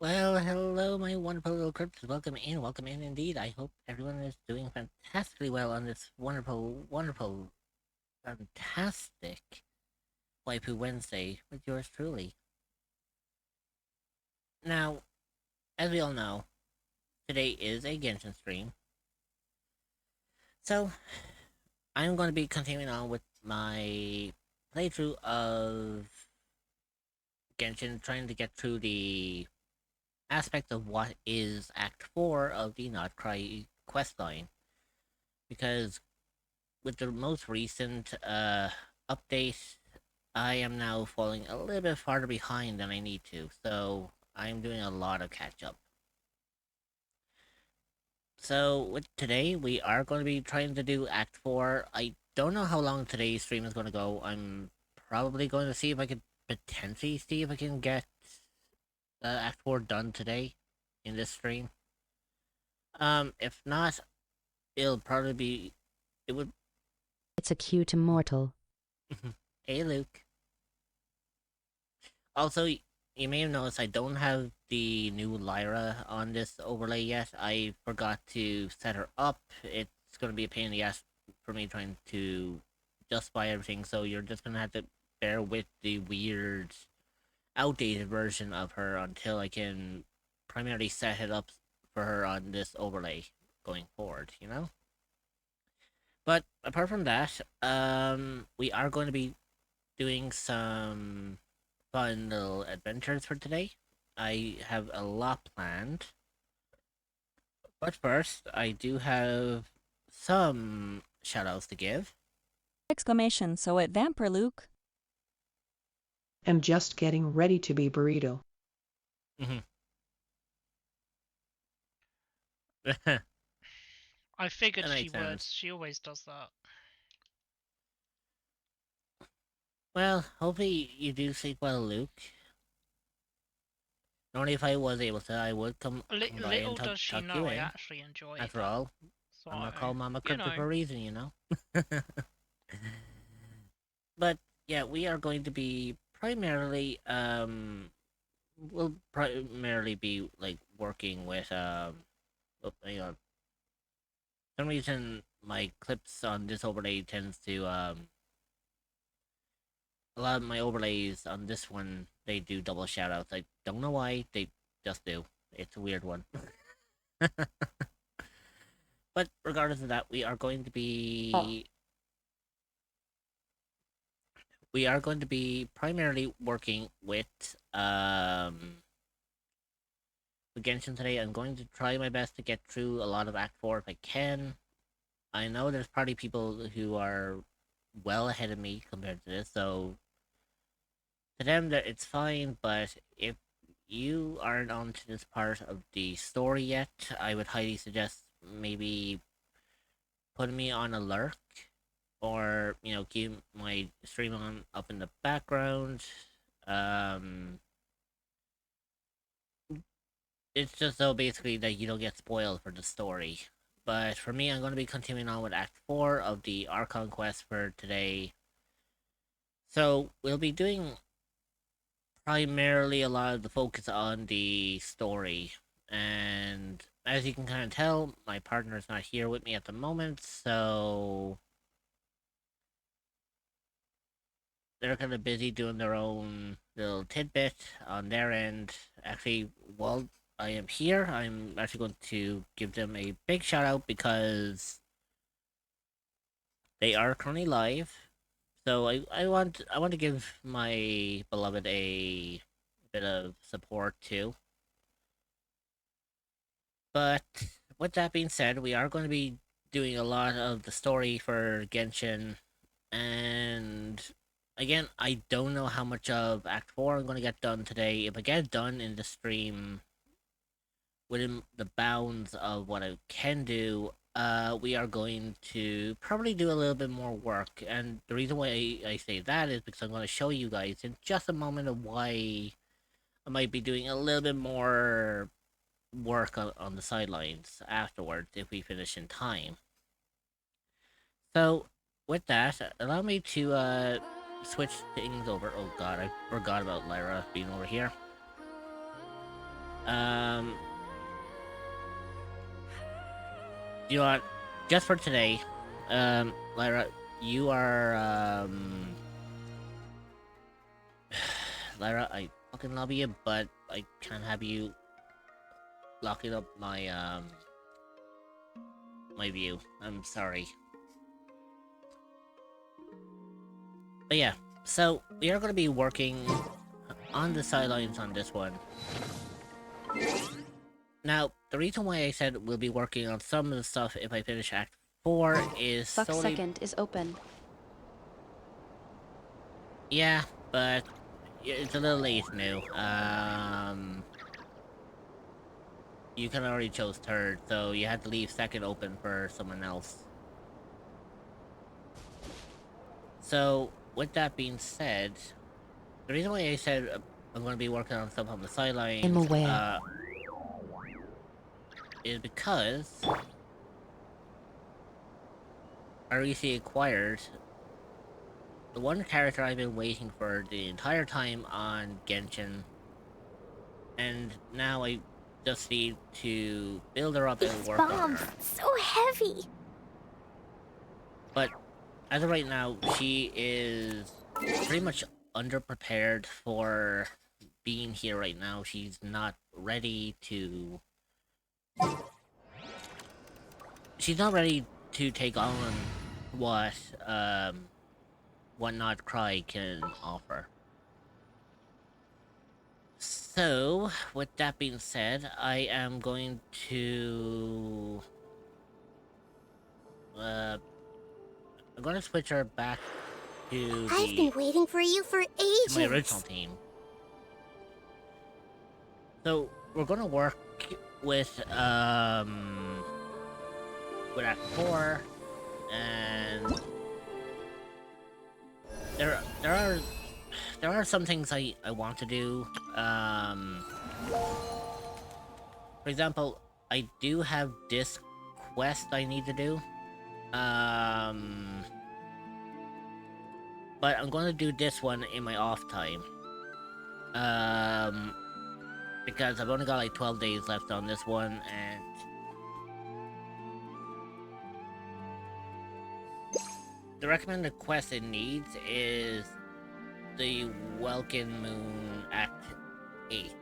Well, hello, my wonderful little cryptids. Welcome in indeed. I hope everyone is doing fantastically well on this fantastic Waifu Wednesday with yours truly. Now, as we all know, today is a Genshin stream, so I'm going to be continuing on with my playthrough of Genshin, trying to get through the aspect of what is Act 4 of the Nod-Krai Questline, because with the most recent update, I am now falling a little bit farther behind than I need to, so I'm doing a lot of catch up. So with today, we are going to be trying to do Act 4. I don't know how long today's stream is going to go. I'm probably going to see if I could potentially see if I can get Act 4 done today in this stream. If not, it'll probably be it would. It's a cute immortal. Hey, Luke. Also, you may have noticed I don't have the new Lyra on this overlay yet. I forgot to set her up. It's going to be a pain in the ass for me trying to justify everything, so you're just going to have to bear with the weird, outdated version of her until I can primarily set it up for her on this overlay going forward, you know? But apart from that, we are going to be doing some fun little adventures for today. I have a lot planned. But first, I do have some shoutouts to give. Exclamation, so at Vampire Luke. And just getting ready to be burrito. Mm-hmm. I figured That she makes would. sense. She always does that. Well, hopefully you do sleep well, Luke. Normally, if I was able to, I would come by and Little does she tuck you know I in. actually enjoy After that. all, So, I'm not called Mama you Crypto know. for a reason, you know? But yeah, we are going to be primarily we'll primarily be like working with hang on. For some reason my clips on this overlay tends to a lot of my overlays on this one they do double shoutouts. I don't know why, they just do. It's a weird one. But regardless of that, we are going to be primarily working with Genshin today. I'm going to try my best to get through a lot of Act 4 if I can. I know there's probably people who are well ahead of me compared to this, so to them that it's fine, but if you aren't onto this part of the story yet, I would highly suggest maybe putting me on a lurk or, keep my stream on up in the background. Um it's just so basically that you don't get spoiled for the story. But for me, I'm going to be continuing on with Act 4 of the Archon quest for today. So we'll be doing primarily a lot of the focus on the story. And as you can kind of tell, my partner's not here with me at the moment, so they're kind of busy doing their own little tidbit on their end. Actually, while I am here, I'm actually going to give them a big shout out because they are currently live. So I want to give my beloved a bit of support too. But with that being said, we are going to be doing a lot of the story for Genshin, and again, I don't know how much of Act 4 I'm going to get done today. If I get it done in the stream within the bounds of what I can do, we are going to probably do a little bit more work. And the reason why I say that is because I'm going to show you guys in just a moment of why I might be doing a little bit more work on the sidelines afterwards if we finish in time. So, with that, allow me to switch things over. Oh god, I forgot about Lyra being over here. Um, you know what? Just for today, Lyra, you are, Lyra, I fucking love you, but I can't have you locking up my, my view. I'm sorry. But yeah, so we are going to be working on the sidelines on this one. Now, the reason why I said we'll be working on some of the stuff if I finish Act 4 is Buck solely... second is open. Yeah, but it's a little late now. You kind of already chose third, so you had to leave second open for someone else. So, with that being said, the reason why I said I'm going to be working on stuff on the sidelines... I'm aware. Is because I recently acquired the one character I've been waiting for the entire time on Genshin, and now I just need to build her up and These work on bombs, her. so heavy. But as of right now, she is pretty much underprepared for being here right now. She's not ready to... She's not ready to take on what Nod-Krai can offer. So, with that being said, I am going to... I'm gonna switch her back to I've been waiting for you for ages. my original team. So, we're gonna work with Act 4, and there are some things I want to do. For example, I do have this quest I need to do. But I'm going to do this one in my off time. Because I've only got like 12 days left on this one, and the recommended quest it needs is the Welkin Moon Act 8.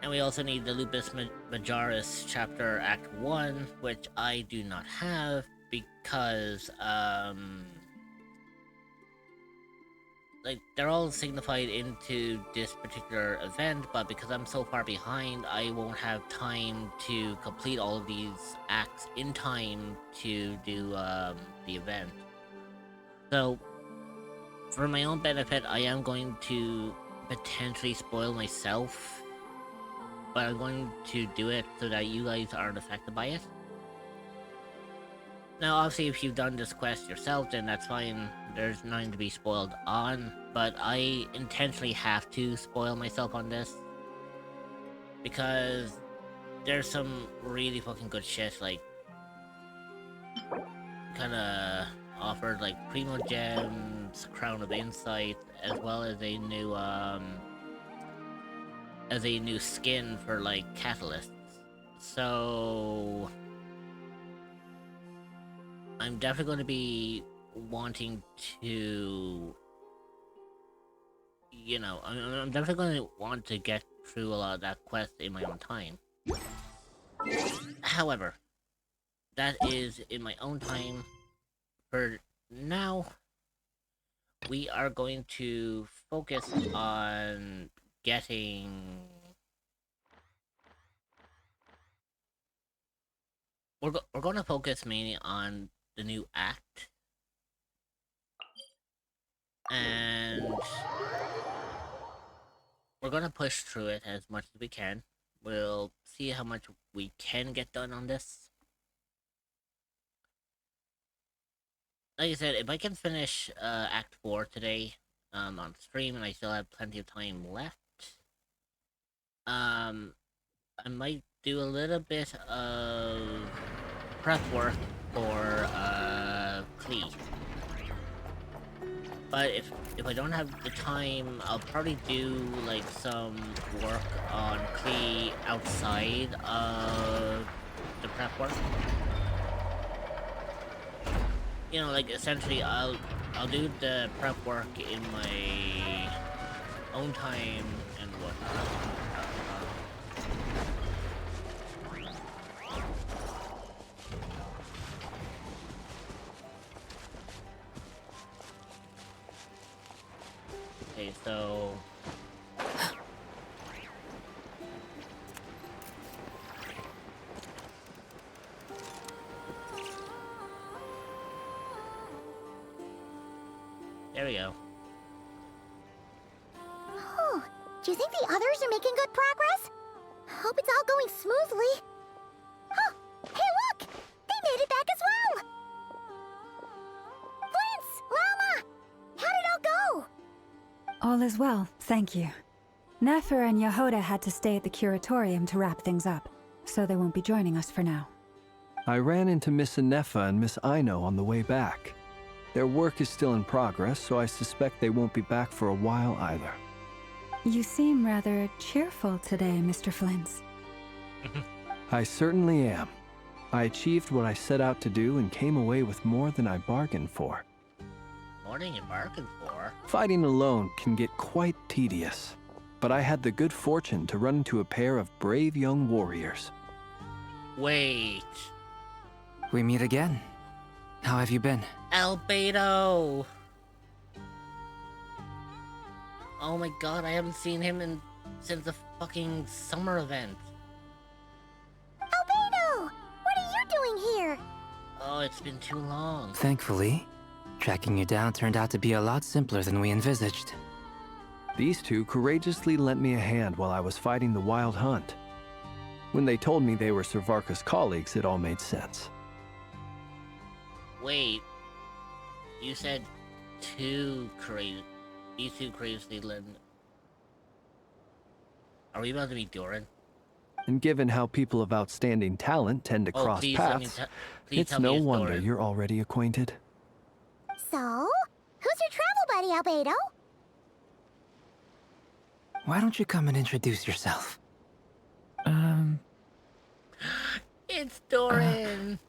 And we also need the Lupus Majoris Chapter Act 1, which I do not have because, like, they're all signified into this particular event, but because I'm so far behind, I won't have time to complete all of these acts in time to do, the event. So, for my own benefit, I am going to potentially spoil myself, but I'm going to do it so that you guys aren't affected by it. Now, obviously, if you've done this quest yourself, then that's fine. There's nothing to be spoiled on, but I intentionally have to spoil myself on this because there's some really fucking good shit, like, kinda offered, like, Primo Gems, Crown of Insight, as well as a new skin for, like, catalysts. So I'm definitely going to be wanting to, you know, I'm definitely going to want to get through a lot of that quest in my own time. However, that is in my own time. For now, we are going to focus on getting... We're going to focus mainly on the new act. And we're going to push through it as much as we can. We'll see how much we can get done on this. Like I said, if I can finish Act 4 today on stream and I still have plenty of time left, I might do a little bit of prep work for Klee. But if I don't have the time, I'll probably do like some work on Klee outside of the prep work. You know, like essentially, I'll do the prep work in my own time and whatnot. Okay, so there we go. Oh, do you think the others are making good progress? Hope it's all going smoothly. Oh, hey look! They made it back as well! Prince! Llama! How did it all go? All is well, thank you. Nefer and Yehoda had to stay at the curatorium to wrap things up, so they won't be joining us for now. I ran into Miss Anefa and Miss Aino on the way back. Their work is still in progress, so I suspect they won't be back for a while either. You seem rather cheerful today, Mr. Flint's. I certainly am. I achieved what I set out to do and came away with more than I bargained for. More than you bargained for. Fighting alone can get quite tedious, but I had the good fortune to run into a pair of brave young warriors. Wait. We meet again. How have you been? Albedo! Oh my god, I haven't seen him since the fucking summer event. Albedo! What are you doing here? Oh, it's been too long. Thankfully, tracking you down turned out to be a lot simpler than we envisaged. These two courageously lent me a hand while I was fighting the wild hunt. When they told me they were Sir Varka's colleagues, it all made sense. Wait. You said these two courageously led... Are we about to meet Doran? And given how people of outstanding talent tend to cross paths, it's no wonder you're already acquainted. So, who's your travel buddy, Albedo? Why don't you come and introduce yourself? It's Doran!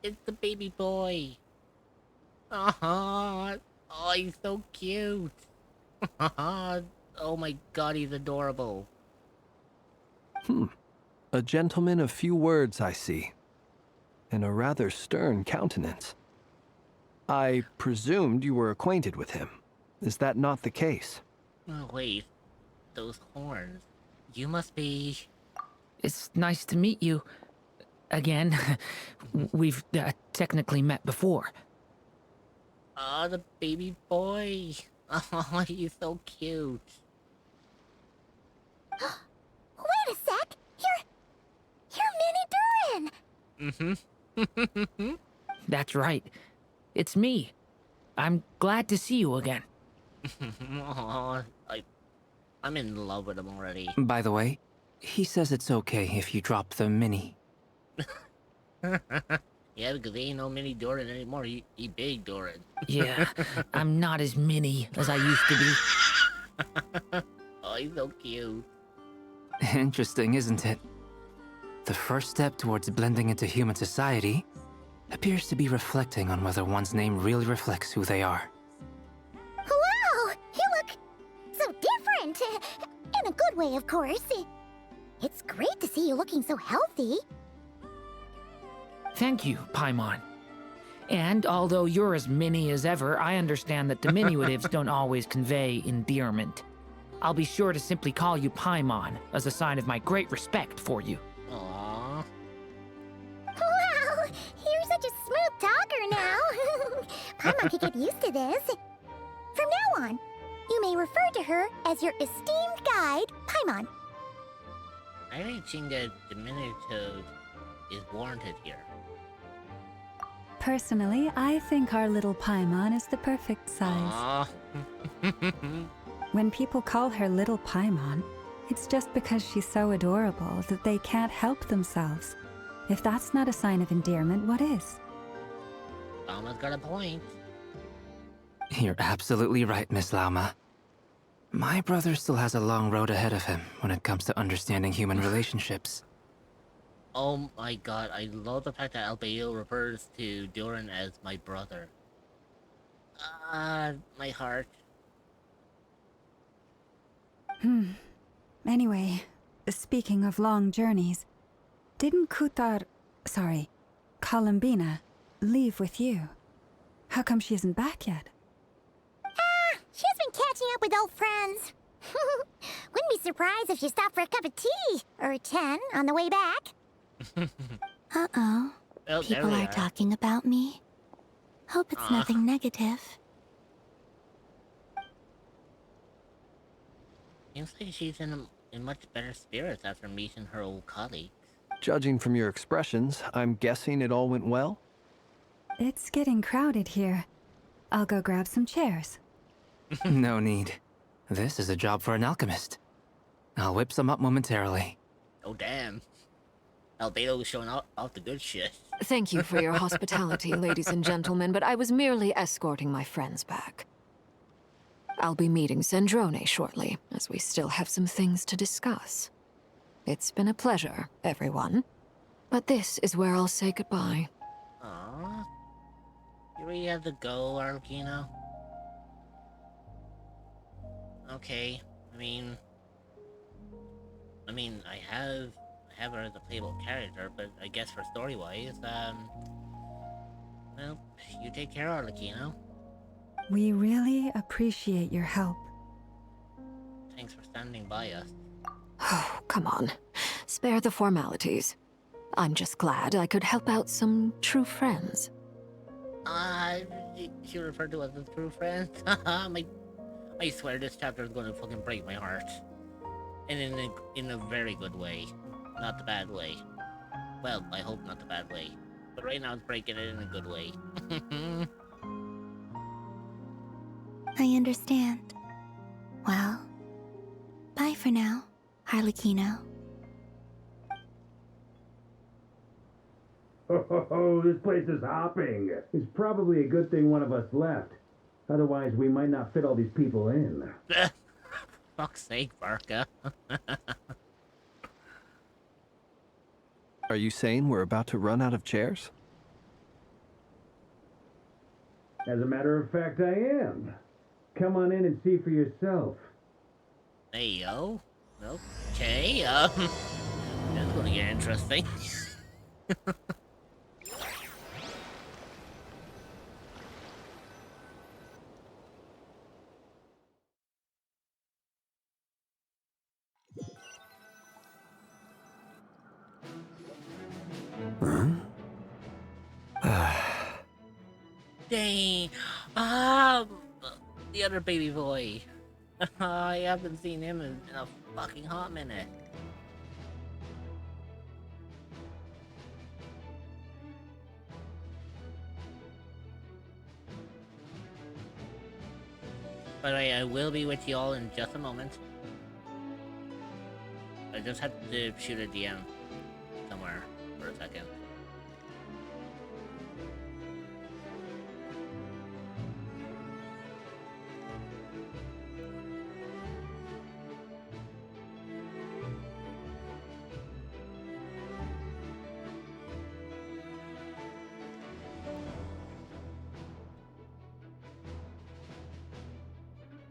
It's the baby boy. Oh, he's so cute. Oh my god, he's adorable. A gentleman of few words, I see. And a rather stern countenance. I presumed you were acquainted with him. Is that not the case? Oh, wait. Those horns. You must be... It's nice to meet you. Again. We've technically met before. Oh, the baby boy. Oh, he's so cute. Wait a sec! You're Mini Durin! Mm-hmm. That's right. It's me. I'm glad to see you again. Oh, I'm in love with him already. By the way, he says it's okay if you drop the mini. Yeah, because he ain't no mini Doran anymore. He big Doran. Yeah, I'm not as mini as I used to be. Oh, he's so cute. Interesting, isn't it? The first step towards blending into human society appears to be reflecting on whether one's name really reflects who they are. Wow! You look so different! In a good way, of course. It's great to see you looking so healthy. Thank you, Paimon. And although you're as mini as ever, I understand that diminutives don't always convey endearment. I'll be sure to simply call you Paimon as a sign of my great respect for you. Aww. Wow! You're such a smooth talker now. Paimon could get used to this. From now on, you may refer to her as your esteemed guide, Paimon. I don't think that diminutive is warranted here. Personally, I think our little Paimon is the perfect size. Aww. When people call her Little Paimon, it's just because she's so adorable that they can't help themselves. If that's not a sign of endearment, what is? Alma's got a point. You're absolutely right, Miss Lauma. My brother still has a long road ahead of him when it comes to understanding human relationships. Oh my god, I love the fact that Albedo refers to Duran as my brother. My heart. Anyway, speaking of long journeys, didn't Columbina, leave with you? How come she isn't back yet? She's been catching up with old friends. Wouldn't be surprised if she stopped for a cup of tea or 10 on the way back. Uh-oh. Well, People are talking about me. Hope it's nothing negative. Seems like she's in much better spirits after meeting her old colleagues. Judging from your expressions, I'm guessing it all went well? It's getting crowded here. I'll go grab some chairs. No need. This is a job for an alchemist. I'll whip some up momentarily. Oh damn. Albedo's showing off the good shit. Thank you for your hospitality, ladies and gentlemen, but I was merely escorting my friends back. I'll be meeting Sandrone shortly, as we still have some things to discuss. It's been a pleasure, everyone. But this is where I'll say goodbye. Aww. You really have to go, Arlecchino? Okay, I mean, I have her as a playable character, but I guess for story-wise, well, you take care, Arlecchino. We really appreciate your help. Thanks for standing by us. Oh, come on. Spare the formalities. I'm just glad I could help out some true friends. You referred to us as true friends? I swear this chapter is going to fucking break my heart. And in a very good way. Not the bad way. Well, I hope not the bad way. But right now it's breaking it in a good way. I understand. Well, bye for now, Arlecchino. Oh, this place is hopping. It's probably a good thing one of us left. Otherwise, we might not fit all these people in. Fuck's sake, Barca. Are you saying we're about to run out of chairs? As a matter of fact, I am. Come on in and see for yourself. Hey, yo. Okay, that's gonna get interesting. Dang. The other baby boy. I haven't seen him in a fucking hot minute. By the way, I will be with you all in just a moment. I just have to shoot a DM somewhere for a second.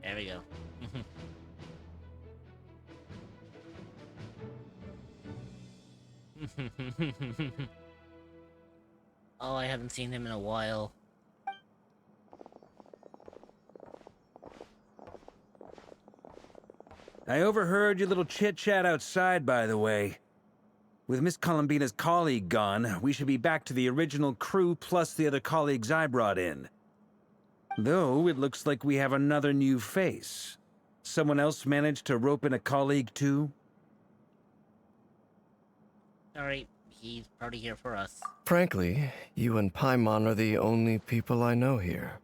There we go. Oh, I haven't seen him in a while. I overheard your little chit-chat outside, by the way. With Miss Columbina's colleague gone, we should be back to the original crew plus the other colleagues I brought in. Though, it looks like we have another new face. Someone else managed to rope in a colleague, too? Alright, he's probably here for us. Frankly, you and Paimon are the only people I know here.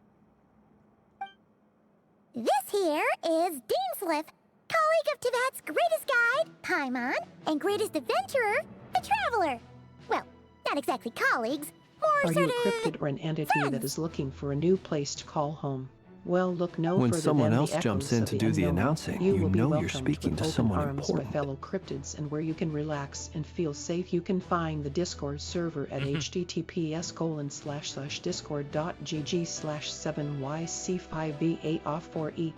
This here is Deanslip, colleague of Tibet's greatest guide, Paimon, and greatest adventurer, the Traveler. Well, not exactly colleagues, more Are sort you a of cryptid or an entity that is looking for a new place to call home? Well, look no When further someone than else the jumps echoes in of to the do the unknown. announcing, You you will be know you're welcomed speaking with to open someone arms important. by fellow cryptids, and where you can relax and feel safe, you can find the Discord server at https://discord.gg/7yc5v8off4e.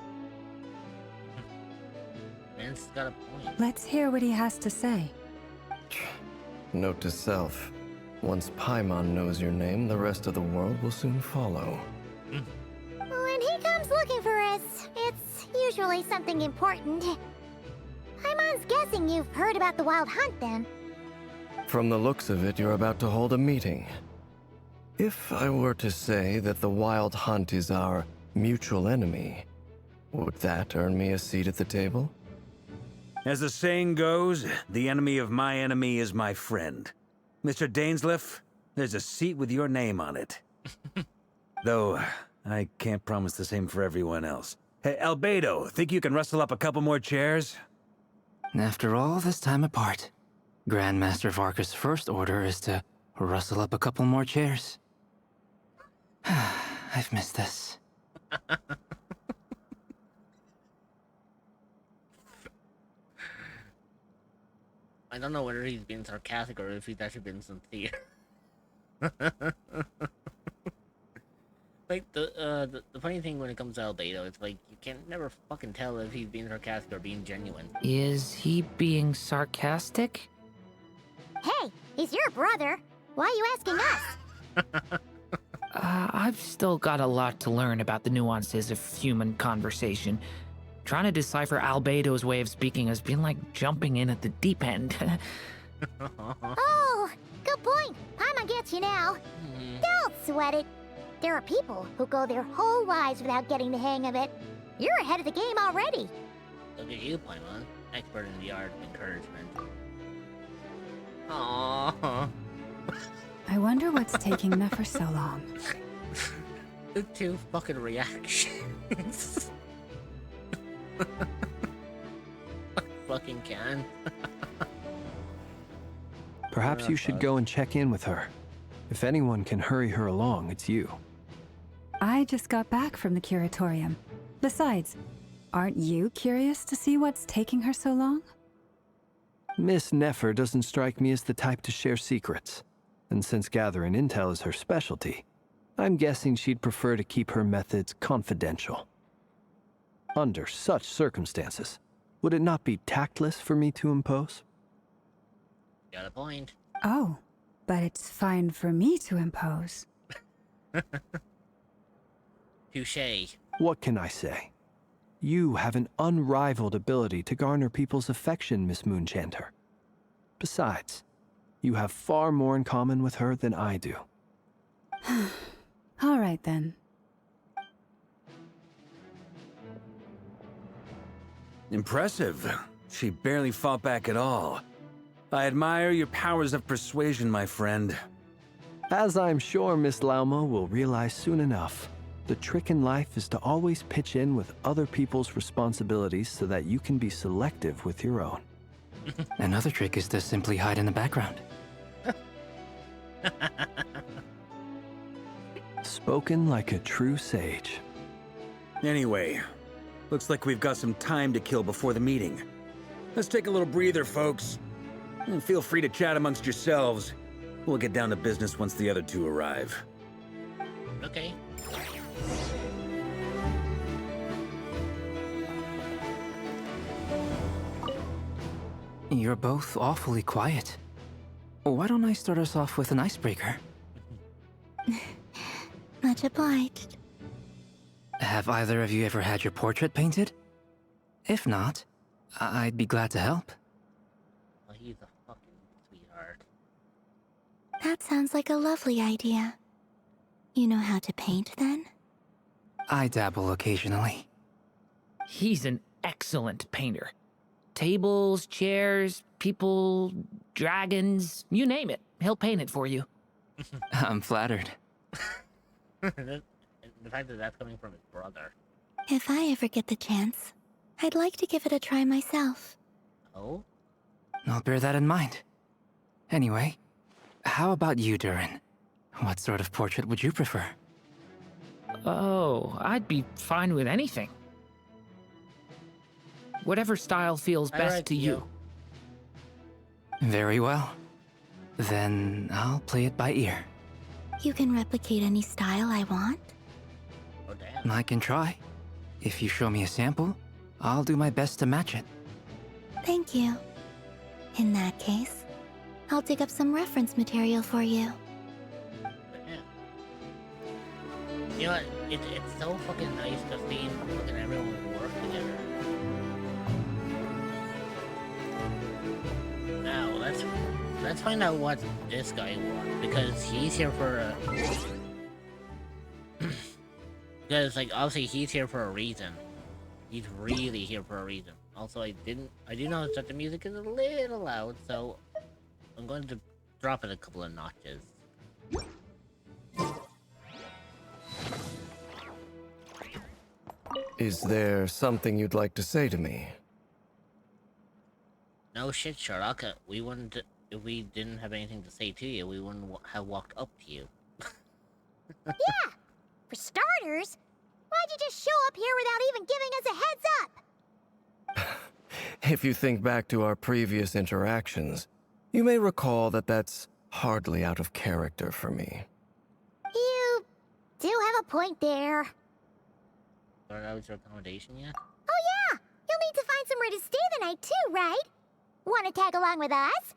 Vince got a point. Let's hear what he has to say. Note to self. Once Paimon knows your name, the rest of the world will soon follow. When he comes looking for us, it's usually something important. Paimon's guessing you've heard about the Wild Hunt, then. From the looks of it, you're about to hold a meeting. If I were to say that the Wild Hunt is our mutual enemy, would that earn me a seat at the table? As the saying goes, the enemy of my enemy is my friend. Mr. Dainsleif, there's a seat with your name on it. Though, I can't promise the same for everyone else. Hey, Albedo, think you can rustle up a couple more chairs? After all this time apart, Grandmaster Varka's first order is to rustle up a couple more chairs. I've missed this. I don't know whether he's being sarcastic or if he's actually been sincere. Like, the funny thing when it comes to Albedo, it's like, you can never fucking tell if he's being sarcastic or being genuine. Is he being sarcastic? Hey, he's your brother. Why are you asking us? I've still got a lot to learn about the nuances of human conversation. Trying to decipher Albedo's way of speaking has been like jumping in at the deep end. Oh, good point. Paimon gets you now. Don't sweat it. There are people who go their whole lives without getting the hang of it. You're ahead of the game already. Look at you, Paimon. Expert in the art of encouragement. Aww. I wonder what's taking Nefer so long. The two fucking reactions. Fucking can. Perhaps you should go and check in with her. If anyone can hurry her along, it's you. I just got back from the curatorium. Besides, aren't you curious to see what's taking her so long? Miss Nefer doesn't strike me as the type to share secrets. And since gathering intel is her specialty, I'm guessing she'd prefer to keep her methods confidential. Under such circumstances, would it not be tactless for me to impose? Got a point. Oh, but it's fine for me to impose. Touché. What can I say? You have an unrivaled ability to garner people's affection, Miss Moonchanter. Besides, you have far more in common with her than I do. All right, then. Impressive. She barely fought back at all. I admire your powers of persuasion, my friend. As I'm sure Miss Lauma will realize soon enough, the trick in life is to always pitch in with other people's responsibilities so that you can be selective with your own. Another trick is to simply hide in the background. Spoken like a true sage. Anyway, looks like we've got some time to kill before the meeting. Let's take a little breather, folks. And feel free to chat amongst yourselves. We'll get down to business once the other two arrive. Okay. You're both awfully quiet. Why don't I start us off with an icebreaker? Much obliged. Have either of you ever had your portrait painted? If not, I'd be glad to help. Well, he's a fucking sweetheart. That sounds like a lovely idea. You know how to paint, then? I dabble occasionally. He's an excellent painter. Tables, chairs, people, dragons, you name it. He'll paint it for you. I'm flattered. The fact that that's coming from his brother. If I ever get the chance, I'd like to give it a try myself. Oh? I'll bear that in mind. Anyway, how about you, Durin? What sort of portrait would you prefer? Oh, I'd be fine with anything. Whatever style feels best to you. Very well. Then I'll play it by ear. You can replicate any style I want? Oh, damn. I can try. If you show me a sample, I'll do my best to match it. Thank you. In that case, I'll dig up some reference material for you. You know what? It's so fucking nice to see fucking everyone work together. Now let's find out what this guy wants, because he's here for a because like obviously he's here for a reason. He's really here for a reason. Also, I do notice that the music is a little loud, so I'm going to drop it a couple of notches. Is there something you'd like to say to me? No shit, Sherlock. We wouldn't, if we didn't have anything to say to you, we wouldn't have walked up to you. Yeah! For starters, why'd you just show up here without even giving us a heads up? If you think back to our previous interactions, you may recall that that's hardly out of character for me. You do have a point there. Sorry, that was your accommodation yet? Oh yeah! You'll need to find somewhere to stay the night too, right? Want to tag along with us?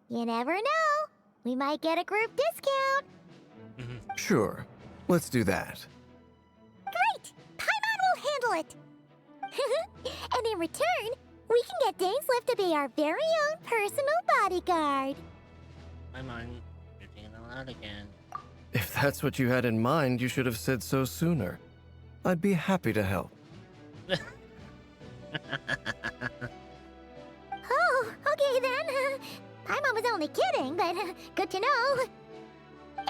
You never know. We might get a group discount. Sure, let's do that. Great! Paimon will handle it! And in return, we can get Dainslift to be our very own personal bodyguard. My mind, you're thinking out loud again. If that's what you had in mind, you should have said so sooner. I'd be happy to help. Oh, okay then. Paimon was only kidding, but good to know.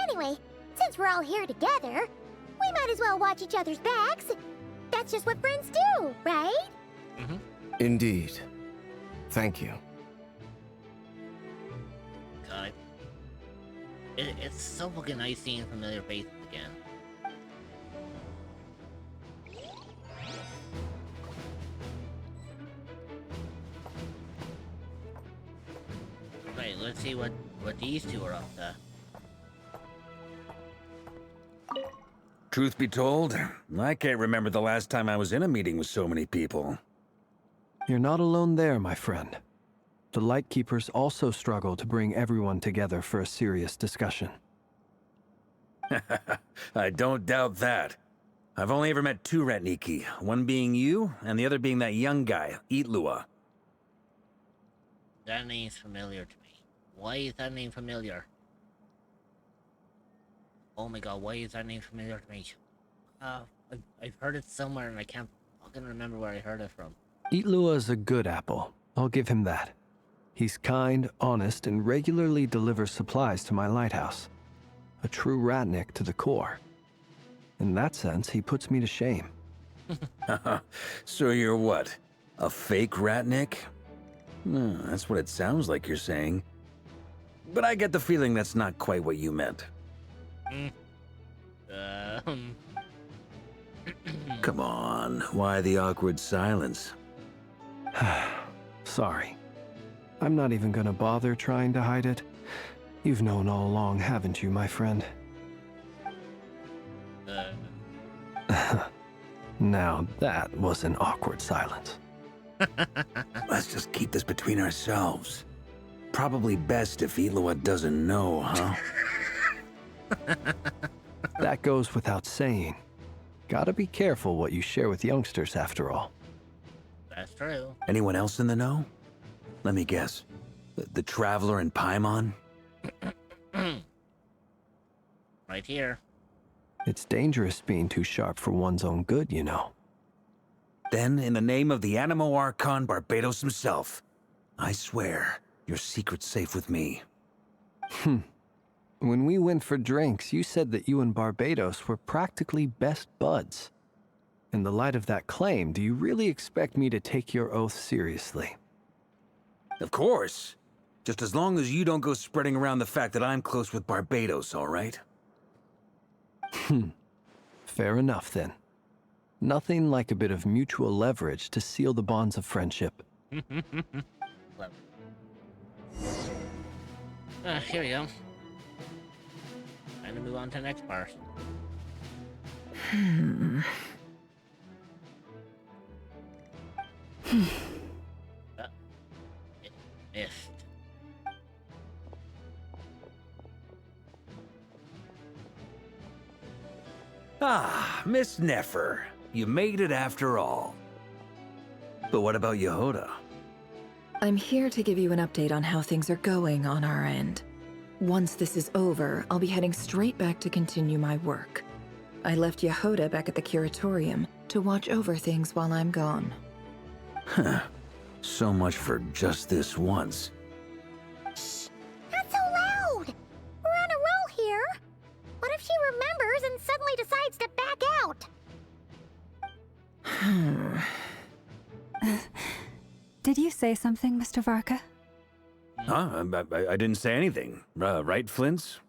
Anyway, since we're all here together, we might as well watch each other's backs. That's just what friends do, right? Indeed. Thank you. God. It's so fucking nice seeing familiar faces again. Right, let's see what these two are up to. Truth be told, I can't remember the last time I was in a meeting with so many people. You're not alone there, my friend. The Lightkeepers also struggle to bring everyone together for a serious discussion. I don't doubt that. I've only ever met two Ratniki, one being you, and the other being that young guy, Itlua. That name's familiar to me. Why is that name familiar? Oh my god, why is that name familiar to me? I've heard it somewhere and I can't fucking remember where I heard it from. Itlua is a good apple. I'll give him that. He's kind, honest, and regularly delivers supplies to my lighthouse. A true Ratnik to the core. In that sense, he puts me to shame. So you're what? A fake Ratnik? That's what it sounds like you're saying. But I get the feeling that's not quite what you meant. Come on, why the awkward silence? Sorry. I'm not even gonna bother trying to hide it. You've known all along, haven't you, my friend? Now that was an awkward silence. Let's just keep this between ourselves. Probably best if Itlua doesn't know, huh? That goes without saying. Gotta be careful what you share with youngsters, after all. That's true. Anyone else in the know? Let me guess. The Traveler and Paimon? Right here. It's dangerous being too sharp for one's own good, you know. Then, in the name of the Animo Archon Barbados himself, I swear, your secret's safe with me. When we went for drinks, you said that you and Barbados were practically best buds. In the light of that claim, do you really expect me to take your oath seriously? Of course. Just as long as you don't go spreading around the fact that I'm close with Barbados, all right? Fair enough, then. Nothing like a bit of mutual leverage to seal the bonds of friendship. Here we go. Time to move on to the next part. It missed. Ah, Miss Nefer. You made it after all. But what about Yehoda? I'm here to give you an update on how things are going on our end. Once this is over, I'll be heading straight back to continue my work. I left Yehoda back at the curatorium to watch over things while I'm gone. Huh. So much for just this once. Shh! Not so loud! We're on a roll here! What if she remembers and suddenly decides to back out? Did you say something, Mr. Varka? Huh? I didn't say anything. Right, Flints?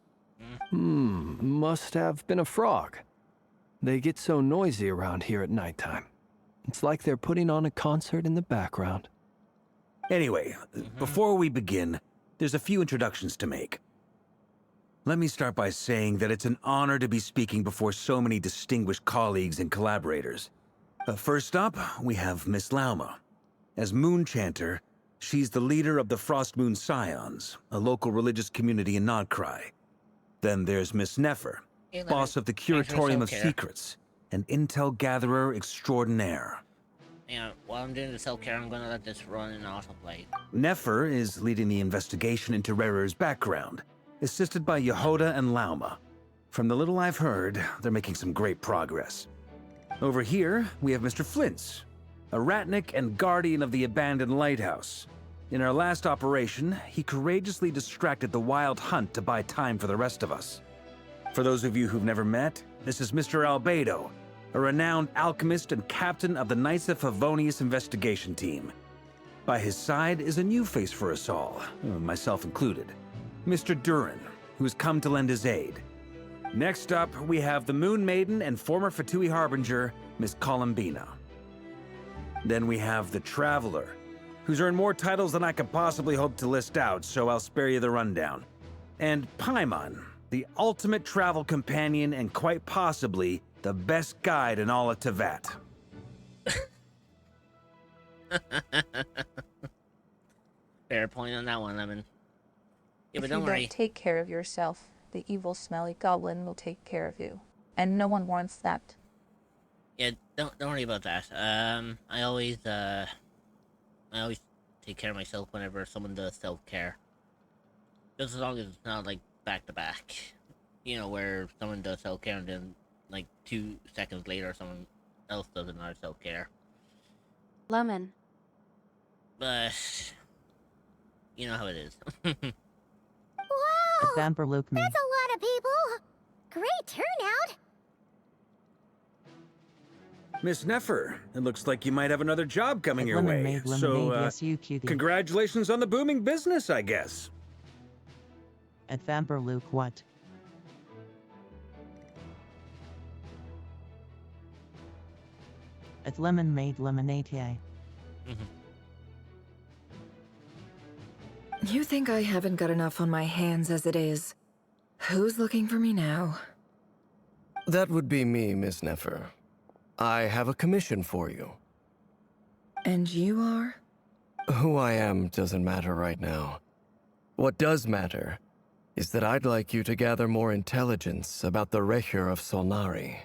Must have been a frog. They get so noisy around here at nighttime. It's like they're putting on a concert in the background. Anyway, before we begin, there's a few introductions to make. Let me start by saying that it's an honor to be speaking before so many distinguished colleagues and collaborators. First up, we have Miss Lauma. As Moon Chanter, she's the leader of the Frost Moon Scions, a local religious community in Nod-Krai. Then there's Miss Nefer, boss of the Curatorium of Secrets, an intel gatherer extraordinaire. Yeah, while I'm doing the self-care, I'm gonna let this run in autoplay. Nefer is leading the investigation into Rerer's background, assisted by Yehoda and Lauma. From the little I've heard, they're making some great progress. Over here, we have Mr. Flintz, a ratnik and guardian of the abandoned lighthouse. In our last operation, he courageously distracted the wild hunt to buy time for the rest of us. For those of you who've never met, this is Mr. Albedo, a renowned alchemist and captain of the Knights of Favonius investigation team. By his side is a new face for us all, myself included, Mr. Durin, who has come to lend his aid. Next up, we have the Moon Maiden and former Fatui Harbinger, Miss Columbina. Then we have the Traveler, who's earned more titles than I could possibly hope to list out, so I'll spare you the rundown. And Paimon, the ultimate travel companion and quite possibly the best guide in all of Tevat. Fair point on that one, Lemon. Yeah, but If don't you worry. don't take care of yourself, the evil, smelly goblin will take care of you. And no one wants that. Yeah, don't worry about that. I always take care of myself whenever someone does self-care. Just as long as it's not like back to back. You know, where someone does self-care and then like 2 seconds later someone else does another self-care. Lemon. But you know how it is. Wow! Vamper Luke me. That's a lot of people! Great turnout! Miss Nefer, it looks like you might have another job coming your way. Lemonade, So, lemonade, yes, you cutie. congratulations on the booming business, I guess. At Vamper Luke what? At Lemon made lemonade, yay. You think I haven't got enough on my hands as it is? Who's looking for me now? That would be me, Miss Nefer. I have a commission for you. And you are? Who I am doesn't matter right now. What does matter is that I'd like you to gather more intelligence about the Recher of Solnari.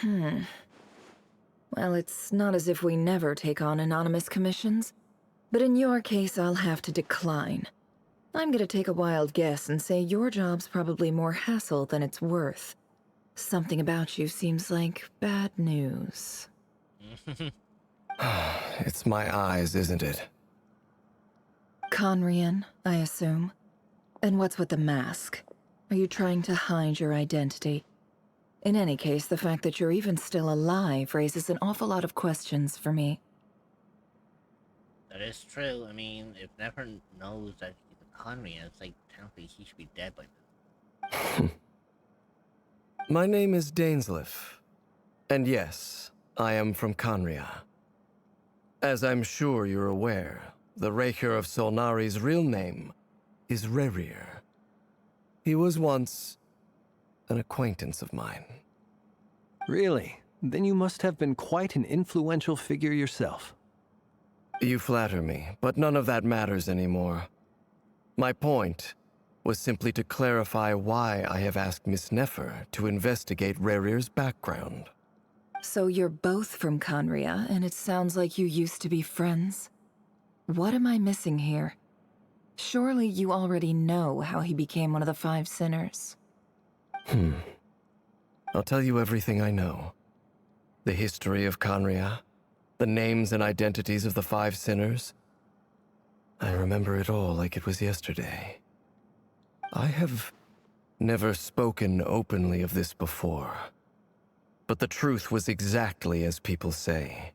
Well, it's not as if we never take on anonymous commissions. But in your case, I'll have to decline. I'm gonna take a wild guess and say your job's probably more hassle than it's worth. Something about you seems like bad news. It's my eyes, isn't it? Conrian, I assume. And what's with the mask? Are you trying to hide your identity? In any case, the fact that you're even still alive raises an awful lot of questions for me. That is true. I mean, if Nefer knows that he's a Conrian, it's like technically he should be dead by now. My name is Dainsleif. And yes, I am from Conria. As I'm sure you're aware, the Raker of Solnari's real name is Rerir. He was once an acquaintance of mine. Really? Then you must have been quite an influential figure yourself. You flatter me, but none of that matters anymore. My point was simply to clarify why I have asked Miss Nefer to investigate Rerir's background. So you're both from Conria, and it sounds like you used to be friends? What am I missing here? Surely you already know how he became one of the Five Sinners. I'll tell you everything I know. The history of Conria, the names and identities of the Five Sinners. I remember it all like it was yesterday. I have never spoken openly of this before. But the truth was exactly as people say.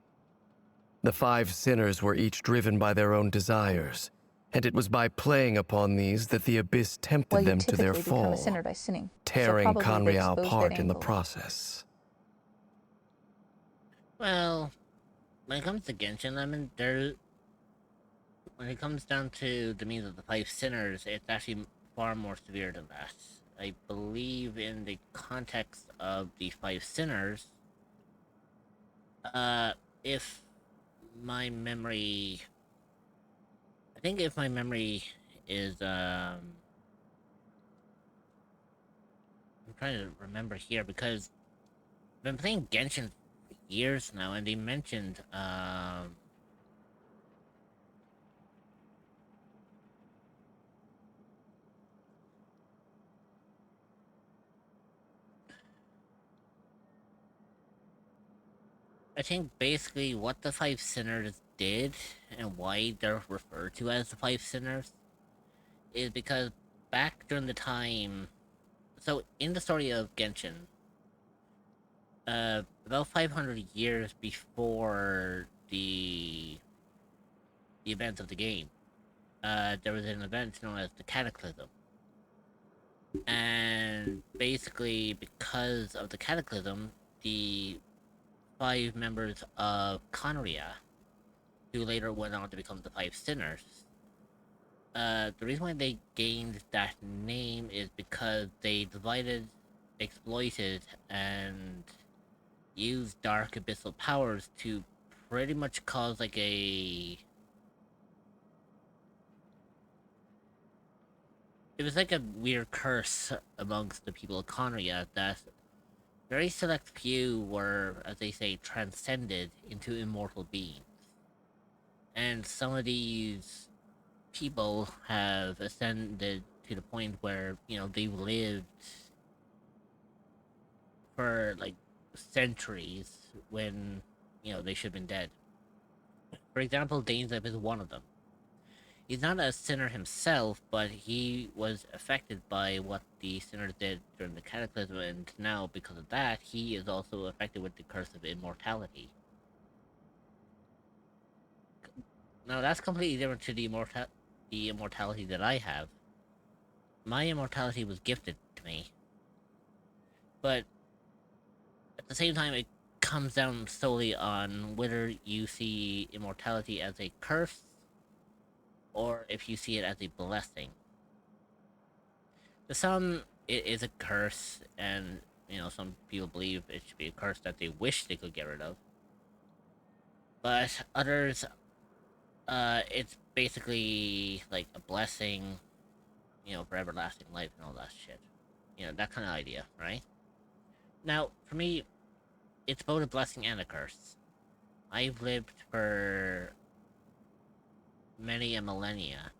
The Five Sinners were each driven by their own desires, and it was by playing upon these that the Abyss tempted them to their typically become a fall, sinner by sinning. tearing so probably they Conria exposed apart that in the angle. process. Well, when it comes to Genshin Lemon, when it comes down to the means of the Five Sinners, it's actually far more severe than that. I believe in the context of the Five Sinners, if my memory... I think if my memory is, I'm trying to remember here, because I've been playing Genshin for years now, and they mentioned, I think basically what the Five Sinners did and why they're referred to as the Five Sinners is because back during the time... So, in the story of Genshin, about 500 years before the events of the game, there was an event known as the Cataclysm. And basically, because of the Cataclysm, the 5 members of Conria, who later went on to become the Five Sinners, the reason why they gained that name is because they divided, exploited, and used dark abyssal powers to pretty much cause like a... It was like a weird curse amongst the people of Conria that very select few were, as they say, transcended into immortal beings. And some of these people have ascended to the point where, you know, they've lived for, like, centuries when, you know, they should have been dead. For example, Dainsleif is one of them. He's not a sinner himself, but he was affected by what the sinners did during the Cataclysm, and now, because of that, he is also affected with the curse of immortality. Now, that's completely different to the immortality that I have. My immortality was gifted to me. But at the same time, it comes down solely on whether you see immortality as a curse or if you see it as a blessing. To some, it is a curse, and, you know, some people believe it should be a curse that they wish they could get rid of. But others, it's basically like a blessing, you know, for everlasting life and all that shit. You know, that kind of idea, right? Now, for me, it's both a blessing and a curse. I've lived for many a millennia,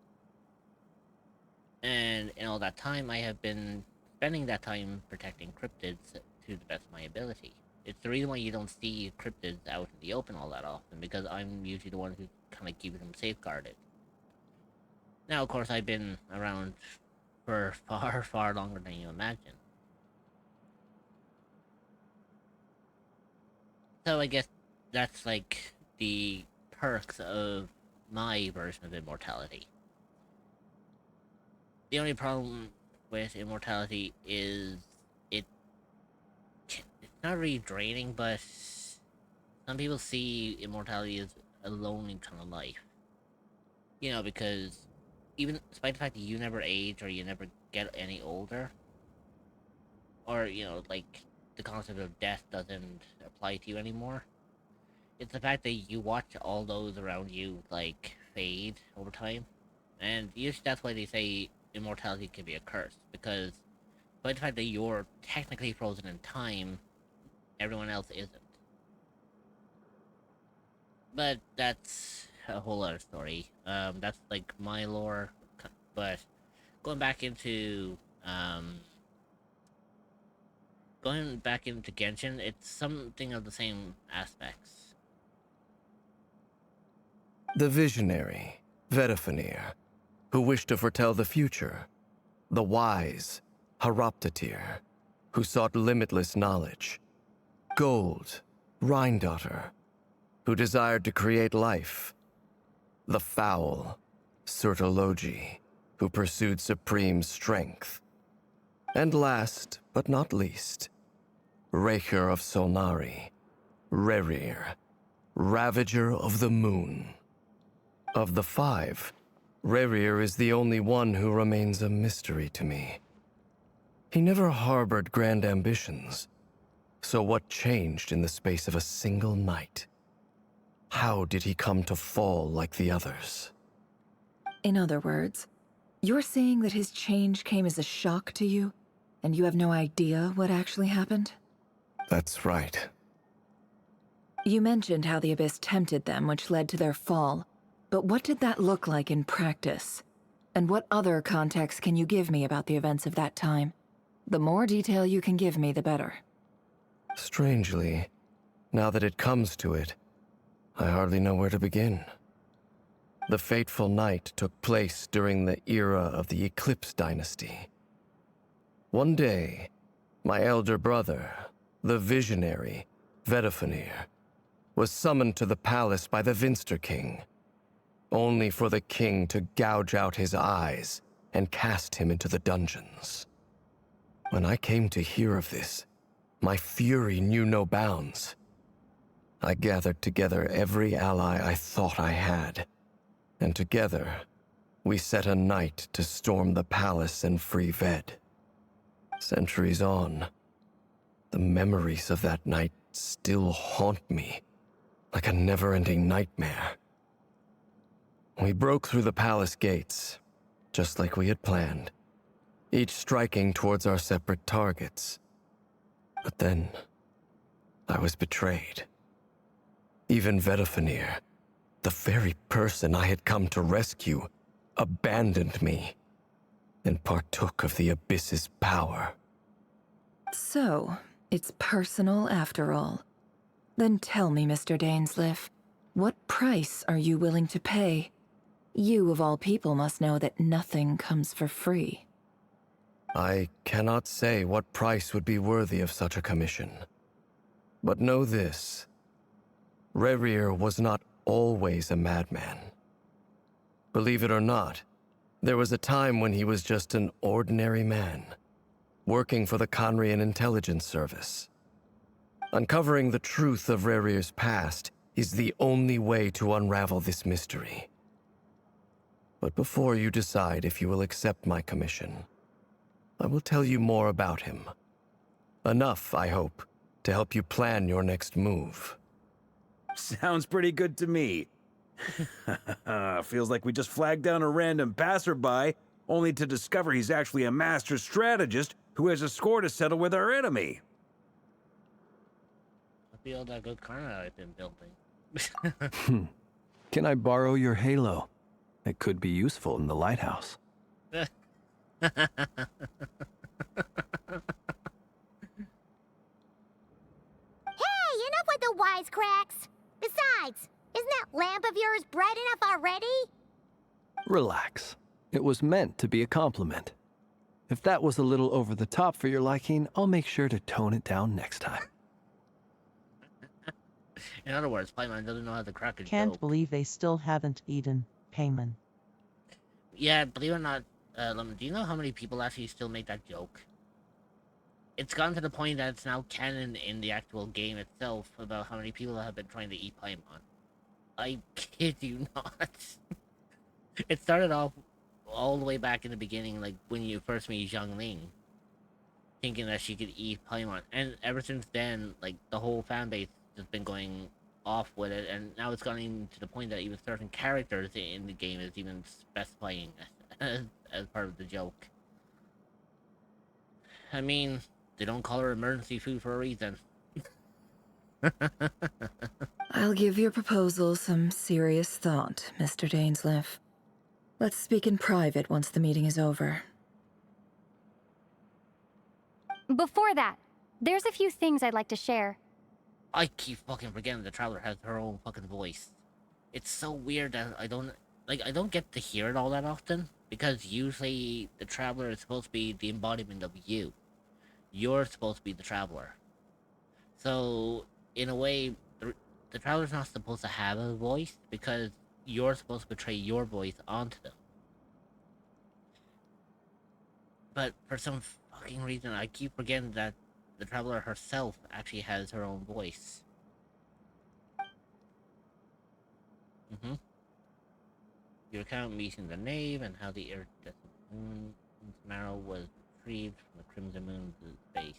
and in all that time, I have been spending that time protecting cryptids to the best of my ability. It's the reason why you don't see cryptids out in the open all that often, because I'm usually the one who kind of keeps them safeguarded. Now, of course, I've been around for far, far longer than you imagine. So I guess that's like the perks of my version of immortality. The only problem with immortality is it not really draining, but some people see immortality as a lonely kind of life. You know, because even despite the fact that you never age or you never get any older, or, you know, like, the concept of death doesn't apply to you anymore, it's the fact that you watch all those around you, like, fade over time. And usually that's why they say immortality can be a curse, because by the fact that you're technically frozen in time, everyone else isn't. But that's a whole other story. That's like my lore, but going back into Genshin, it's something of the same aspects. The visionary, Vedifenir, who wished to foretell the future. The wise, Haroptatir, who sought limitless knowledge. Gold, Rhindaughter, who desired to create life. The foul, Sertologi, who pursued supreme strength. And last, but not least, Raker of Solnari, Rerir, Ravager of the Moon. Of the five, Rerir is the only one who remains a mystery to me. He never harbored grand ambitions. So what changed in the space of a single night? How did he come to fall like the others? In other words, you're saying that his change came as a shock to you, and you have no idea what actually happened? That's right. You mentioned how the Abyss tempted them, which led to their fall. But what did that look like in practice? And what other context can you give me about the events of that time? The more detail you can give me, the better. Strangely, now that it comes to it, I hardly know where to begin. The fateful night took place during the era of the Eclipse Dynasty. One day, my elder brother, the visionary, Vedifenir, was summoned to the palace by the Vinster King, only for the king to gouge out his eyes and cast him into the dungeons. When I came to hear of this, my fury knew no bounds. I gathered together every ally I thought I had, and together, we set a night to storm the palace and free Ved. Centuries on, the memories of that night still haunt me like a never-ending nightmare. We broke through the palace gates, just like we had planned, each striking towards our separate targets. But then, I was betrayed. Even Vedifenir, the very person I had come to rescue, abandoned me and partook of the Abyss's power. So, it's personal after all. Then tell me, Mr. Dainsleif, what price are you willing to pay? You, of all people, must know that nothing comes for free. I cannot say what price would be worthy of such a commission. But know this. Rerir was not always a madman. Believe it or not, there was a time when he was just an ordinary man, working for the Conrian Intelligence Service. Uncovering the truth of Rerir's past is the only way to unravel this mystery. But before you decide if you will accept my commission, I will tell you more about him. Enough, I hope, to help you plan your next move. Sounds pretty good to me. Feels like we just flagged down a random passerby, only to discover he's actually a master strategist who has a score to settle with our enemy. I feel that good karma I've been building. Can I borrow your halo? It could be useful in the lighthouse. Hey, enough with the wisecracks! Besides, isn't that lamp of yours bright enough already? Relax. It was meant to be a compliment. If that was a little over the top for your liking, I'll make sure to tone it down next time. In other words, Playman doesn't know how to crack a Can't joke. believe they still haven't eaten Payman. Yeah, believe it or not, do you know how many people actually still make that joke? it's gotten to the point that it's now canon in the actual game itself about how many people have been trying to eat Paimon. I kid you not. It started off all the way back in the beginning, like when you first meet Xiangling, thinking that she could eat Paimon, and ever since then, like the whole fan base has been going off with it, and now it's gotten to the point that even certain characters in the game is even specifying as part of the joke. I mean, they don't call her emergency food for a reason. I'll give your proposal some serious thought, Mr. Dainsleif. Let's speak in private once the meeting is over. Before that, there's a few things I'd like to share. I keep fucking forgetting the Traveler has her own fucking voice. It's so weird that I don't get to hear it all that often, because usually the Traveler is supposed to be the embodiment of you. You're supposed to be the Traveler. So, in a way, the Traveler's not supposed to have a voice, because you're supposed to portray your voice onto them. But for some fucking reason, I keep forgetting that the Traveler herself actually has her own voice. Your account meeting the Knave and how the iridescent moon's marrow was retrieved from the Crimson Moon's base.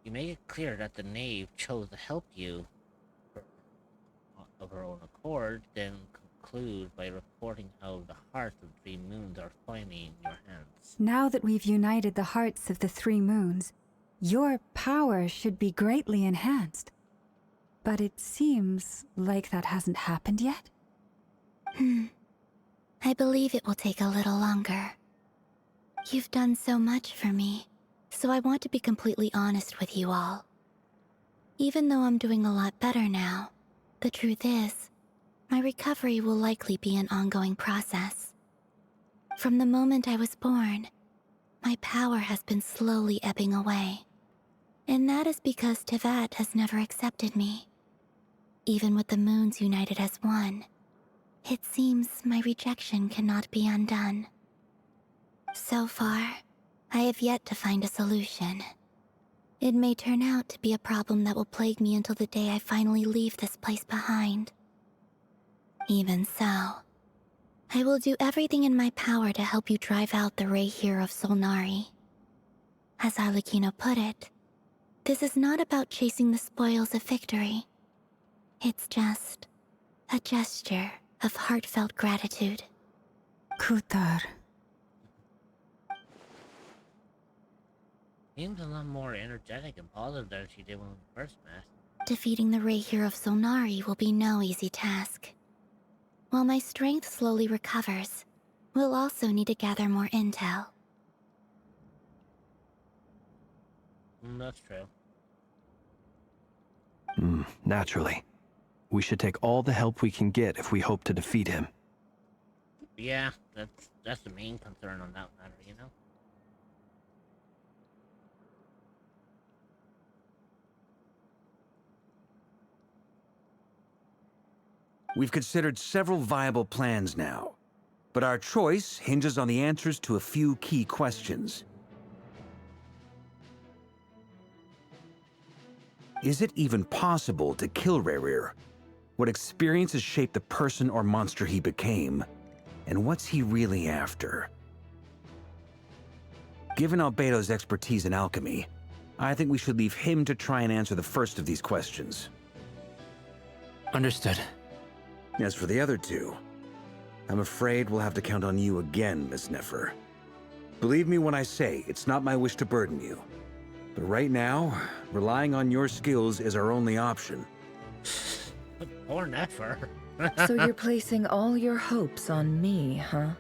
You make it clear that the Knave chose to help you of her own accord, then conclude by reporting how the hearts of the 3 moons are finally in your hands. Now that we've united the hearts of the 3 moons, your power should be greatly enhanced. But it seems like that hasn't happened yet. I believe it will take a little longer. You've done so much for me, so I want to be completely honest with you all. Even though I'm doing a lot better now, the truth is, my recovery will likely be an ongoing process. From the moment I was born, my power has been slowly ebbing away. And that is because Tevat has never accepted me. Even with the moons united as one, it seems my rejection cannot be undone. So far, I have yet to find a solution. It may turn out to be a problem that will plague me until the day I finally leave this place behind. Even so, I will do everything in my power to help you drive out the Ray here of Solnari. As Arlecchino put it, this is not about chasing the spoils of victory. It's just a gesture of heartfelt gratitude. Kutar. Seems a lot more energetic and positive than she did when we first met. Defeating the Ray here of Solnari will be no easy task. While my strength slowly recovers, we'll also need to gather more intel. That's true. Naturally. We should take all the help we can get if we hope to defeat him. Yeah, that's the main concern on that matter, you know? We've considered several viable plans now, but our choice hinges on the answers to a few key questions. Is it even possible to kill Rerir? What experiences shaped the person or monster he became? And what's he really after? Given Albedo's expertise in alchemy, I think we should leave him to try and answer the first of these questions. Understood. As for the other two, I'm afraid we'll have to count on you again, Miss Nefer. Believe me when I say it's not my wish to burden you. But right now, relying on your skills is our only option. Poor Nefer. So you're placing all your hopes on me, huh?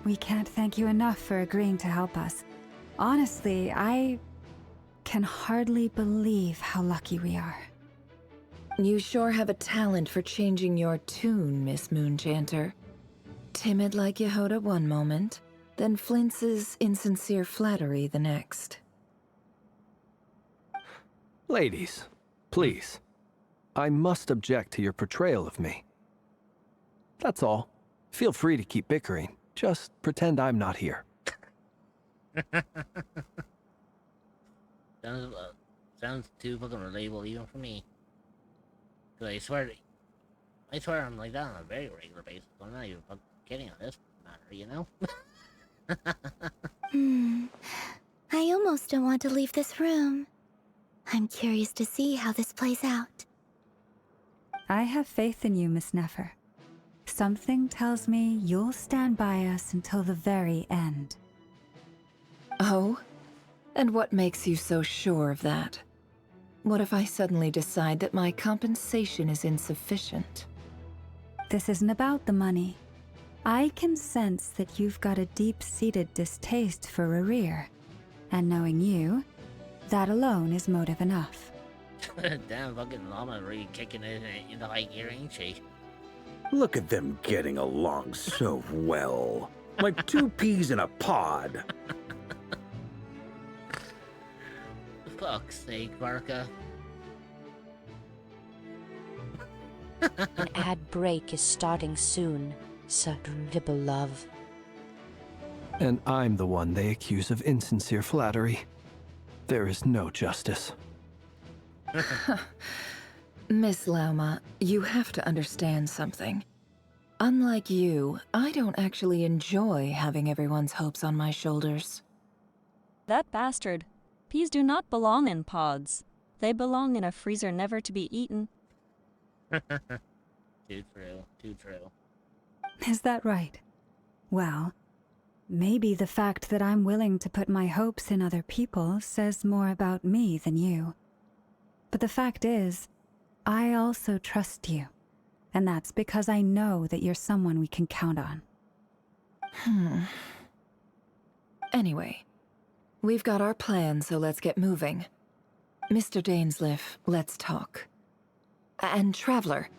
We can't thank you enough for agreeing to help us. Honestly, I can hardly believe how lucky we are. You sure have a talent for changing your tune, Miss Moonchanter. Timid like Yehoda one moment, then flinches insincere flattery the next. Ladies, please. I must object to your portrayal of me. That's all. Feel free to keep bickering. Just pretend I'm not here. Sounds too fucking relatable even for me. 'Cause I swear I'm like that on a very regular basis. I'm not even fucking kidding on this matter, you know? I almost don't want to leave this room. I'm curious to see how this plays out. I have faith in you, Miss Nefer. Something tells me you'll stand by us until the very end. Oh? And what makes you so sure of that? What if I suddenly decide that my compensation is insufficient? This isn't about the money. I can sense that you've got a deep-seated distaste for Rerir. And knowing you, that alone is motive enough. Damn fucking llama really kicking it into high gear, ain't she? Look at them getting along so well. Like two peas in a pod. Fuck's sake, Barca. An ad break is starting soon, Sir Ribblelove. And I'm the one they accuse of insincere flattery. There is no justice. Miss Lauma, you have to understand something. Unlike you, I don't actually enjoy having everyone's hopes on my shoulders. That bastard. Peas do not belong in pods. They belong in a freezer never to be eaten. Too true, too true. Is that right? Well, maybe the fact that I'm willing to put my hopes in other people says more about me than you. But the fact is, I also trust you. And that's because I know that you're someone we can count on. Anyway, we've got our plan, so let's get moving. Mr. Dainsleif, let's talk. And Traveler,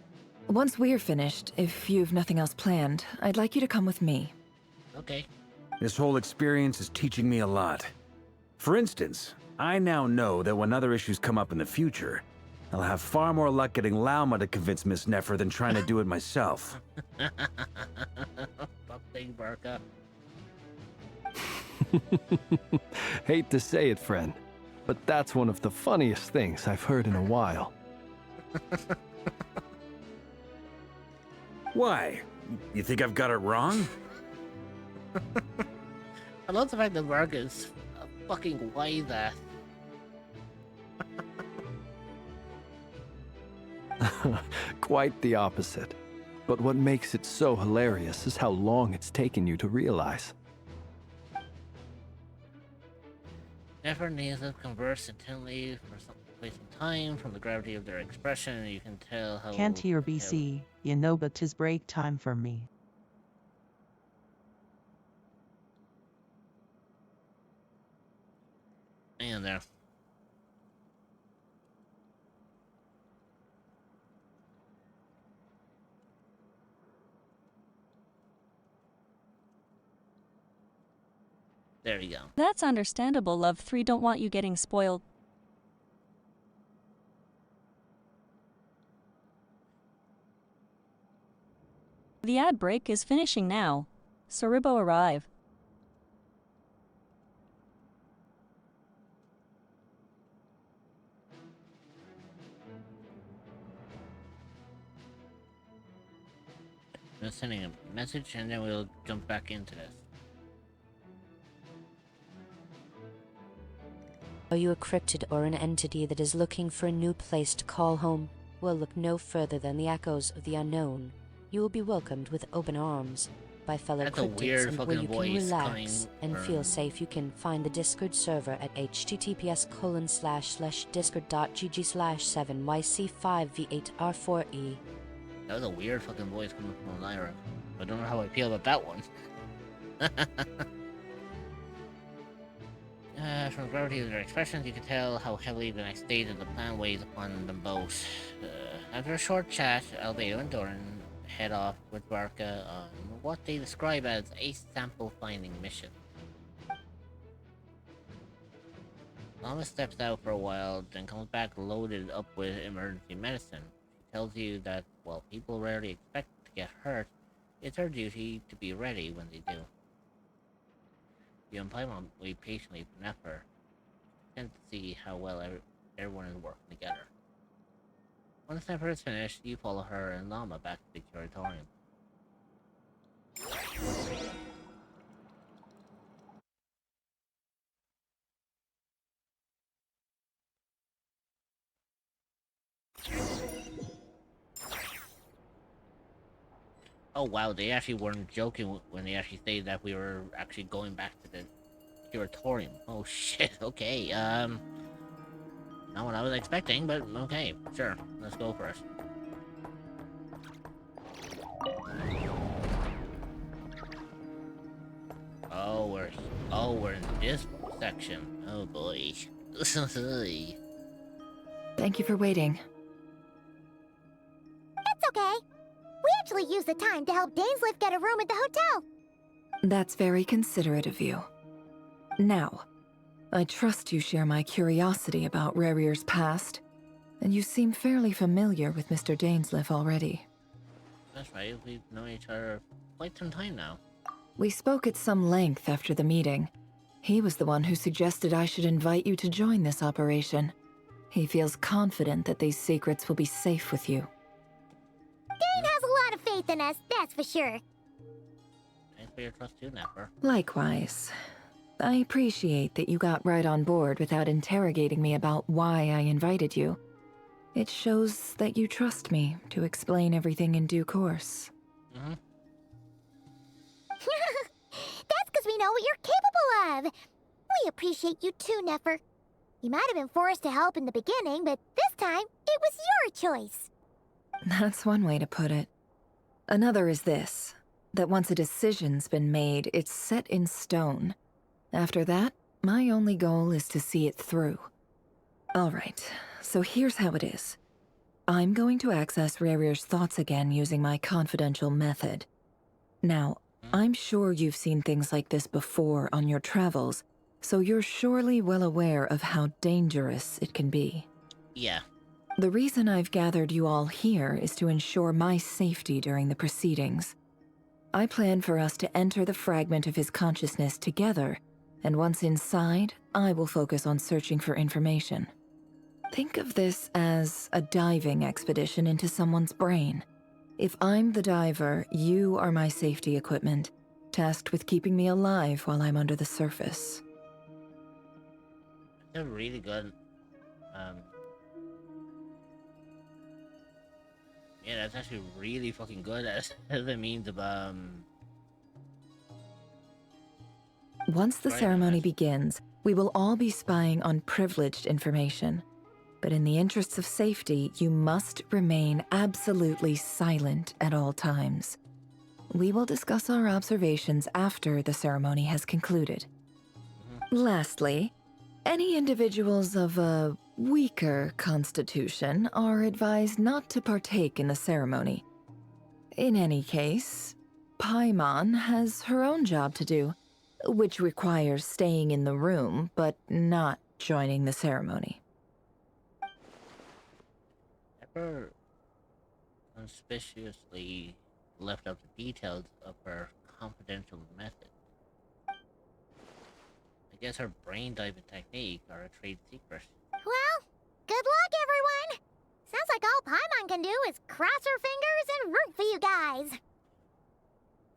once we're finished, if you've nothing else planned, I'd like you to come with me. Okay. This whole experience is teaching me a lot. For instance, I now know that when other issues come up in the future, I'll have far more luck getting Lauma to convince Miss Nefer than trying to do it myself. Fuck thing, Barca. Hate to say it, friend, but that's one of the funniest things I've heard in a while. Why? You think I've got it wrong? I love the fact that Barca is a fucking wise ass. Quite the opposite. But what makes it so hilarious is how long it's taken you to realize. Never needs to converse intently for some time. From the gravity of their expression, you can tell how... Can't hear BC, you know, but 'tis break time for me. And there. There you go. That's understandable, Love 3 don't want you getting spoiled. The ad break is finishing now. Soribo arrive. I'm sending a message and then we'll jump back into this. Are you a cryptid or an entity that is looking for a new place to call home? Well, look no further than the echoes of the unknown. You will be welcomed with open arms by fellow That's a cryptids, weird and where fucking you can voice relax coming and from- feel safe. You can find the Discord server at https://discord.gg/7yc5v8r4e. That was a weird fucking voice coming from Lyra. I don't know how I feel about that one. From gravity of their expressions, you can tell how heavily the next stage of the plan weighs upon them both. After a short chat, Albeo and Doran head off with Barca on what they describe as a sample finding mission. Lama steps out for a while, then comes back loaded up with emergency medicine. She tells you that while people rarely expect to get hurt, it's her duty to be ready when they do. You and Paimon wait patiently for Nefer, and to see how well everyone is working together. Once Nefer is finished, you follow her and Llama back to the curatorium. Oh wow, they actually weren't joking when they actually stated that we were actually going back to the curatorium. Oh shit, okay, not what I was expecting, but okay, sure, let's go first. We're in this section. Oh boy. Thank you for waiting. It's okay. We actually used the time to help Dainsleif get a room at the hotel. That's very considerate of you. Now, I trust you share my curiosity about Rarir's past, and you seem fairly familiar with Mr. Dainsleif already. That's right, we've known each other quite some time now. We spoke at some length after the meeting. He was the one who suggested I should invite you to join this operation. He feels confident that these secrets will be safe with you. Dane has a lot of faith in us, that's for sure. Thanks for your trust too, Nefer. Likewise. I appreciate that you got right on board without interrogating me about why I invited you. It shows that you trust me to explain everything in due course. Mm-hmm. That's because we know what you're capable of. We appreciate you too, Nefer. You might have been forced to help in the beginning, but this time, it was your choice. That's one way to put it. Another is this, that once a decision's been made, it's set in stone. After that, my only goal is to see it through. Alright, so here's how it is. I'm going to access Rarir's thoughts again using my confidential method. Now, I'm sure you've seen things like this before on your travels, so you're surely well aware of how dangerous it can be. Yeah. The reason I've gathered you all here is to ensure my safety during the proceedings. I plan for us to enter the fragment of his consciousness together, and once inside, I will focus on searching for information. Think of this as a diving expedition into someone's brain. If I'm the diver, you are my safety equipment, tasked with keeping me alive while I'm under the surface. They're really good. Yeah, that's actually really fucking good as a means of, Once the ceremony begins, we will all be spying on privileged information. But in the interests of safety, you must remain absolutely silent at all times. We will discuss our observations after the ceremony has concluded. Lastly, any individuals of a weaker constitution are advised not to partake in the ceremony. In any case, Paimon has her own job to do, which requires staying in the room but not joining the ceremony. Never conspicuously left out the details of her confidential method. I guess her brain diving technique are a trade secret. Well, good luck, everyone! Sounds like all Paimon can do is cross her fingers and root for you guys.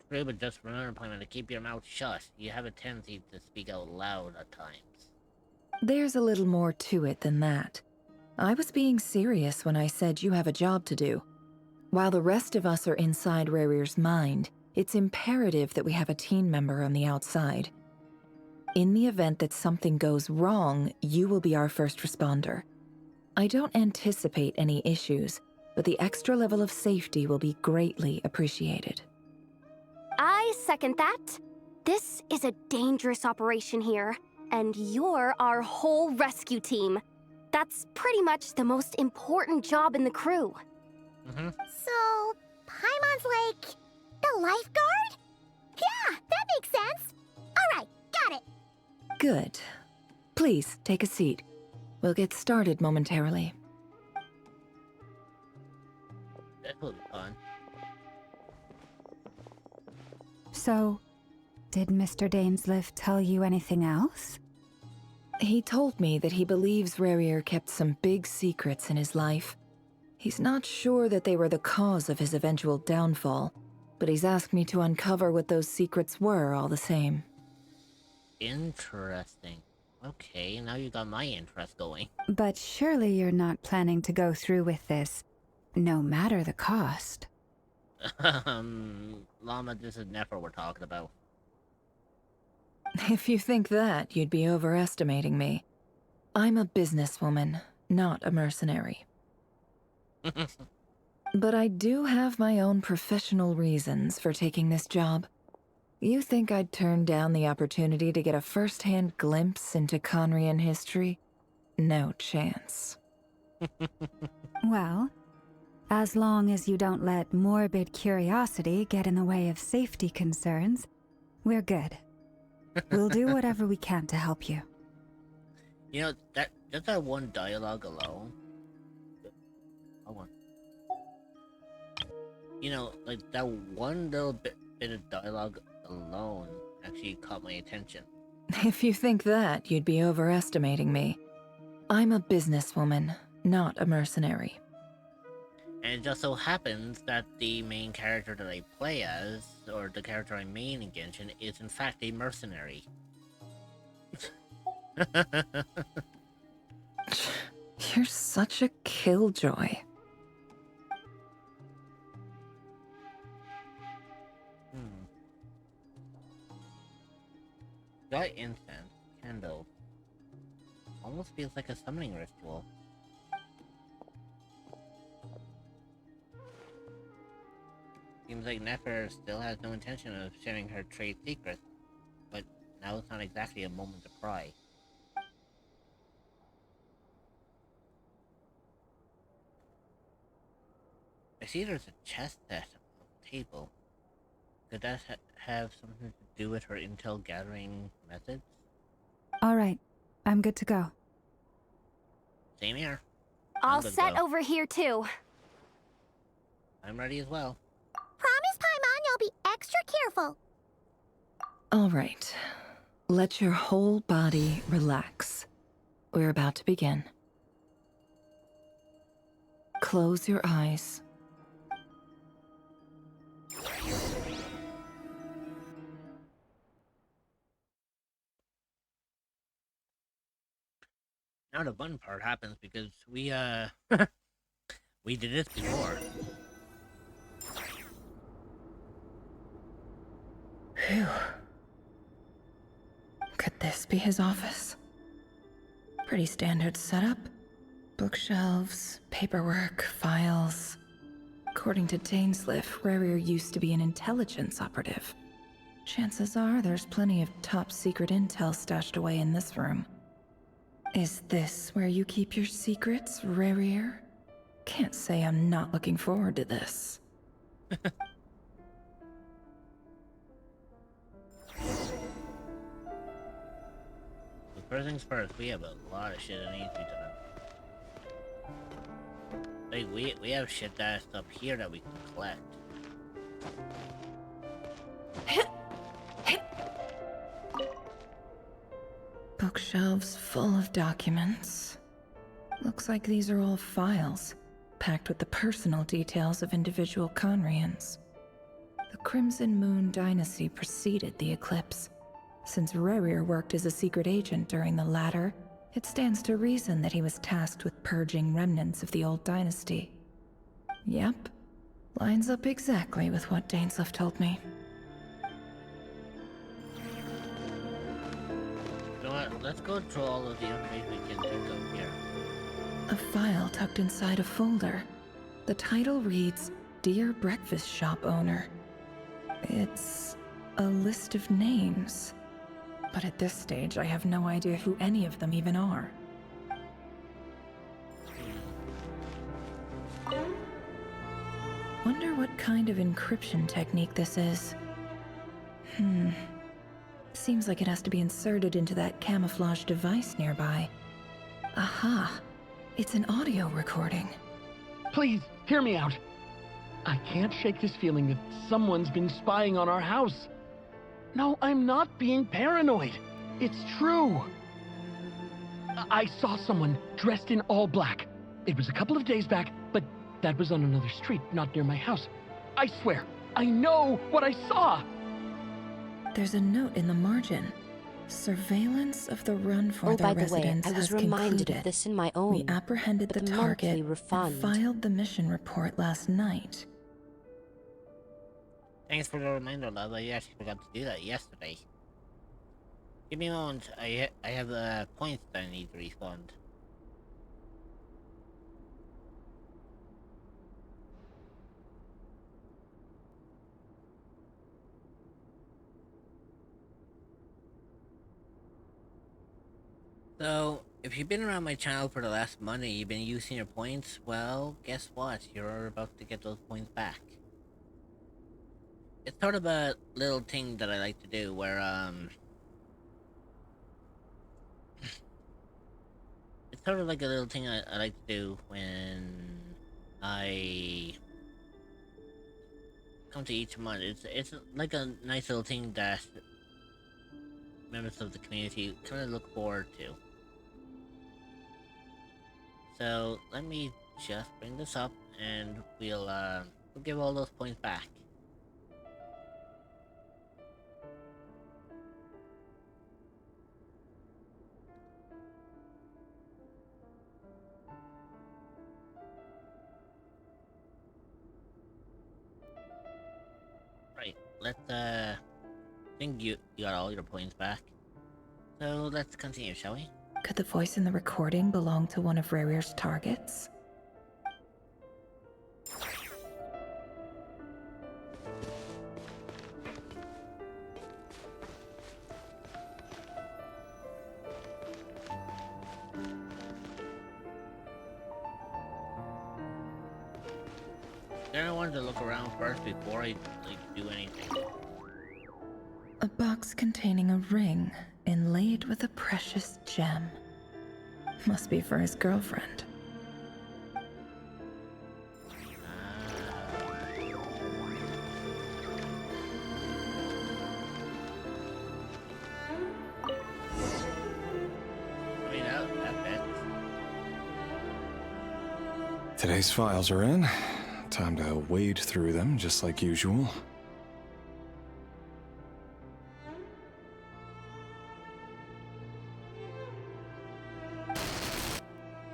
True, but just remember, Paimon, to keep your mouth shut. You have a tendency to speak out loud at times. There's a little more to it than that. I was being serious when I said you have a job to do. While the rest of us are inside Rarir's mind, it's imperative that we have a team member on the outside. In the event that something goes wrong, you will be our first responder. I don't anticipate any issues, but the extra level of safety will be greatly appreciated. I second that. This is a dangerous operation here, and you're our whole rescue team. That's pretty much the most important job in the crew. So, Paimon's like the lifeguard? Yeah, that makes sense. Alright, got it. Good. Please, take a seat. We'll get started momentarily. That will be fun. So, Did Mr. Dainsleif tell you anything else? He told me that he believes Rarier kept some big secrets in his life. He's not sure that they were the cause of his eventual downfall, but he's asked me to uncover what those secrets were all the same. Interesting. Okay, now you got my interest going. But surely you're not planning to go through with this, no matter the cost. Llama, this is Nefer we're talking about. If you think that, you'd be overestimating me. I'm a businesswoman, not a mercenary. But I do have my own professional reasons for taking this job. You think I'd turn down the opportunity to get a first-hand glimpse into Conrian history? No chance. Well, as long as you don't let morbid curiosity get in the way of safety concerns, we're good. We'll do whatever we can to help you. You know, just that one dialogue alone. You know, like that one little bit of dialogue alone actually caught my attention. If you think that, you'd be overestimating me. I'm a businesswoman, not a mercenary. And it just so happens that the main character that I play as, or the character I main in Genshin, is in fact a mercenary. You're such a killjoy. Got incense, candle. Almost feels like a summoning ritual. Seems like Nefer still has no intention of sharing her trade secrets, but now it's not exactly a moment to pry. I see there's a chest set on the table. Could that have something to do with her intel gathering methods? All right, I'm good to go. Same here. All set over here too. I'm ready as well. Promise, Paimon, you'll be extra careful. All right. Let your whole body relax. We're about to begin. Close your eyes. Now the fun part happens because we we did this before. Phew. Could this be his office? Pretty standard setup. Bookshelves, paperwork, files. According to Dainsleif, Rarier used to be an intelligence operative. Chances are there's plenty of top-secret intel stashed away in this room. Is this where you keep your secrets, Rarier? Can't say I'm not looking forward to this. First things first, we have a lot of shit that needs to be done. Like, we have shit that's up here that we can collect. Bookshelves full of documents. Looks like these are all files, packed with the personal details of individual Conrians. The Crimson Moon dynasty preceded the eclipse. Since Rarier worked as a secret agent during the latter, it stands to reason that he was tasked with purging remnants of the old dynasty. Yep, lines up exactly with what Dainsleif told me. You know what? Let's go through all of the information we can think of here. A file tucked inside a folder. The title reads, Dear Breakfast Shop Owner. It's a list of names. But at this stage, I have no idea who any of them even are. Wonder what kind of encryption technique this is. Seems like it has to be inserted into that camouflage device nearby. Aha! It's an audio recording. Please, hear me out. I can't shake this feeling that someone's been spying on our house. No, I'm not being paranoid. It's true. I saw someone dressed in all black. It was a couple of days back, but that was on another street, not near my house. I swear, I know what I saw! There's a note in the margin. Surveillance of the run for Oh, their by the way, residence I was has reminded concluded. of this in my own. We apprehended the monthly target refund. and filed the mission report last night. Thanks for the reminder, love. I actually forgot to do that yesterday. Give me a moment. I have points that I need to refund. So, if you've been around my channel for the last month and you've been using your points, well, guess what? You're about to get those points back. It's sort of a little thing that I like to do where, it's sort of like a little thing I like to do when I come to each month. It's like a nice little thing that members of the community kind of look forward to. So let me just bring this up and we'll give all those points back. Right, let's I think you got all your points back. So let's continue, shall we? Could the voice in the recording belong to one of Rarier's targets? Then I wanted to look around first before I do anything. A box containing a ring inlaid with a precious gem. Must be for his girlfriend. I mean, that fits. Today's files are in. Time to wade through them, just like usual.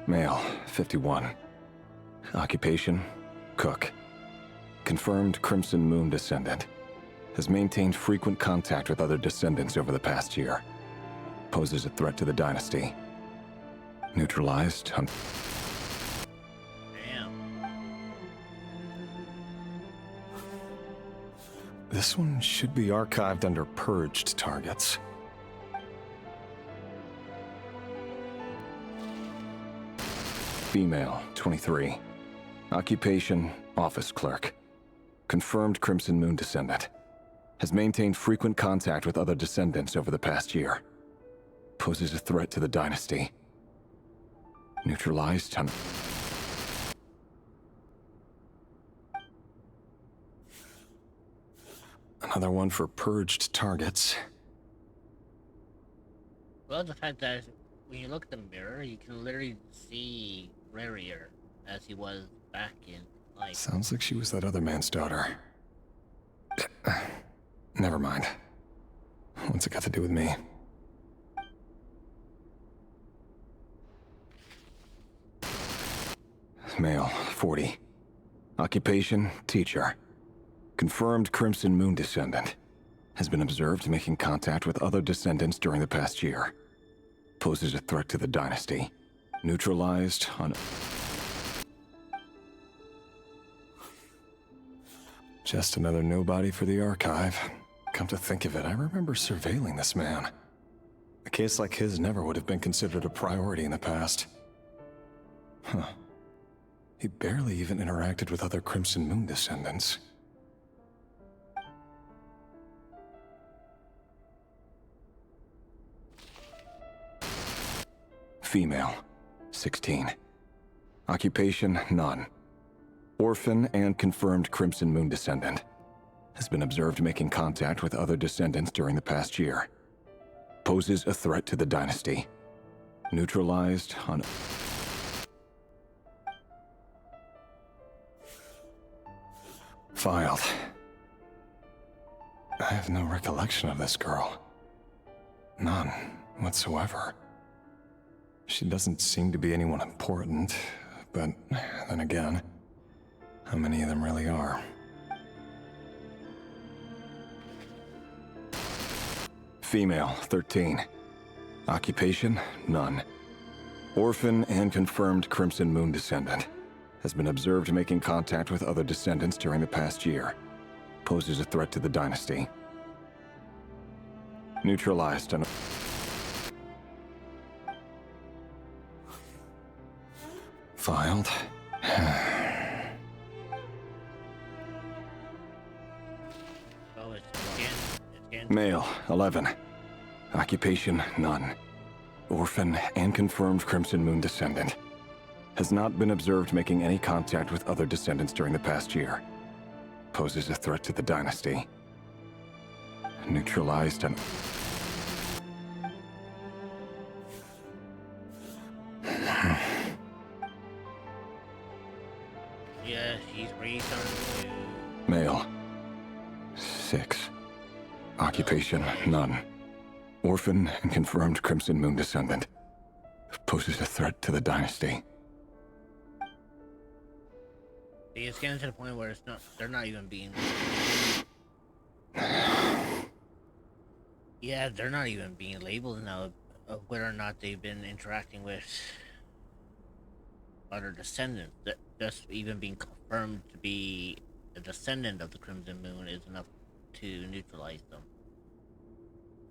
Male, 51. Occupation, cook. Confirmed Crimson Moon descendant. Has maintained frequent contact with other descendants over the past year. Poses a threat to the dynasty. Neutralized. Damn. This one should be archived under purged targets. Female, 23. Occupation, office clerk. Confirmed Crimson Moon descendant. Has maintained frequent contact with other descendants over the past year. Poses a threat to the dynasty. Neutralized. Another one for purged targets. Well, the fact that when you look at the mirror, you can literally see Rarier as he was back in life. Sounds like she was that other man's daughter. Never mind. What's it got to do with me? Male, 40. Occupation, teacher. Confirmed Crimson Moon descendant. Has been observed making contact with other descendants during the past year. Poses a threat to the dynasty. Neutralized on... Just another nobody for the archive. Come to think of it, I remember surveilling this man. A case like his never would have been considered a priority in the past. Huh. He barely even interacted with other Crimson Moon descendants. Female, 16. Occupation, none. Orphan and confirmed Crimson Moon descendant. has been observed making contact with other descendants during the past year. Poses a threat to the dynasty. Neutralized on... Filed. I have no recollection of this girl. None whatsoever. She doesn't seem to be anyone important, but then again, how many of them really are? Female, 13. Occupation, none. Orphan and confirmed Crimson Moon descendant. Has been observed making contact with other descendants during the past year. Poses a threat to the dynasty. Neutralized on... Filed. Oh, it's again. Male, 11. Occupation, none. Orphan and confirmed Crimson Moon descendant. Has not been observed making any contact with other descendants during the past year. Poses a threat to the dynasty. Neutralized on... Yeah, she's returned to... Male, 6. Occupation, none. Orphan and confirmed Crimson Moon descendant. Poses a threat to the dynasty. See, it's getting to the point where they're not even being... Yeah, they're not even being labeled now of whether or not they've been interacting with other descendants. That just even being confirmed to be a descendant of the Crimson Moon is enough to neutralize them.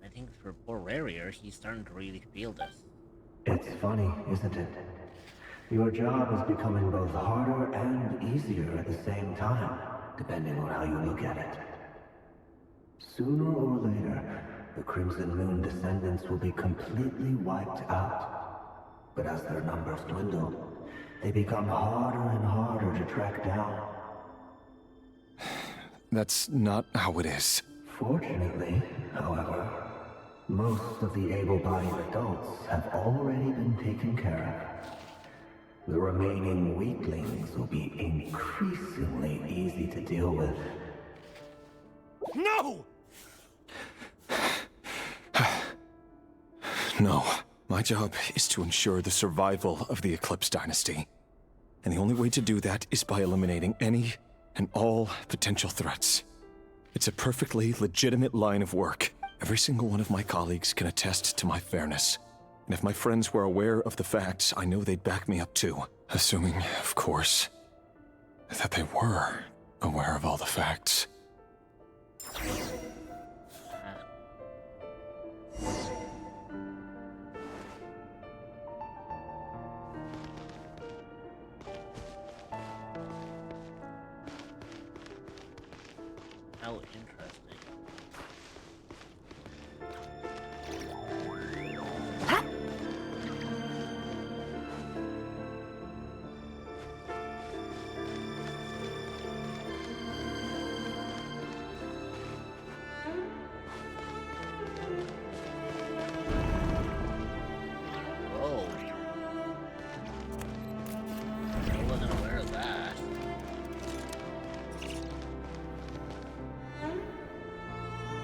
I think for poor Rarier, he's starting to really feel this. It's funny, isn't it? Your job is becoming both harder and easier at the same time, depending on how you look at it. Sooner or later, the Crimson Moon descendants will be completely wiped out. But as their numbers dwindle, they become harder and harder to track down. That's not how it is. Fortunately, however, most of the able-bodied adults have already been taken care of. The remaining weaklings will be increasingly easy to deal with. No! No. My job is to ensure the survival of the Eclipse Dynasty. And the only way to do that is by eliminating any and all potential threats. It's a perfectly legitimate line of work. Every single one of my colleagues can attest to my fairness. And if my friends were aware of the facts, I know they'd back me up too. Assuming, of course, that they were aware of all the facts. How interesting. Whoa. I wasn't aware of that.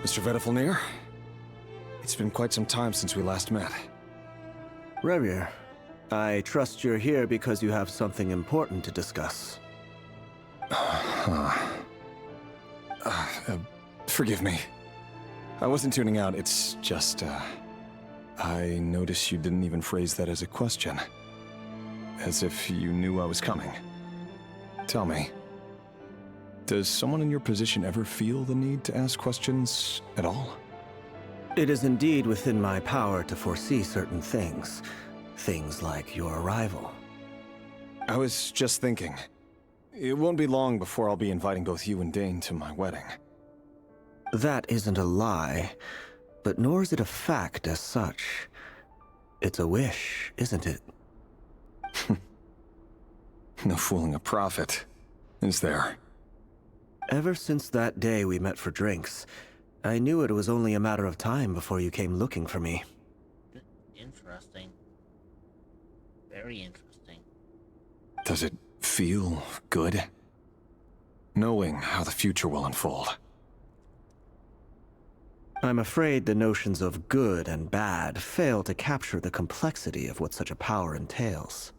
Mr. Vedifalnir? It's been quite some time since we last met. Rarier, I trust you're here because you have something important to discuss. Forgive me. I wasn't tuning out, it's just, I noticed you didn't even phrase that as a question. As if you knew I was coming. Tell me, does someone in your position ever feel the need to ask questions at all? It is indeed within my power to foresee certain things. Things like your arrival. I was just thinking. It won't be long before I'll be inviting both you and Dane to my wedding. That isn't a lie, but nor is it a fact as such. It's a wish, isn't it? No fooling a prophet, is there? Ever since that day we met for drinks, I knew it was only a matter of time before you came looking for me. Interesting. Very interesting. Does it feel good? Knowing how the future will unfold. I'm afraid the notions of good and bad fail to capture the complexity of what such a power entails.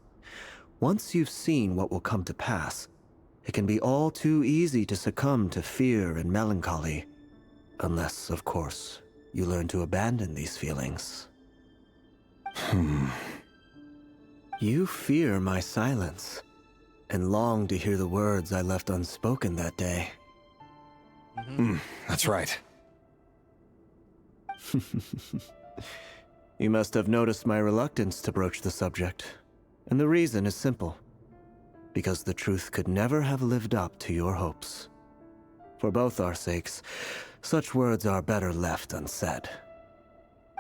Once you've seen what will come to pass, it can be all too easy to succumb to fear and melancholy. Unless, of course, you learn to abandon these feelings. You fear my silence, and long to hear the words I left unspoken that day. That's right. You must have noticed my reluctance to broach the subject, and the reason is simple. Because the truth could never have lived up to your hopes. For both our sakes, such words are better left unsaid.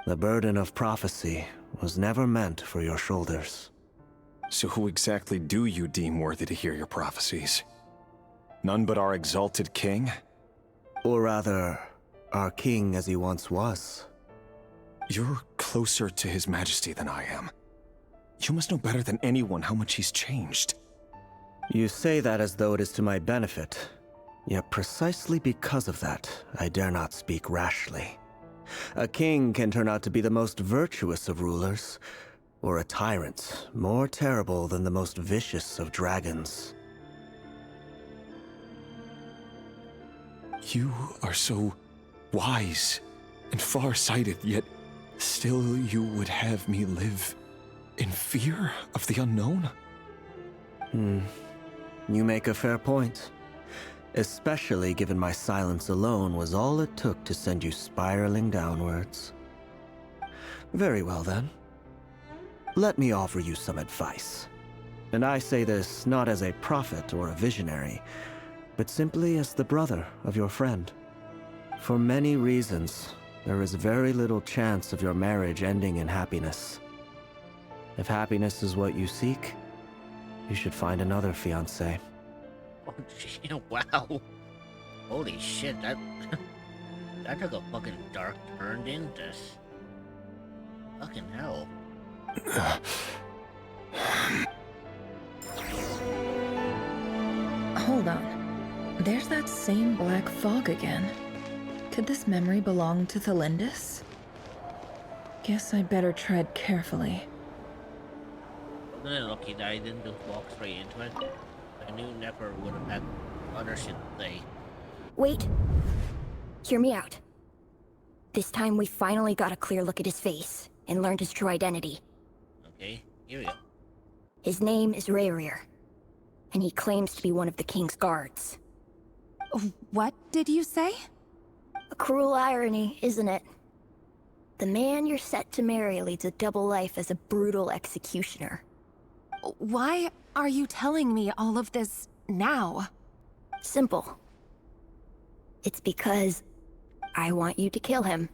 The burden of prophecy was never meant for your shoulders. So who exactly do you deem worthy to hear your prophecies? None but our exalted king? Or rather, our king as he once was. You're closer to his majesty than I am. You must know better than anyone how much he's changed. You say that as though it is to my benefit. Yet precisely because of that, I dare not speak rashly. A king can turn out to be the most virtuous of rulers, or a tyrant more terrible than the most vicious of dragons. You are so wise and far-sighted, yet still you would have me live in fear of the unknown? You make a fair point. Especially given my silence alone was all it took to send you spiraling downwards. Very well then. Let me offer you some advice. And I say this not as a prophet or a visionary, but simply as the brother of your friend. For many reasons, there is very little chance of your marriage ending in happiness. If happiness is what you seek, you should find another fiancé. Oh, gee, wow. Holy shit, that that took a fucking dark turn, didn't it? Fucking hell. Hold on. There's that same black fog again. Could this memory belong to Thelindis? Guess I'd better tread carefully. Wasn't it lucky that I didn't just walk straight into it? I knew Nefer would have had other shit to say. Wait. Hear me out. This time we finally got a clear look at his face and learned his true identity. Okay, here we go. His name is Rayrir, and he claims to be one of the king's guards. What did you say? A cruel irony, isn't it? The man you're set to marry leads a double life as a brutal executioner. Why are you telling me all of this now? Simple. It's because I want you to kill him.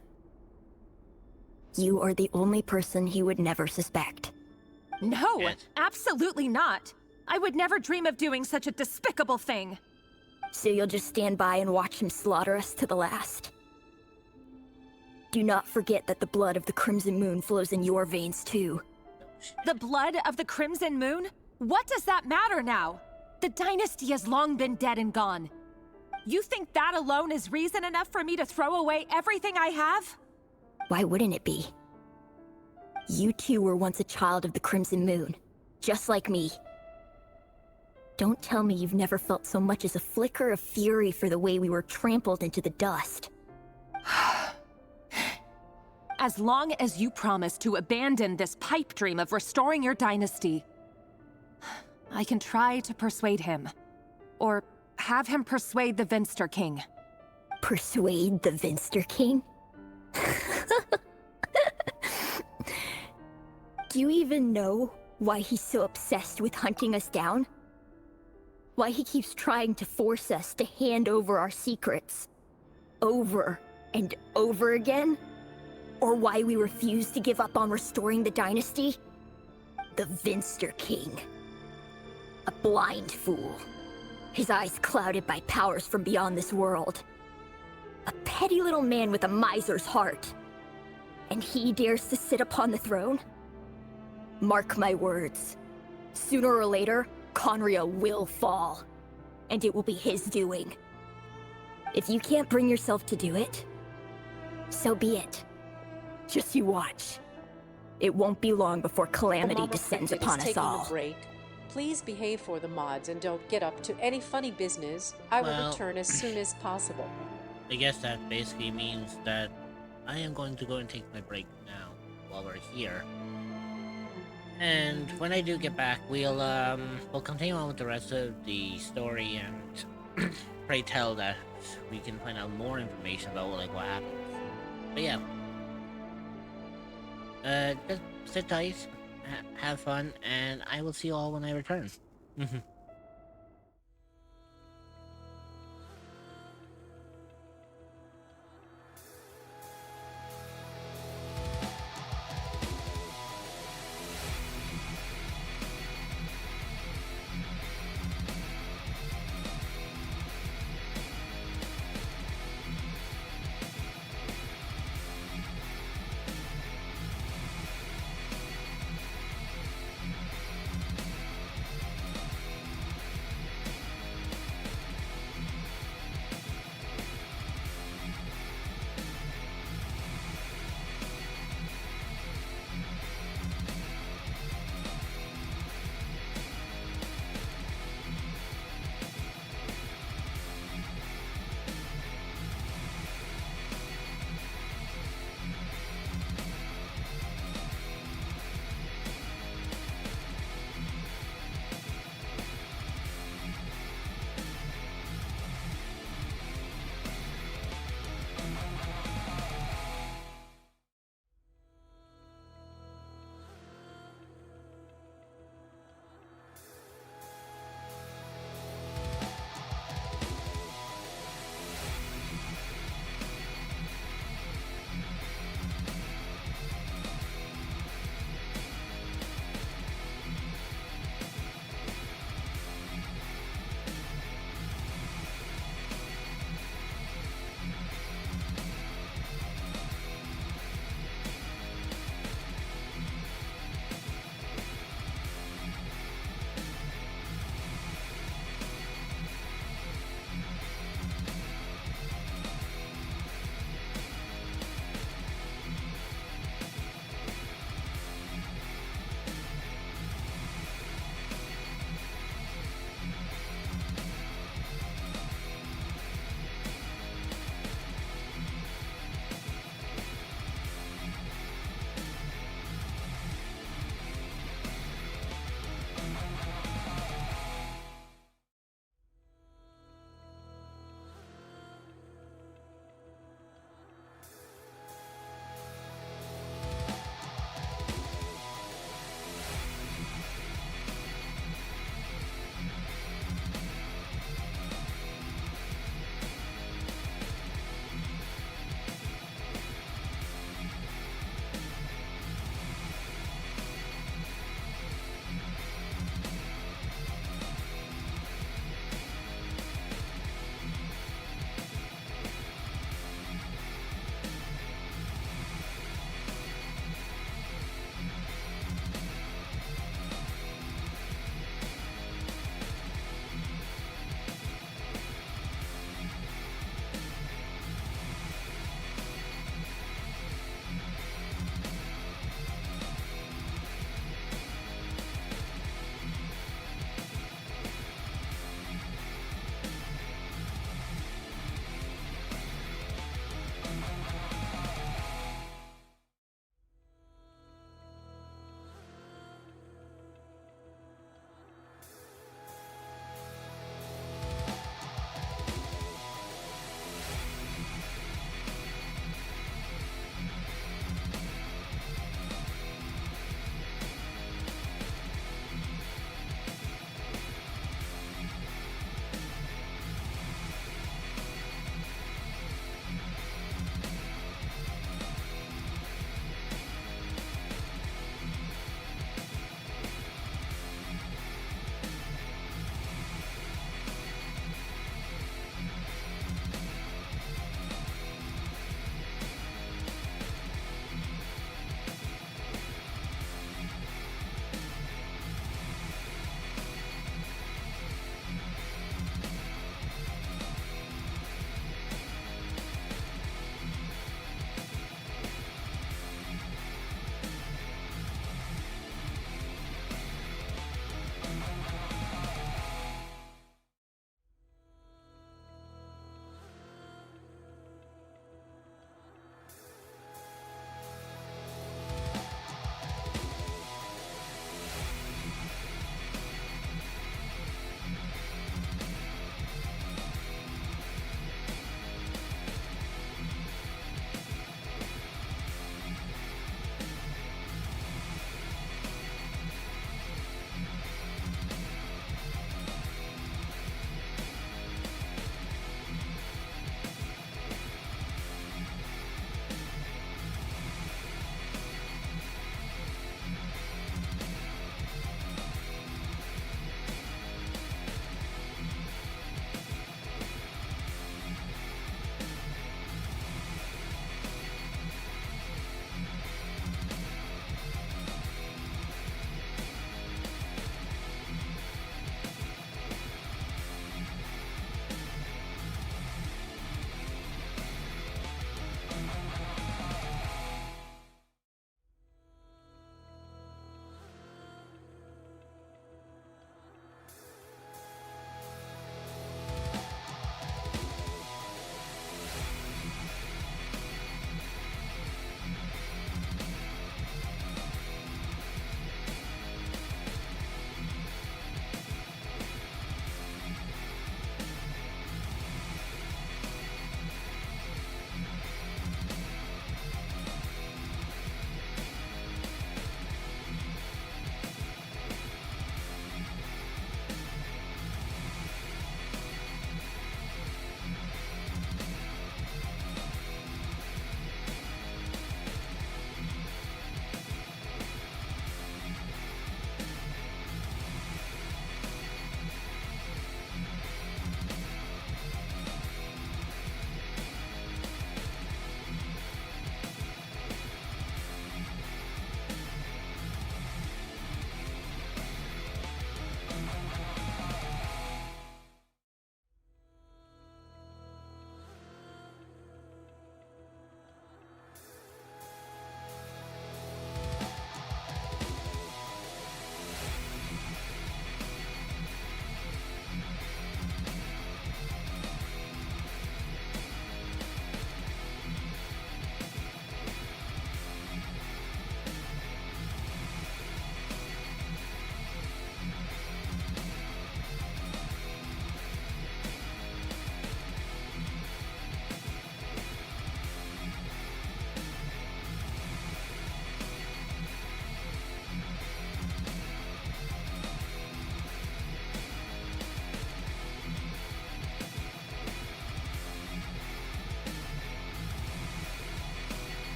You are the only person he would never suspect. No, absolutely not. I would never dream of doing such a despicable thing. So you'll just stand by and watch him slaughter us to the last? Do not forget that the blood of the Crimson Moon flows in your veins too. The blood of the Crimson Moon? What does that matter now? The dynasty has long been dead and gone. You think that alone is reason enough for me to throw away everything I have? Why wouldn't it be? You two were once a child of the Crimson Moon, just like me. Don't tell me you've never felt so much as a flicker of fury for the way we were trampled into the dust. As long as you promise to abandon this pipe dream of restoring your dynasty, I can try to persuade him. Or have him persuade the Vinster King. Persuade the Vinster King? Do you even know why he's so obsessed with hunting us down? Why he keeps trying to force us to hand over our secrets? Over and over again? Or why we refuse to give up on restoring the dynasty? The Vinster King. A blind fool. his eyes clouded by powers from beyond this world. A petty little man with a miser's heart. And he dares to sit upon the throne? Mark my words. Sooner or later, Conria will fall. And it will be his doing. If you can't bring yourself to do it, so be it. Just you watch. It won't be long before calamity descends upon us all. A break. Please behave for the mods and don't get up to any funny business. I will return as soon as possible. I guess that basically means that I am going to go and take my break now while we're here. And when I do get back, we'll continue on with the rest of the story and pray tell that we can find out more information about what happens. But yeah. Just sit tight, have fun, and I will see you all when I return.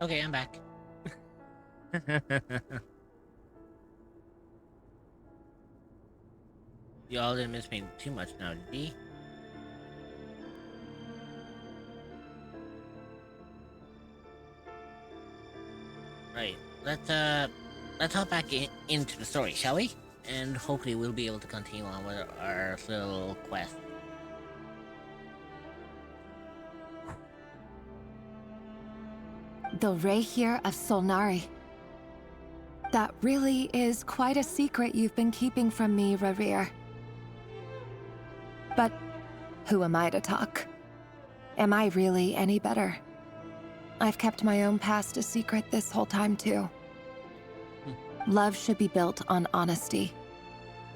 Okay, I'm back. Y'all didn't miss me too much now, did ye? Right, let's hop back into the story, shall we? And hopefully we'll be able to continue on with our little quest. The Rehir of Solnari. That really is quite a secret you've been keeping from me, Rerir. But who am I to talk? Am I really any better? I've kept my own past a secret this whole time, too. Love should be built on honesty.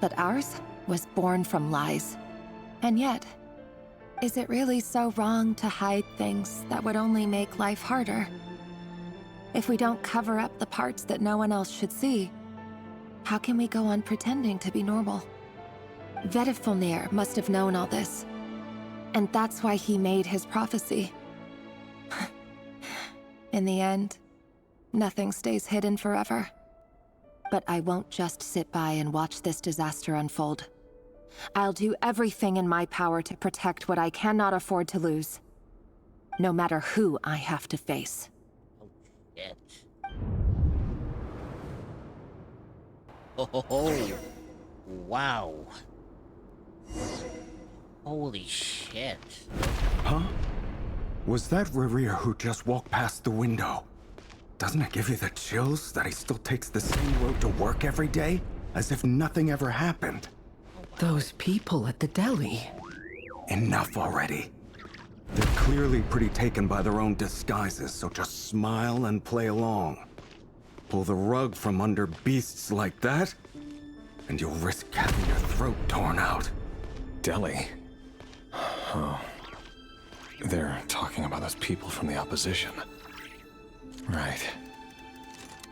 But ours was born from lies. And yet, is it really so wrong to hide things that would only make life harder? If we don't cover up the parts that no one else should see, how can we go on pretending to be normal? Vedifulnir must have known all this. And that's why he made his prophecy. In the end, nothing stays hidden forever. But I won't just sit by and watch this disaster unfold. I'll do everything in my power to protect what I cannot afford to lose. No matter who I have to face. Shit. Oh. Wow. Holy shit. Huh? Was that Rerir who just walked past the window? Doesn't it give you the chills that he still takes the same road to work every day? As if nothing ever happened. Those people at the deli. Enough already. They're clearly pretty taken by their own disguises, so just smile and play along. Pull the rug from under beasts like that, and you'll risk having your throat torn out. Deli? Oh. They're talking about those people from the opposition. Right.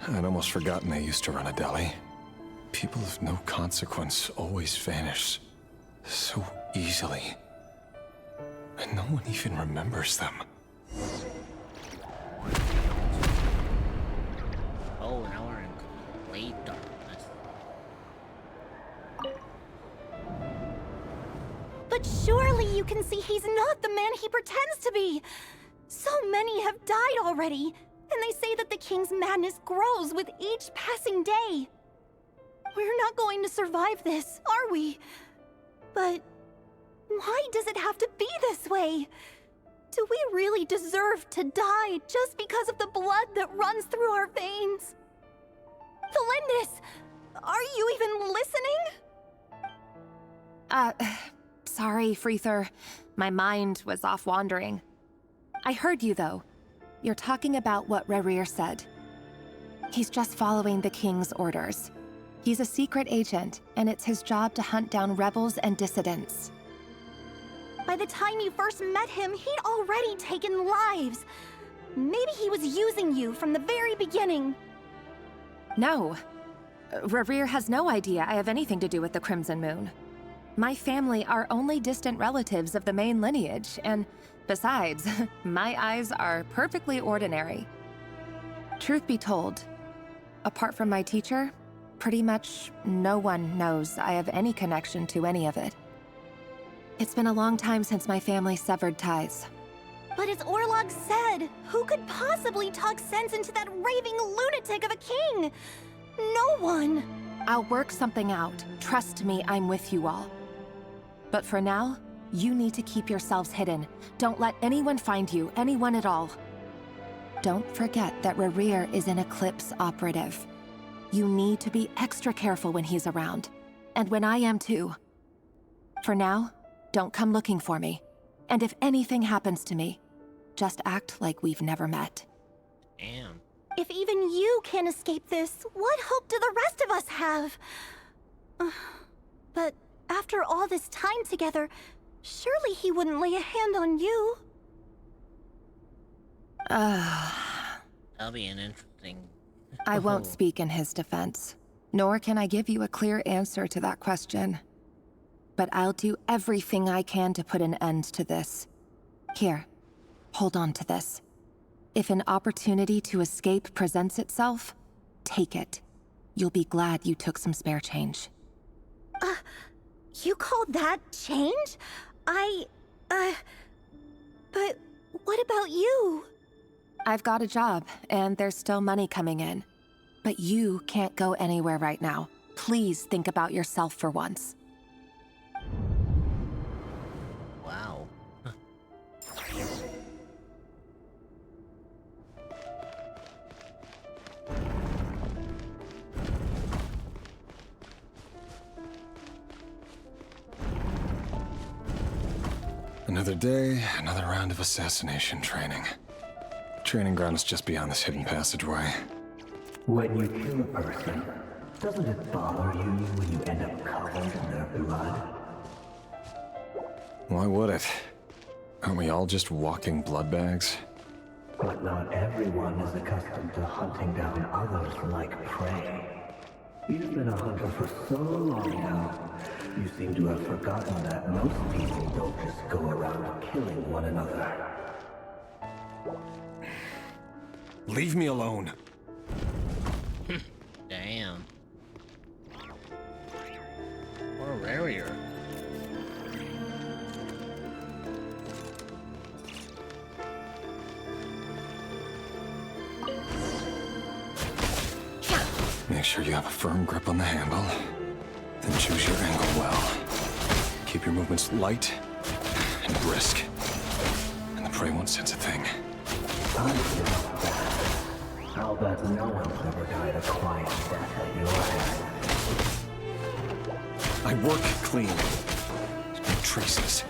I'd almost forgotten they used to run a deli. People of no consequence always vanish so easily. And no one even remembers them. Oh, now we're in complete darkness. But surely you can see he's not the man he pretends to be! So many have died already, and they say that the king's madness grows with each passing day. We're not going to survive this, are we? But why does it have to be this way? Do we really deserve to die just because of the blood that runs through our veins? Felindis, are you even listening? Sorry, Freether. My mind was off wandering. I heard you, though. You're talking about what Rerir said. He's just following the king's orders. He's a secret agent, and it's his job to hunt down rebels and dissidents. By the time you first met him, he'd already taken lives. Maybe he was using you from the very beginning. No. Rerir has no idea I have anything to do with the Crimson Moon. My family are only distant relatives of the main lineage, and besides, my eyes are perfectly ordinary. Truth be told, apart from my teacher, pretty much no one knows I have any connection to any of it. It's been a long time since my family severed ties. But as Orlog said, who could possibly talk sense into that raving lunatic of a king? No one. I'll work something out. Trust me, I'm with you all. But for now, you need to keep yourselves hidden. Don't let anyone find you, anyone at all. Don't forget that Rerir is an Eclipse operative. You need to be extra careful when he's around. And when I am too. For now, don't come looking for me. And if anything happens to me, just act like we've never met. Damn. If even you can't escape this, what hope do the rest of us have? But after all this time together, surely he wouldn't lay a hand on you. That'll be an interesting... I won't speak in his defense, nor can I give you a clear answer to that question. But I'll do everything I can to put an end to this. Here, hold on to this. If an opportunity to escape presents itself, take it. You'll be glad you took some spare change. You call that change? But what about you? I've got a job, and there's still money coming in. But you can't go anywhere right now. Please think about yourself for once. Wow. Another day, another round of assassination training. Training ground is just beyond this hidden passageway. When you kill a person, doesn't it bother you when you end up covered in their blood? Why would it? Aren't we all just walking blood bags? But not everyone is accustomed to hunting down others like prey. You've been a hunter for so long now, you seem to have forgotten that most people don't just go around killing one another. Leave me alone. Damn. What a barrier. Make sure you have a firm grip on the handle. Then choose your angle well. Keep your movements light and brisk. And the prey won't sense a thing. I'll bet no one's ever died a quiet death at your hand. I work clean. No traces.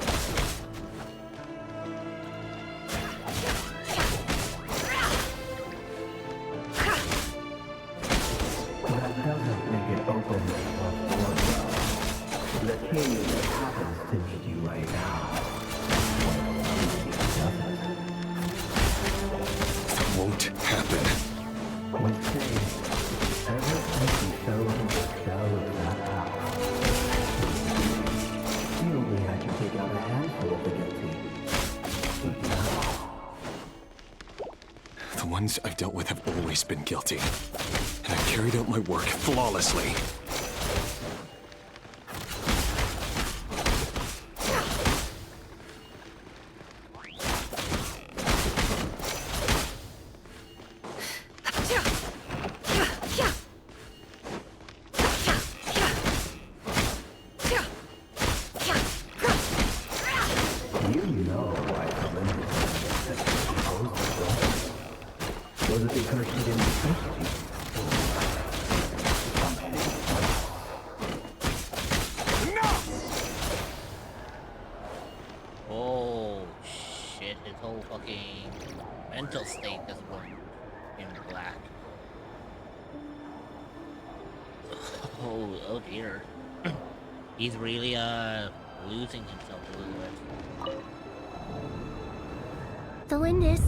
That doesn't make it open or the king happens to need you right now. That won't happen. When saved, ever since you fell into the shell of that house, you only had to take out a handful of the guilty. But now, The ones I've dealt with have always been guilty. And I've carried out my work flawlessly. was it because she didn't trust you? Oh shit, his whole fucking mental state is going in black. Oh dear. He's really losing himself a little bit. Delindis,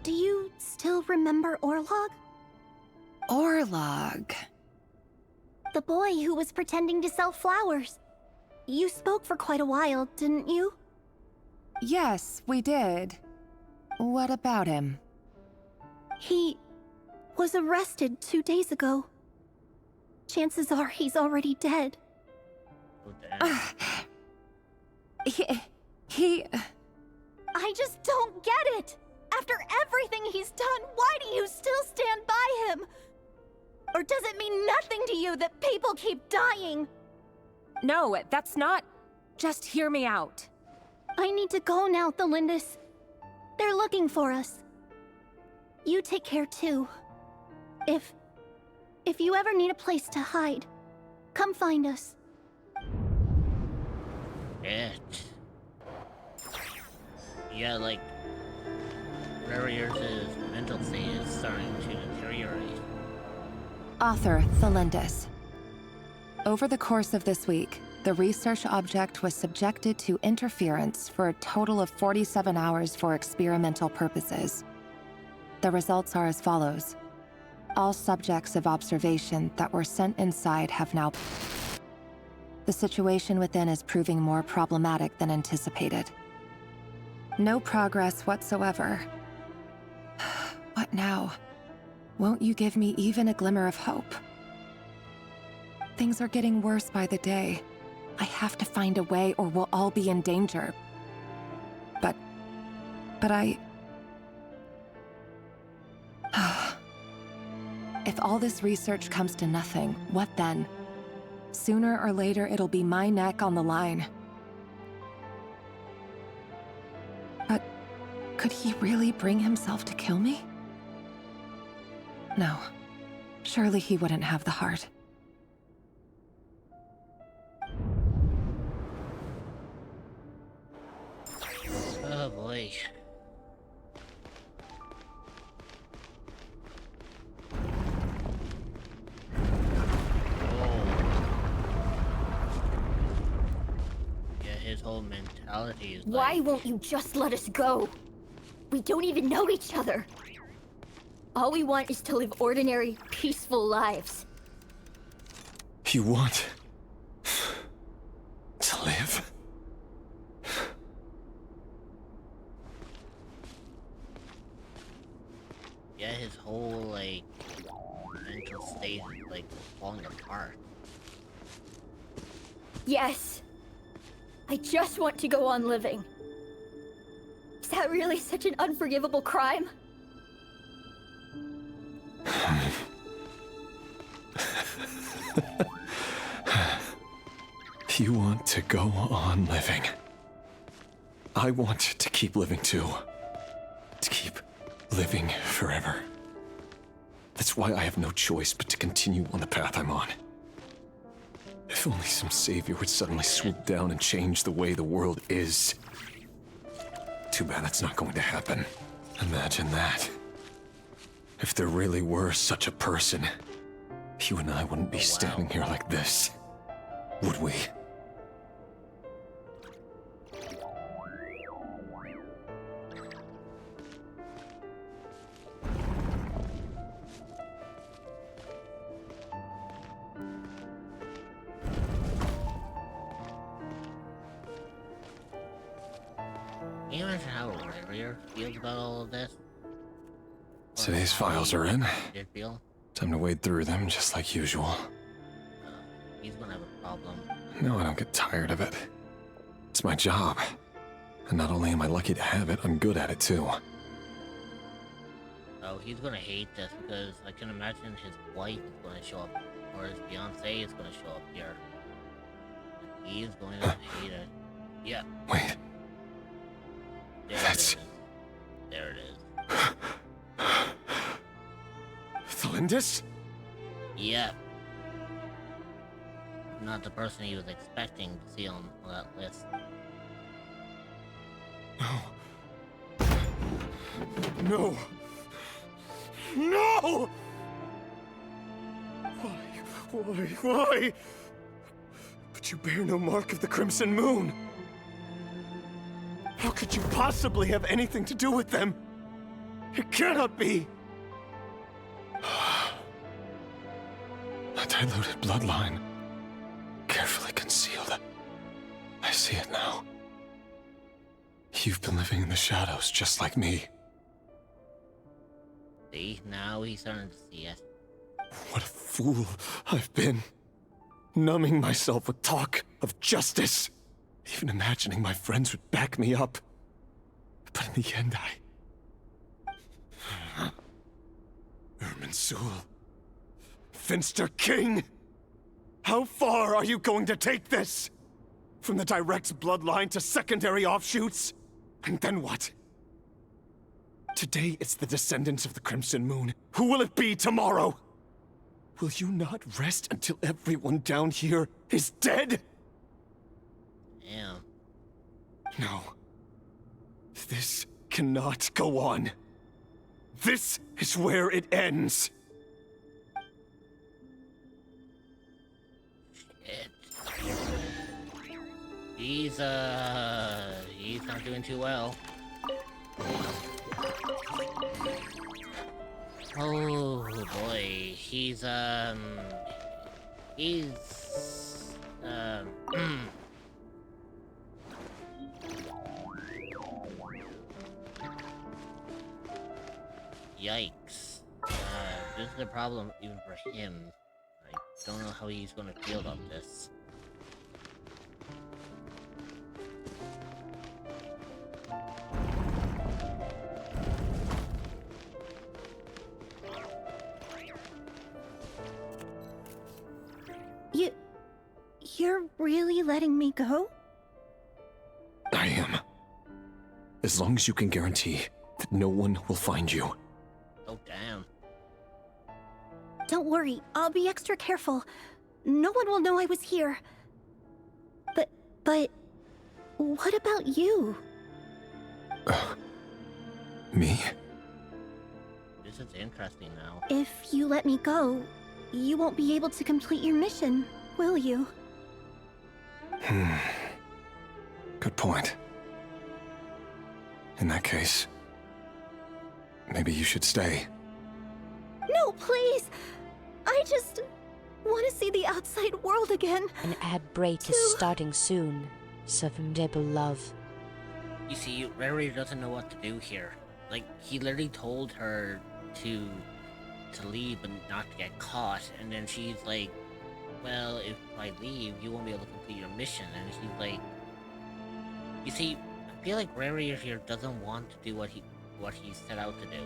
do you still remember Orlog? Orlog? The boy who was pretending to sell flowers. You spoke for quite a while, didn't you? Yes, we did. What about him? He was arrested 2 days ago. Chances are he's already dead. He... I just don't get it! After everything he's done, why do you still stand by him? Or does it mean nothing to you that people keep dying? No, that's not... Just hear me out. I need to go now, Thelindis. They're looking for us. You take care too. If you ever need a place to hide, come find us. Yeah, like, Rarier's mental state is starting to deteriorate. Author Thelindis. Over the course of this week, the research object was subjected to interference for a total of 47 hours for experimental purposes. The results are as follows. All subjects of observation that were sent inside have now... The situation within is proving more problematic than anticipated. No progress whatsoever. now. Won't you give me even a glimmer of hope? Things are getting worse by the day. I have to find a way or we'll all be in danger. But I... If all this research comes to nothing, what then? Sooner or later, it'll be my neck on the line. But could he really bring himself to kill me? No. Surely he wouldn't have the heart. Oh boy. His whole mentality is Why won't you just let us go? We don't even know each other. All we want is to live ordinary, peaceful lives. You want to live? Yeah, his whole, like, mental state is, like, falling apart. Yes. I just want to go on living. Is that really such an unforgivable crime? You want to go on living. I want to keep living too. To keep living forever. That's why I have no choice but to continue on the path I'm on. If only some savior would suddenly swoop down and change the way the world is. Too bad that's not going to happen. Imagine that. If there really were such a person, you and I wouldn't be standing here like this, would we? Can you imagine how Rear feels about all of this? Today's files are in. Did feel? Time to wade through them just like usual. He's gonna have a problem. No, I don't get tired of it. It's my job. And not only am I lucky to have it, I'm good at it too. Oh, he's gonna hate this because I can imagine his wife is gonna show up, or his fiancée is gonna show up here. He is going to hate it. Yeah. Wait. That's... There it is. Thalindis? Yep. Not the person he was expecting to see on that list. No. No! Why? But you bear no mark of the Crimson Moon. How could you possibly have anything to do with them? It cannot be! A diluted bloodline. Carefully concealed. I see it now. You've been living in the shadows just like me. See, now he's starting to see it. What a fool I've been. Numbing myself with talk of justice. Even imagining my friends would back me up. But in the end, Irminsul. Finster King! How far are you going to take this? From the direct bloodline to secondary offshoots? And then what? Today it's the descendants of the Crimson Moon. Who will it be tomorrow? Will you not rest until everyone down here is dead? Damn. No. This cannot go on. This is where it ends. He's not doing too well. Oh boy, he's yikes. this is a problem even for him. I don't know how he's gonna feel about this. You're really letting me go? I am. As long as you can guarantee that no one will find you. Oh, damn. Don't worry, I'll be extra careful. No one will know I was here. But... what about you? Me? This is interesting now. If you let me go, you won't be able to complete your mission, will you? Good point. In that case, maybe you should stay. No, please! I just want to see the outside world again. An ad break is starting soon. Sevendable love. You see, Rary doesn't know what to do here. Like, he literally told her to leave and not to get caught, and then she's like, well, if I leave, you won't be able to complete your mission. And she's like, you see, I feel like Rary here doesn't want to do what he set out to do.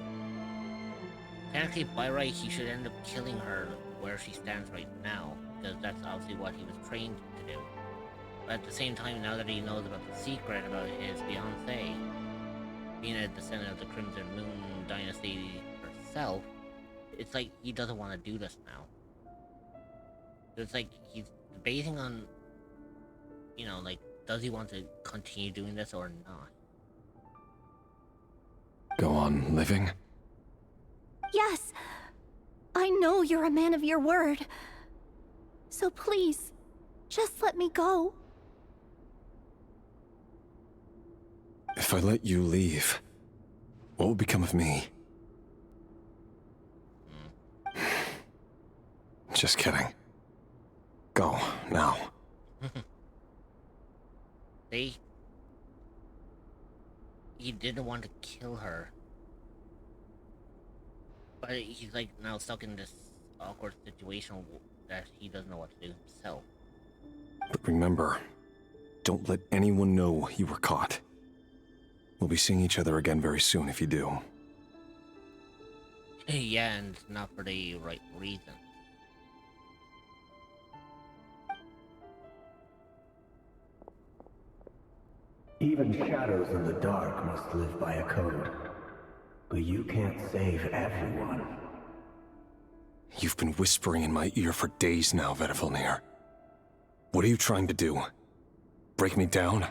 Technically, by right, he should end up killing her where she stands right now, because that's obviously what he was trained to do. But at the same time, now that he knows about the secret about his fiancée being a descendant of the Crimson Moon dynasty herself, it's like he doesn't want to do this now. It's like he's debating on, you know, like, does he want to continue doing this or not? Go on living? Yes! I know you're a man of your word. So please, just let me go. If I let you leave, what will become of me? Just kidding. Go, now. He didn't want to kill her. But he's like now stuck in this awkward situation that he doesn't know what to do himself. But remember, don't let anyone know you were caught. We'll be seeing each other again very soon if you do. Yeah, and not for the right reason. Even shadows in the dark must live by a code. But you can't save everyone. You've been whispering in my ear for days now, Vedifilnir. What are you trying to do? Break me down?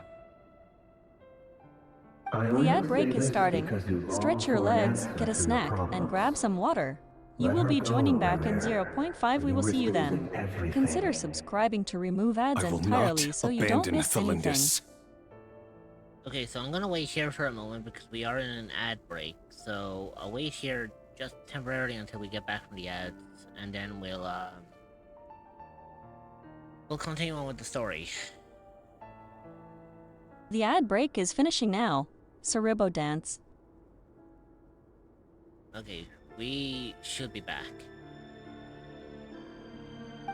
The ad break is starting. Stretch your legs, get a snack, and grab some water. You will be joining back in 0.5. We will see you then. Consider subscribing to remove ads entirely so you don't miss anything. Okay, so I'm gonna wait here for a moment because we are in an ad break. So I'll wait here just temporarily until we get back from the ads, and then we'll continue on with the story. The ad break is finishing now. Cerebro dance. Okay, we should be back.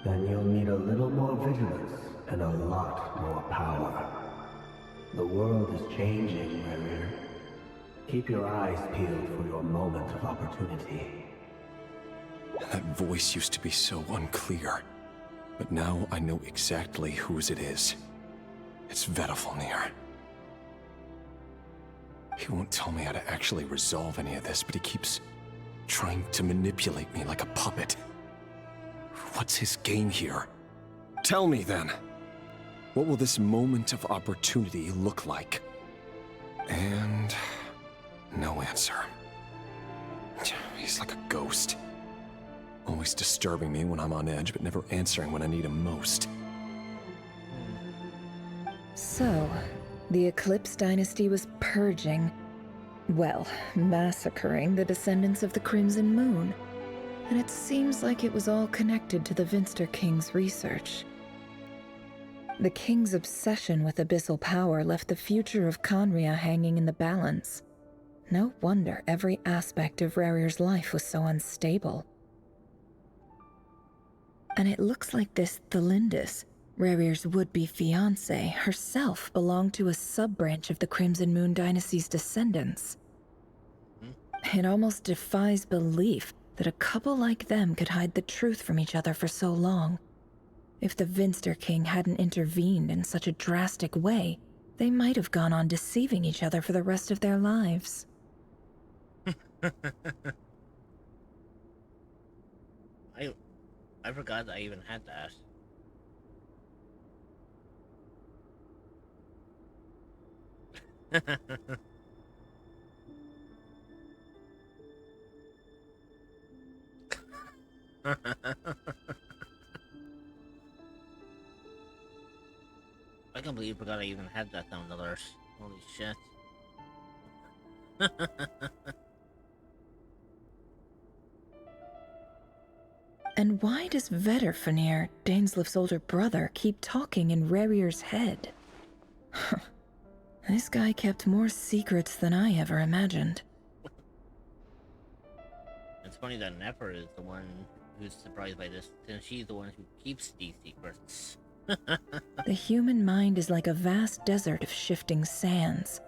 Then you'll need a little more vigilance and a lot more power. The world is changing, Rerir. Keep your eyes peeled for your moment of opportunity. That voice used to be so unclear. But now I know exactly whose it is. It's Vedifilnir. He won't tell me how to actually resolve any of this, but he keeps trying to manipulate me like a puppet. What's his game here? Tell me then. What will this moment of opportunity look like? And no answer. He's like a ghost. Always disturbing me when I'm on edge, but never answering when I need him most. So, the Eclipse dynasty was purging, well, massacring the descendants of the Crimson Moon. And it seems like it was all connected to the Vinster King's research. The King's obsession with abyssal power left the future of Khaenri'ah hanging in the balance. No wonder every aspect of Rarir's life was so unstable. And it looks like this Thelindis, Rerir's would-be fiancée, herself belonged to a sub-branch of the Crimson Moon Dynasty's descendants. It almost defies belief that a couple like them could hide the truth from each other for so long. If the Vinster King hadn't intervened in such a drastic way, they might have gone on deceiving each other for the rest of their lives. I forgot I even had that. I can't believe I forgot I even had that down the list. Holy shit. And why does Vedderfanir, Daneslif's older brother, keep talking in Rerir's head? This guy kept more secrets than I ever imagined. It's funny that Nefer is the one who's surprised by this, since she's the one who keeps these secrets. The human mind is like a vast desert of shifting sands.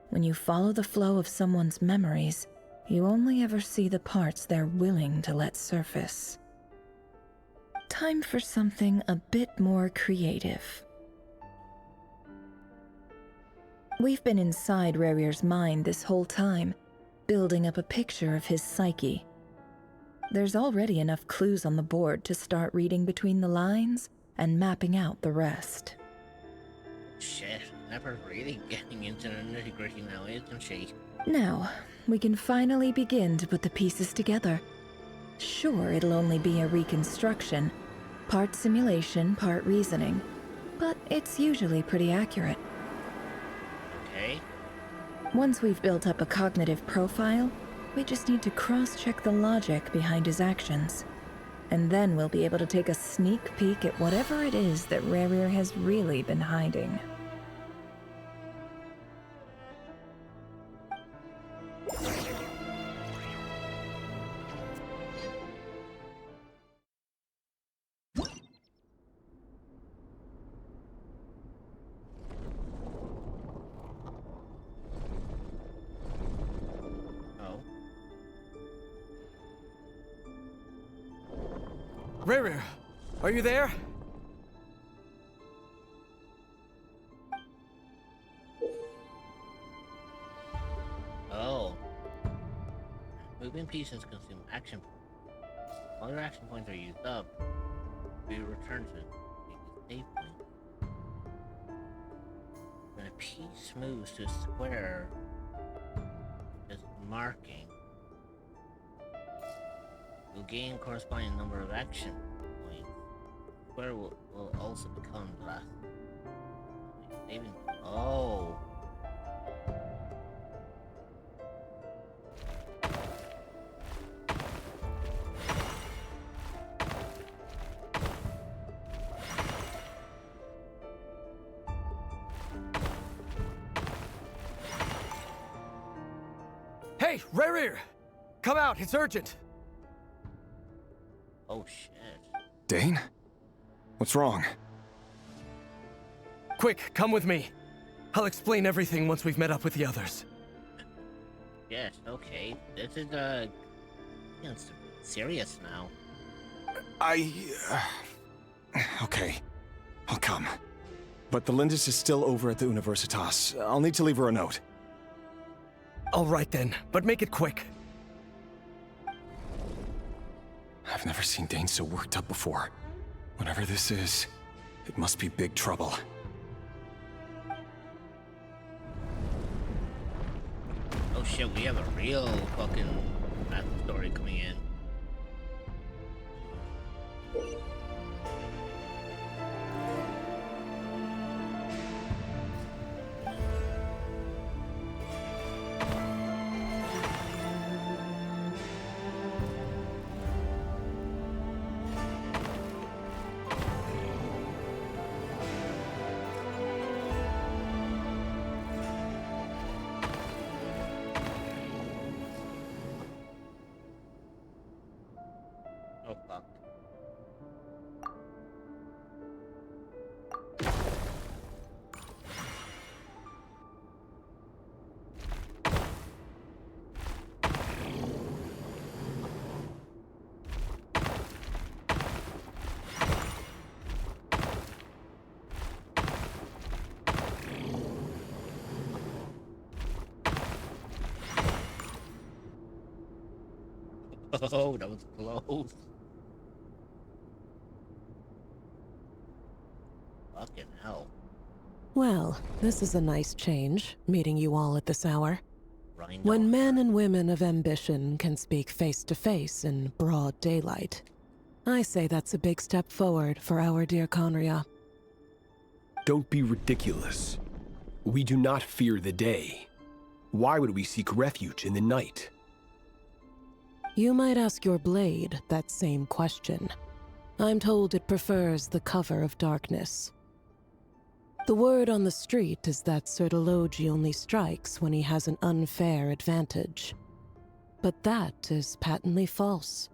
When you follow the flow of someone's memories, you only ever see the parts they're willing to let surface. Time for something a bit more creative. We've been inside Rerir's mind this whole time, building up a picture of his psyche. There's already enough clues on the board to start reading between the lines and mapping out the rest. Shit, Nefer's really getting into the nitty-gritty now, isn't she? Now, we can finally begin to put the pieces together. Sure, it'll only be a reconstruction, part simulation, part reasoning, but it's usually pretty accurate. Okay. Once we've built up a cognitive profile, we just need to cross-check the logic behind his actions. And then we'll be able to take a sneak peek at whatever it is that Rerir has really been hiding. Rerir, are you there? Oh. Moving pieces consume action points. While your action points are used up, we return to a save point. When a piece moves to a square, just marking, you'll gain corresponding number of action points. Square will also become the last saving. Oh. Hey, Rerir! Come out, it's urgent! Oh shit. Dane? What's wrong? Quick, come with me. I'll explain everything once we've met up with the others. Yes, okay. This is, it's serious now. Okay. I'll come. But the Lindis is still over at the Universitas. I'll need to leave her a note. All right then, but make it quick. I've never seen Dane so worked up before. Whatever this is, it must be big trouble. Oh shit, we have a real fucking story coming in. Oh, that was close. Fucking hell. Well, this is a nice change, meeting you all at this hour. Rhino. When men and women of ambition can speak face to face in broad daylight, I say that's a big step forward for our dear Conria. Don't be ridiculous. We do not fear the day. Why would we seek refuge in the night? You might ask your blade that same question. I'm told it prefers the cover of darkness. The word on the street is that Sertologi only strikes when he has an unfair advantage. But that is patently false.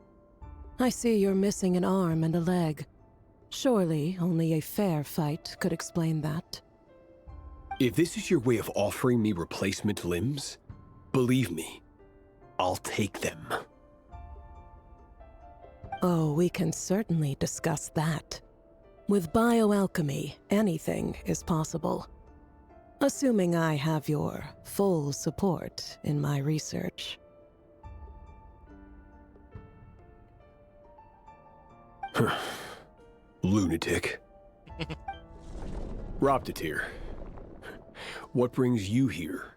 I see you're missing an arm and a leg. Surely only a fair fight could explain that. If this is your way of offering me replacement limbs, believe me, I'll take them. Oh, we can certainly discuss that. With bioalchemy, anything is possible. Assuming I have your full support in my research. Lunatic. Roptatir, what brings you here?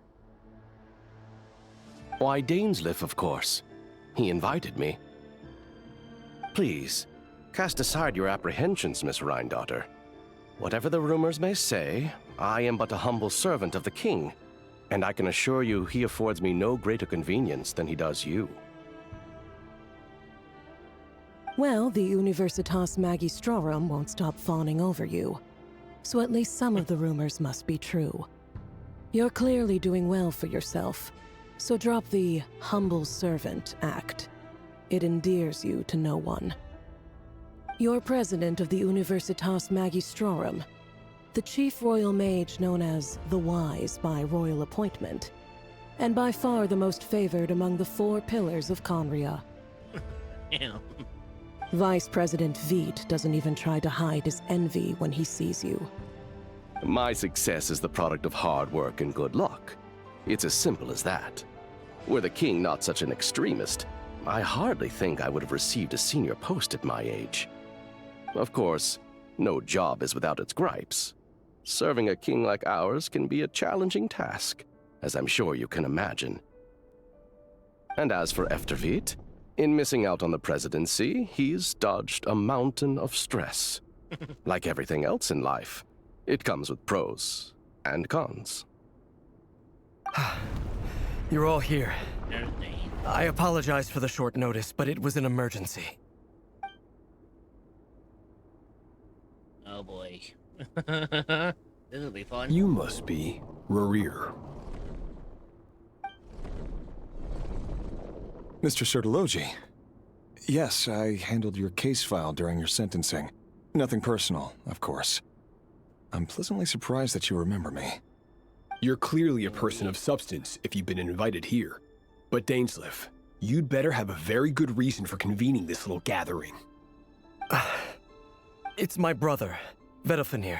Why, Dainsleif, of course. He invited me. Please, cast aside your apprehensions, Miss Rhindaughter. Whatever the rumors may say, I am but a humble servant of the king, and I can assure you he affords me no greater convenience than he does you. Well, the Universitas Magistrorum won't stop fawning over you, so at least some of the rumors must be true. You're clearly doing well for yourself, so drop the humble servant act. It endears you to no one. You're president of the Universitas Magistrorum, the chief royal mage known as the Wise by royal appointment, and by far the most favored among the 4 pillars of Conria. Damn. Vice President Veet doesn't even try to hide his envy when he sees you. My success is the product of hard work and good luck. It's as simple as that. Were the king not such an extremist, I hardly think I would have received a senior post at my age. Of course, no job is without its gripes. Serving a king like ours can be a challenging task, as I'm sure you can imagine. And as for Efterveet, in missing out on the presidency, he's dodged a mountain of stress. Like everything else in life, it comes with pros and cons. You're all here. I apologize for the short notice, but it was an emergency. Oh boy. This'll be fun. You must be Rarir. Mr. Sertologi. Yes, I handled your case file during your sentencing. Nothing personal, of course. I'm pleasantly surprised that you remember me. You're clearly a person of substance if you've been invited here. But Dainsleif, you'd better have a very good reason for convening this little gathering. It's my brother, Vedofenir.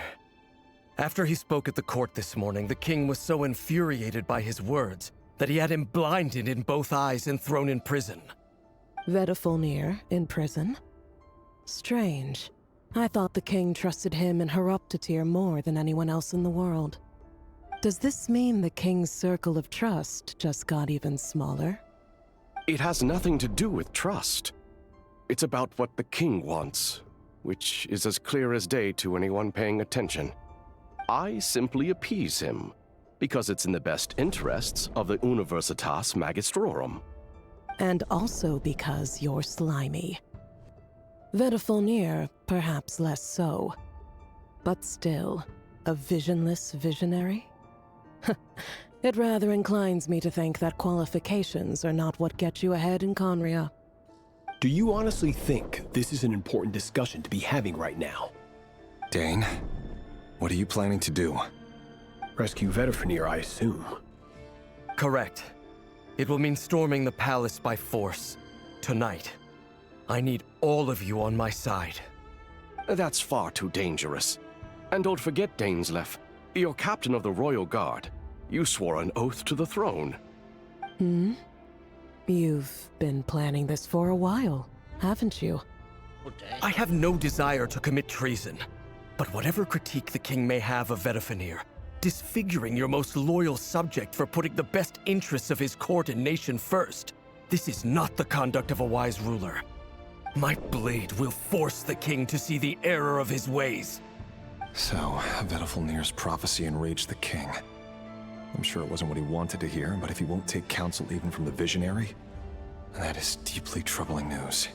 After he spoke at the court this morning, the king was so infuriated by his words that he had him blinded in both eyes and thrown in prison. Vedofenir in prison? Strange. I thought the king trusted him and Horoptatir more than anyone else in the world. Does this mean the king's circle of trust just got even smaller? It has nothing to do with trust. It's about what the king wants, which is as clear as day to anyone paying attention. I simply appease him, because it's in the best interests of the Universitas Magistrorum. And also because you're slimy. Vedofenir, perhaps less so. But still, a visionless visionary? It rather inclines me to think that qualifications are not what get you ahead in Conria. Do you honestly think this is an important discussion to be having right now? Dane, what are you planning to do? Rescue Vedofenir, I assume. Correct. It will mean storming the palace by force. Tonight. I need all of you on my side. That's far too dangerous. And don't forget, Dainsleif, you're captain of the Royal Guard. You swore an oath to the throne. You've been planning this for a while, haven't you? I have no desire to commit treason. But whatever critique the king may have of Vedafenir, disfiguring your most loyal subject for putting the best interests of his court and nation first, this is not the conduct of a wise ruler. My blade will force the king to see the error of his ways. So, Vedafenir's prophecy enraged the king. I'm sure it wasn't what he wanted to hear, but if he won't take counsel even from the visionary, that is deeply troubling news.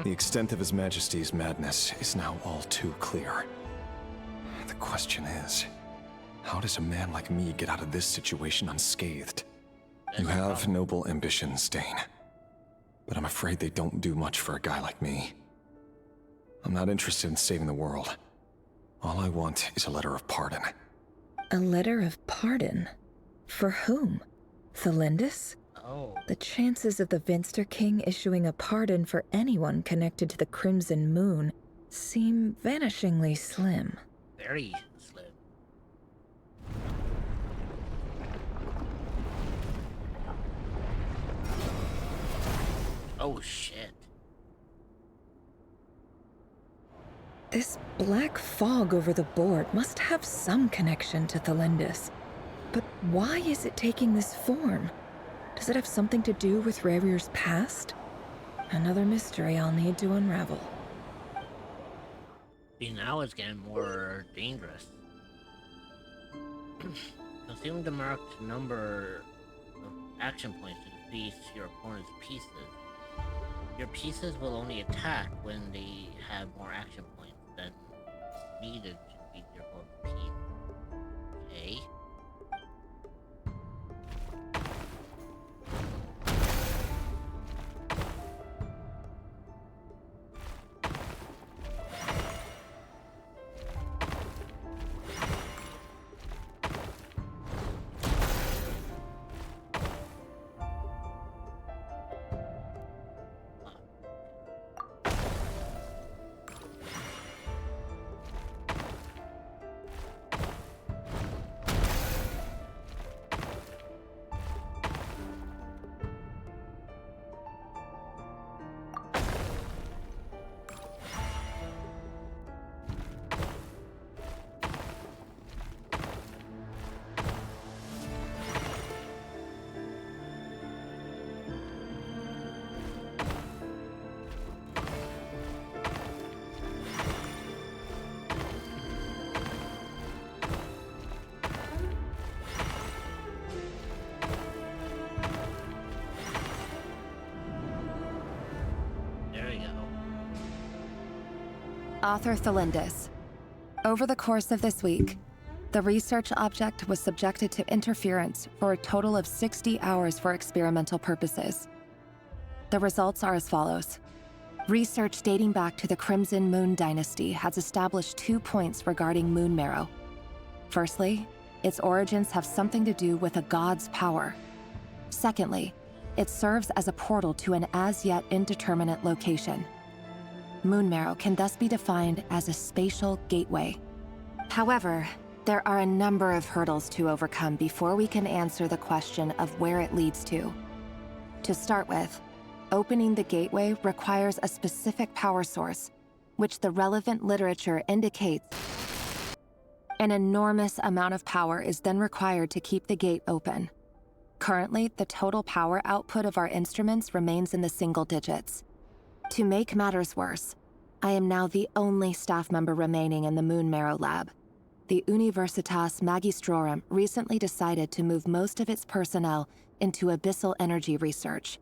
The extent of His Majesty's madness is now all too clear. The question is, how does a man like me get out of this situation unscathed? You have noble ambitions, Dane. But I'm afraid they don't do much for a guy like me. I'm not interested in saving the world. All I want is a letter of pardon. A letter of pardon? For whom? Thelindis? Oh. The chances of the Vinster King issuing a pardon for anyone connected to the Crimson Moon seem vanishingly slim. Very slim. Oh shit. This black fog over the board must have some connection to Thelindis. But why is it taking this form? Does it have something to do with Ravir's past? Another mystery I'll need to unravel. See, now it's getting more dangerous. Consume the marked number of action points to defeat your opponent's pieces. Your pieces will only attack when they have more action points than needed to defeat your opponent's piece. Okay. Author Thelindis. Over the course of this week, the research object was subjected to interference for a total of 60 hours for experimental purposes. The results are as follows. Research dating back to the Crimson Moon Dynasty has established 2 points regarding moon marrow. Firstly, its origins have something to do with a god's power. Secondly, it serves as a portal to an as-yet indeterminate location. Moon marrow can thus be defined as a spatial gateway. However, there are a number of hurdles to overcome before we can answer the question of where it leads to. To start with, opening the gateway requires a specific power source, which the relevant literature indicates. An enormous amount of power is then required to keep the gate open. Currently, the total power output of our instruments remains in the single digits. To make matters worse, I am now the only staff member remaining in the Moon Marrow lab. The Universitas Magistrorum recently decided to move most of its personnel into abyssal energy research,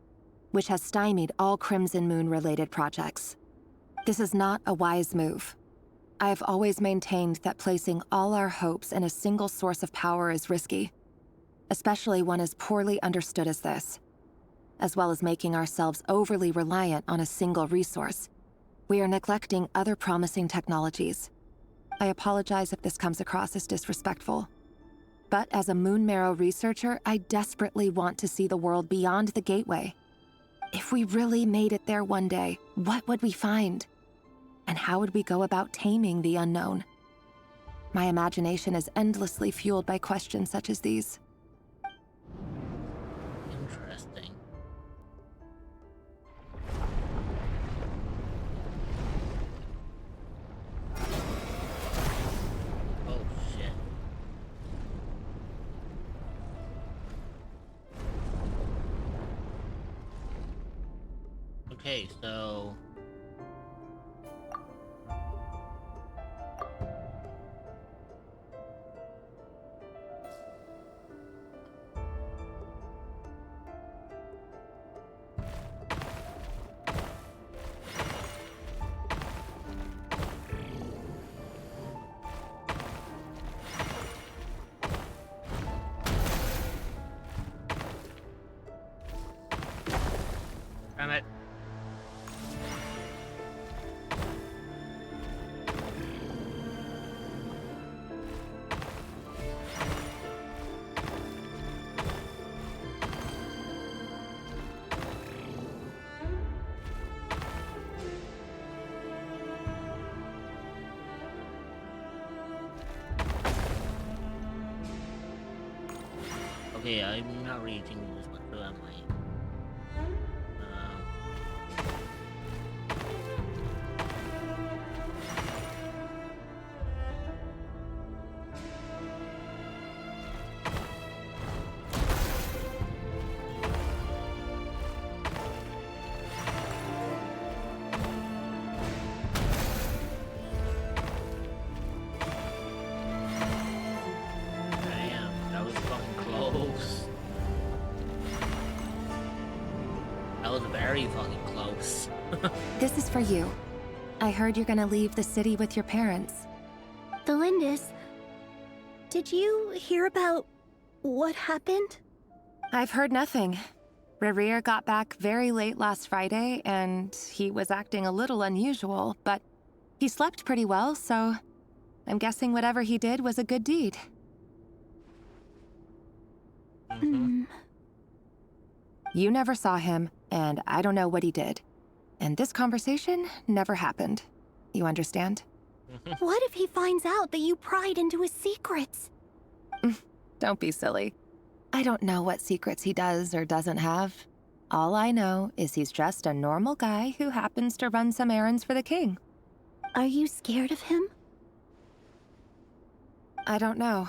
which has stymied all Crimson Moon-related projects. This is not a wise move. I have always maintained that placing all our hopes in a single source of power is risky, especially one as poorly understood as this. As well as making ourselves overly reliant on a single resource, we are neglecting other promising technologies. I apologize if this comes across as disrespectful. But as a Moon Marrow researcher, I desperately want to see the world beyond the gateway. If we really made it there one day, what would we find? And how would we go about taming the unknown? My imagination is endlessly fueled by questions such as these. Interesting. Okay, so... Damn it. Okay, I'm not really thinking this much through, am I? Damn, that was fucking close. That was very fucking close. This is for you. I heard you're gonna leave the city with your parents. The Lindis, did you hear about what happened? I've heard nothing. Rerir got back very late last Friday, and he was acting a little unusual, but he slept pretty well, so I'm guessing whatever he did was a good deed. You never saw him, and I don't know what he did. And this conversation never happened. You understand? What if he finds out that you pried into his secrets? Don't be silly. I don't know what secrets he does or doesn't have. All I know is he's just a normal guy who happens to run some errands for the king. Are you scared of him? I don't know.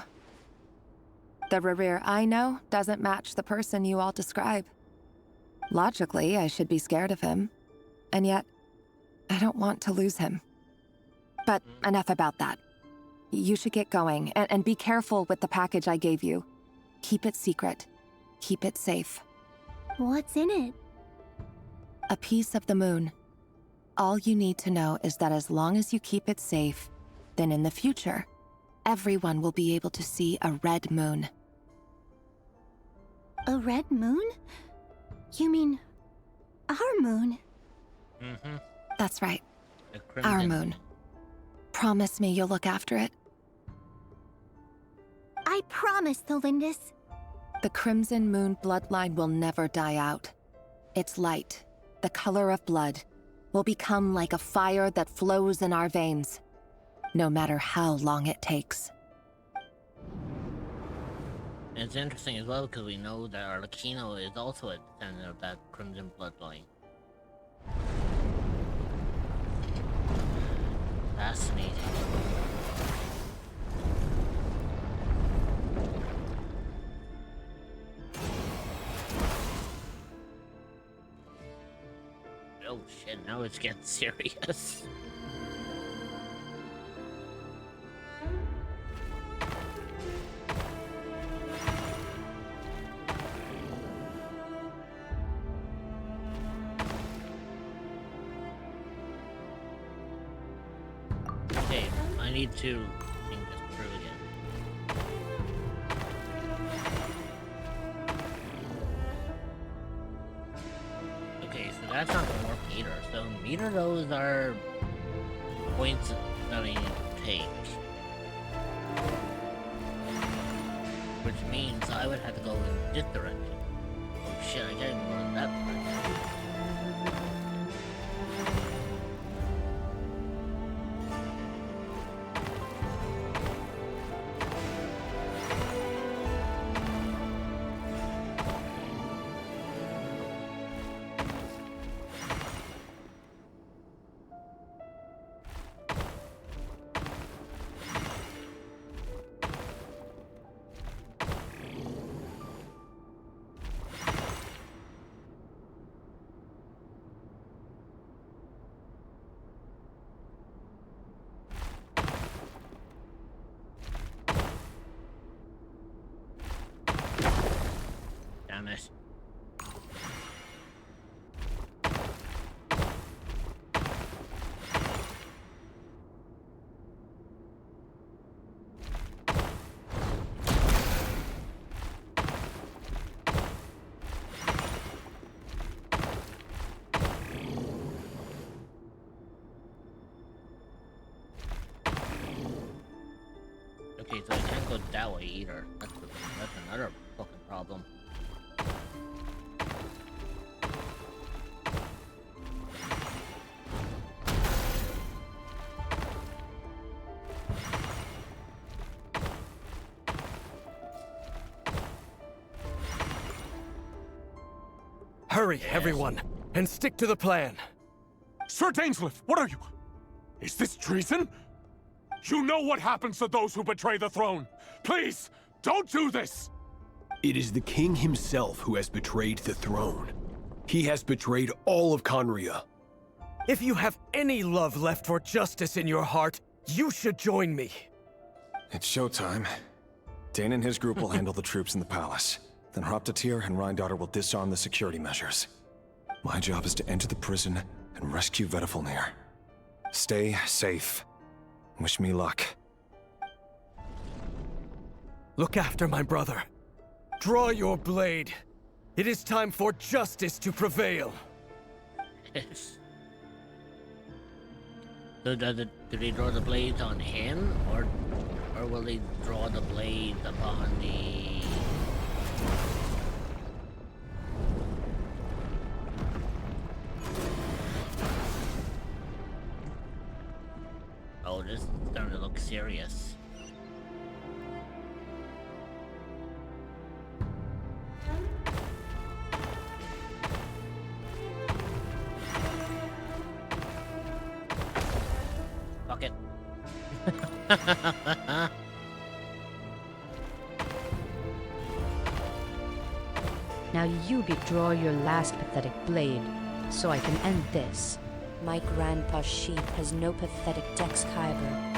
The Rerir I know doesn't match the person you all describe. Logically, I should be scared of him. And yet, I don't want to lose him. But enough about that. You should get going, and be careful with the package I gave you. Keep it secret. Keep it safe. What's in it? A piece of the moon. All you need to know is that as long as you keep it safe, then in the future, everyone will be able to see a red moon. A red moon? You mean our moon? That's right. The Our crimson. moon. Promise me you'll look after it. I promise, the Lindis. The Crimson Moon bloodline will never die out. Its light, the color of blood, will become like a fire that flows in our veins, no matter how long it takes. And it's interesting as well because we know that Arlecchino is also a descendant of that crimson bloodline. Fascinating. Oh shit, now it's getting serious. Okay, I need to think this through again. Okay, so that's not gonna work either. So neither of those are points that I need to take. Which means I would have to go in this direction. Oh shit, I can't even go in that direction. Okay, so I can't go that way either. That's another fucking problem. Hurry, everyone, and stick to the plan. Sir Dainsleif, what are you? Is this treason? You know what happens to those who betray the throne. Please, don't do this! It is the king himself who has betrayed the throne. He has betrayed all of Conria. If you have any love left for justice in your heart, you should join me. It's showtime. Dane and his group will handle the troops in the palace. Then Hraptatir and Rhindaughter will disarm the security measures. My job is to enter the prison and rescue Vedifalnir. Stay safe. Wish me luck. Look after my brother. Draw your blade. It is time for justice to prevail. Yes. So do they draw the blades on him, or will they draw the blades upon the... Oh, this is starting to look serious. Fuck it. Now you draw your last pathetic blade, so I can end this. My grandpa's sheep has no pathetic dex Kyber.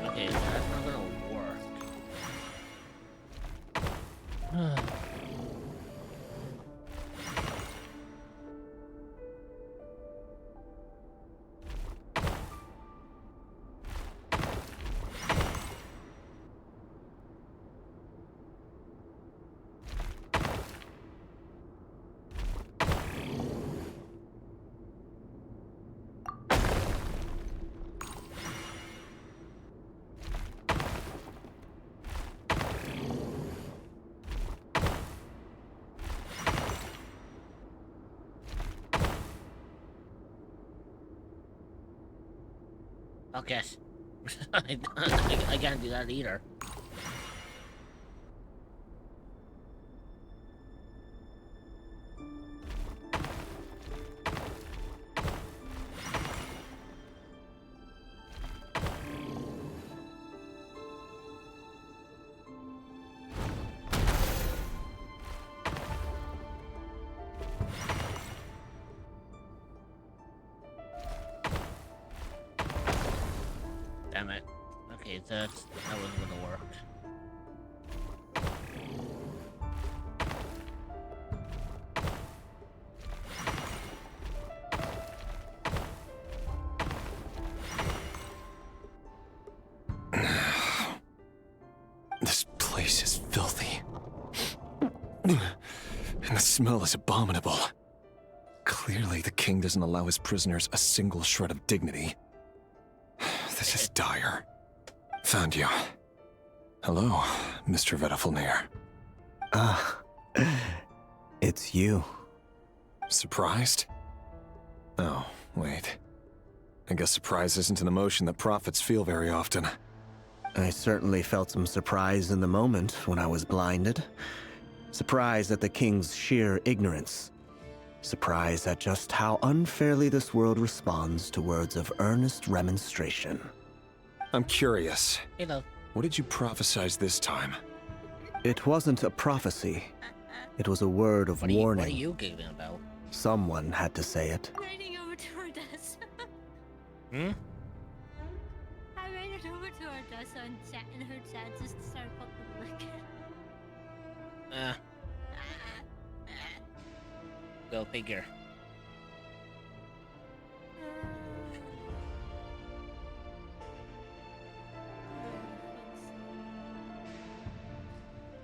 Okay, so that's not gonna work. Okay. I can't do that either. Damn it. Okay, so that wasn't gonna work. This place is filthy. And the smell is abominable. Clearly, the king doesn't allow his prisoners a single shred of dignity. This is dire. Found you. Hello, Mr. Vedifalnir. Ah, it's you. Surprised? Oh, wait. I guess surprise isn't an emotion that prophets feel very often. I certainly felt some surprise in the moment when I was blinded. Surprise at the king's sheer ignorance. Surprise at just how unfairly this world responds to words of earnest remonstration. I'm curious. Hello. What did you prophesize this time? It wasn't a prophecy. It was a word of warning. What are you giggling about? Someone had to say it. Riding over to our desk. Hmm? I ran it over to our desk and sat in her chat just to start fucking looking. Go figure.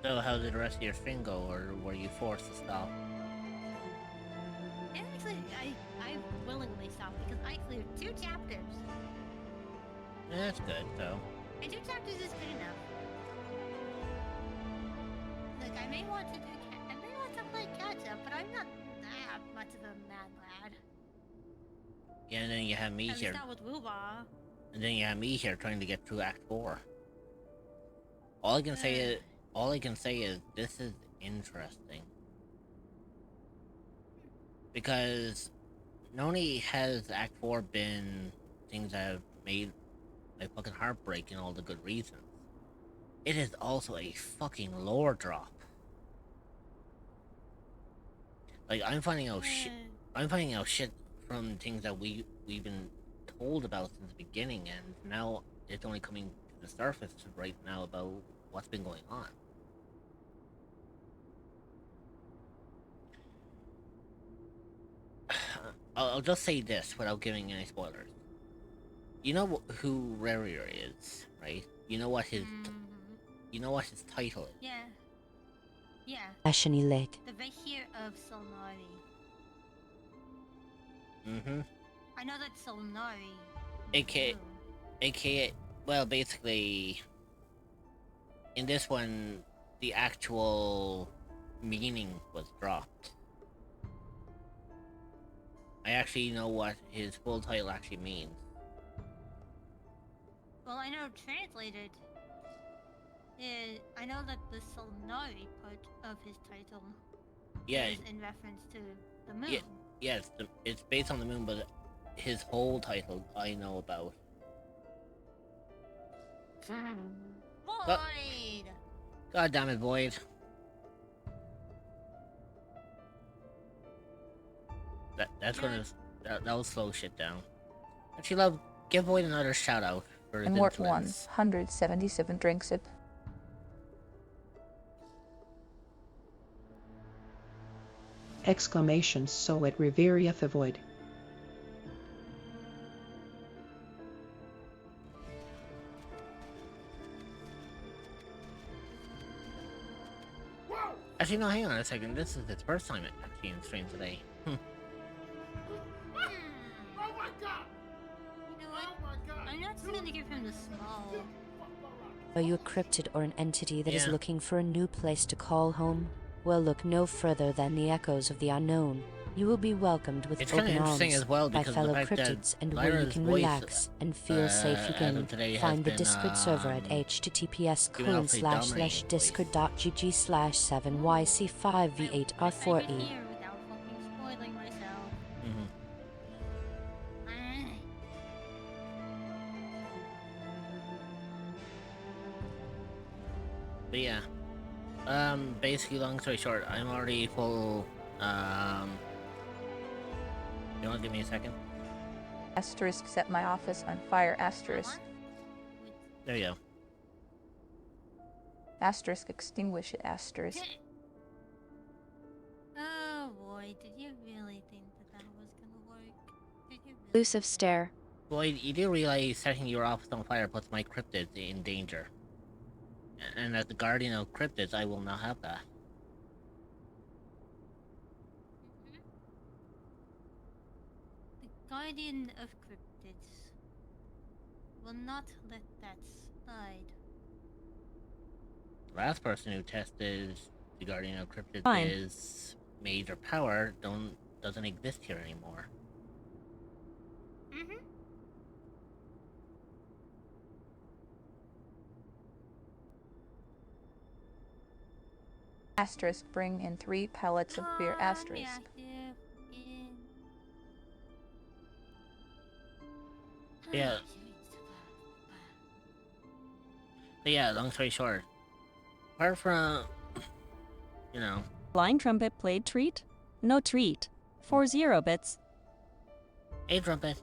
So how did the rest of your string go, or were you forced to stop? Actually, I willingly stopped because I cleared 2 chapters. Yeah, that's good, though. And 2 chapters is good enough. Like, I may want to play catch up, but I'm not that much of a mad lad. Yeah, and then you have me At here. least not with Wooba. And then you have me here trying to get through Act 4. All I can say is this is interesting. Because not only has Act 4 been things that have made my fucking heart break in all the good reasons, it is also a fucking lore drop. Like, I'm finding out shit from things that we've been told about since the beginning, and now it's only coming to the surface right now about what's been going on. I'll just say this without giving any spoilers. You know who Rarier is, right? You know what his title is. Yeah. Yeah. Asheni Lake. The Vahir of Solnari. Mm-hmm. I know that Solnari. AKA, well, basically, in this one, the actual meaning was dropped. I actually know what his full title actually means. Well, I know translated. I know that the Solnari part of his title is in reference to the moon. Yes, it's based on the moon, but his whole title I know about. Void! God damn it, Void. That'll slow shit down. Actually, love, give Void another shout out for his Immort influence. 177 drinks it. Exclamation so it reverieth the void. Actually, no, hang on a second. This is its first time actually in stream today. Oh my god! You know what? I'm not just gonna give him the small. Are you a cryptid or an entity that is looking for a new place to call home? Well, look no further than the echoes of the unknown. You will be welcomed with open arms as well by because fellow the fact cryptids, that and where you Lyra's can voice, relax and feel safe. You can find the been, Discord server at given out pretty dominating https://discord.gg/7yc5v8r4e. Spoiling myself. But yeah. Basically, long story short, I'm already full, you wanna give me a second? Asterisk set my office on fire. Asterisk. There you go. Asterisk extinguish it. Asterisk. Oh boy, did you really think that was gonna work? Did you really? Elusive stare. Boyd, you do realize setting your office on fire puts my cryptids in danger. And as the guardian of cryptids, I will not have that. The guardian of cryptids will not let that slide. The last person who tested the guardian of cryptids Fine. is Major Power doesn't exist here anymore. Asterisk bring in 3 pellets of beer. Asterisk. Yeah. But yeah, long story short, apart from, you know, Blind trumpet played treat? No treat. 40 bits. hey trumpet.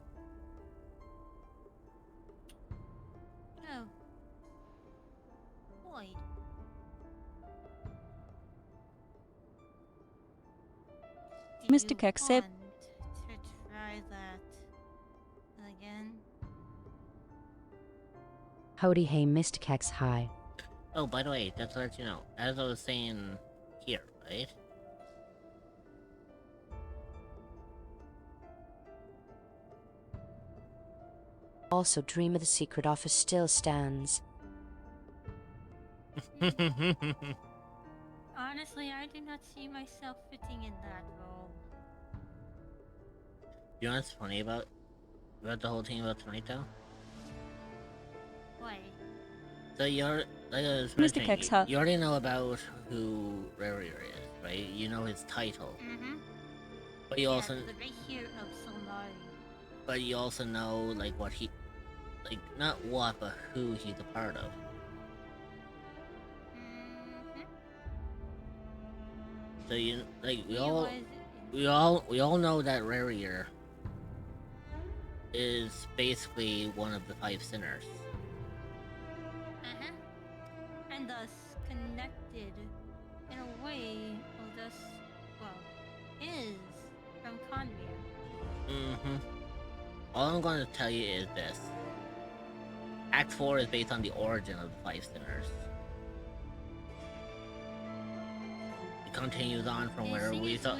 No. Void. Mr. Kexip. To try that again? Howdy hey, Mr. Kex, hi. Oh, by the way, just to let you know, as I was saying here, right? Also, Dream of the Secret Office still stands. Honestly, I do not see myself fitting in that role. You know what's funny about the whole thing about tonight, though? What? So you're like I was Mr. mentioning, Kex, huh? you already know about who Rarier is, right? You know his title. Mm-hmm. But you also the Rahir of Solari. But you also know like what he not what but who he's a part of. Mm-hmm. So you like we all know that Rarier is basically one of the 5 sinners. Uh-huh. And thus connected in a way, is from Conria. Mm-hmm. All I'm going to tell you is this. Act 4 is based on the origin of the 5 sinners. It continues on from where we saw.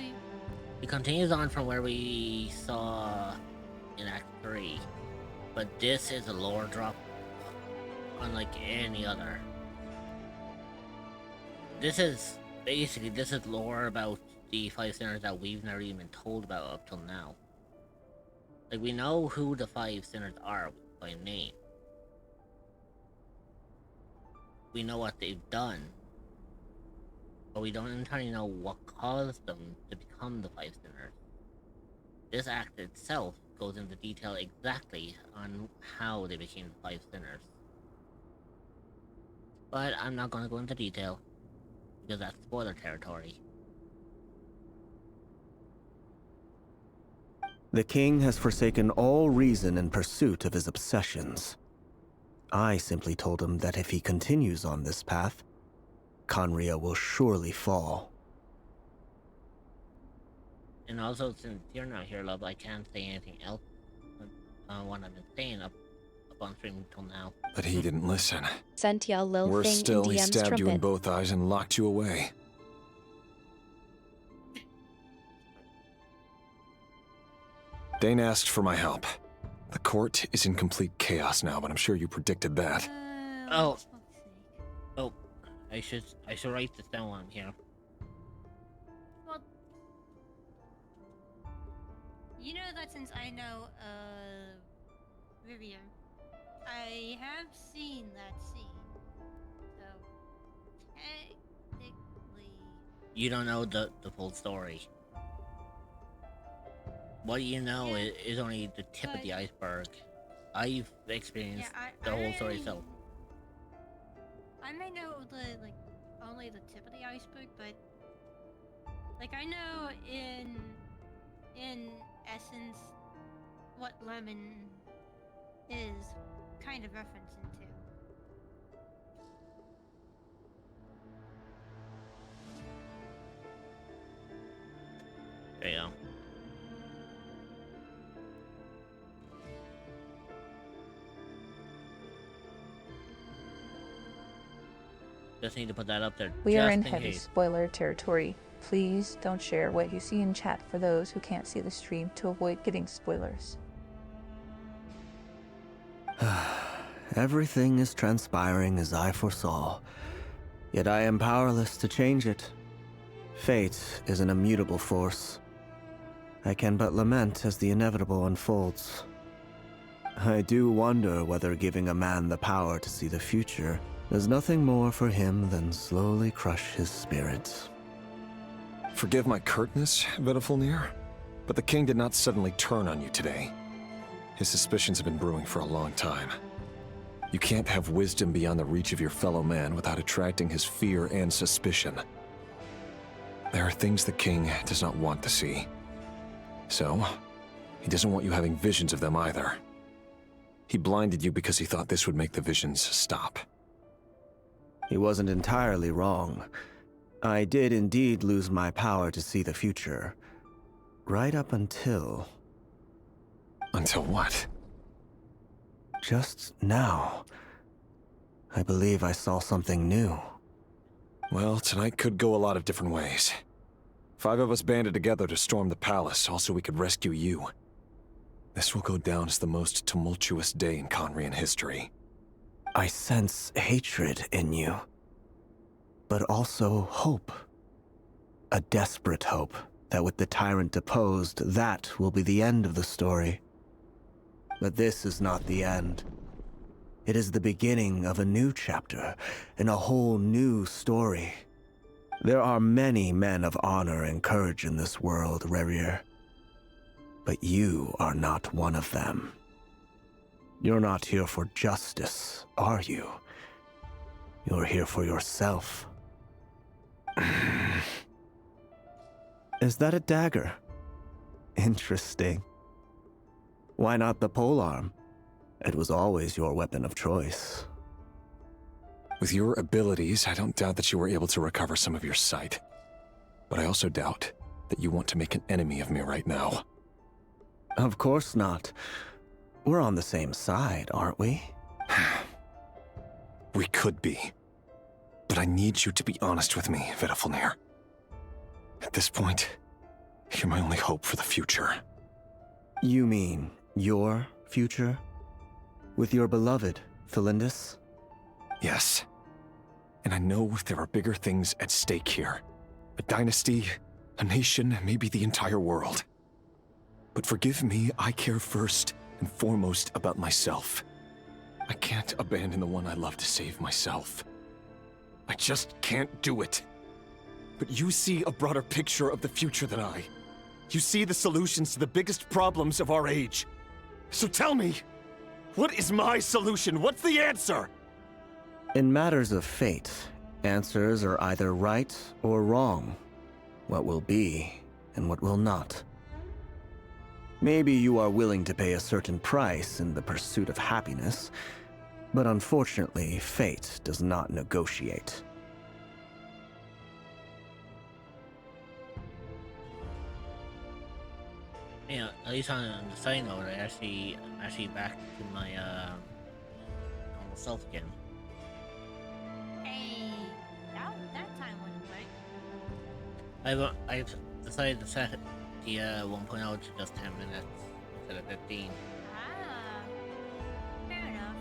It continues on from where we saw in Act 3. But this is a lore drop unlike any other. This is lore about the 5 sinners that we've never even been told about up till now. Like, we know who the 5 sinners are by name. We know what they've done. But we don't entirely know what caused them to become the 5 sinners. This act itself goes into detail exactly on how they became the 5 sinners. But I'm not going to go into detail, because that's spoiler territory. The king has forsaken all reason in pursuit of his obsessions. I simply told him that if he continues on this path, Conria will surely fall. And also, since you're not here, love, I can't say anything else what I've been saying up on stream until now. But he didn't listen. Sentiel Lil Worse Thing still, in he DM's stabbed you in trumpet. both eyes and locked you away. Dane asked for my help. The court is in complete chaos now, but I'm sure you predicted that. Oh, I should write this down while I'm here. Well, you know that since I know Vivian, I have seen that scene. So technically, You don't know the full story. What you know is only the tip of the iceberg. I've experienced the whole story itself. I may know only the tip of the iceberg, but I know in essence what Lemon is kind of referencing to. There you go. Just need to put that up there. We are in just heavy case. spoiler territory. Please don't share what you see in chat for those who can't see the stream to avoid getting spoilers. Everything is transpiring as I foresaw, yet I am powerless to change it. Fate is an immutable force. I can but lament as the inevitable unfolds. I do wonder whether giving a man the power to see the future does nothing more for him than slowly crush his spirit. Forgive my curtness, Vedafulnir, but the king did not suddenly turn on you today. His suspicions have been brewing for a long time. You can't have wisdom beyond the reach of your fellow man without attracting his fear and suspicion. There are things the king does not want to see. So, he doesn't want you having visions of them either. He blinded you because he thought this would make the visions stop. He wasn't entirely wrong. I did indeed lose my power to see the future. Right up until... Until what? Just now. I believe I saw something new. Well, tonight could go a lot of different ways. 5 of us banded together to storm the palace, also we could rescue you. This will go down as the most tumultuous day in Conrian history. I sense hatred in you, but also hope. A desperate hope that with the tyrant deposed, that will be the end of the story. But this is not the end. It is the beginning of a new chapter, in a whole new story. There are many men of honor and courage in this world, Rerir. But you are not one of them. You're not here for justice, are you? You're here for yourself. Is that a dagger? Interesting. Why not the polearm? It was always your weapon of choice. With your abilities, I don't doubt that you were able to recover some of your sight. But I also doubt that you want to make an enemy of me right now. Of course not. We're on the same side, aren't we? We could be. But I need you to be honest with me, Vedafilnir. At this point, you're my only hope for the future. You mean your future? With your beloved, Felindis? Yes. And I know there are bigger things at stake here. A dynasty, a nation, maybe the entire world. But forgive me, I care first and foremost about myself. I can't abandon the one I love to save myself. I just can't do it. But you see a broader picture of the future than I. You see the solutions to the biggest problems of our age. So tell me, what is my solution? What's the answer? In matters of fate, answers are either right or wrong. What will be and what will not. Maybe you are willing to pay a certain price in the pursuit of happiness, but unfortunately, fate does not negotiate. Yeah, at least on the side note, I actually back to my normal self again. Hey, that time wouldn't work. I've decided to set the 1.0 to just 10 minutes instead of 15. Ah, fair enough.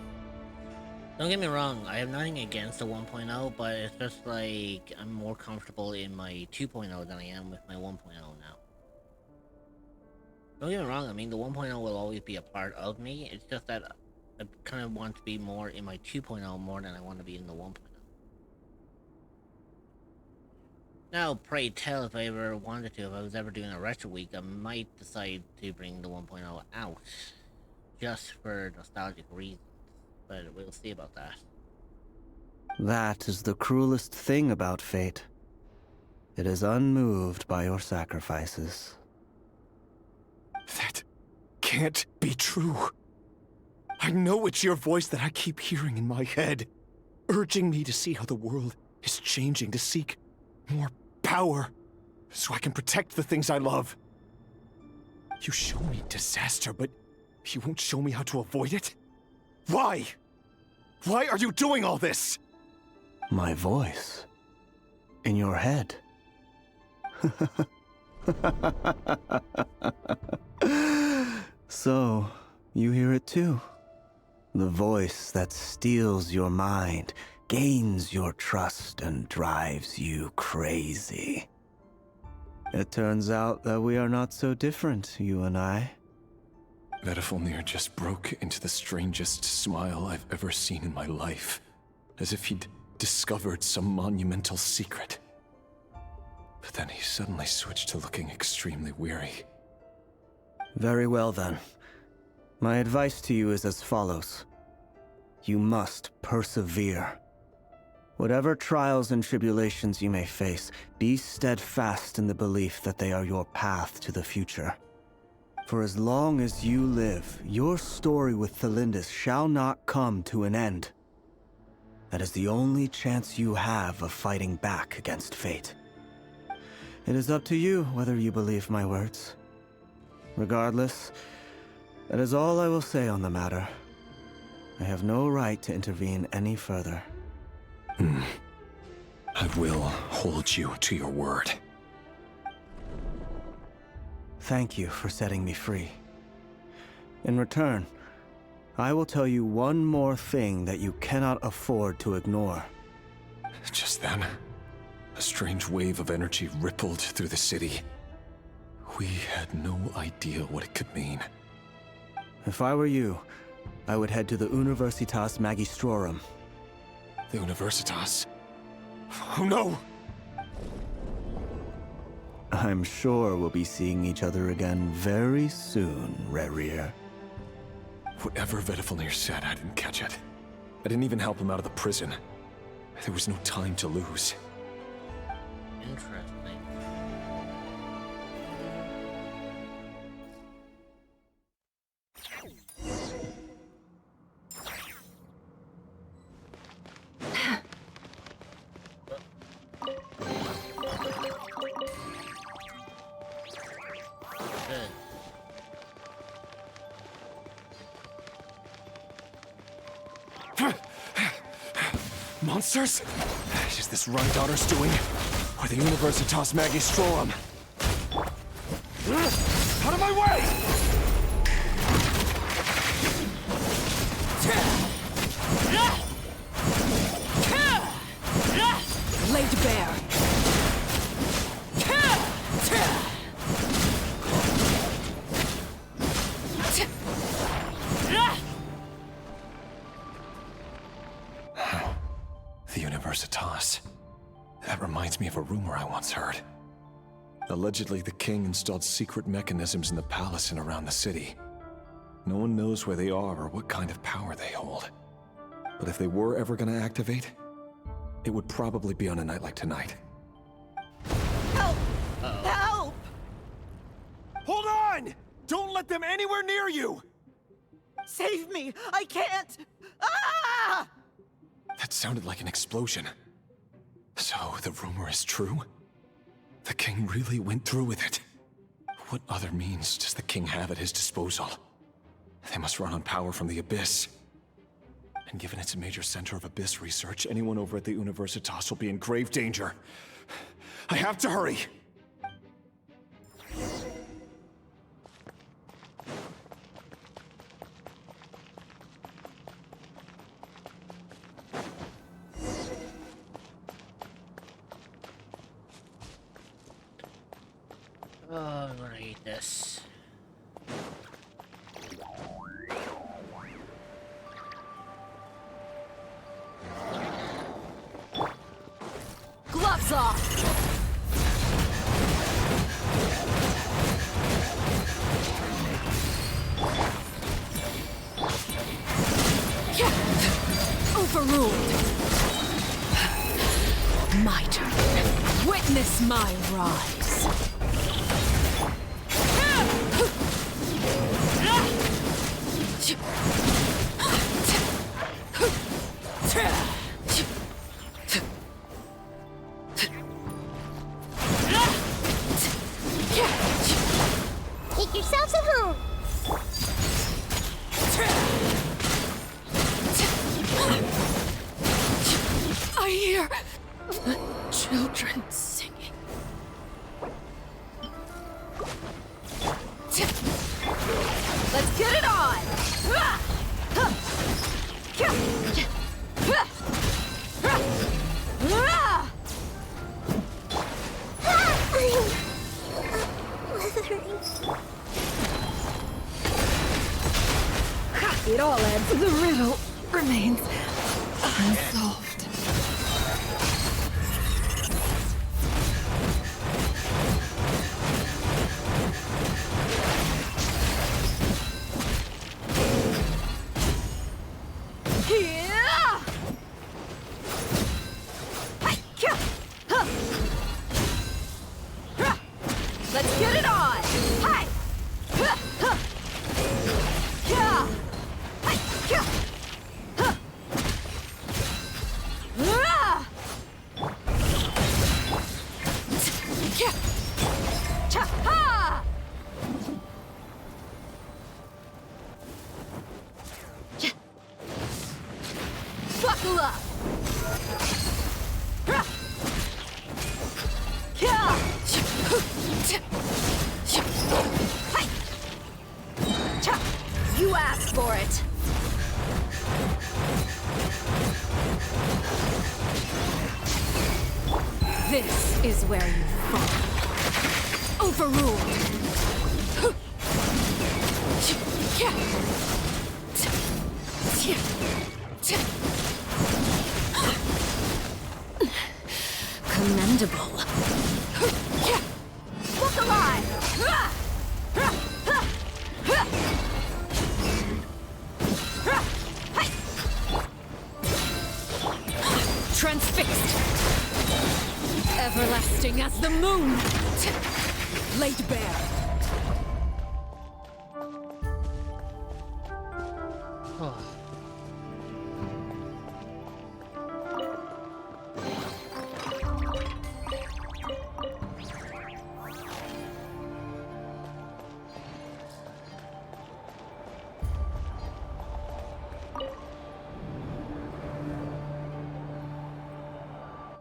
Don't get me wrong, I have nothing against the 1.0, but it's just like I'm more comfortable in my 2.0 than I am with my 1.0 now. Don't get me wrong, I mean, the 1.0 will always be a part of me. It's just that I kind of want to be more in my 2.0 more than I want to be in the 1.0. Now, pray tell, if I ever wanted to, if I was ever doing a retro week, I might decide to bring the 1.0 out. Just for nostalgic reasons. But we'll see about that. That is the cruelest thing about fate. It is unmoved by your sacrifices. That can't be true. I know it's your voice that I keep hearing in my head, urging me to see how the world is changing, to seek more power, so I can protect the things I love. You show me disaster, but you won't show me how to avoid it? Why? Why are you doing all this? My voice. In your head. So, you hear it too? The voice that steals your mind, gains your trust, and drives you crazy. It turns out that we are not so different, you and I. Vedafilnir just broke into the strangest smile I've ever seen in my life, as if he'd discovered some monumental secret. But then he suddenly switched to looking extremely weary. Very well then. My advice to you is as follows. You must persevere. Whatever trials and tribulations you may face, be steadfast in the belief that they are your path to the future. For as long as you live, your story with Felindis shall not come to an end. That is the only chance you have of fighting back against fate. It is up to you whether you believe my words. Regardless, that is all I will say on the matter. I have no right to intervene any further. I will hold you to your word. Thank you for setting me free. In return, I will tell you one more thing that you cannot afford to ignore. Just then, a strange wave of energy rippled through the city. We had no idea what it could mean. If I were you, I would head to the Universitas Magistrorum. The Universitas? Oh no! I'm sure we'll be seeing each other again very soon, Rerir. Whatever Vedifalnir said, I didn't catch it. I didn't even help him out of the prison. There was no time to lose. Interesting. Monsters? Is this Rhine Daughter's doing? Or the Universitas Magistrorum? Out of my way! Laid bare. The Universitas. That reminds me of a rumor I once heard. Allegedly, the king installed secret mechanisms in the palace and around the city. No one knows where they are or what kind of power they hold. But if they were ever going to activate, it would probably be on a night like tonight. Help! Help! Hold on! Don't let them anywhere near you! Save me! I can't! Ah! That sounded like an explosion. So, the rumor is true? The king really went through with it? What other means does the king have at his disposal? They must run on power from the Abyss. And given it's a major center of Abyss research, anyone over at the Universitas will be in grave danger. I have to hurry! Oh, I'm gonna eat this. Gloves off! Overruled! My turn. Witness my rise. Make yourselves at home. I hear children singing. Let's get it on! It all adds. The riddle remains unsolved. Let's get it on! Hi! You asked for it. This is where you fall. Overruled. Commendable. Look alive! Transfixed. Everlasting as the moon. Laid bare.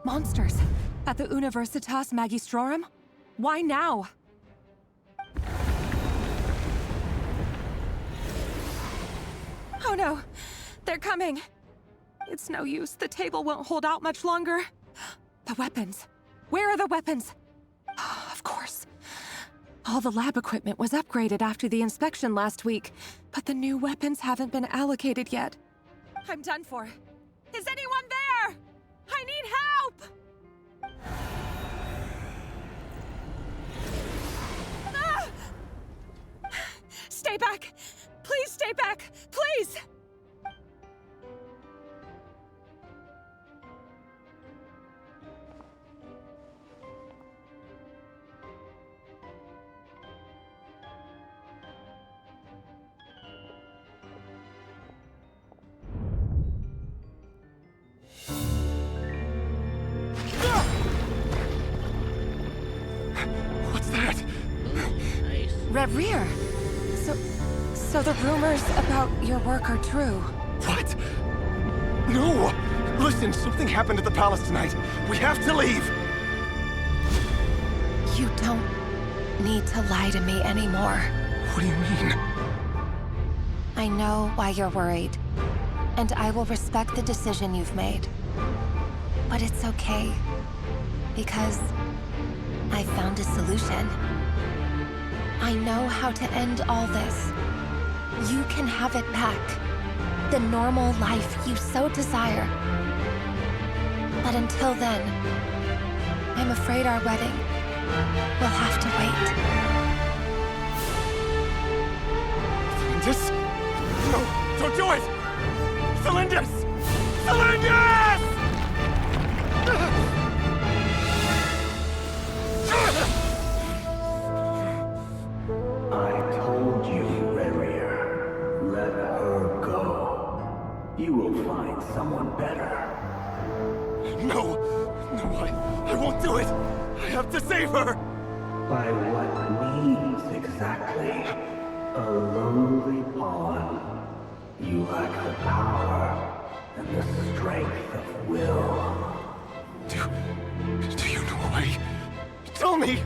Monsters! At the Universitas Magistrorum? Why now? Oh no! They're coming! It's no use. The table won't hold out much longer. The weapons. Where are the weapons? Of course. All the lab equipment was upgraded after the inspection last week, but the new weapons haven't been allocated yet. I'm done for. Is anyone there? I need help! Ah! Stay back! Please stay back! Please! What's that? Nice. Reverie! So the rumors about your work are true. What? No! Listen, something happened at the palace tonight. We have to leave! You don't need to lie to me anymore. What do you mean? I know why you're worried, and I will respect the decision you've made. But it's okay, because I found a solution. I know how to end all this. You can have it back. The normal life you so desire. But until then, I'm afraid our wedding will have to wait. Cylindus? No, don't do it! Cylindus! Cylindus! I told you, Reverie. Let her go. You will find someone better. No! No, I won't do it! I have to save her! By what means exactly? A lowly pawn. You lack the power and the strength of will. Do you know a way? Tell me!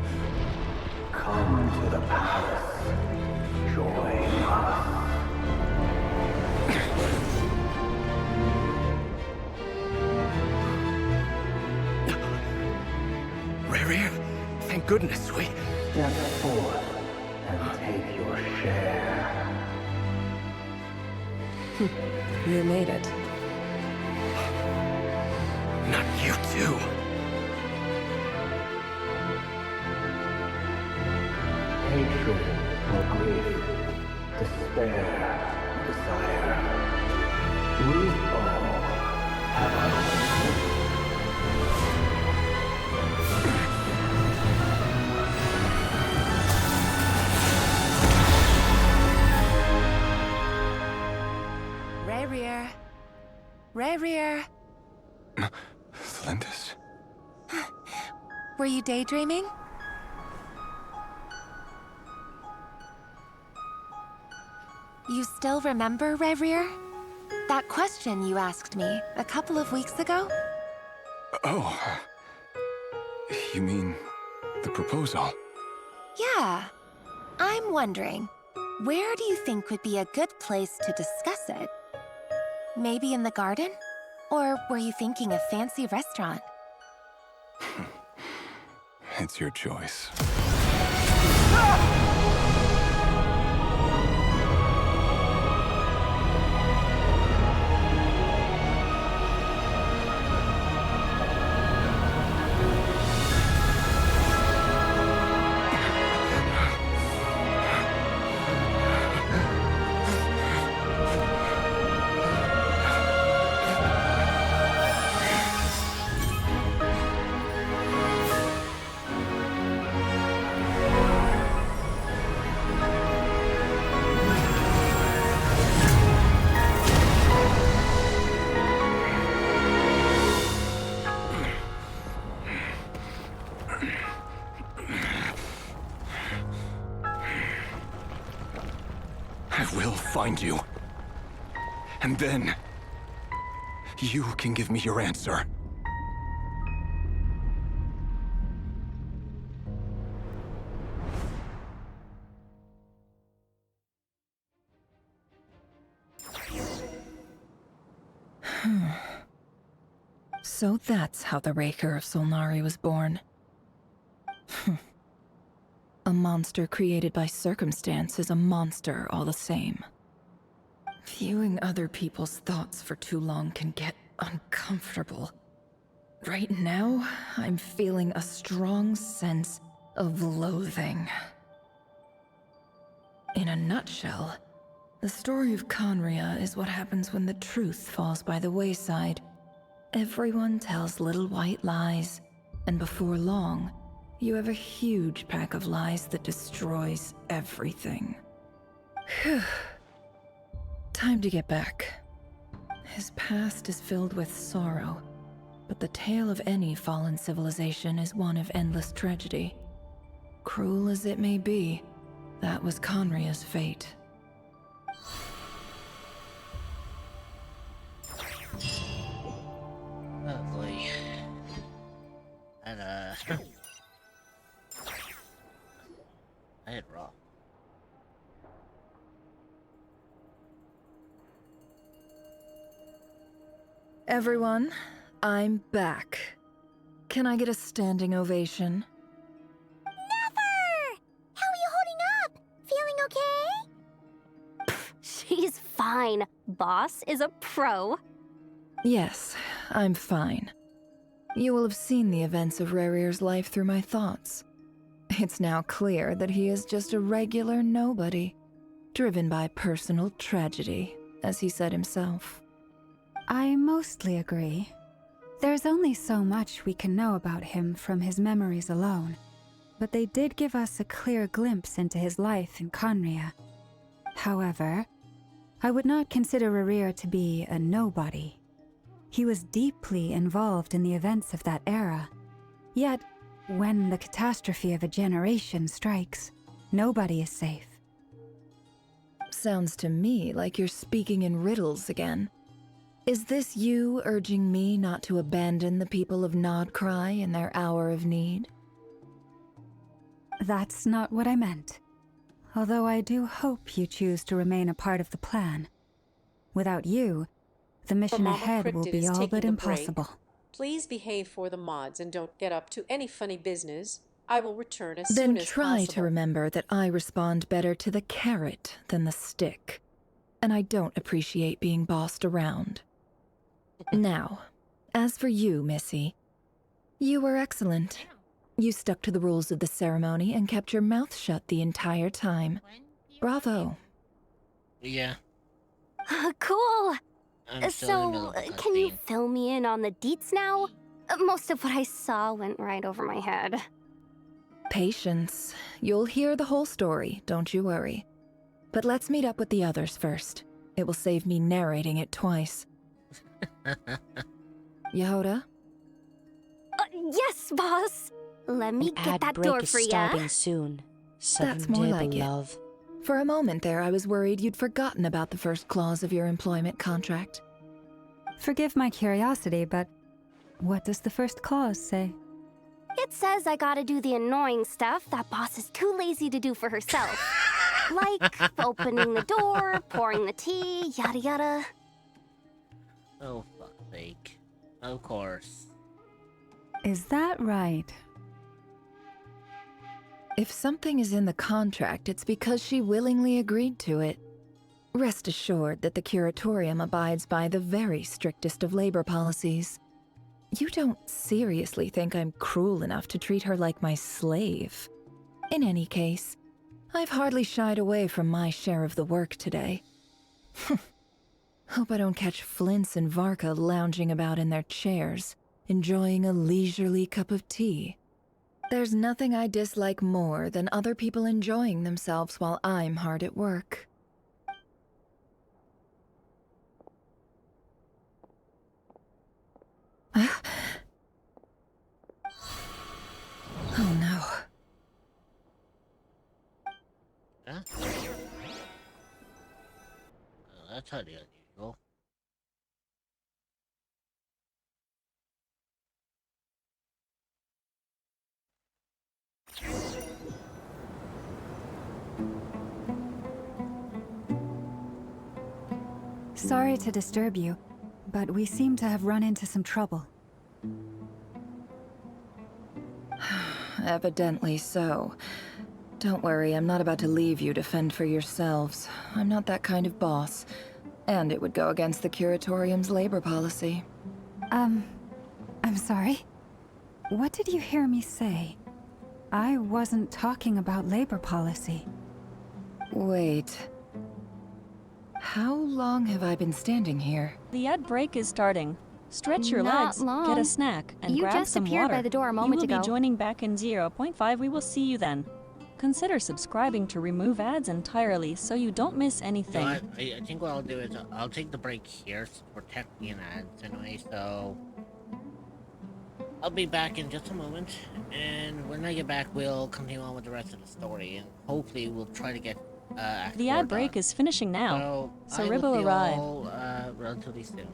Come to the palace. Join us. Reverie, thank goodness we... Step forth and take your share. You made it. Not you too. Hatred or grief, despair or desire. We all have our own. Reverie. Reverie. Cylindus? Were you daydreaming? You still remember, Reverie? That question you asked me a couple of weeks ago? Oh. You mean the proposal? Yeah. I'm wondering, where do you think would be a good place to discuss it? Maybe in the garden? Or were you thinking a fancy restaurant? It's your choice. I will find you. And then, you can give me your answer. So that's how the Raker of Solnari was born. A monster created by circumstance is a monster all the same. Viewing other people's thoughts for too long can get uncomfortable. Right now, I'm feeling a strong sense of loathing. In a nutshell, the story of Conria is what happens when the truth falls by the wayside. Everyone tells little white lies, and before long, you have a huge pack of lies that destroys everything. Whew. Time to get back. His past is filled with sorrow, but the tale of any fallen civilization is one of endless tragedy. Cruel as it may be, that was Conria's fate. Oh boy. And I hit raw. Everyone, I'm back. Can I get a standing ovation? Never! How are you holding up? Feeling okay? She's fine. Boss is a pro. Yes, I'm fine. You will have seen the events of Rarir's life through my thoughts. It's now clear that he is just a regular nobody, driven by personal tragedy, as he said himself. I mostly agree. There's only so much we can know about him from his memories alone, but they did give us a clear glimpse into his life in Conria. However, I would not consider Rarir to be a nobody. He was deeply involved in the events of that era. Yet, when the catastrophe of a generation strikes, nobody is safe. Sounds to me like you're speaking in riddles again. Is this you urging me not to abandon the people of Nod-Krai in their hour of need? That's not what I meant. Although I do hope you choose to remain a part of the plan. Without you, the mission ahead will be all but impossible. Please behave for the mods and don't get up to any funny business. I will return as soon Then as try possible. to remember that I respond better to the carrot than the stick. And I don't appreciate being bossed around. Now, as for you, Missy, you were excellent. You stuck to the rules of the ceremony and kept your mouth shut the entire time. Bravo. Yeah. Cool. I'm still in the middle So, of a can you cutscene. fill me in on the deets now? Most of what I saw went right over my head. Patience. You'll hear the whole story, don't you worry. But let's meet up with the others first. It will save me narrating it twice. Yehoda? Yes, boss. Let me An get ad that break door is for ya. starting soon. That's more like love. it. For a moment there, I was worried you'd forgotten about the first clause of your employment contract. Forgive my curiosity, but What does the first clause say? It says I gotta do the annoying stuff that boss is too lazy to do for herself. Like opening the door, pouring the tea, yada yada. Oh, fuck's sake. Of course. Is that right? If something is in the contract, it's because she willingly agreed to it. Rest assured that the Curatorium abides by the very strictest of labor policies. You don't seriously think I'm cruel enough to treat her like my slave? In any case, I've hardly shied away from my share of the work today. Hope I don't catch Flintz and Varka lounging about in their chairs, enjoying a leisurely cup of tea. There's nothing I dislike more than other people enjoying themselves while I'm hard at work. Oh no. Huh? That's highly unusual. Sorry to disturb you, but we seem to have run into some trouble. Evidently so. Don't worry, I'm not about to leave you to fend for yourselves. I'm not that kind of boss. And it would go against the Curatorium's labor policy. I'm sorry? What did you hear me say? I wasn't talking about labor policy. Wait. How long have I been standing here? The ad break is starting. Stretch your Not legs, long. get a snack, and You grab just some appeared water. by the door a You moment will ago. be joining back in 0.5. We will see you then. Consider subscribing to remove ads entirely so you don't miss anything. No, I think what I'll do is I'll take the break here to protect the ads anyway, so... I'll be back in just a moment, and when I get back, we'll continue on with the rest of the story, and hopefully we'll try to get Act The 4 ad break done. is finishing now, so I will Ribble see you arrive. all, relatively soon.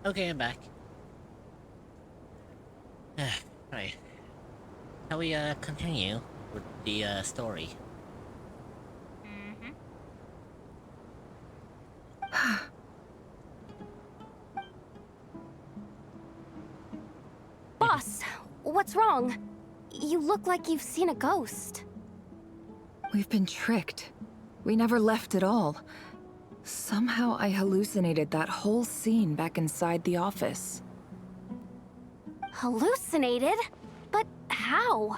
Okay, I'm back. Right. Shall we continue with the story? Boss, what's wrong? You look like you've seen a ghost. We've been tricked. We never left at all. Somehow I hallucinated that whole scene back inside the office. Hallucinated? But how?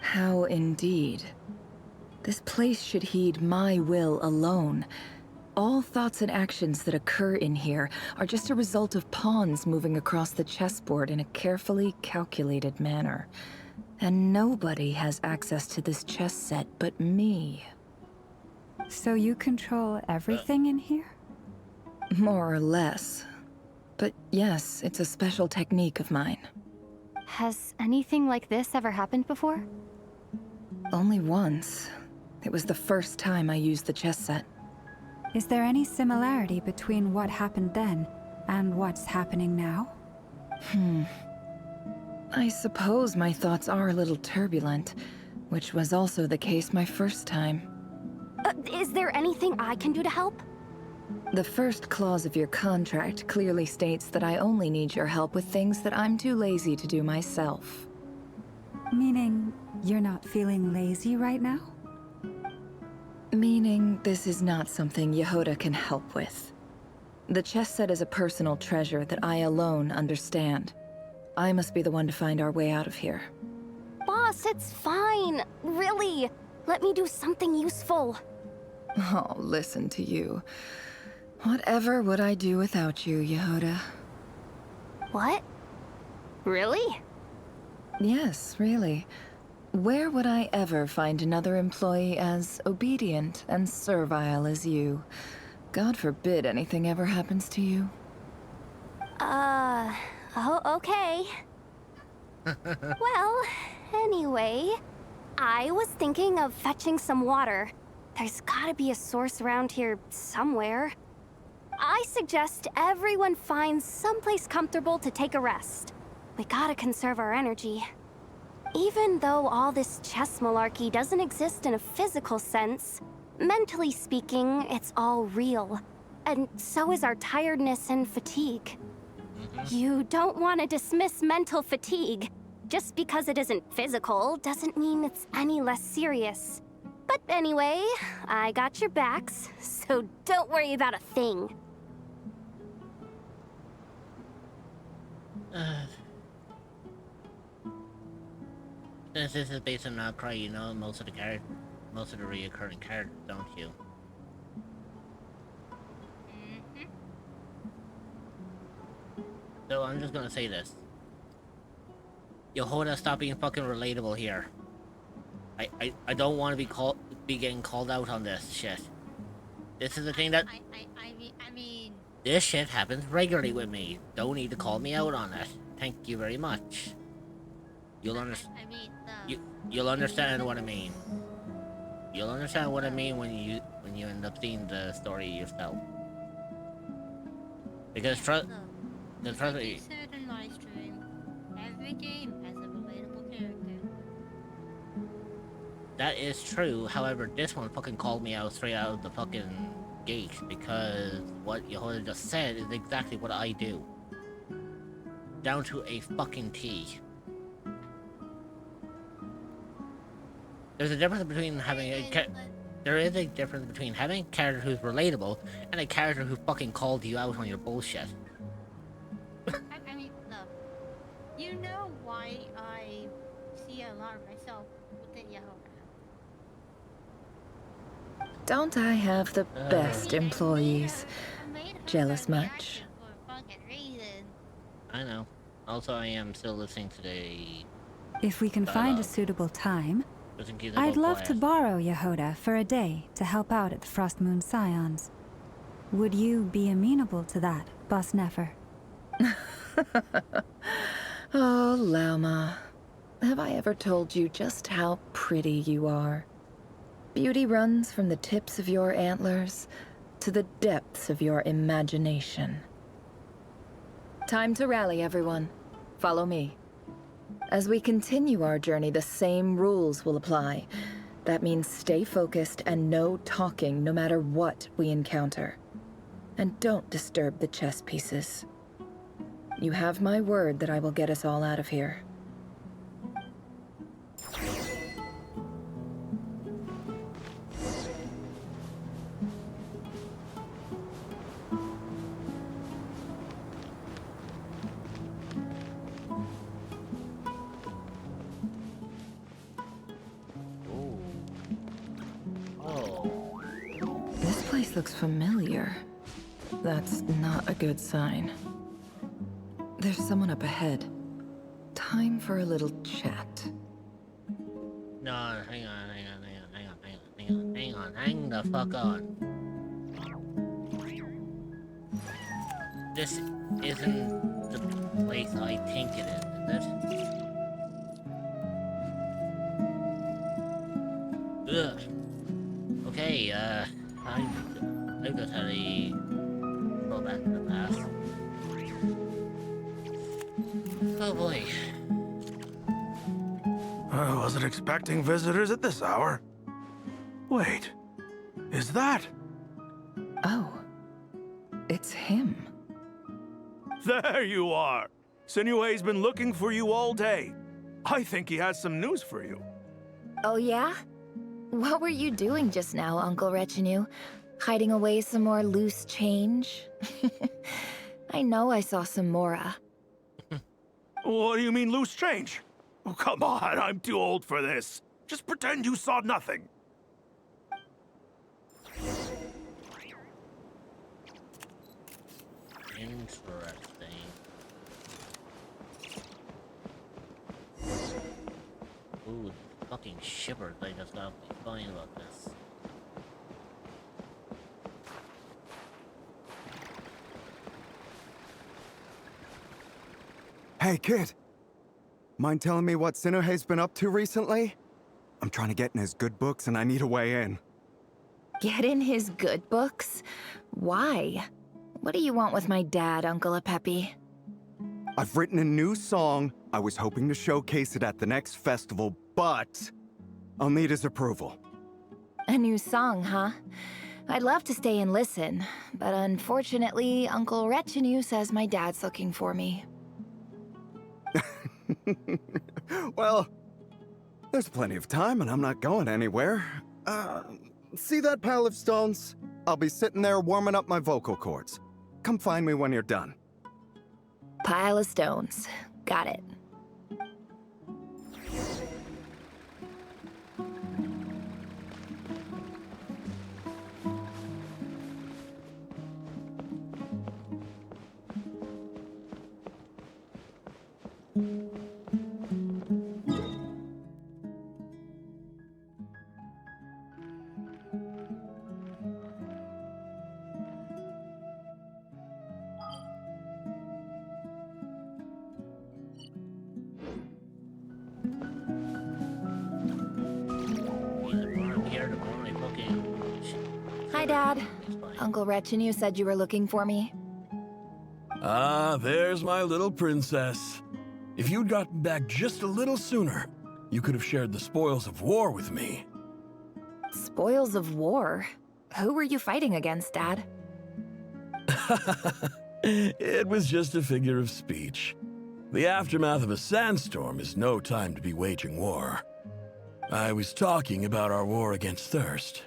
How indeed. This place should heed my will alone. All thoughts and actions that occur in here are just a result of pawns moving across the chessboard in a carefully calculated manner. And nobody has access to this chess set but me. So you control everything in here? More or less. But yes, it's a special technique of mine. Has anything like this ever happened before? Only once. It was the first time I used the chess set. Is there any similarity between what happened then and what's happening now? I suppose my thoughts are a little turbulent, which was also the case my first time. Is there anything I can do to help? The first clause of your contract clearly states that I only need your help with things that I'm too lazy to do myself. Meaning, you're not feeling lazy right now? Meaning, this is not something Yehoda can help with. The chess set is a personal treasure that I alone understand. I must be the one to find our way out of here. Boss, it's fine. Really. Let me do something useful. Oh, listen to you. Whatever would I do without you, Yehoda? What? Really? Yes, really. Where would I ever find another employee as obedient and servile as you? God forbid anything ever happens to you. Oh, okay. Well, anyway, I was thinking of fetching some water. There's gotta be a source around here somewhere. I suggest everyone finds someplace comfortable to take a rest. We gotta conserve our energy. Even though all this chess malarkey doesn't exist in a physical sense, mentally speaking, it's all real. And so is our tiredness and fatigue. You don't want to dismiss mental fatigue. Just because it isn't physical doesn't mean it's any less serious. But anyway, I got your backs, so don't worry about a thing. Since this is based on Nod-Krai, you know most of the reoccurring characters, don't you? So I'm just gonna say this. Yehoda, stop being fucking relatable here. I don't want to be getting called out on this shit. This is the thing that I mean, this shit happens regularly with me. Don't need to call me out on it. Thank you very much. You'll understand. You'll understand what I mean. You'll understand what I mean when you end up seeing the story yourself. Because trust me. I said in my stream, every game has a relatable character. That is true. However, this one fucking called me out straight out of the fucking gate because what Yehoda just said is exactly what I do. Down to a fucking T. There's a difference between having there is a difference between having a character who's relatable and a character who fucking called you out on your bullshit. I mean, look, you know why I see a lot of myself within Yehoda. Don't I have the best employees? Jealous much? I know. Also, I am still listening to the... If we can find a suitable time, I'd love to borrow Yehoda for a day to help out at the Frost Moon Scions. Would you be amenable to that, Boss Nefer? Oh, Lauma. Have I ever told you just how pretty you are? Beauty runs from the tips of your antlers to the depths of your imagination. Time to rally, everyone. Follow me. As we continue our journey, the same rules will apply. That means stay focused and no talking no matter what we encounter. And don't disturb the chess pieces. You have my word that I will get us all out of here. This place looks familiar. That's not a good sign. There's someone up ahead. Time for a little chat. No, hang the fuck on. This isn't the place I think it is it? Ugh. Okay, I just had a go back to the past. Oh boy. I wasn't expecting visitors at this hour. Wait, is that? Oh, it's him. There you are! Sinue's been looking for you all day. I think he has some news for you. Oh yeah? What were you doing just now, Uncle Retinue? Hiding away some more loose change? I know I saw some Mora. What do you mean loose change? Oh, come on, I'm too old for this. Just pretend you saw nothing. Interesting. Ooh, fucking shivers I just got me fine about this. Hey, kid. Mind telling me what Sinuhe's been up to recently? I'm trying to get in his good books and I need a way in. Get in his good books? Why? What do you want with my dad, Uncle Apepi? I've written a new song. I was hoping to showcase it at the next festival, but I'll need his approval. A new song, huh? I'd love to stay and listen, but unfortunately, Uncle Retinue says my dad's looking for me. Well, there's plenty of time and I'm not going anywhere. See that pile of stones? I'll be sitting there warming up my vocal cords. Come find me when you're done. Pile of stones. Got it. Hi, Dad. Uncle Retinue said you were looking for me. Ah, there's my little princess. If you'd gotten back just a little sooner, you could have shared the spoils of war with me. Spoils of war? Who were you fighting against, Dad? It was just a figure of speech. The aftermath of a sandstorm is no time to be waging war. I was talking about our war against thirst.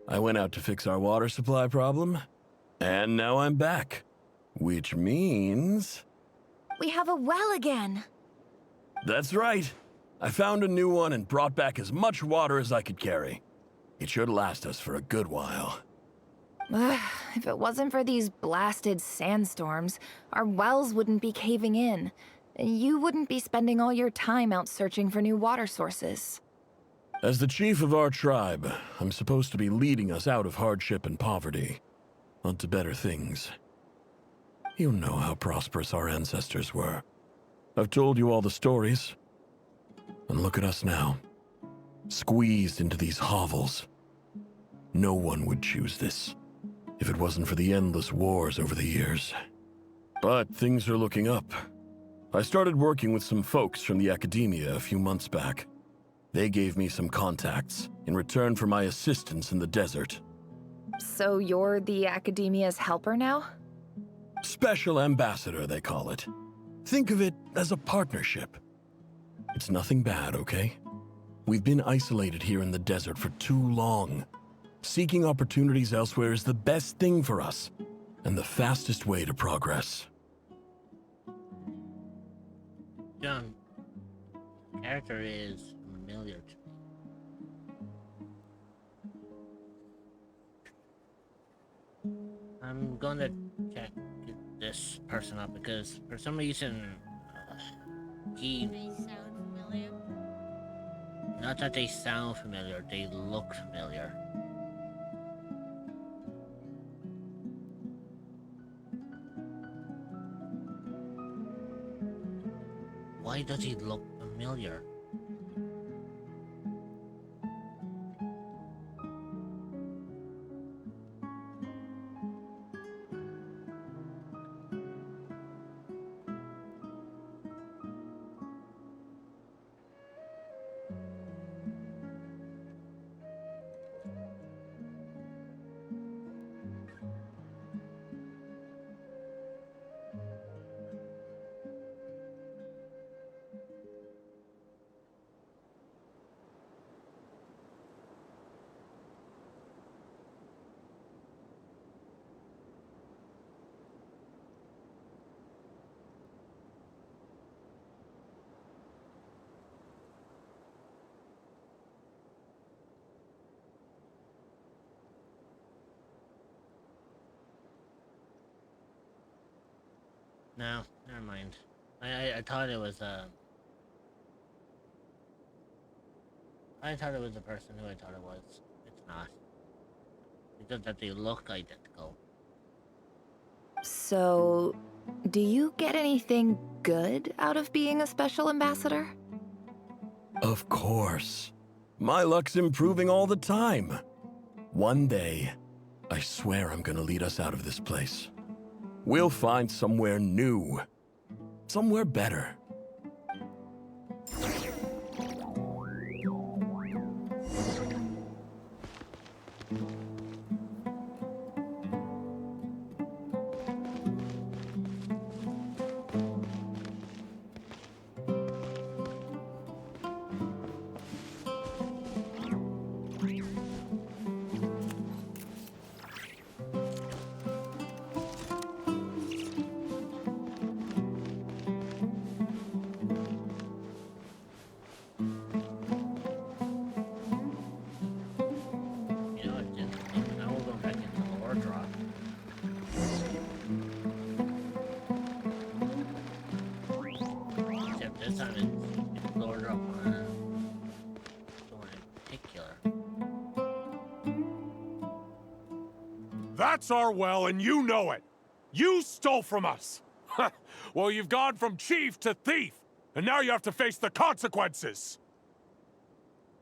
I went out to fix our water supply problem, and now I'm back. Which means... We have a well again! That's right. I found a new one and brought back as much water as I could carry. It should last us for a good while. If it wasn't for these blasted sandstorms, our wells wouldn't be caving in. You wouldn't be spending all your time out searching for new water sources. As the chief of our tribe, I'm supposed to be leading us out of hardship and poverty, onto better things. You know how prosperous our ancestors were. I've told you all the stories. And look at us now, squeezed into these hovels. No one would choose this, if it wasn't for the endless wars over the years. But things are looking up. I started working with some folks from the academia a few months back. They gave me some contacts in return for my assistance in the desert. So you're the academia's helper now? Special ambassador, they call it. Think of it as a partnership. It's nothing bad, okay? We've been isolated here in the desert for too long. Seeking opportunities elsewhere is the best thing for us, and the fastest way to progress. John, character is familiar to me. I'm gonna check this person up because for some reason They sound familiar. not that they sound familiar, they look familiar. Why does he look familiar? No, never mind. I thought it was I thought it was the person who I thought it was. It's not. It's just that they look identical. So, do you get anything good out of being a special ambassador? Of course. My luck's improving all the time. One day, I swear I'm gonna lead us out of this place. We'll find somewhere new. Somewhere better. That's our well, and you know it. You stole from us. Well, you've gone from chief to thief, and now you have to face the consequences.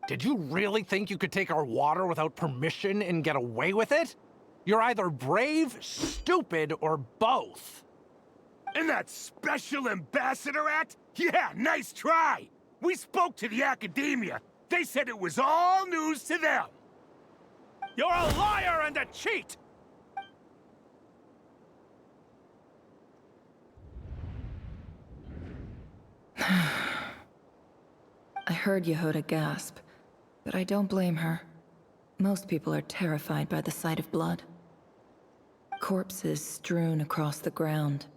Did you really think you could take our water without permission and get away with it? You're either brave, stupid, or both. And that Special Ambassador Act? Yeah, nice try! We spoke to the academia. They said it was all news to them. You're a liar and a cheat! I heard Yehuda gasp, but I don't blame her. Most people are terrified by the sight of blood. Corpses strewn across the ground.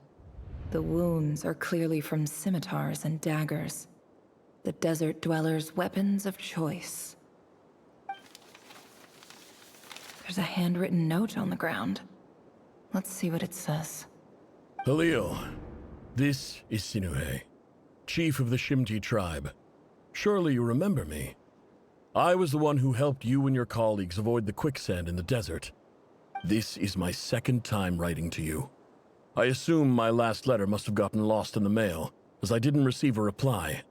The wounds are clearly from scimitars and daggers. The desert dwellers' weapons of choice. There's a handwritten note on the ground. Let's see what it says. Halil, this is Sinuhe, chief of the Shimti tribe. Surely you remember me. I was the one who helped you and your colleagues avoid the quicksand in the desert. This is my second time writing to you. I assume my last letter must have gotten lost in the mail, as I didn't receive a reply.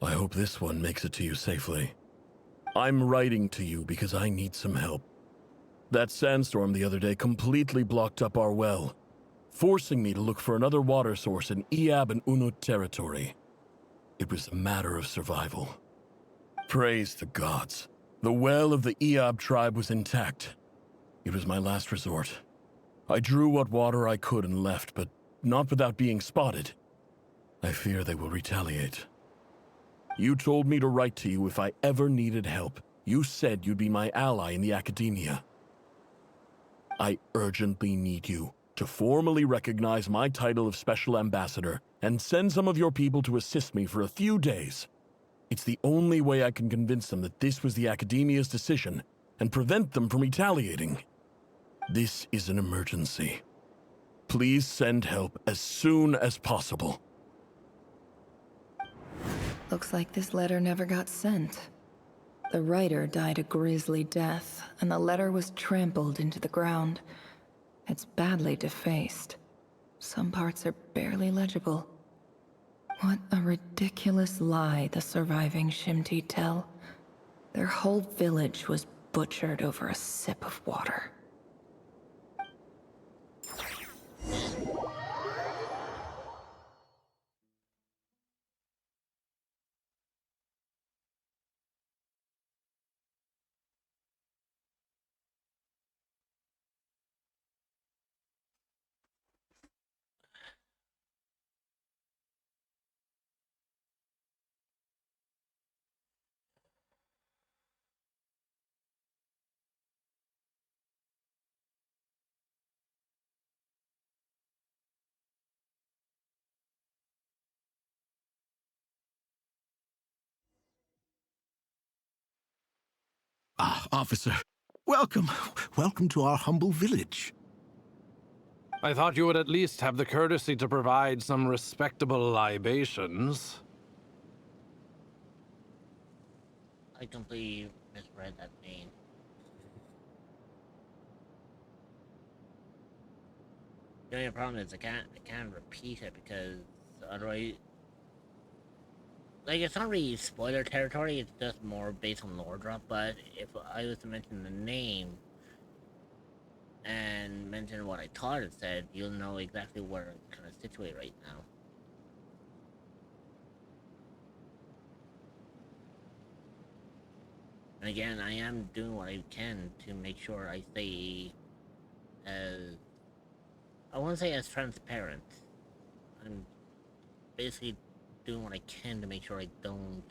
I hope this one makes it to you safely. I'm writing to you because I need some help. That sandstorm the other day completely blocked up our well. forcing me to look for another water source in Iab and Unut territory. It was a matter of survival. Praise the gods. The well of the Iab tribe was intact. It was my last resort. I drew what water I could and left, but not without being spotted. I fear they will retaliate. You told me to write to you if I ever needed help. You said you'd be my ally in the academia. I urgently need you to formally recognize my title of Special Ambassador and send some of your people to assist me for a few days. It's the only way I can convince them that this was the academia's decision and prevent them from retaliating. This is an emergency. Please send help as soon as possible. Looks like this letter never got sent. The writer died a grisly death, and the letter was trampled into the ground. It's badly defaced. Some parts are barely legible. What a ridiculous lie the surviving Shimti tell. Their whole village was butchered over a sip of water. Ah, officer. Welcome. Welcome to our humble village. I thought you would at least have the courtesy to provide some respectable libations. I completely misread that name. The only problem is I can't repeat it because otherwise, like, it's not really spoiler territory. It's just more based on lore drop. But if I was to mention the name and mention what I thought it said, you'll know exactly where it's kind of situated right now. And again, I am doing what I can to make sure I stay as, I won't say as transparent. I'm basically doing what I can to make sure I don't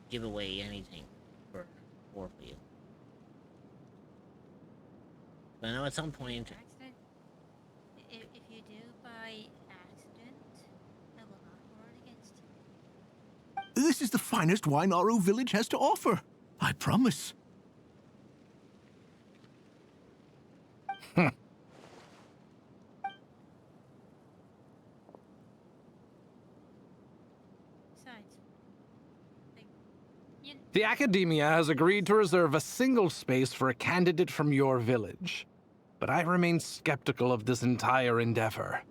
give away anything for you. But I know at some point... Accident. If you do by accident, I will not hold it against you. This is the finest wine Aru village has to offer. I promise. The Academia has agreed to reserve a single space for a candidate from your village. But I remain skeptical of this entire endeavor.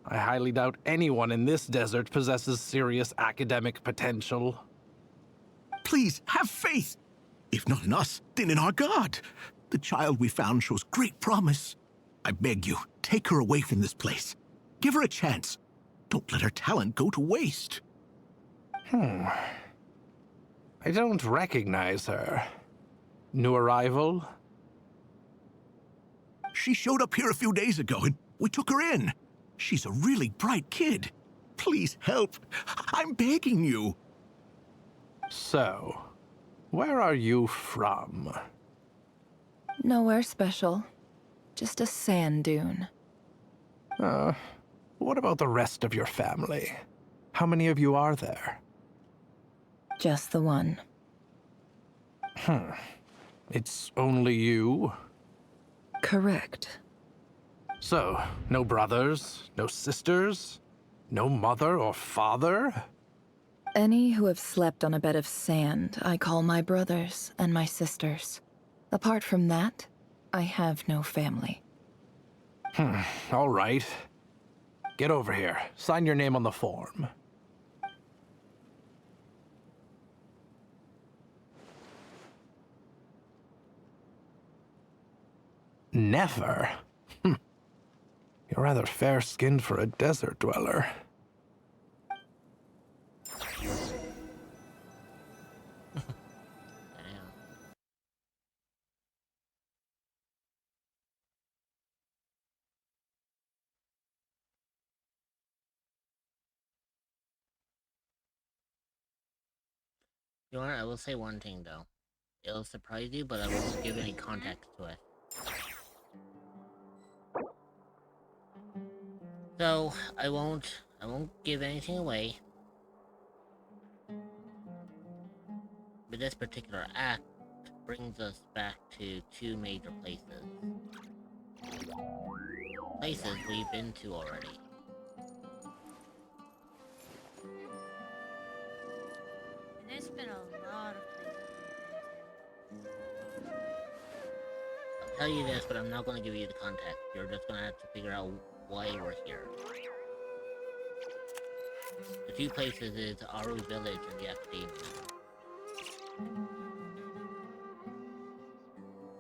I highly doubt anyone in this desert possesses serious academic potential. Please, have faith. If not in us, then in our god. The child we found shows great promise. I beg you, take her away from this place. Give her a chance. Don't let her talent go to waste. I don't recognize her. New arrival? She showed up here a few days ago and we took her in. She's a really bright kid. Please help. I'm begging you. So, where are you from? Nowhere special. Just a sand dune. What about the rest of your family? How many of you are there? Just the one. It's only you? Correct. So, no brothers, no sisters, no mother or father? Any who have slept on a bed of sand, I call my brothers and my sisters. Apart from that, I have no family. All right. Get over here. Sign your name on the form. Never? You're rather fair-skinned for a desert dweller. You know what? I will say one thing though. It'll surprise you, but I won't give any context to it. So I won't give anything away. But this particular act brings us back to two major places. Places we've been to already. And there's been a lot of places we've been to. I'll tell you this, but I'm not going to give you the context. You're just going to have to figure out why we're here. The two places is Aru Village and the Academia.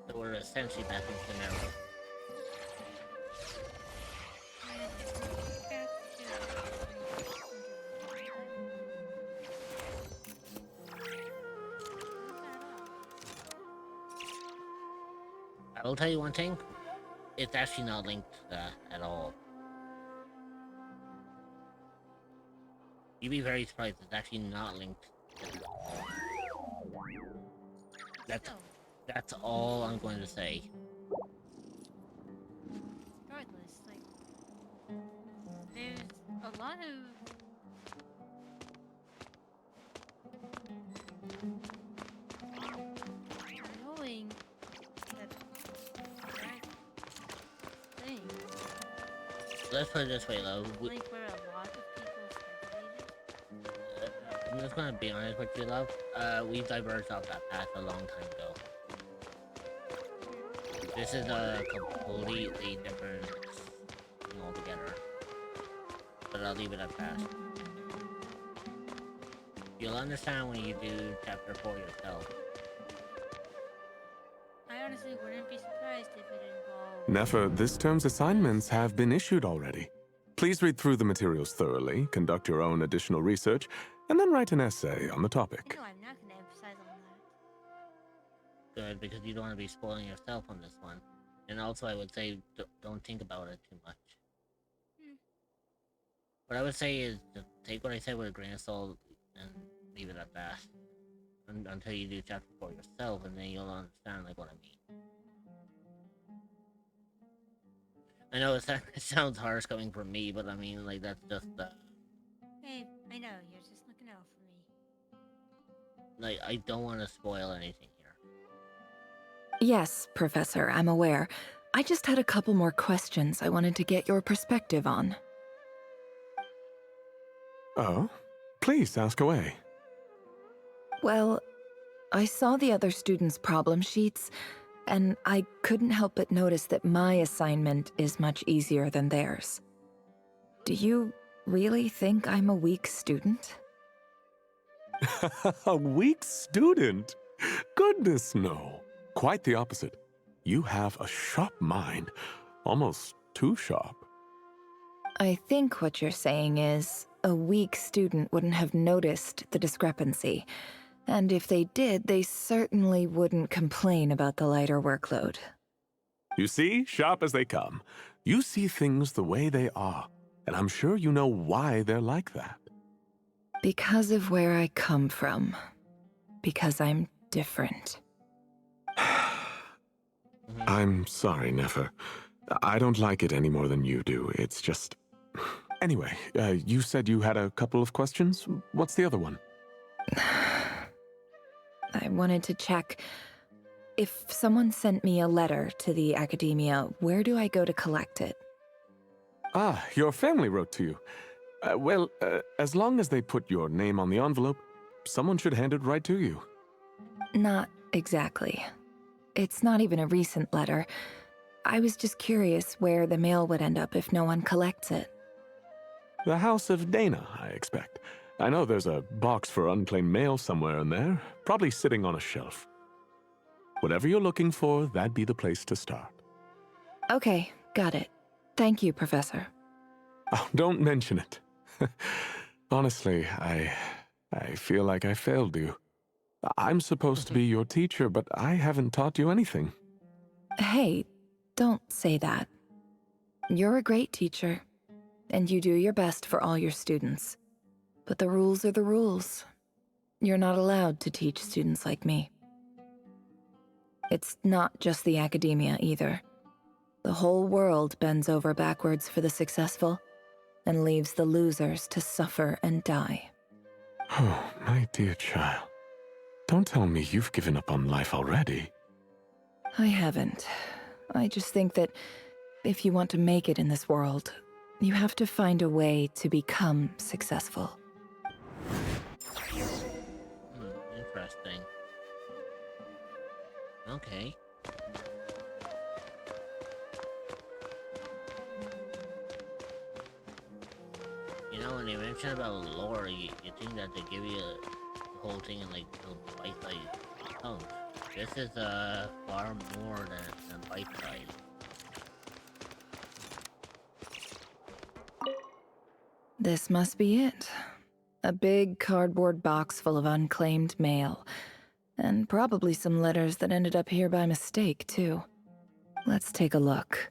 So we're essentially back in Samara. I will tell you one thing, it's actually not linked to that at all. You'd be very surprised, it's actually not linked to that at all. That's all I'm going to say. Regardless, like, there's a lot of knowing that thing. Let's put it this way, though. Like where a lot of people speculated. I'm just gonna be honest with you, love. We diverged off that path a long time ago. This is a completely different thing altogether. But I'll leave it at that. You'll understand when you do chapter 4 yourself. I honestly wouldn't be surprised if it involved... Nefer, this term's assignments have been issued already. Please read through the materials thoroughly, conduct your own additional research, and then write an essay on the topic. No, I'm not going to emphasize on that. Good, because you don't want to be spoiling yourself on this one. And also, I would say, don't think about it too much. What I would say is, just take what I said with a grain of salt, and leave it at that. Until you do chapter 4 yourself, and then you'll understand, like, what I mean. I know it sounds harsh coming from me, but I mean, like, that's just, Hey, I know, you're just looking out for me. like, I don't want to spoil anything here. Yes, Professor, I'm aware. I just had a couple more questions I wanted to get your perspective on. Oh? Please, ask away. Well, I saw the other students' problem sheets, and I couldn't help but notice that my assignment is much easier than theirs. Do you really think I'm a weak student? A weak student? Goodness, no. Quite the opposite. You have a sharp mind. Almost too sharp. I think what you're saying is, a weak student wouldn't have noticed the discrepancy. And if they did, they certainly wouldn't complain about the lighter workload. You see, sharp as they come. You see things the way they are, and I'm sure you know why they're like that. Because of where I come from. Because I'm different. I'm sorry, Nefer. I don't like it any more than you do. It's just... Anyway, you said you had a couple of questions. What's the other one? I wanted to check. If someone sent me a letter to the Academia, where do I go to collect it? Ah, your family wrote to you. Well, as long as they put your name on the envelope, someone should hand it right to you. Not exactly. It's not even a recent letter. I was just curious where the mail would end up if no one collects it. The House of Dana, I expect. I know there's a box for unclaimed mail somewhere in there, probably sitting on a shelf. Whatever you're looking for, that'd be the place to start. Okay, got it. Thank you, Professor. Oh, don't mention it. Honestly, I feel like I failed you. I'm supposed to be your teacher, but I haven't taught you anything. Hey, don't say that. You're a great teacher, and you do your best for all your students. But the rules are the rules. You're not allowed to teach students like me. It's not just the academia either. The whole world bends over backwards for the successful and leaves the losers to suffer and die. Oh, my dear child. Don't tell me you've given up on life already. I haven't. I just think that if you want to make it in this world, you have to find a way to become successful. Interesting. Okay. You know, when you mentioned about lore, you think that they give you the whole thing in like little bite-sized chunks. This is far more than bite-sized. This must be it. A big cardboard box full of unclaimed mail. And probably some letters that ended up here by mistake, too. Let's take a look.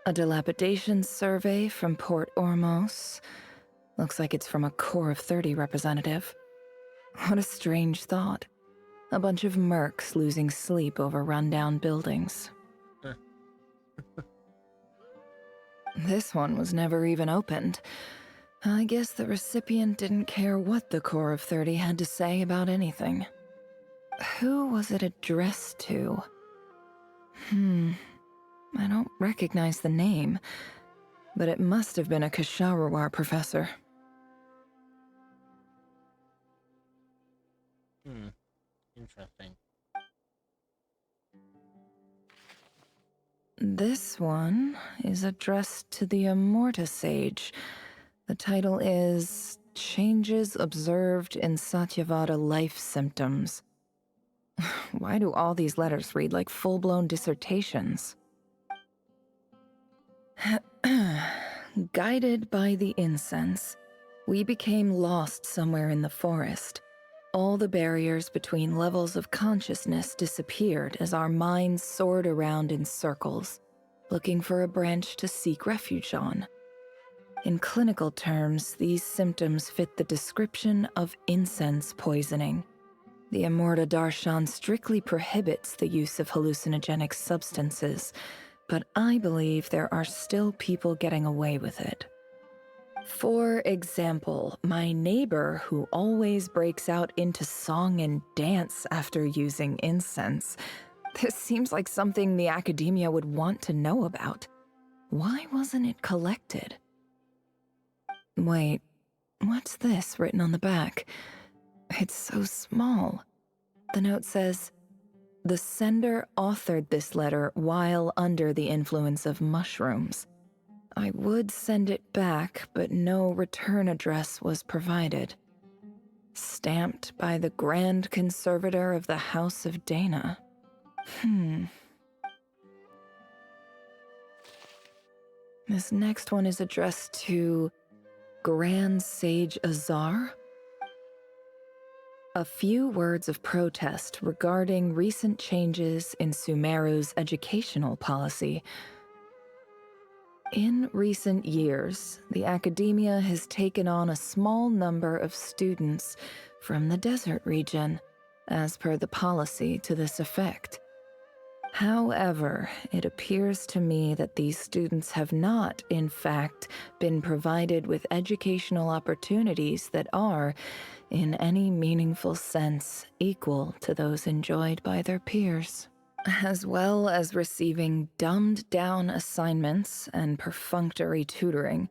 A dilapidation survey from Port Ormos. Looks like it's from a Corps of 30 representative. What a strange thought. A bunch of mercs losing sleep over rundown buildings. This one was never even opened. I guess the recipient didn't care what the Corps of 30 had to say about anything. Who was it addressed to? I don't recognize the name, but it must have been a Ksharawar professor. Interesting. This one is addressed to the Immorta Sage. The title is Changes Observed in Satyavada Life Symptoms. Why do all these letters read like full-blown dissertations? Guided by the incense, we became lost somewhere in the forest. All the barriers between levels of consciousness disappeared as our minds soared around in circles, looking for a branch to seek refuge on. In clinical terms, these symptoms fit the description of incense poisoning. The Immorta Darshan strictly prohibits the use of hallucinogenic substances, but I believe there are still people getting away with it. For example, my neighbor who always breaks out into song and dance after using incense. This seems like something the academia would want to know about. Why wasn't it collected? Wait, what's this written on the back? It's so small. The note says, "The sender authored this letter while under the influence of mushrooms. I would send it back, but no return address was provided. Stamped by the Grand Conservator of the House of Dana." This next one is addressed to Grand Sage Azar. A few words of protest regarding recent changes in Sumeru's educational policy. In recent years, the academia has taken on a small number of students from the desert region, as per the policy to this effect. However, it appears to me that these students have not, in fact, been provided with educational opportunities that are, in any meaningful sense, equal to those enjoyed by their peers, as well as receiving dumbed-down assignments and perfunctory tutoring.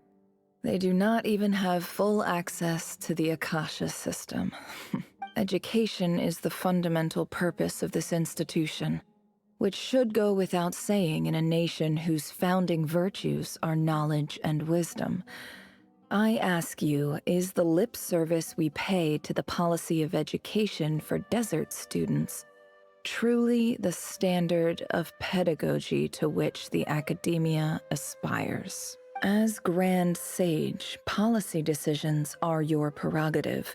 They do not even have full access to the Akasha system. Education is the fundamental purpose of this institution. which should go without saying in a nation whose founding virtues are knowledge and wisdom. I ask you, is the lip service we pay to the policy of education for desert students truly the standard of pedagogy to which the academia aspires? As Grand Sage, policy decisions are your prerogative,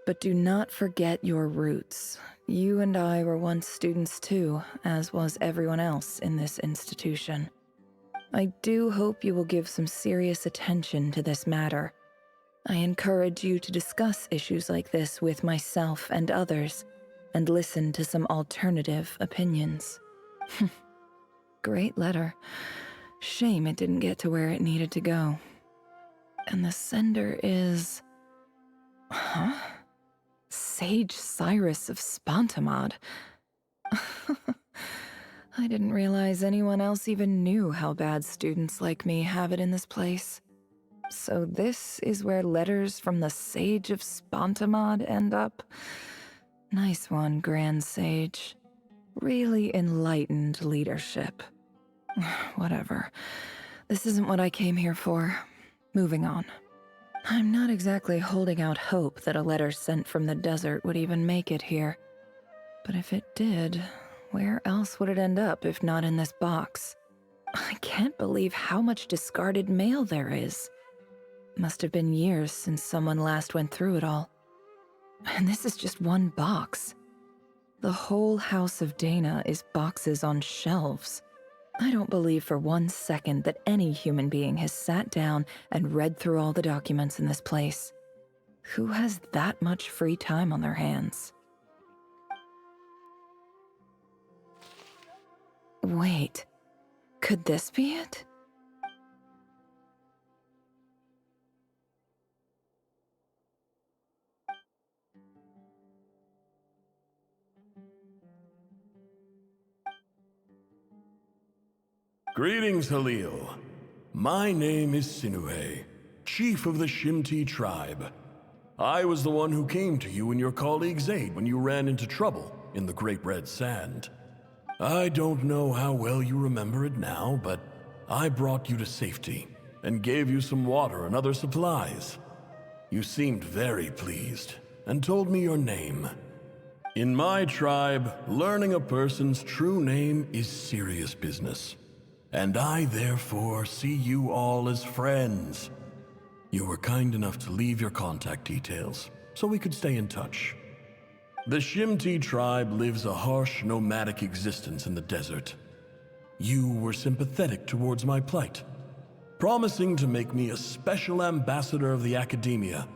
but do not forget your roots. You and I were once students too, as was everyone else in this institution. I do hope you will give some serious attention to this matter. I encourage you to discuss issues like this with myself and others, and listen to some alternative opinions. Great letter. Shame it didn't get to where it needed to go. And the sender is... Huh? Sage Cyrus of Spontamod. I didn't realize anyone else even knew how bad students like me have it in this place. So this is where letters from the Sage of Spontamod end up? Nice one, Grand Sage. Really enlightened leadership. Whatever. This isn't what I came here for. Moving on. I'm not exactly holding out hope that a letter sent from the desert would even make it here. But if it did, where else would it end up if not in this box? I can't believe how much discarded mail there is. Must have been years since someone last went through it all. And this is just one box. The whole House of Dana is boxes on shelves. I don't believe for 1 second that any human being has sat down and read through all the documents in this place. Who has that much free time on their hands? Wait, could this be it? Greetings, Halil. My name is Sinuhe, chief of the Shimti tribe. I was the one who came to you and your colleague's aid when you ran into trouble in the Great Red Sand. I don't know how well you remember it now, but I brought you to safety and gave you some water and other supplies. You seemed very pleased and told me your name. In my tribe, learning a person's true name is serious business. And I therefore see you all as friends. You were kind enough to leave your contact details, so we could stay in touch. The Shimti tribe lives a harsh, nomadic existence in the desert. You were sympathetic towards my plight, promising to make me a special ambassador of the academia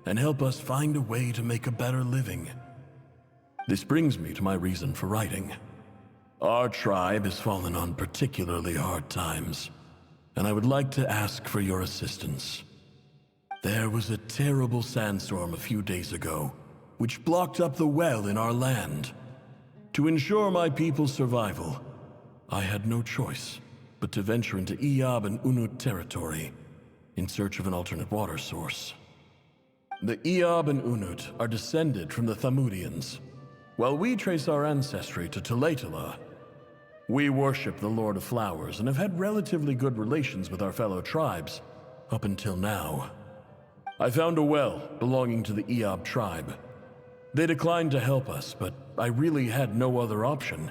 and help us find a way to make a better living. This brings me to my reason for writing. Our tribe has fallen on particularly hard times, and I would like to ask for your assistance. There was a terrible sandstorm a few days ago, which blocked up the well in our land. To ensure my people's survival, I had no choice but to venture into Iyab and Unut territory in search of an alternate water source. The Iyab and Unut are descended from the Thamudians, while we trace our ancestry to Tulatala. We worship the Lord of Flowers and have had relatively good relations with our fellow tribes up until now. I found a well belonging to the Iyab tribe. They declined to help us, but I really had no other option.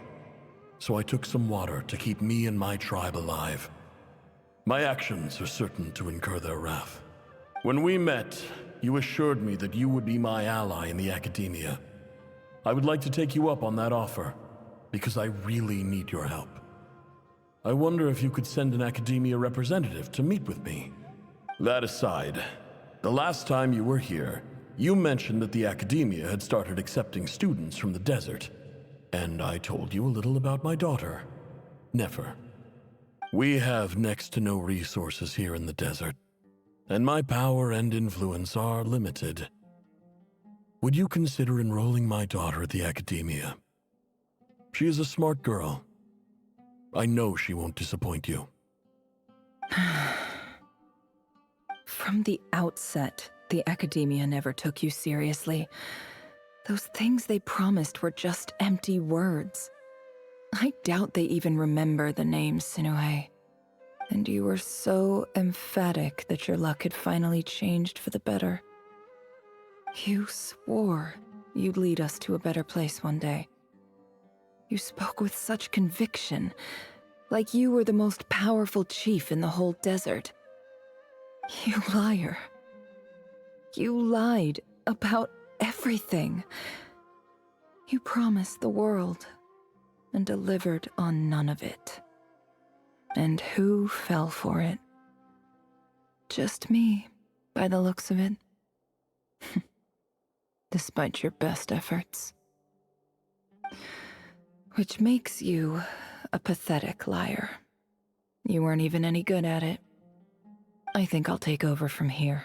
So I took some water to keep me and my tribe alive. My actions are certain to incur their wrath. When we met, you assured me that you would be my ally in the academia. I would like to take you up on that offer, because I really need your help. I wonder if you could send an academia representative to meet with me. That aside, the last time you were here, you mentioned that the academia had started accepting students from the desert, and I told you a little about my daughter, Nefer. We have next to no resources here in the desert, and my power and influence are limited. Would you consider enrolling my daughter at the academia? She is a smart girl. I know she won't disappoint you. From the outset, the academia never took you seriously. Those things they promised were just empty words. I doubt they even remember the name Sinuhe. And you were so emphatic that your luck had finally changed for the better. You swore you'd lead us to a better place one day. You spoke with such conviction, like you were the most powerful chief in the whole desert. You liar. You lied about everything. You promised the world and delivered on none of it. And who fell for it? Just me, by the looks of it. Despite your best efforts. Which makes you a pathetic liar. You weren't even any good at it. I think I'll take over from here.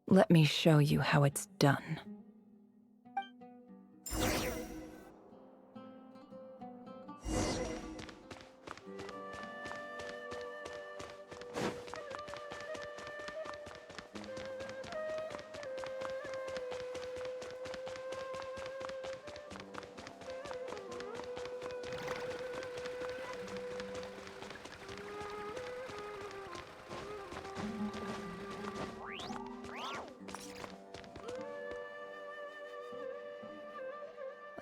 Let me show you how it's done.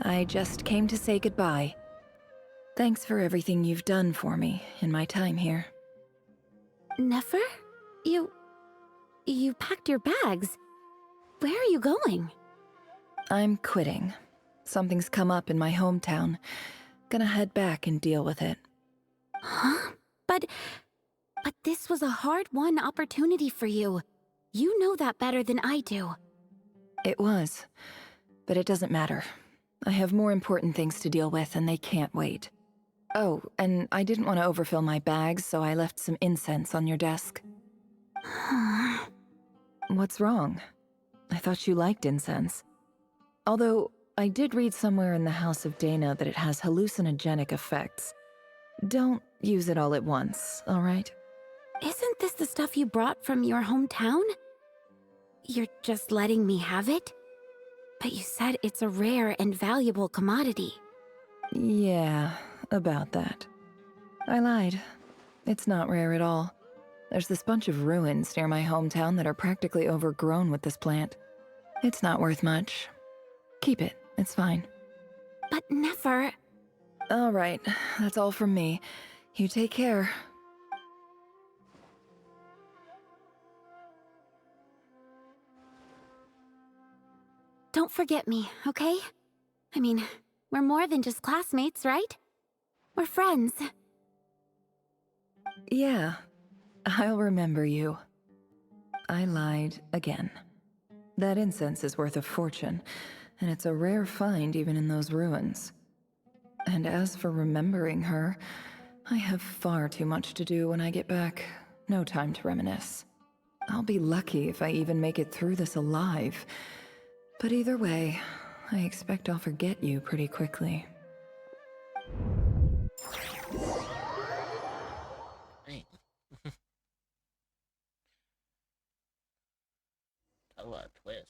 I just came to say goodbye. Thanks for everything you've done for me in my time here. Nefer? You packed your bags. Where are you going? I'm quitting. Something's come up in my hometown. Gonna head back and deal with it. Huh? But this was a hard-won opportunity for you. You know that better than I do. It was. But it doesn't matter. I have more important things to deal with, and they can't wait. Oh, and I didn't want to overfill my bags, so I left some incense on your desk. What's wrong? I thought you liked incense. Although, I did read somewhere in the House of Dana that it has hallucinogenic effects. Don't use it all at once, all right? Isn't this the stuff you brought from your hometown? You're just letting me have it? But you said it's a rare and valuable commodity. Yeah, about that. I lied. It's not rare at all. There's this bunch of ruins near my hometown that are practically overgrown with this plant. It's not worth much. Keep it, it's fine. But Nefer... All right, that's all from me. You take care. Don't forget me, okay? I mean, we're more than just classmates, right? We're friends. Yeah, I'll remember you. I lied again. That incense is worth a fortune, and it's a rare find even in those ruins. And as for remembering her, I have far too much to do when I get back. No time to reminisce. I'll be lucky if I even make it through this alive. But either way, I expect I'll forget you pretty quickly. Dang. Talk about a twist.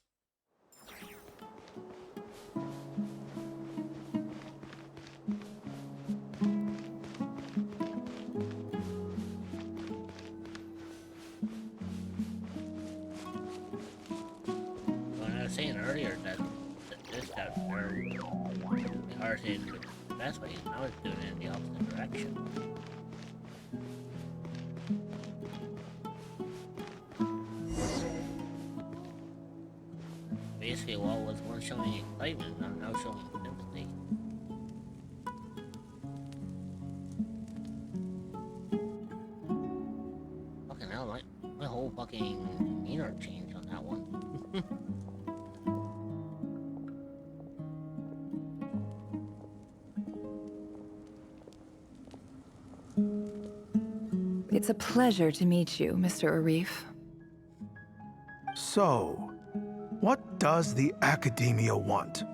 When I was saying earlier that this got very hard to do it the best way, and I was doing it in the opposite direction. Basically, what was once showing excitement, I'm now showing sympathy. Fucking hell, my whole fucking demeanor changed on that one. It's a pleasure to meet you, Mr. Arif. So, what does the Academia want?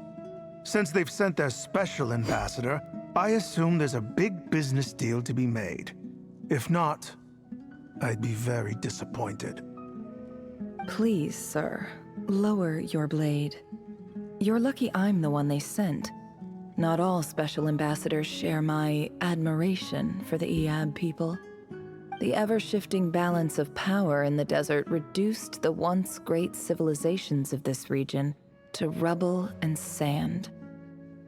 Since they've sent their special ambassador, I assume there's a big business deal to be made. If not, I'd be very disappointed. Please, sir, lower your blade. You're lucky I'm the one they sent. Not all special ambassadors share my admiration for the Eab people. The ever-shifting balance of power in the desert reduced the once great civilizations of this region to rubble and sand.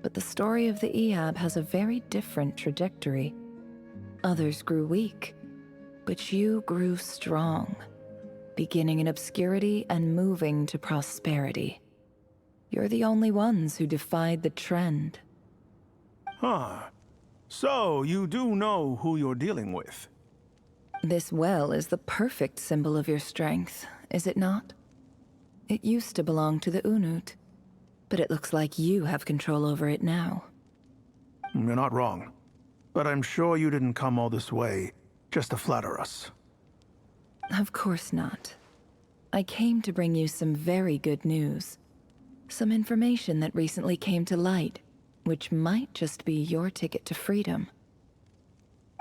But the story of the Eab has a very different trajectory. Others grew weak, but you grew strong, beginning in obscurity and moving to prosperity. You're the only ones who defied the trend. Huh. So, you do know who you're dealing with? This well is the perfect symbol of your strength, is it not? It used to belong to the Unut, but it looks like you have control over it now. You're not wrong. But I'm sure you didn't come all this way just to flatter us. Of course not. I came to bring you some very good news. Some information that recently came to light, which might just be your ticket to freedom.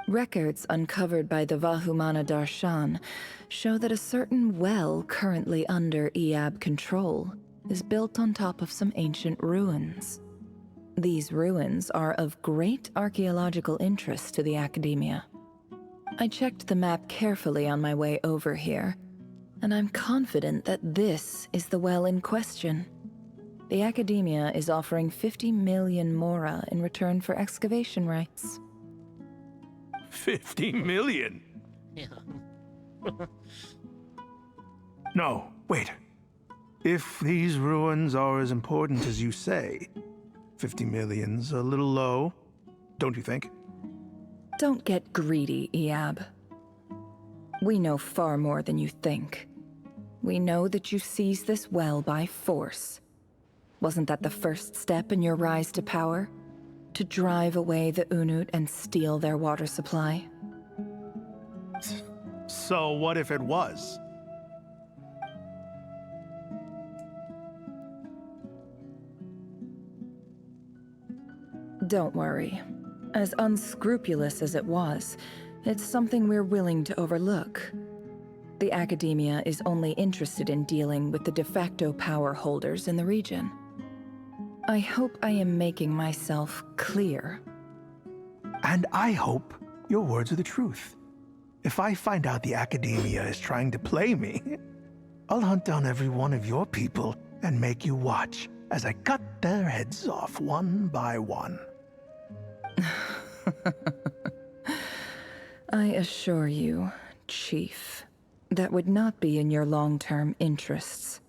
Records uncovered by the Vahumana Darshan show that a certain well currently under Eab control is built on top of some ancient ruins. These ruins are of great archaeological interest to the Academia. I checked the map carefully on my way over here, and I'm confident that this is the well in question. The Academia is offering 50 million mora in return for excavation rights. 50 million? Yeah. No, wait. If these ruins are as important as you say, 50 million's a little low, don't you think? Don't get greedy, Eab. We know far more than you think. We know that you seized this well by force. Wasn't that the first step in your rise to power? To drive away the Unut and steal their water supply? So what if it was? Don't worry. As unscrupulous as it was, it's something we're willing to overlook. The Academia is only interested in dealing with the de facto power holders in the region. I hope I am making myself clear. And I hope your words are the truth. If I find out the Academia is trying to play me, I'll hunt down every one of your people and make you watch as I cut their heads off one by one. I assure you, Chief, that would not be in your long-term interests.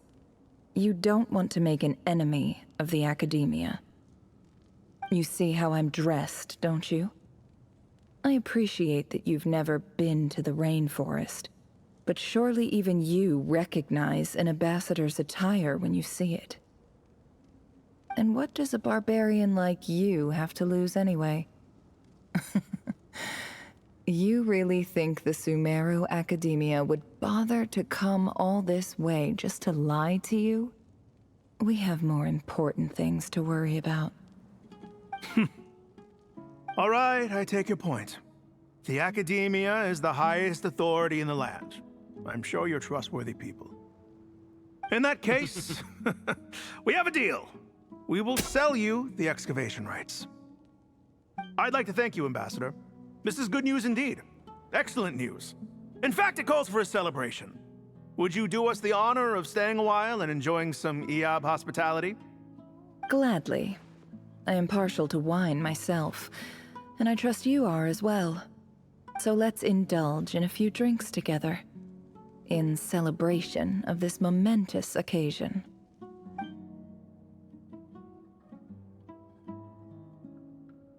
You don't want to make an enemy of the Academia. You see how I'm dressed, don't you? I appreciate that you've never been to the rainforest, but surely even you recognize an ambassador's attire when you see it. And what does a barbarian like you have to lose anyway? You really think the Sumeru Academia would bother to come all this way just to lie to you? We have more important things to worry about. All right, I take your point. The Academia is the highest authority in the land. I'm sure you're trustworthy people. In that case, we have a deal. We will sell you the excavation rights. I'd like to thank you, Ambassador. This is good news indeed. Excellent news. In fact, it calls for a celebration. Would you do us the honor of staying a while and enjoying some Eab hospitality? Gladly. I am partial to wine myself, and I trust you are as well. So let's indulge in a few drinks together, in celebration of this momentous occasion.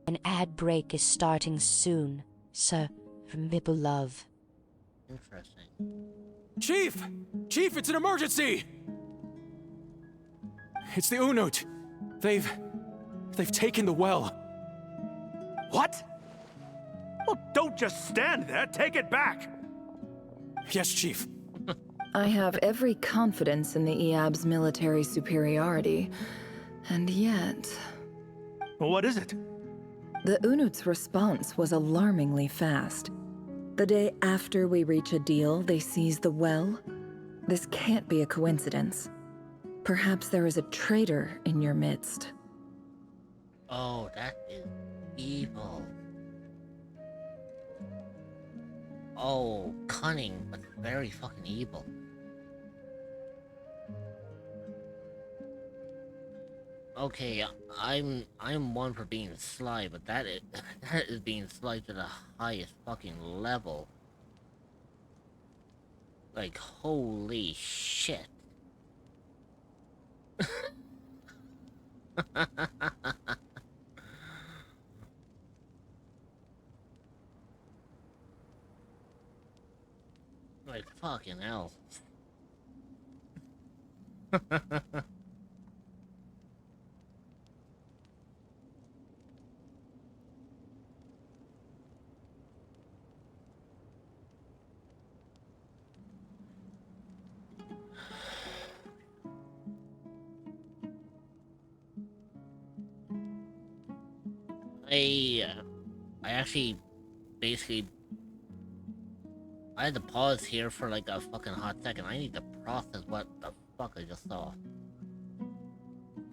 An ad break is starting soon, Sir Mibulov. Interesting. Chief! Chief, it's an emergency! It's the Unut. They've taken the well. What? Well, don't just stand there. Take it back. Yes, Chief. I have every confidence in the Eab's military superiority, and yet... Well, what is it? The Unut's response was alarmingly fast. The day after we reach a deal, they seize the well. This can't be a coincidence. Perhaps there is a traitor in your midst. Oh, that is evil. Oh, cunning, but very fucking evil. Okay, I'm one for being sly, but that is that is being sly to the highest fucking level. Like, holy shit. Like, fucking hell. I actually basically I had to pause here for like a fucking hot second. I need to process what the fuck I just saw.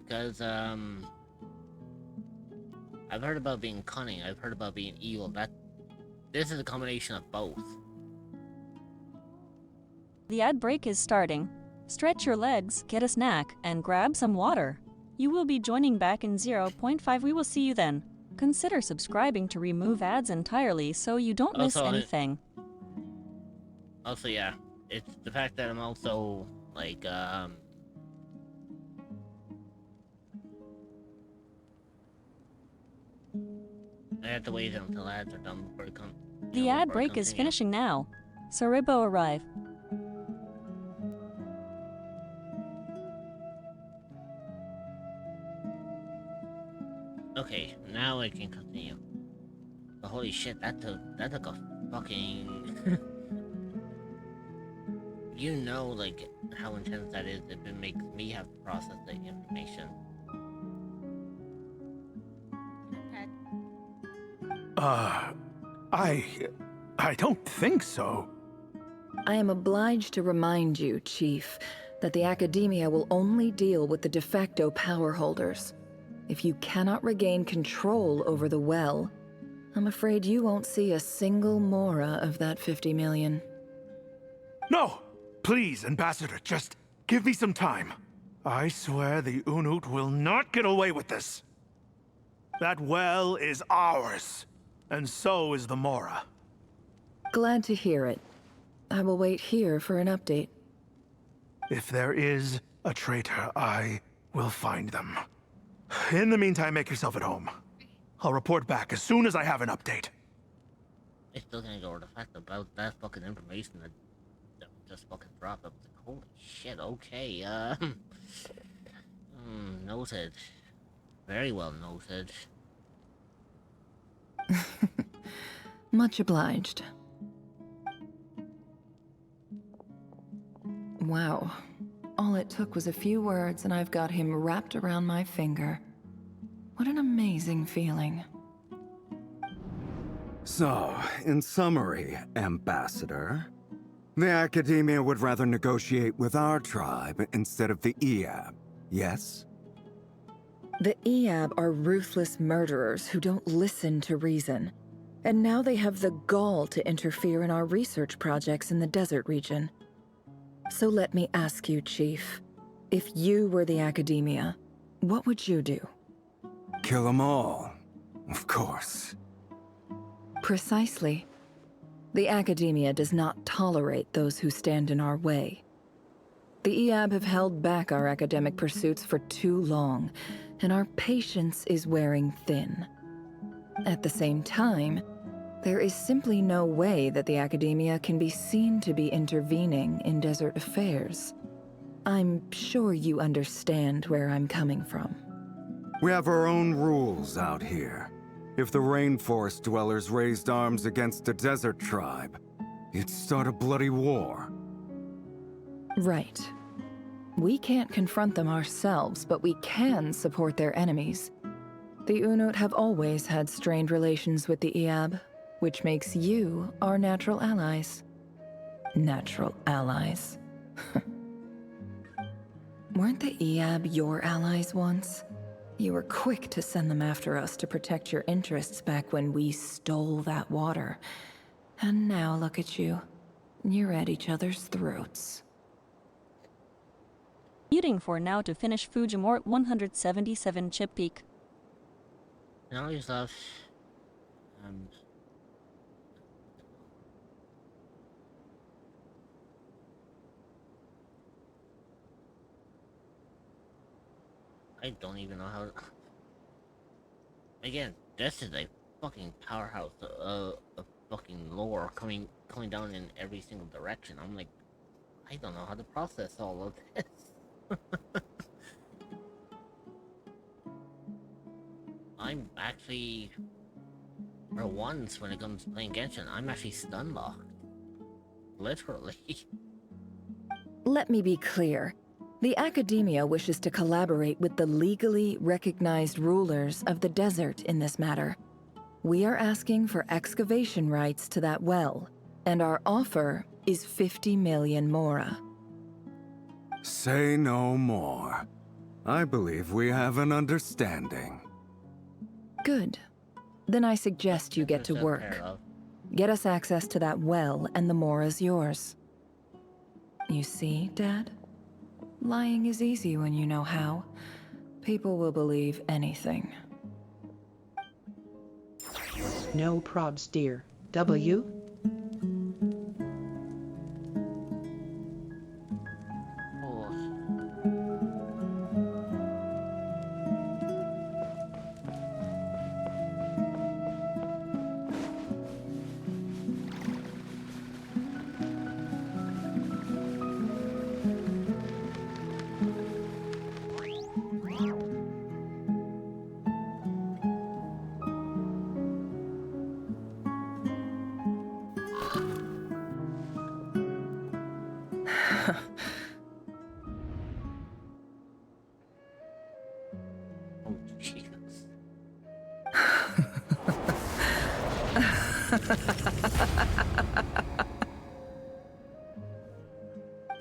Because I've heard about being cunning, I've heard about being evil. This is a combination of both. The ad break is starting. Stretch your legs, get a snack, and grab some water. You will be joining back in 0.5. We will see you then. Consider subscribing to remove ads entirely so you don't miss anything. Also, yeah, it's the fact that I'm also, like, I have to wait until ads are done before it comes. The ad break is finishing now. Saribo arrive. Okay, now I can continue. But holy shit, that took a fucking... You know, like, how intense that is if it makes me have to process the information. I don't think so. I am obliged to remind you, Chief, that the Academia will only deal with the de facto power holders. If you cannot regain control over the well, I'm afraid you won't see a single mora of that 50 million. No! Please, Ambassador, just give me some time. I swear the Unut will not get away with this. That well is ours, and so is the mora. Glad to hear it. I will wait here for an update. If there is a traitor, I will find them. In the meantime, make yourself at home. I'll report back as soon as I have an update. It's still gonna go over the fact about that fucking information that just fucking dropped. I was like, holy shit, okay, noted. Very well noted. Much obliged. Wow. All it took was a few words and I've got him wrapped around my finger. What an amazing feeling. So, in summary, Ambassador, the Academia would rather negotiate with our tribe instead of the Eab, yes? The Eab are ruthless murderers who don't listen to reason. And now they have the gall to interfere in our research projects in the desert region. So let me ask you, Chief, if you were the Academia, what would you do? Kill them all, of course. Precisely. The Academia does not tolerate those who stand in our way. The Eab have held back our academic pursuits for too long, and our patience is wearing thin. At the same time, there is simply no way that the Academia can be seen to be intervening in desert affairs. I'm sure you understand where I'm coming from. We have our own rules out here. If the rainforest dwellers raised arms against a desert tribe, it'd start a bloody war. Right. We can't confront them ourselves, but we can support their enemies. The Unut have always had strained relations with the Eab, which makes you our natural allies. Natural allies. Weren't the Eab your allies once? You were quick to send them after us to protect your interests back when we stole that water. And now look at you. You're at each other's throats. Muting for now to finish Fujimort 177 Chip Peak. Now yourself. I don't even know how. Again, this is a fucking powerhouse of fucking lore coming down in every single direction. I'm like, I don't know how to process all of this. I'm actually, for once, when it comes to playing Genshin, I'm actually stun locked. Literally. Let me be clear. The Academia wishes to collaborate with the legally recognized rulers of the desert in this matter. We are asking for excavation rights to that well, and our offer is 50 million mora. Say no more. I believe we have an understanding. Good. Then I suggest you get to work. Get us access to that well, and the mora's yours. You see, Dad? Lying is easy when you know how. People will believe anything. No probs, dear. W?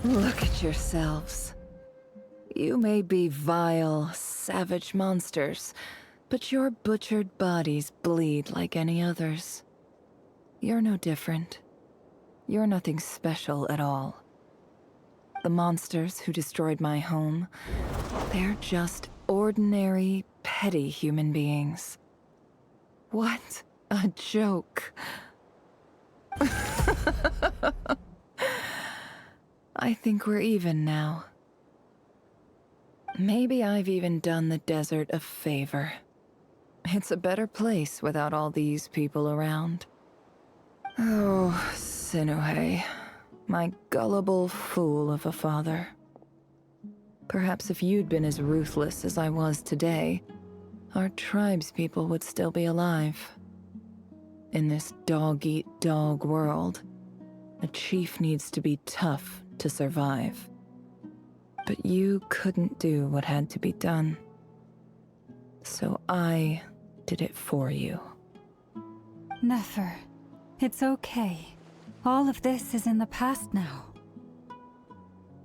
Look at yourselves. You may be vile, savage monsters, but your butchered bodies bleed like any others. You're no different. You're nothing special at all. The monsters who destroyed my home, they're just ordinary, petty human beings. What a joke. I think we're even now. Maybe I've even done the desert a favor. It's a better place without all these people around. Oh, Sinuhe, my gullible fool of a father. Perhaps if you'd been as ruthless as I was today, our tribespeople would still be alive. In this dog-eat-dog world, a chief needs to be tough to survive. But you couldn't do what had to be done. So I did it for you. Nefer, it's okay. All of this is in the past now.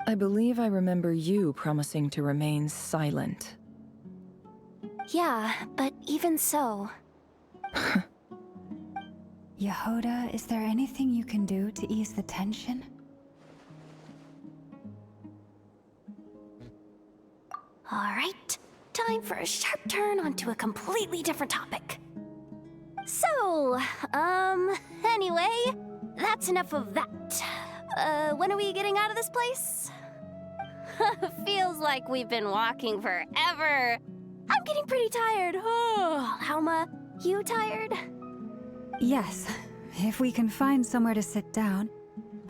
I believe I remember you promising to remain silent. Yeah, but even so... Yehoda, is there anything you can do to ease the tension? Alright, time for a sharp turn onto a completely different topic. So, anyway, that's enough of that. When are we getting out of this place? Feels like we've been walking forever. I'm getting pretty tired. Oh, Halma, you tired? Yes, if we can find somewhere to sit down,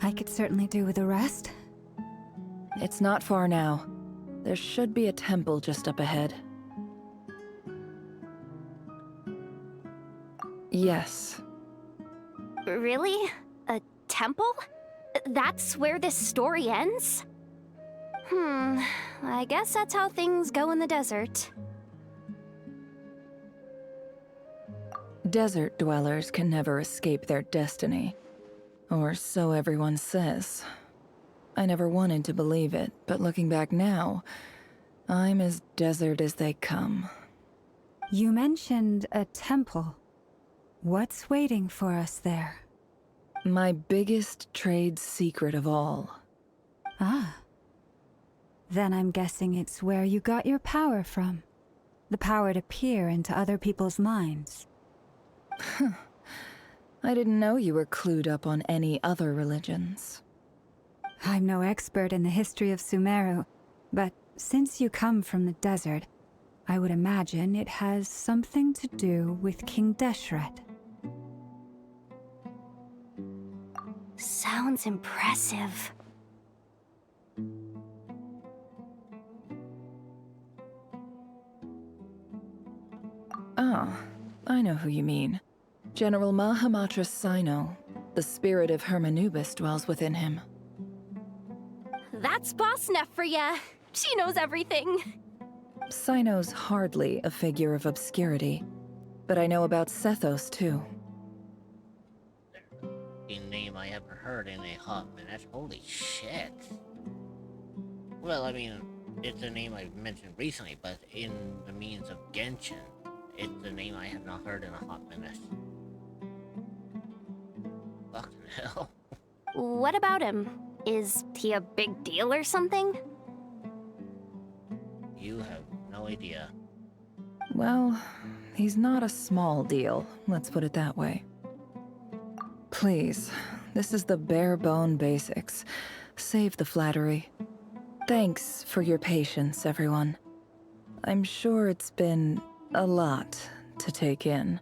I could certainly do with a rest. It's not far now. There should be a temple just up ahead. Yes. Really? A temple? That's where this story ends? I guess that's how things go in the desert. Desert dwellers can never escape their destiny. Or so everyone says. I never wanted to believe it, but looking back now, I'm as desert as they come. You mentioned a temple. What's waiting for us there? My biggest trade secret of all. Ah. Then I'm guessing it's where you got your power from. The power to peer into other people's minds. I didn't know you were clued up on any other religions. I'm no expert in the history of Sumeru, but since you come from the desert, I would imagine it has something to do with King Deshret. Sounds impressive. Ah, I know who you mean. General Mahamatra Sino. The spirit of Hermanubis dwells within him. That's Boss Neff for ya. She knows everything. Sino's hardly a figure of obscurity, but I know about Sethos too. A name I haven't heard in a hot minute. Holy shit. Well, I mean, it's a name I've mentioned recently, but in the means of Genshin, it's a name I have not heard in a hot minute. Fucking hell. What about him? Is he a big deal or something? You have no idea. Well, he's not a small deal, let's put it that way. Please, this is the bare-bone basics. Save the flattery. Thanks for your patience, everyone. I'm sure it's been a lot to take in.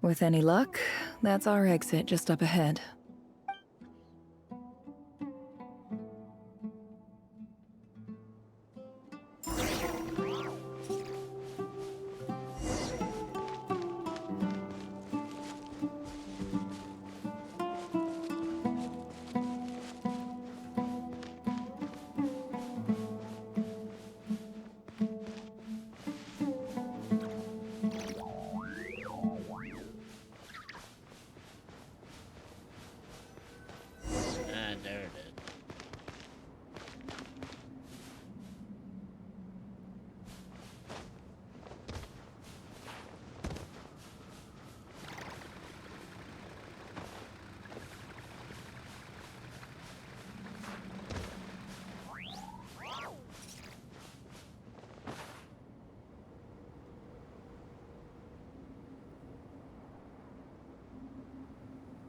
With any luck, that's our exit just up ahead. There it is.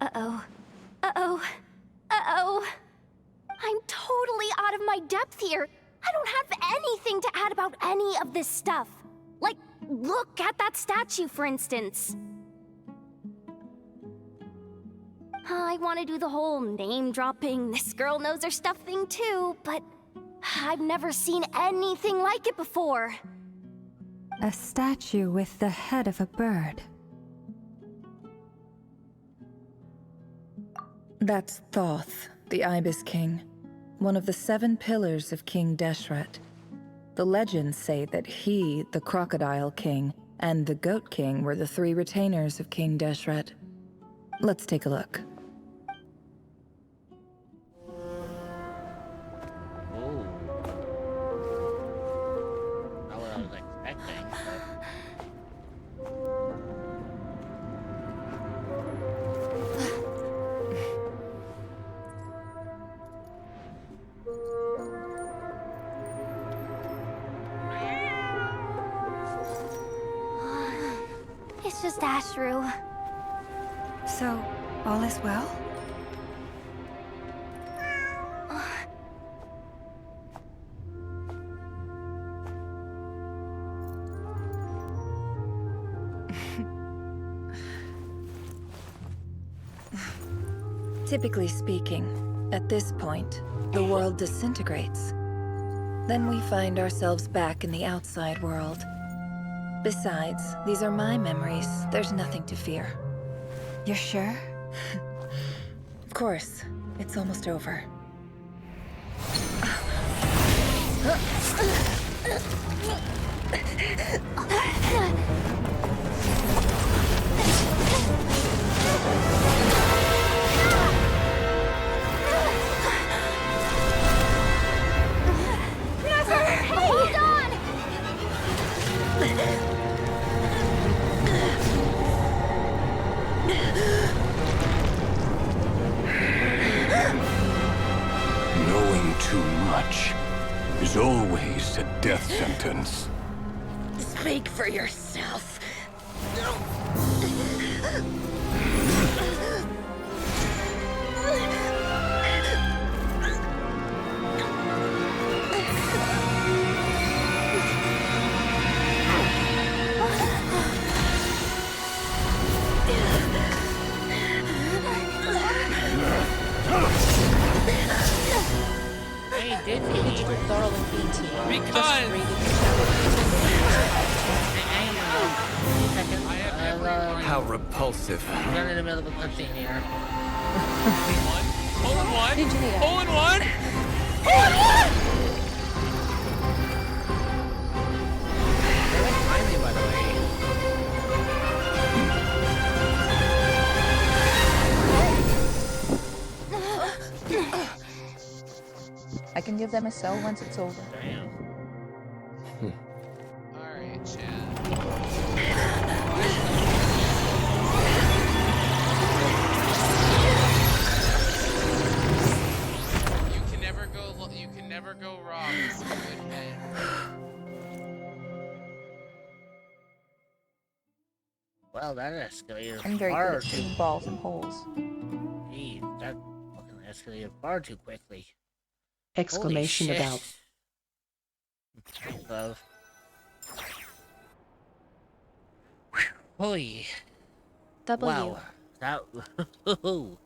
Uh-oh. Uh-oh. Uh-oh. I'm totally out of my depth here. I don't have anything to add about any of this stuff. Like, look at that statue, for instance. I want to do the whole name-dropping, this girl knows her stuff thing too, but I've never seen anything like it before. A statue with the head of a bird. That's Thoth, the Ibis King, one of the 7 pillars of King Deshret. The legends say that he, the Crocodile King, and the Goat King were the 3 retainers of King Deshret. Let's take a look. Oh. Not what I was expecting, It's just Ashru. So, all is well? Typically speaking, at this point, the world disintegrates. Then we find ourselves back in the outside world. Besides, these are my memories. There's nothing to fear. You're sure? Of course. It's almost over. Hold on! is always a death sentence. Speak for yourself. Hey, Dizzy. Digital Darling BT. Because How repulsive. We're in the middle of a cutscene here. Hole in one. Did you need it? Hole in one. Hole in one. Timing, by the way. I can give them a cell once it's over. Damn. Alright, Chad. You can never go wrong with a good man. Well, that escalated I'm very far good at too. shooting balls and holes. Geez, that fucking escalated far too quickly. Exclamation Holy shit. about. Love. Holy. W. Wow. That. Ooh,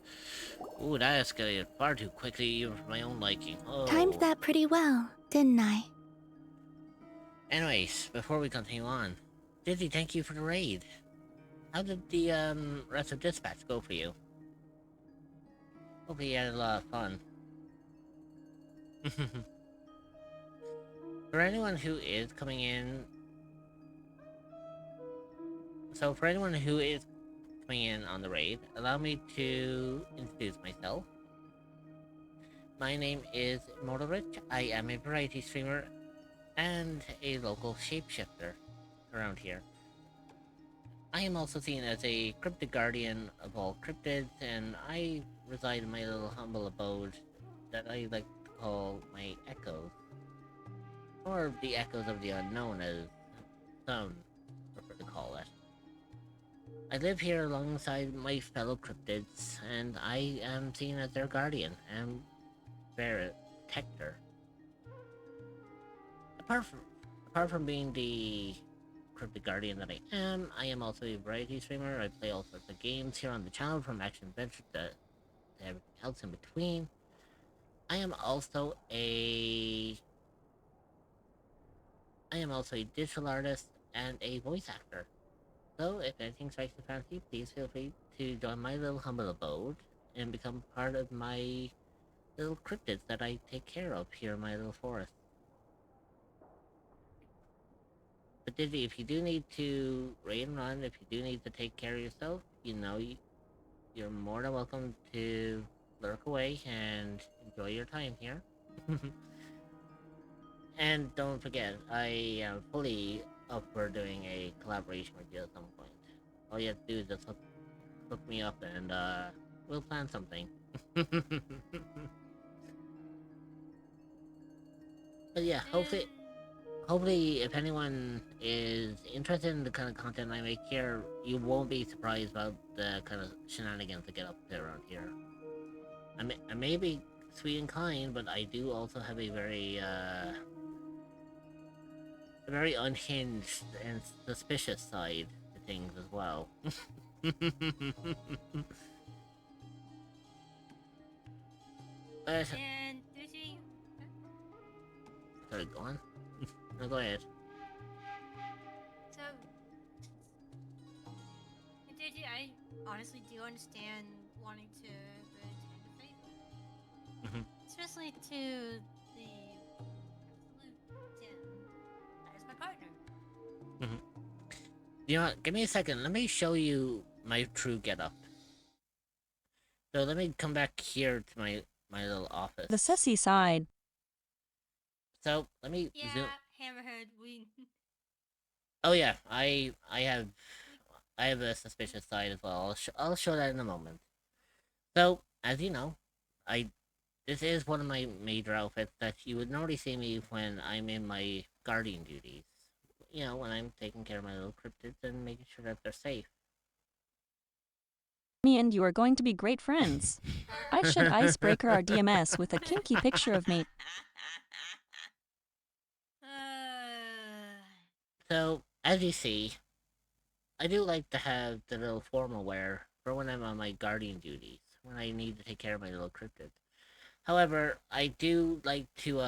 that escalated far too quickly, even for my own liking. Oh. Timed that pretty well, didn't I? Anyways, before we continue on, Dizzy, thank you for the raid. How did the rest of Dispatch go for you? Hope you had a lot of fun. For anyone who is coming in... So for anyone who is coming in on the raid, allow me to introduce myself. My name is Immortal Rich. I am a variety streamer and a local shapeshifter around here. I am also seen as a cryptid guardian of all cryptids, and I reside in my little humble abode that I like to call my echoes. Or the echoes of the unknown, as some prefer to call it. I live here alongside my fellow cryptids, and I am seen as their guardian and their protector. Apart from being the cryptid guardian that I am also a variety streamer. I play all sorts of games here on the channel, from action adventure to everything else in between. I am also a digital artist and a voice actor. So if anything strikes your fancy, please feel free to join my little humble abode and become part of my little cryptids that I take care of here in my little forest. But Dizzy, if you do need to raid and run, if you do need to take care of yourself, you know, you're more than welcome to lurk away and enjoy your time here. And don't forget, I am fully up for doing a collaboration with you at some point. All you have to do is just hook me up and we'll plan something. But yeah, hopefully if anyone is interested in the kind of content I make here, you won't be surprised about the kind of shenanigans that get up there around here. I may be sweet and kind, but I do also have a very unhinged and suspicious side to things as well. And Dizzy, Sorry, go on. No, go ahead. so Dizzy, I honestly do understand wanting to go to Interfaith, especially to the absolute Tim. That is my partner. You know what? Give me a second. Let me show you my true getup. So let me come back here to my little office. The sassy side. So let me zoom. Hammerhead, we. Oh yeah, I have a suspicious side as well. I'll show that in a moment. So as you know, I this is one of my major outfits that you would normally see me when I'm in my guardian duties. You know, when I'm taking care of my little cryptids and making sure that they're safe. Me and you are going to be great friends. I should icebreaker our DMS with a kinky picture of me. So, as you see, I do like to have the little formal wear for when I'm on my guardian duties, when I need to take care of my little cryptids. However, I do like to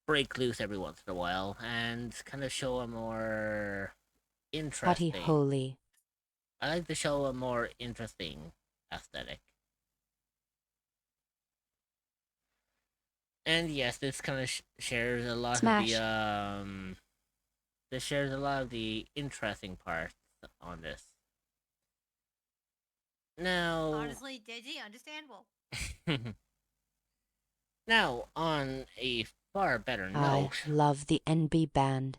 break loose every once in a while and kind of show a more Hotty interesting. holy. I like to show a more interesting aesthetic. And yes, this kind of shares a lot Smash. of the this shares a lot of the interesting parts on this. Now, Honestly, Digi, understandable. now on a far better I note. love the NB band.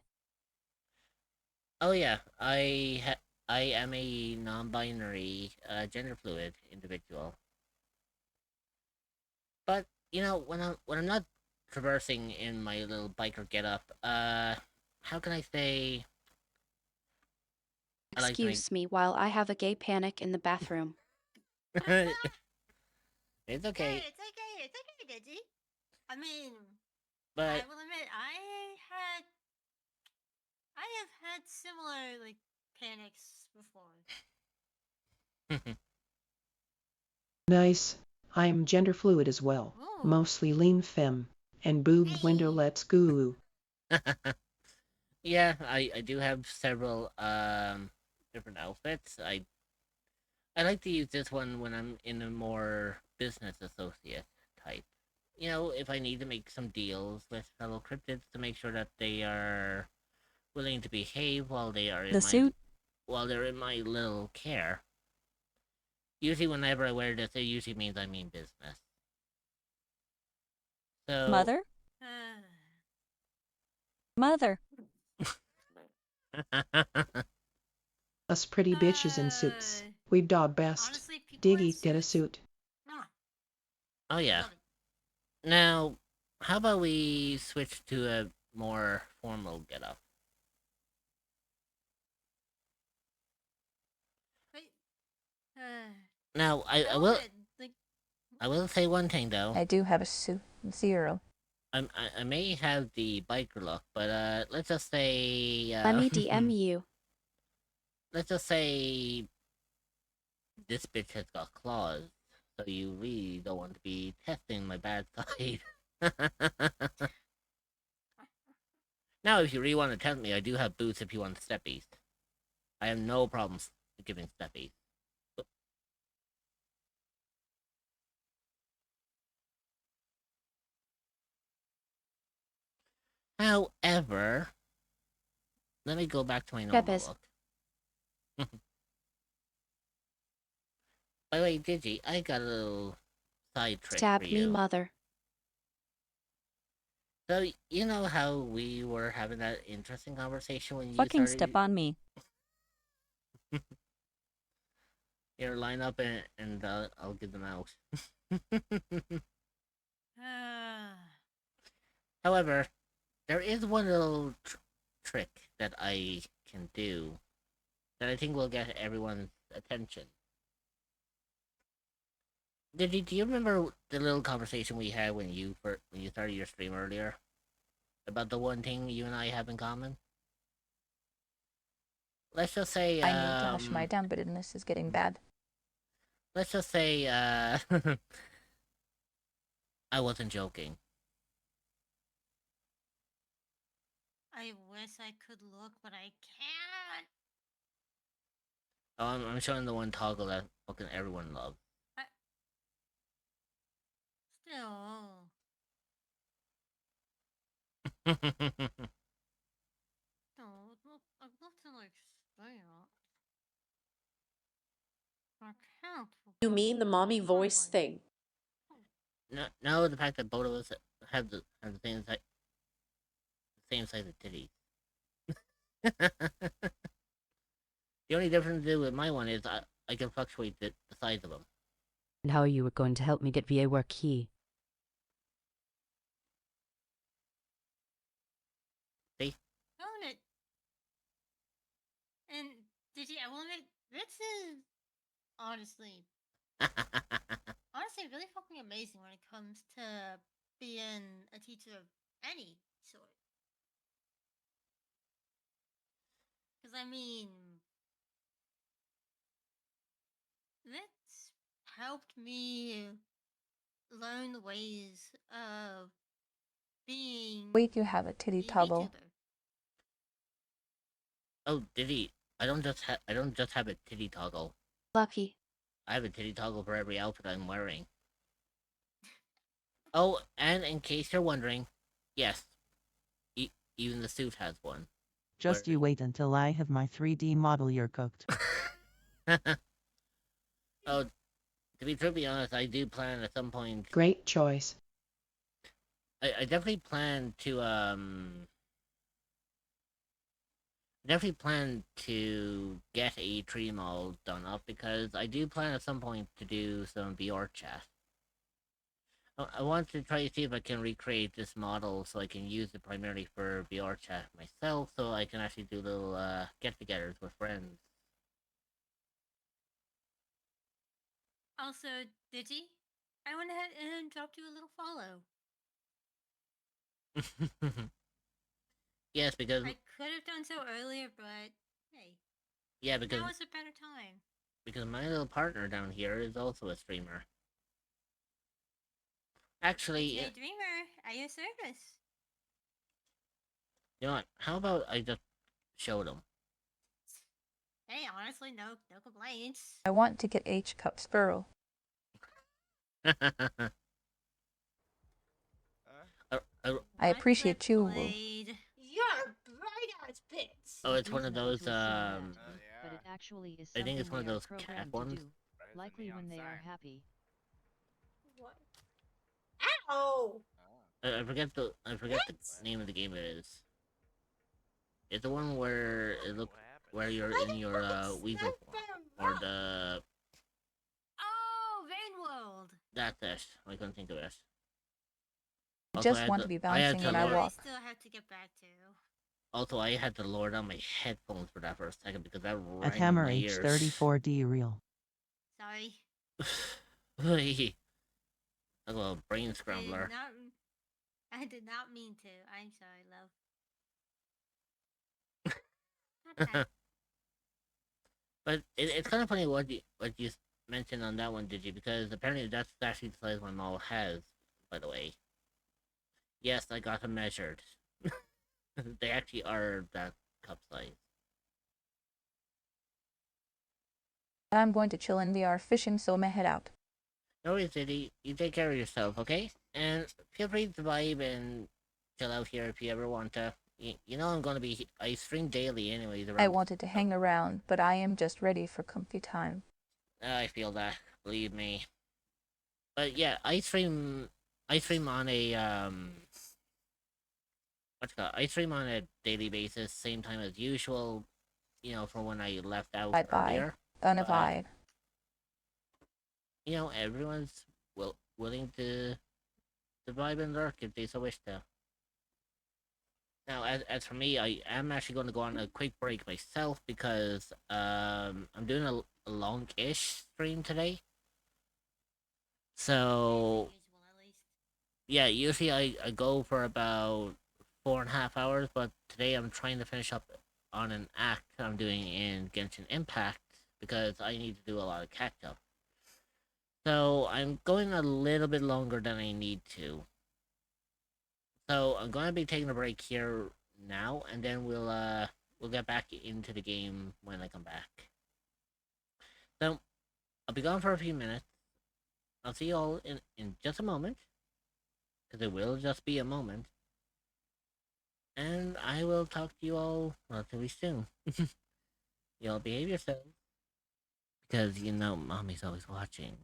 Oh yeah, I am a non-binary, gender fluid individual. But you know, when I'm not traversing in my little biker getup, how can I say? Excuse me while I have a gay panic in the bathroom. It's okay. It's okay, Digi. I mean, But I will admit, I have had similar, like, panics before. Nice. I am gender fluid as well. Mostly lean femme. And boobed windowlets goo. Yeah, I do have several different outfits. I like to use this one when I'm in a more business associate type. You know, if I need to make some deals with fellow cryptids to make sure that they are willing to behave while they are in while they're in my little care. Usually whenever I wear this, it usually means I mean business. So Mother? Mother. Us pretty bitches in suits. We've dog best. Diggy, get a suit. Oh yeah. Now, how about we switch to a more formal getup? Now, I will say one thing though. I do have a suit. 0. I may have the biker look, but let's just say Let me DM you. Let's just say this bitch has got claws, so you really don't want to be testing my bad side. Now, if you really want to test me, I do have boots if you want steppies. I have no problems giving steppies. However, let me go back to my normal look. By the way, Digi, I got a little side trick Stab for you. me, mother. So, you know how we were having that interesting conversation when you Fucking started... step on me. Here, line up and I'll get them out. However, there is one little trick that I can do that I think will get everyone's attention. Do you remember the little conversation we had when you started your stream earlier? About the one thing you and I have in common? Let's just say, I need to hush my down, but this is getting bad. Let's just say, I wasn't joking. I wish I could look, but I can't. Oh, I'm showing the one toggle that fucking everyone loves. Still. No, I'd love to, like, stay up. I can't. You mean the mommy voice thing? No, the fact that both of us have the same size of titties. The only difference with my one is I can fluctuate the size of them. And how you were going to help me get VA work key. See? Own it. And did you? I will admit, this is honestly, really fucking amazing when it comes to being a teacher of any sort. Because I mean, that's helped me learn the ways of being. Wait, you have a titty toggle. Oh, Diddy, I don't just have a titty toggle. Lucky. I have a titty toggle for every outfit I'm wearing. Oh, and in case you're wondering, yes, even the suit has one. Just you wait until I have my 3D model you're cooked. Oh, to be truthfully honest, I do plan at some point. Great choice. I definitely plan to get a tree model done up because I do plan at some point to do some VR chat. I want to try to see if I can recreate this model so I can use it primarily for VR chat myself, so I can actually do little get-togethers with friends. Also, Digi, I went ahead and dropped you a little follow. Yes, because I could have done so earlier, but hey. Yeah, because now is a better time. Because my little partner down here is also a streamer. Actually, Hey, Dreamer, at your service. You know what? How about I just show them? Hey, honestly, no complaints. I want to get H cup Spurl. I appreciate you. You're bright as pits. Oh, it's one of those. But it actually is I think it's one of something they are those cat programmed to ones. do, likely when they are happy. What? Ow! I forget the name of the game. It is. It's the one where where you're in your weasel form or the. Oh, Vein World. That's it. I couldn't think of it. I just want to be bouncing when I walk. I still have to get back to. Also, I had to lower down my headphones for that for a second because that rang At in Hammer my ears. H34D reel. Sorry. A little brain scrambler. I did not mean to. I'm sorry, love. But it's kind of funny what you mentioned on that one, did you? Because apparently that's actually the size my model has, by the way. Yes, I got them measured. They actually are that cup size. I'm going to chill in VR fishing, so may head out. No worries, Diddy. You take care of yourself, okay? And feel free to vibe and chill out here if you ever want to. You know I'm gonna be. I stream daily anyways. I wanted to hang around, but I am just ready for comfy time. I feel that. Believe me. But yeah, I stream on a I stream on a daily basis, same time as usual. You know, from when I left out earlier. Unavide. You know, everyone's willing to vibe and lurk if they so wish to. Now, as for me, I am actually going to go on a quick break myself because I'm doing a long-ish stream today. So yeah, usually I go for about 4.5 hours, but today I'm trying to finish up on an act I'm doing in Genshin Impact because I need to do a lot of catch-up. So I'm going a little bit longer than I need to. So I'm going to be taking a break here now, and then we'll get back into the game when I come back. So I'll be gone for a few minutes. I'll see you all in just a moment, because it will just be a moment. And I will talk to you all relatively soon. You all behave yourselves, because you know mommy's always watching.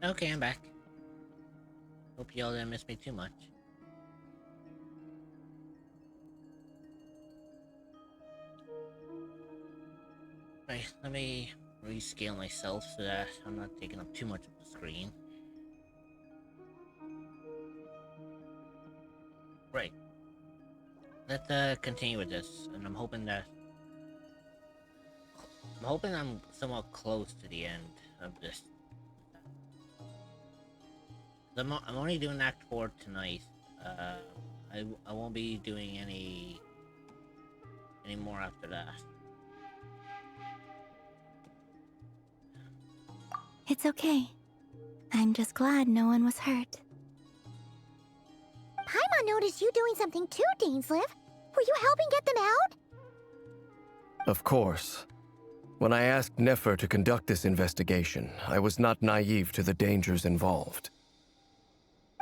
Okay, I'm back. Hope y'all didn't miss me too much. Right, let me rescale myself so that I'm not taking up too much of the screen. Right. Let's continue with this, and I'm hoping I'm somewhat close to the end of this. I'm only doing Act 4 tonight. I won't be doing any more after that. It's okay. I'm just glad no one was hurt. Paimon noticed you doing something too, Dainsleif. Were you helping get them out? Of course. When I asked Nefer to conduct this investigation, I was not naive to the dangers involved.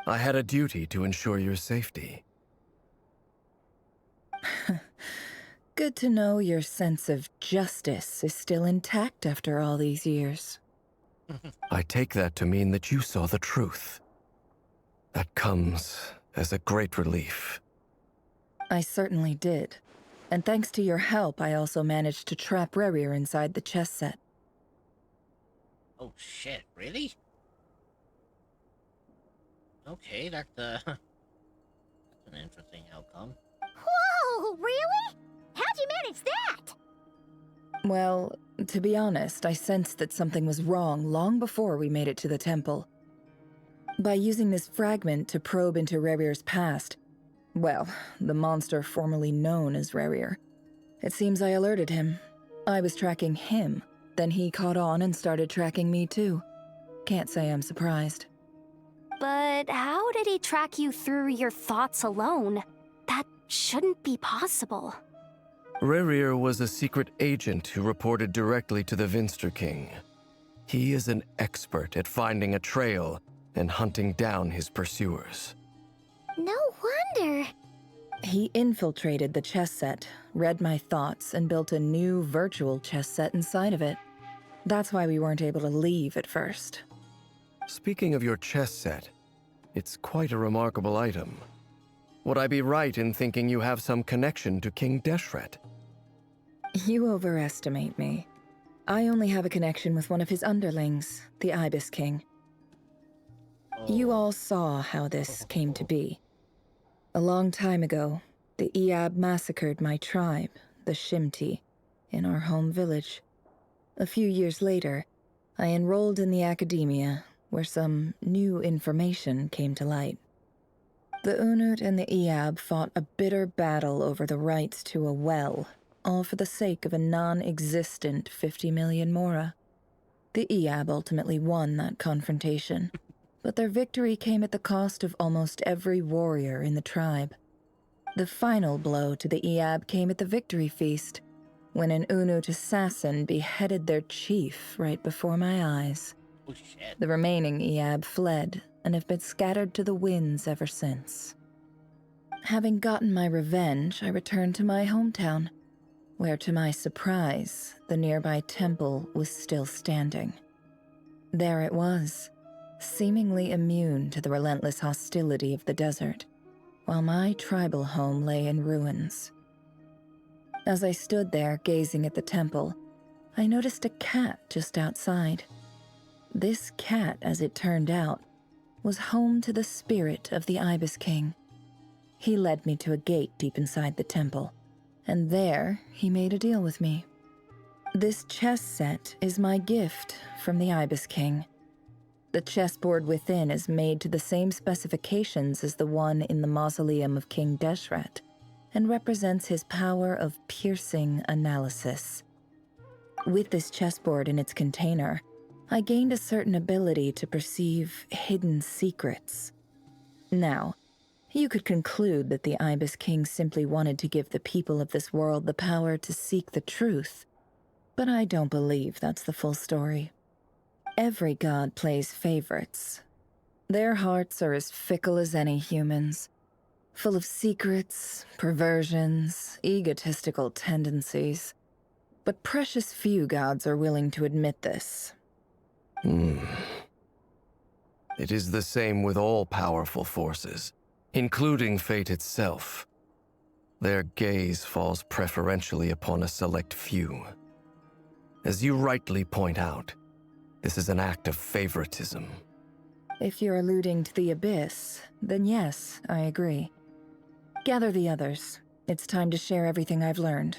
I had a duty to ensure your safety. Good to know your sense of justice is still intact after all these years. I take that to mean that you saw the truth. That comes as a great relief. I certainly did. And thanks to your help, I also managed to trap Rerir inside the chess set. Oh shit, really? Okay, that's an interesting outcome. Whoa, really? How'd you manage that? Well, to be honest, I sensed that something was wrong long before we made it to the temple. By using this fragment to probe into Rerir's past, well, the monster formerly known as Rerir, it seems I alerted him. I was tracking him, then he caught on and started tracking me too. Can't say I'm surprised. But how did he track you through your thoughts alone? That shouldn't be possible. Rerir was a secret agent who reported directly to the Vinster King. He is an expert at finding a trail and hunting down his pursuers. No wonder. He infiltrated the chess set, read my thoughts, and built a new virtual chess set inside of it. That's why we weren't able to leave at first. Speaking of your chess set, it's quite a remarkable item. Would I be right in thinking you have some connection to King Deshret? You overestimate me. I only have a connection with one of his underlings, the Ibis King. You all saw how this came to be. A long time ago, the Iab massacred my tribe, the Shimti, in our home village. A few years later, I enrolled in the academia, where some new information came to light. The Unut and the Iab fought a bitter battle over the rights to a well, all for the sake of a non-existent 50 million mora. The Iab ultimately won that confrontation, but their victory came at the cost of almost every warrior in the tribe. The final blow to the Iab came at the victory feast, when an Unut assassin beheaded their chief right before my eyes. Oh shit. The remaining Iab fled and have been scattered to the winds ever since. Having gotten my revenge, I returned to my hometown, where to my surprise, the nearby temple was still standing. There it was, seemingly immune to the relentless hostility of the desert, while my tribal home lay in ruins. As I stood there gazing at the temple, I noticed a cat just outside. This cat, as it turned out, was home to the spirit of the Ibis King. He led me to a gate deep inside the temple, and there he made a deal with me. This chess set is my gift from the Ibis King. The chessboard within is made to the same specifications as the one in the mausoleum of King Deshret, and represents his power of piercing analysis. With this chessboard in its container, I gained a certain ability to perceive hidden secrets. Now, you could conclude that the Ibis King simply wanted to give the people of this world the power to seek the truth, but I don't believe that's the full story. Every god plays favorites. Their hearts are as fickle as any humans, full of secrets, perversions, egotistical tendencies. But precious few gods are willing to admit this. It is the same with all powerful forces, including fate itself. Their gaze falls preferentially upon a select few. As you rightly point out, this is an act of favoritism. If you're alluding to the Abyss, then yes, I agree. Gather the others. It's time to share everything I've learned.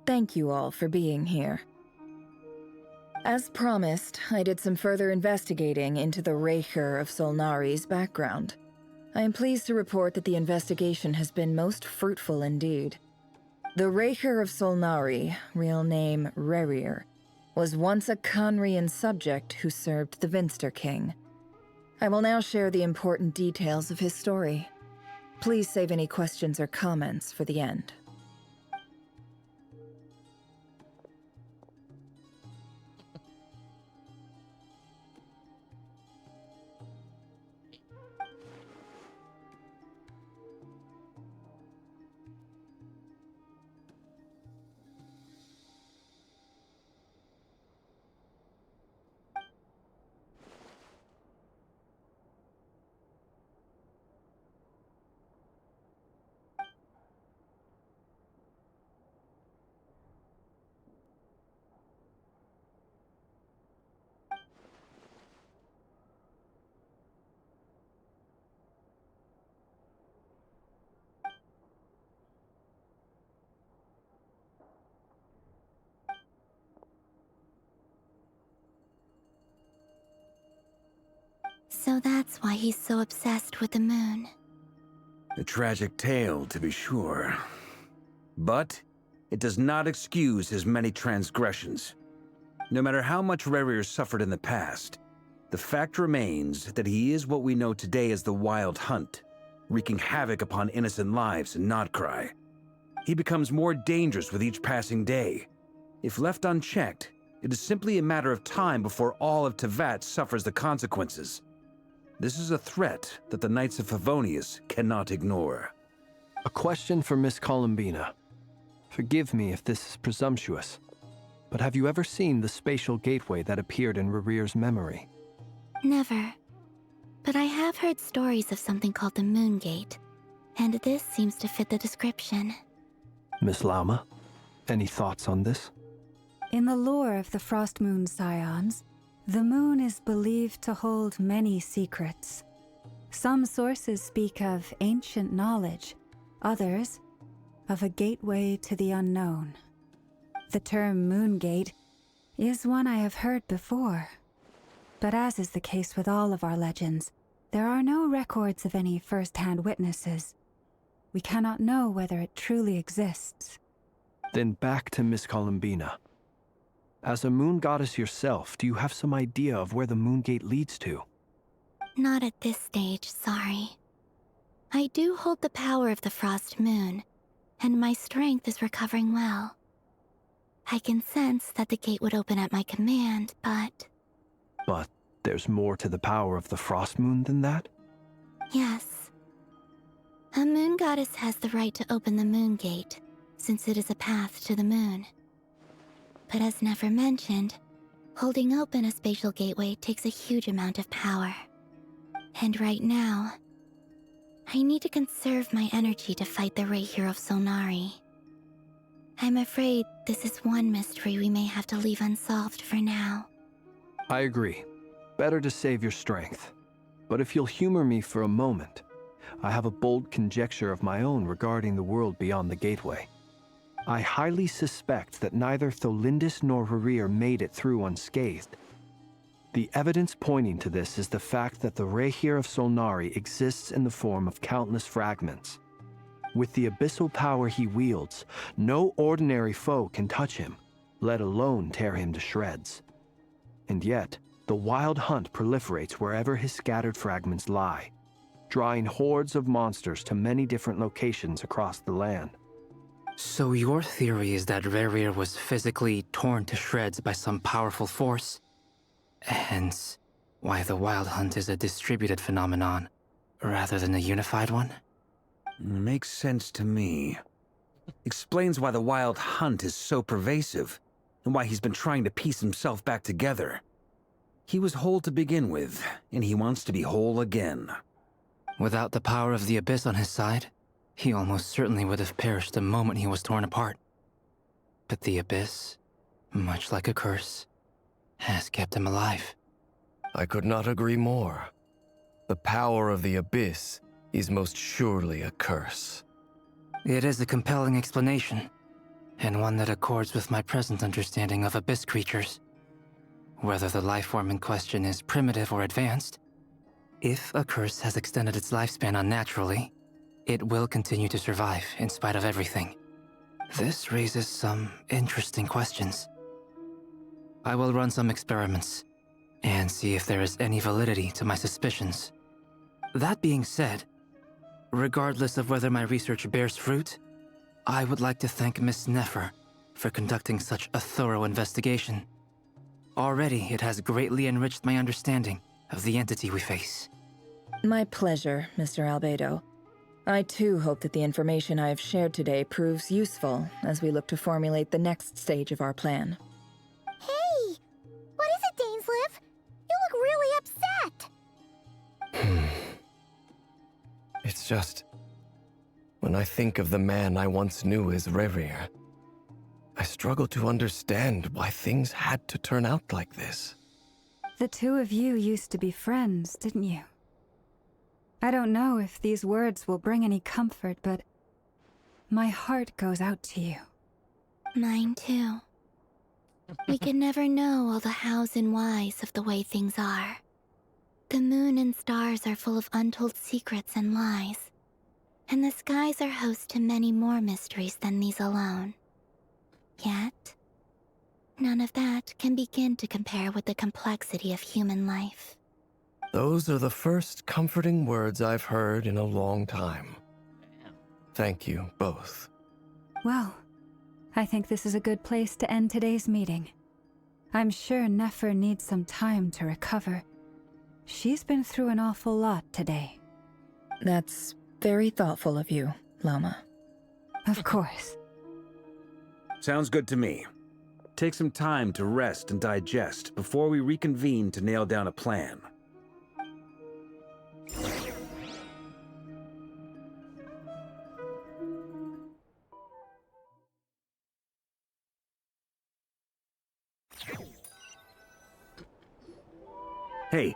Thank you all for being here. As promised, I did some further investigating into the Raker of Solnari's background. I am pleased to report that the investigation has been most fruitful indeed. The Raker of Solnari, real name Rerir, was once a Conrian subject who served the Vinster King. I will now share the important details of his story. Please save any questions or comments for the end. So that's why he's so obsessed with the moon. A tragic tale, to be sure. But it does not excuse his many transgressions. No matter how much Rerir suffered in the past, the fact remains that he is what we know today as the Wild Hunt, wreaking havoc upon innocent lives in Nod-Krai. He becomes more dangerous with each passing day. If left unchecked, it is simply a matter of time before all of Teyvat suffers the consequences. This is a threat that the Knights of Favonius cannot ignore. A question for Miss Columbina. Forgive me if this is presumptuous, but have you ever seen the spatial gateway that appeared in Rerir's memory? Never. But I have heard stories of something called the Moon Gate, and this seems to fit the description. Miss Lauma, any thoughts on this? In the lore of the Frost Moon Scions, the moon is believed to hold many secrets. Some sources speak of ancient knowledge, others of a gateway to the unknown. The term Moon Gate is one I have heard before, but as is the case with all of our legends, there are no records of any first-hand witnesses. We cannot know whether it truly exists. Then back to Miss Columbina. As a moon goddess yourself, do you have some idea of where the Moon Gate leads to? Not at this stage, sorry. I do hold the power of the Frost Moon, and my strength is recovering well. I can sense that the gate would open at my command, but... But there's more to the power of the Frost Moon than that? Yes. A moon goddess has the right to open the Moon Gate, since it is a path to the moon. But as never mentioned, holding open a spatial gateway takes a huge amount of power. And right now, I need to conserve my energy to fight the Raker of Solnari. I'm afraid this is one mystery we may have to leave unsolved for now. I agree. Better to save your strength. But if you'll humor me for a moment, I have a bold conjecture of my own regarding the world beyond the gateway. I highly suspect that neither Tholindis nor Rerir made it through unscathed. The evidence pointing to this is the fact that the Raker of Solnari exists in the form of countless fragments. With the abyssal power he wields, no ordinary foe can touch him, let alone tear him to shreds. And yet, the Wild Hunt proliferates wherever his scattered fragments lie, drawing hordes of monsters to many different locations across the land. So your theory is that Rerir was physically torn to shreds by some powerful force? Hence, why the Wild Hunt is a distributed phenomenon, rather than a unified one? Makes sense to me. Explains why the wild hunt is so pervasive, and why he's been trying to piece himself back together. He was whole to begin with, and he wants to be whole again. Without the power of the Abyss on his side, he almost certainly would have perished the moment he was torn apart. But the Abyss, much like a curse, has kept him alive. I could not agree more. The power of the Abyss is most surely a curse. It is a compelling explanation, and one that accords with my present understanding of Abyss creatures. Whether the life form in question is primitive or advanced, if a curse has extended its lifespan unnaturally, it will continue to survive in spite of everything. This raises some interesting questions. I will run some experiments and see if there is any validity to my suspicions. That being said, regardless of whether my research bears fruit, I would like to thank Miss Nefer for conducting such a thorough investigation. Already, it has greatly enriched my understanding of the entity we face. My pleasure, Mr. Albedo. I too hope that the information I have shared today proves useful as we look to formulate the next stage of our plan. Hey! What is it, Dainsleif? You look really upset! It's just... when I think of the man I once knew as Rerir, I struggle to understand why things had to turn out like this. The two of you used to be friends, didn't you? I don't know if these words will bring any comfort, but my heart goes out to you. Mine too. We could never know all the hows and whys of the way things are. The moon and stars are full of untold secrets and lies, and the skies are host to many more mysteries than these alone. Yet, none of that can begin to compare with the complexity of human life. Those are the first comforting words I've heard in a long time. Thank you, both. Well, I think this is a good place to end today's meeting. I'm sure Nefer needs some time to recover. She's been through an awful lot today. That's very thoughtful of you, Lama. Of course. Sounds good to me. Take some time to rest and digest before we reconvene to nail down a plan. Hey,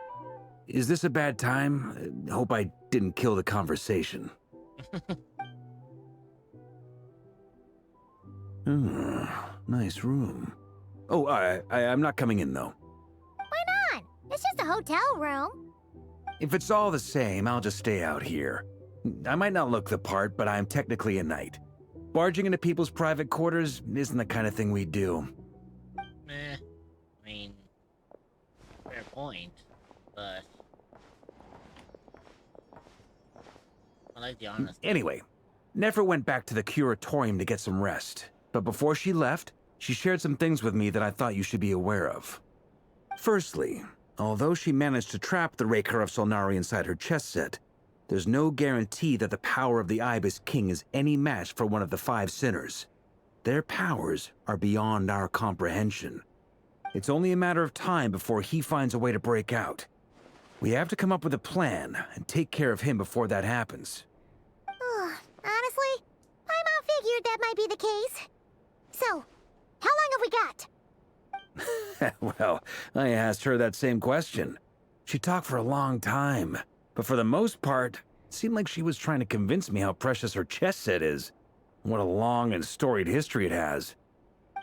is this a bad time? Hope I didn't kill the conversation. Nice room. Oh, I'm not coming in, though. Why not? It's just a hotel room. If it's all the same, I'll just stay out here. I might not look the part, but I'm technically a knight. Barging into people's private quarters isn't the kind of thing we do. I mean, fair point, but I like the honesty. Anyway, Nefer went back to the curatorium to get some rest. But before she left, she shared some things with me that I thought you should be aware of. Firstly, although she managed to trap the Raker of Solnari inside her chess set, there's no guarantee that the power of the Ibis King is any match for one of the 5 sinners. Their powers are beyond our comprehension. It's only a matter of time before he finds a way to break out. We have to come up with a plan and take care of him before that happens. Honestly, my mom figured that might be the case. So, how long have we got? Well, I asked her that same question. She talked for a long time, but for the most part, it seemed like she was trying to convince me how precious her chess set is. What a long and storied history it has.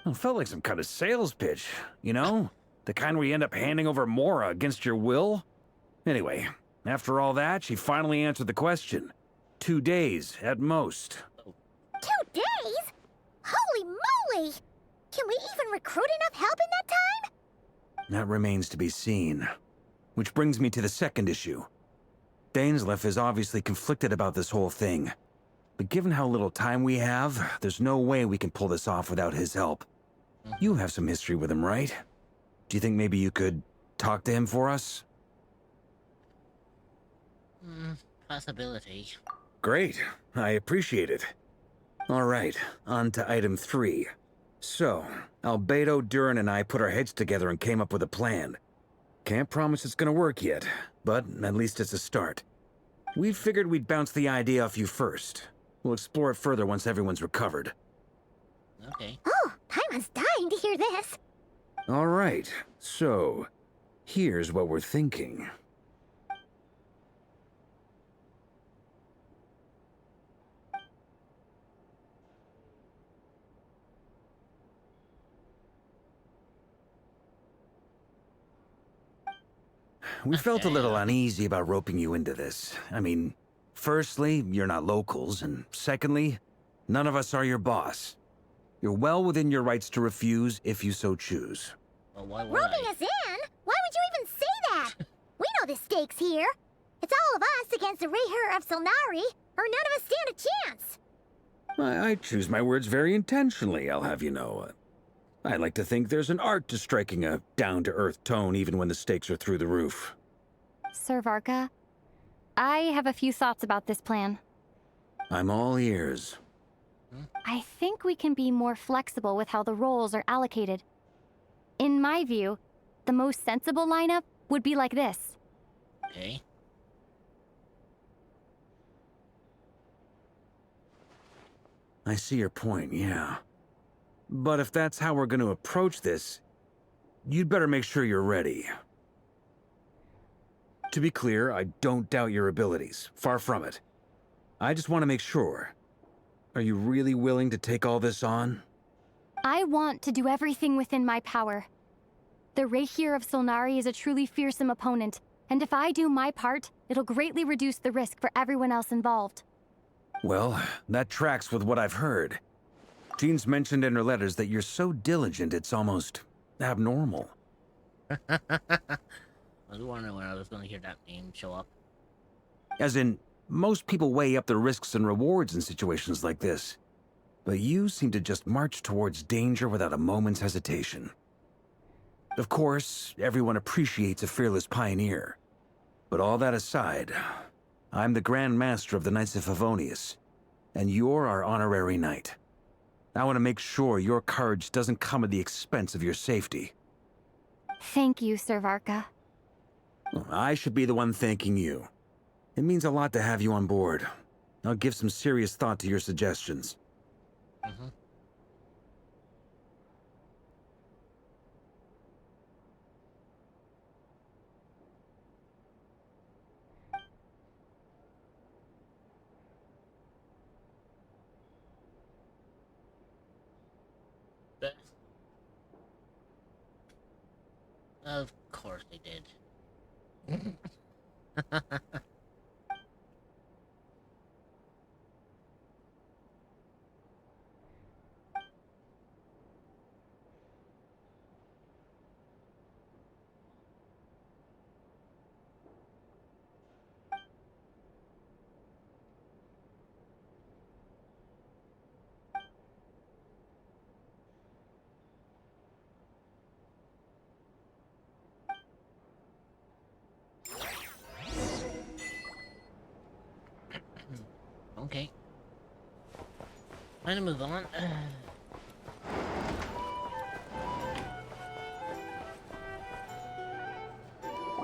It felt like some kind of sales pitch, you know? The kind where you end up handing over Mora against your will? Anyway, after all that, she finally answered the question. 2 days, at most. 2 days? Holy moly! Can we even recruit enough help in that time? That remains to be seen. Which brings me to the second issue. Dainsleif is obviously conflicted about this whole thing. But given how little time we have, there's no way we can pull this off without his help. You have some history with him, right? Do you think maybe you could talk to him for us? Possibility. Great. I appreciate it. All right, on to item 3. So, Albedo, Durin, and I put our heads together and came up with a plan. Can't promise it's gonna work yet, but at least it's a start. We figured we'd bounce the idea off you first. We'll explore it further once everyone's recovered. Okay. Oh, Paimon's dying to hear this. All right, so here's what we're thinking. We felt a little uneasy about roping you into this. I mean, firstly, you're not locals, and secondly, none of us are your boss. You're well within your rights to refuse if you so choose. Well, why would Roping us in? Why would you even say that? We know the stakes here. It's all of us against the Rayher of Solnari, or none of us stand a chance. I choose my words very intentionally, I'll have you know. I like to think there's an art to striking a down-to-earth tone even when the stakes are through the roof. Sir Varka, I have a few thoughts about this plan. I'm all ears. I think we can be more flexible with how the roles are allocated. In my view, the most sensible lineup would be like this. Okay. I see your point, yeah. But if that's how we're going to approach this, you'd better make sure you're ready. To be clear, I don't doubt your abilities. Far from it. I just want to make sure. Are you really willing to take all this on? I want to do everything within my power. The Rayher of Solnari is a truly fearsome opponent, and if I do my part, it'll greatly reduce the risk for everyone else involved. Well, that tracks with what I've heard. Jean's mentioned in her letters that you're so diligent it's almost abnormal. I was wondering when I was going to hear that name show up. As in, most people weigh up the risks and rewards in situations like this. But you seem to just march towards danger without a moment's hesitation. Of course, everyone appreciates a fearless pioneer. But all that aside, I'm the Grand Master of the Knights of Favonius, and you're our honorary knight. I want to make sure your courage doesn't come at the expense of your safety. Thank you, Sir Varka. I should be the one thanking you. It means a lot to have you on board. I'll give some serious thought to your suggestions. Of course they did. Okay. Time to move on.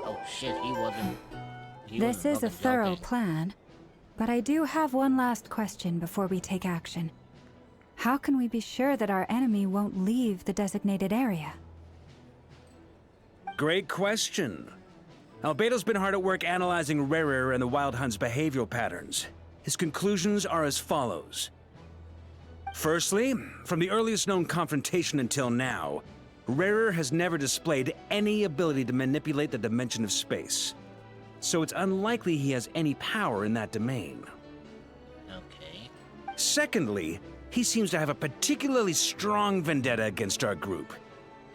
Oh shit, he wasn't. This is a fucking thorough joking. plan, but I do have one last question before we take action. How can we be sure that our enemy won't leave the designated area? Great question. Albedo's been hard at work analyzing Rayher and the Wild Hunt's behavioral patterns. His conclusions are as follows. Firstly, from the earliest known confrontation until now, Rayher has never displayed any ability to manipulate the dimension of space. So it's unlikely he has any power in that domain. Okay. Secondly, he seems to have a particularly strong vendetta against our group.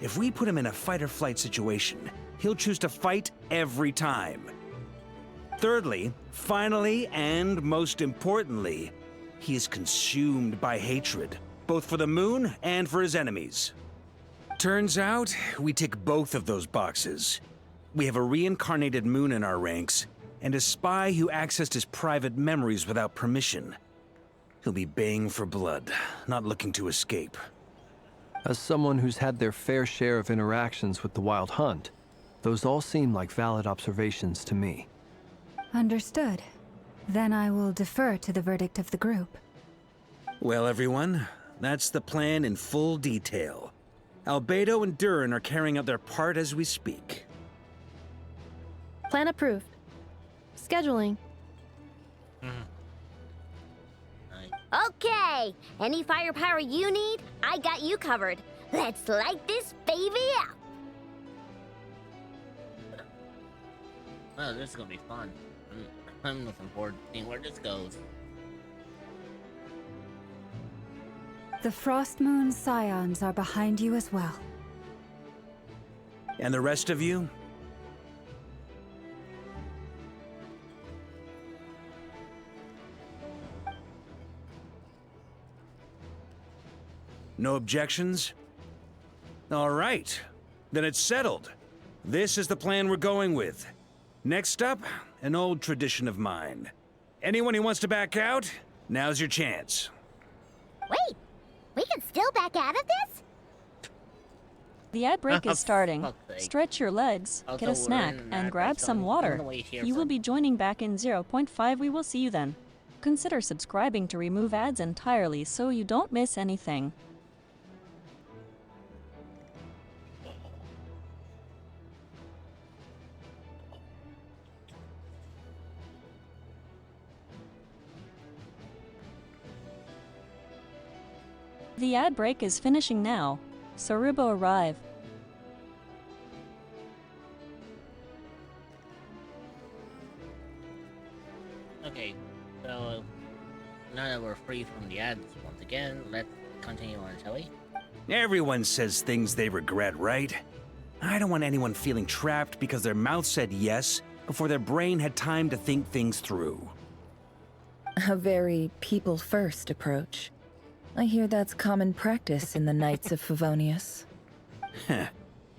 If we put him in a fight-or-flight situation, he'll choose to fight every time. Thirdly, finally, and most importantly, he is consumed by hatred, both for the moon and for his enemies. Turns out, we tick both of those boxes. We have a reincarnated moon in our ranks, and a spy who accessed his private memories without permission. He'll be baying for blood, not looking to escape. As someone who's had their fair share of interactions with the Wild Hunt, those all seem like valid observations to me. Understood. Then I will defer to the verdict of the group. Well, everyone, that's the plan in full detail. Albedo and Durin are carrying out their part as we speak. Plan approved. Scheduling. Okay, any firepower you need, I got you covered. Let's light this baby up. Well, this is gonna be fun. I'm looking forward to seeing where this goes. The Frost Moon Scions are behind you as well. And the rest of you? No objections? All right, then it's settled. This is the plan we're going with. Next up, an old tradition of mine. Anyone who wants to back out, now's your chance. Wait, we can still back out of this? The ad break is starting. Fuck's sake. Stretch your legs, Also, get a we're snack, in and Nod-Krai grab some Questline. I'm water. gonna wait here You will for- be joining back in 0.5. We will see you then. Consider subscribing to remove ads entirely so you don't miss anything. The ad break is finishing now. Sarubo arrive. Okay, so now that we're free from the ads once again, let's continue on, shall we? Everyone says things they regret, right? I don't want anyone feeling trapped because their mouth said yes before their brain had time to think things through. A very people-first approach. I hear that's common practice in the Knights of Favonius. Heh.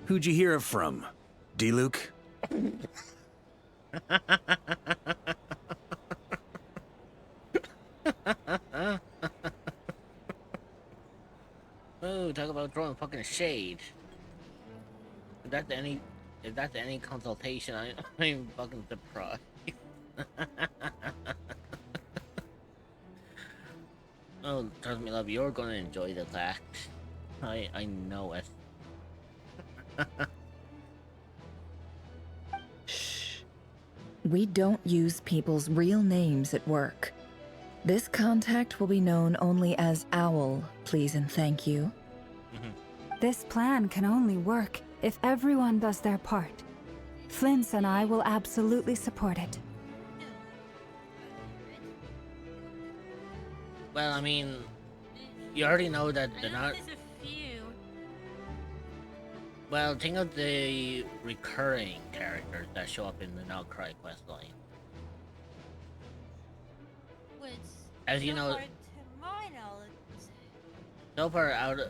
Who'd you hear it from? D-Luke? Oh, talk about throwing fucking shade. If that's any consultation, I'm fucking surprised. Oh, trust me, love, you're gonna enjoy this act. I know it. Shh. We don't use people's real names at work. This contact will be known only as Owl, please and thank you. This plan can only work if everyone does their part. Flint's and I will absolutely support it. Well, I mean, you already know that they're not. There's a few. Well, think of the recurring characters that show up in the Nod-Krai Questline. Which, As you so know, far, to my knowledge, so far out, real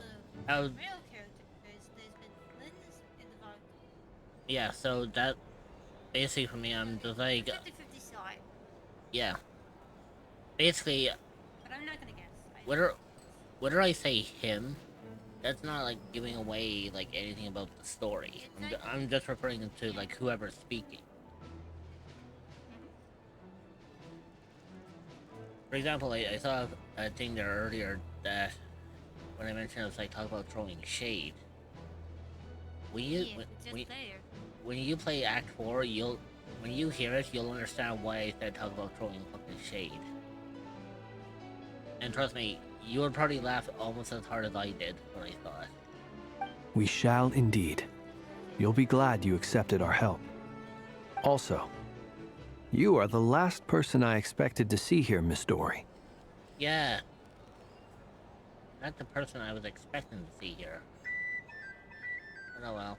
out, characters, there's been Linus and the Vodka. yeah. So that basically for me, I'm just like, 50-50 side. yeah. Basically, But I'm not gonna guess. whether I say him, that's not like giving away like anything about the story. I'm just referring to like whoever's speaking. For example, I saw a thing there earlier that when I mentioned, I was like, talk about throwing shade. When you when you play Act 4, when you hear it, you'll understand why I said talk about throwing fucking shade. And trust me, you would probably laugh almost as hard as I did when I saw it. We shall indeed. You'll be glad you accepted our help. Also, you are the last person I expected to see here, Miss Dory. Yeah. Not the person I was expecting to see here. But oh well.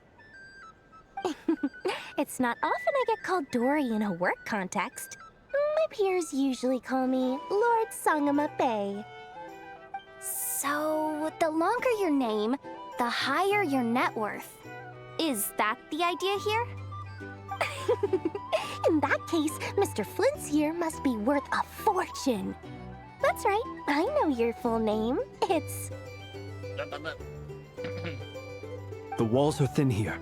It's not often I get called Dory in a work context. My peers usually call me Lord Sangamabe. So, the longer your name, the higher your net worth. Is that the idea here? In that case, Mr. Flint's here must be worth a fortune. That's right, I know your full name. It's... The walls are thin here.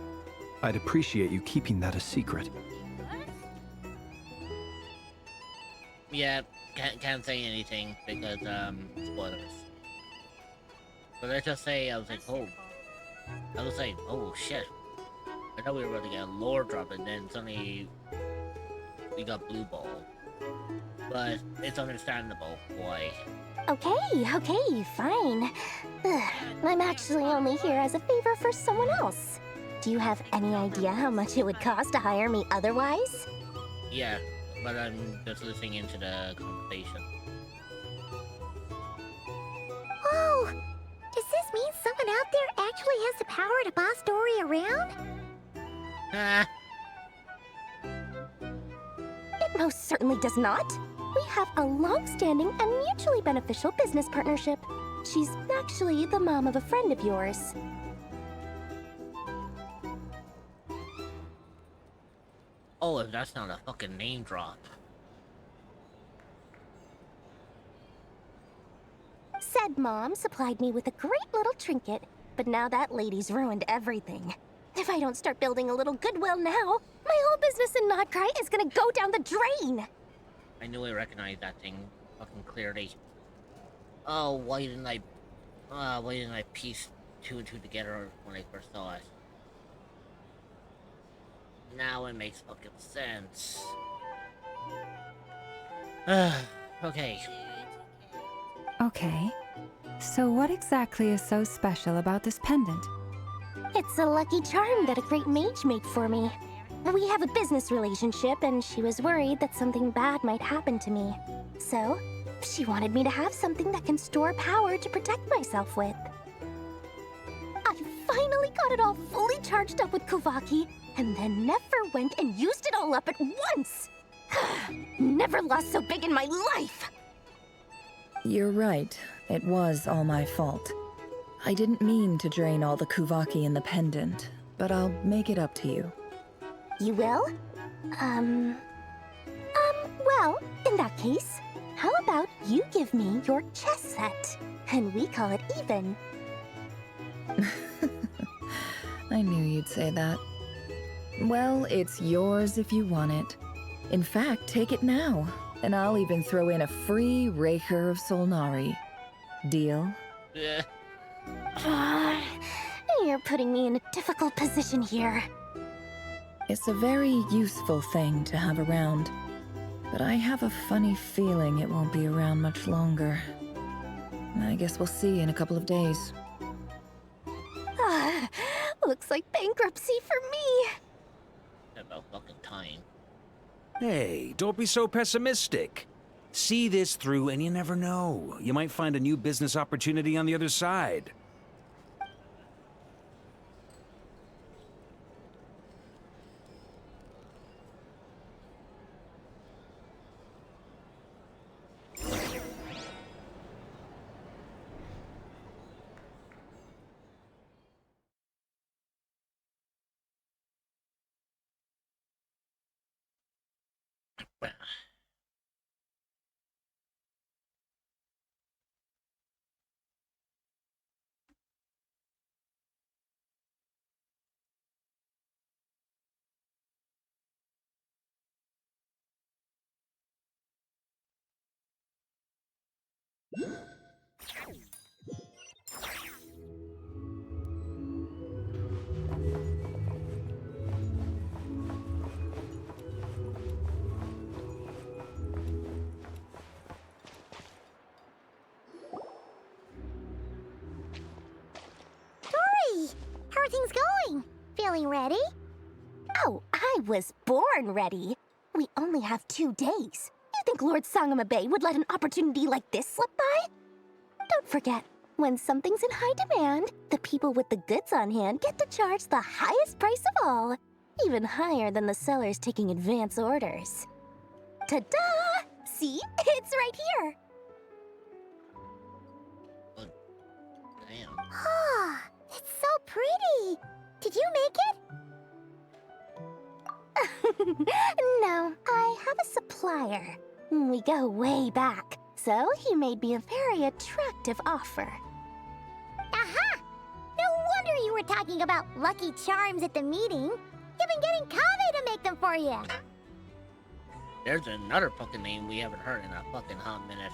I'd appreciate you keeping that a secret. Yeah, can't say anything because, spoilers. But let's just say I was like, oh shit. I thought we were going to get a lore drop and then suddenly we got Blue Ball. But it's understandable why. Okay, fine. I'm actually only here as a favor for someone else. Do you have any idea how much it would cost to hire me otherwise? Yeah, but I'm just listening into the conversation. Oh! Does this mean someone out there actually has the power to boss Dory around? It most certainly does not. We have a long-standing and mutually beneficial business partnership. She's actually the mom of a friend of yours. Oh, if that's not a fucking name drop. Said mom supplied me with a great little trinket, but now that lady's ruined everything. If I don't start building a little goodwill now, my whole business in Nod-Krai is gonna go down the drain! I knew I recognized that thing fucking clearly. Oh, why didn't I piece two and two together when I first saw it? Now it makes fucking sense. Okay. Okay. So what exactly is so special about this pendant? It's a lucky charm that a great mage made for me. We have a business relationship, and she was worried that something bad might happen to me. So, she wanted me to have something that can store power to protect myself with. I finally got it all fully charged up with Kuvaki, and then never went and used it all up at once! Never lost so big in my life! You're right. It was all my fault. I didn't mean to drain all the Kuvaki in the pendant, but I'll make it up to you. You will? Well, in that case, how about you give me your chess set, and we call it even? I knew you'd say that. Well, it's yours if you want it. In fact, take it now, and I'll even throw in a free Raker of Solnari. Deal? Yeah. You're putting me in a difficult position here. It's a very useful thing to have around, but I have a funny feeling it won't be around much longer. I guess we'll see in a couple of days. Looks like bankruptcy for me. About fucking time. Hey, don't be so pessimistic. See this through and you never know. You might find a new business opportunity on the other side. Dory! How are things going? Feeling ready? Oh, I was born ready. We only have 2 days. You think Lord Sangamabe would let an opportunity like this slip by? Don't forget, when something's in high demand, the people with the goods on hand get to charge the highest price of all, even higher than the sellers taking advance orders. Ta-da! See? It's right here! Damn. Ah, it's so pretty! Did you make it? No, supplier. We go way back, so he made me a very attractive offer. Aha! No wonder you were talking about Lucky Charms at the meeting. You've been getting Kaveh to make them for you. There's another fucking name we haven't heard in a fucking hot minute.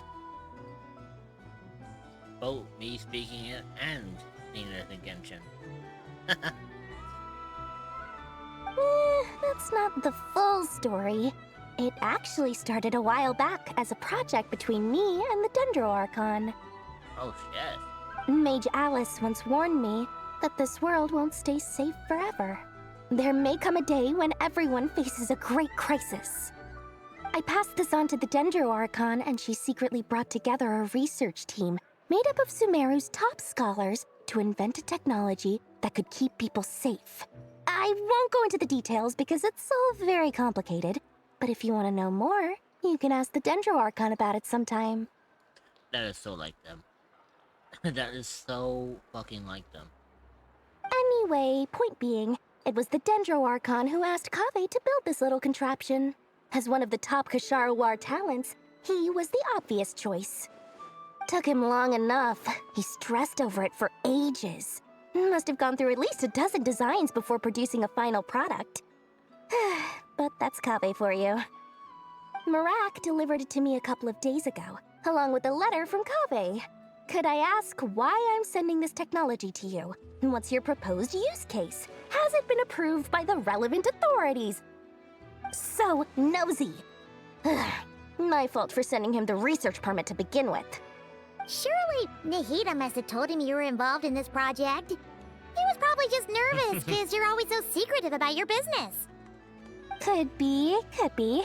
Both me speaking it and seeing it at Genshin. That's not the full story. It actually started a while back as a project between me and the Dendro Archon. Oh shit. Mage Alice once warned me that this world won't stay safe forever. There may come a day when everyone faces a great crisis. I passed this on to the Dendro Archon, and she secretly brought together a research team made up of Sumeru's top scholars to invent a technology that could keep people safe. I won't go into the details because it's all very complicated, but if you want to know more, you can ask the Dendro Archon about it sometime. That is so like them. That is so fucking like them. Anyway, point being, it was the Dendro Archon who asked Kaveh to build this little contraption. As one of the top Kasharawar talents, he was the obvious choice. Took him long enough. He stressed over it for ages. Must have gone through at least a dozen designs before producing a final product. But that's Kaveh for you. Marak delivered it to me a couple of days ago, along with a letter from Kaveh. Could I ask why I'm sending this technology to you? And what's your proposed use case? Has it been approved by the relevant authorities? So nosy. My fault for sending him the research permit to begin with. Surely Nahida must have told him you were involved in this project. He was probably just nervous because you're always so secretive about your business. Could be, could be.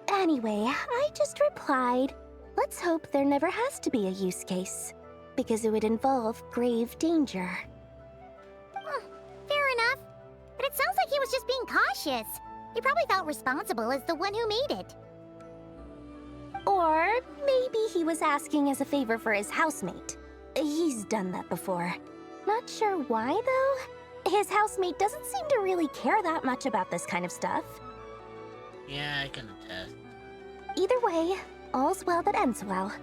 Anyway, I just replied, let's hope there never has to be a use case, because it would involve grave danger. Fair enough. But it sounds like he was just being cautious. He probably felt responsible as the one who made it. Or maybe he was asking as a favor for his housemate. He's done that before. Not sure why, though. His housemate doesn't seem to really care that much about this kind of stuff. Yeah, I can attest. Either way, all's well that ends well.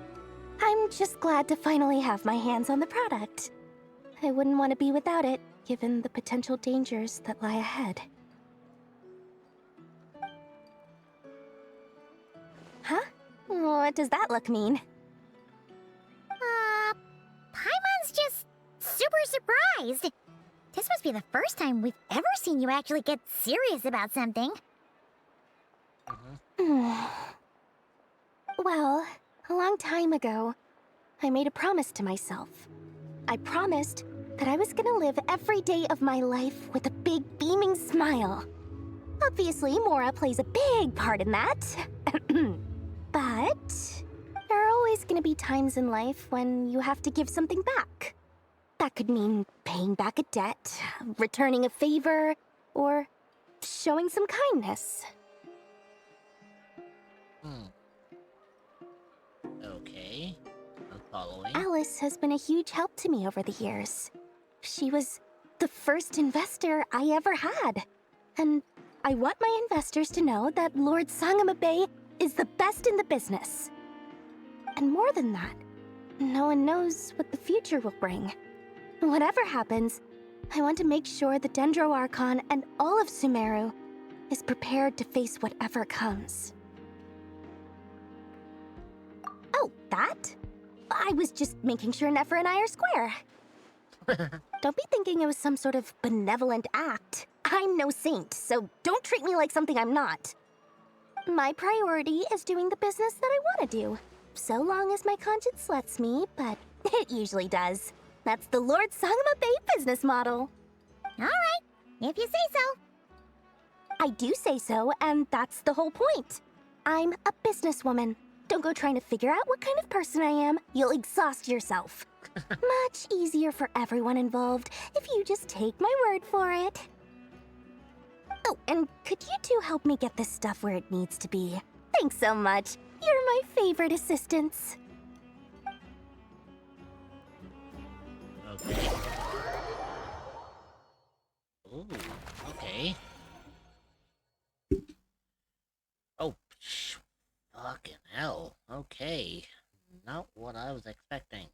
I'm just glad to finally have my hands on the product. I wouldn't want to be without it, given the potential dangers that lie ahead. Huh? What does that look mean? Paimon's just super surprised. This must be the first time we've ever seen you actually get serious about something. Well, a long time ago, I made a promise to myself. I promised that I was gonna live every day of my life with a big beaming smile. Obviously, Mora plays a big part in that. But there are always gonna be times in life when you have to give something back. That could mean paying back a debt, returning a favor, or showing some kindness. Okay, I'm following. Alice has been a huge help to me over the years. She was the first investor I ever had. And I want my investors to know that Lord Sangama Bay is the best in the business. And more than that, no one knows what the future will bring. Whatever happens, I want to make sure the Dendro Archon and all of Sumeru is prepared to face whatever comes. Oh, that? I was just making sure Nefer and I are square. Don't be thinking it was some sort of benevolent act. I'm no saint, so don't treat me like something I'm not. My priority is doing the business that I want to do, so long as my conscience lets me, but it usually does. That's the Lord Sangama Bay business model. All right, if you say so. I do say so, and that's the whole point. I'm a businesswoman. Don't go trying to figure out what kind of person I am. You'll exhaust yourself. Much easier for everyone involved if you just take my word for it. Oh, and could you two help me get this stuff where it needs to be? Thanks so much. You're my favorite assistants. Okay. Ooh, okay. Oh, Okay. Not what I was expecting.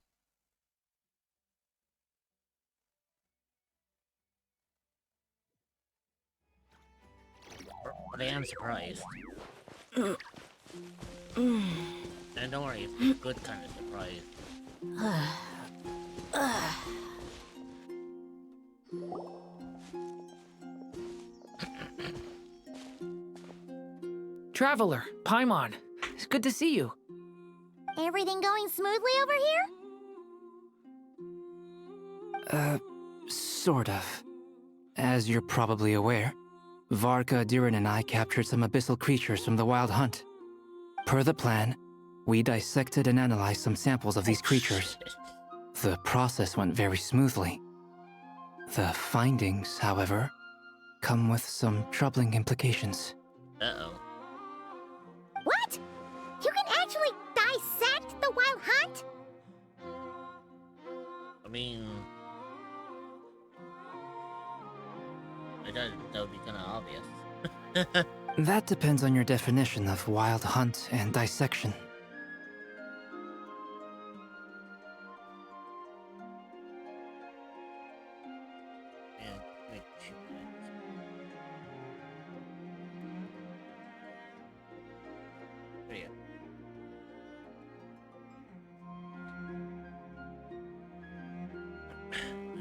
But I am surprised. And don't worry, it's a good kind of surprise. Traveler, Paimon, it's good to see you. Everything going smoothly over here? Sort of. As you're probably aware, Varka, Durin, and I captured some abyssal creatures from the Wild Hunt. Per the plan, we dissected and analyzed some samples of these creatures. The process went very smoothly. The findings, however, come with some troubling implications. Uh-oh. What? You can actually dissect the Wild Hunt? I mean... I thought that would be kinda obvious. That depends on your definition of Wild Hunt and dissection.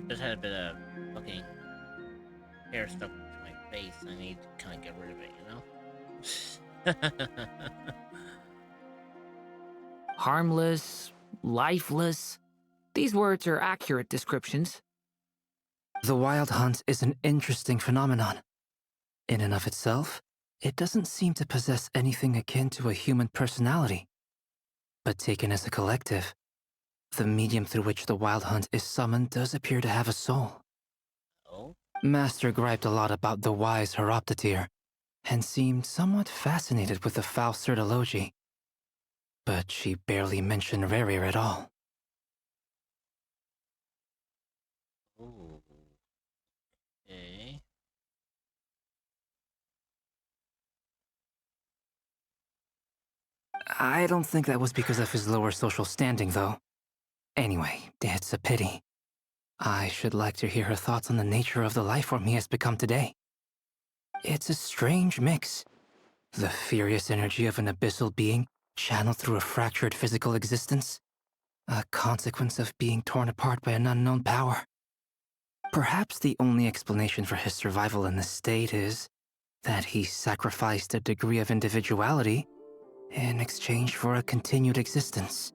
Just had a bit of fucking hair stuck to my face. I need to kind of get rid of it, you know? Harmless, lifeless. These words are accurate descriptions. The Wild Hunt is an interesting phenomenon. In and of itself, it doesn't seem to possess anything akin to a human personality. But taken as a collective, the medium through which the Wild Hunt is summoned does appear to have a soul. Oh? Master griped a lot about the wise Horoptetyr, and seemed somewhat fascinated with the foul Certology. But she barely mentioned Rerir at all. Ooh. Okay. I don't think that was because of his lower social standing, though. Anyway, it's a pity. I should like to hear her thoughts on the nature of the lifeform he has become today. It's a strange mix. The furious energy of an abyssal being channeled through a fractured physical existence. A consequence of being torn apart by an unknown power. Perhaps the only explanation for his survival in this state is that he sacrificed a degree of individuality in exchange for a continued existence.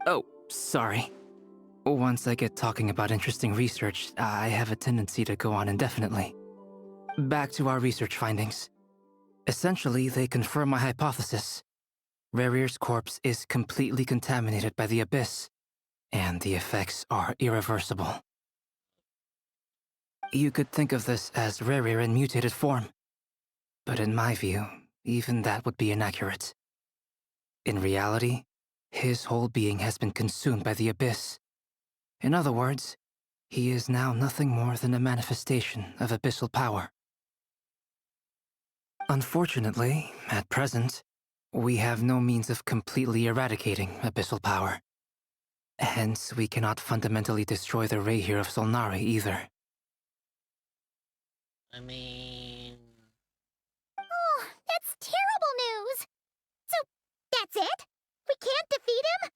Oh, sorry. Once I get talking about interesting research, I have a tendency to go on indefinitely. Back to our research findings. Essentially, they confirm my hypothesis. Rerir's corpse is completely contaminated by the Abyss, and the effects are irreversible. You could think of this as Rerir in mutated form. But in my view, even that would be inaccurate. In reality, his whole being has been consumed by the Abyss. In other words, he is now nothing more than a manifestation of abyssal power. Unfortunately, at present, we have no means of completely eradicating abyssal power. Hence, we cannot fundamentally destroy the Rerir of Solnari either. I mean... Oh, that's terrible news! So, that's it? We can't defeat him?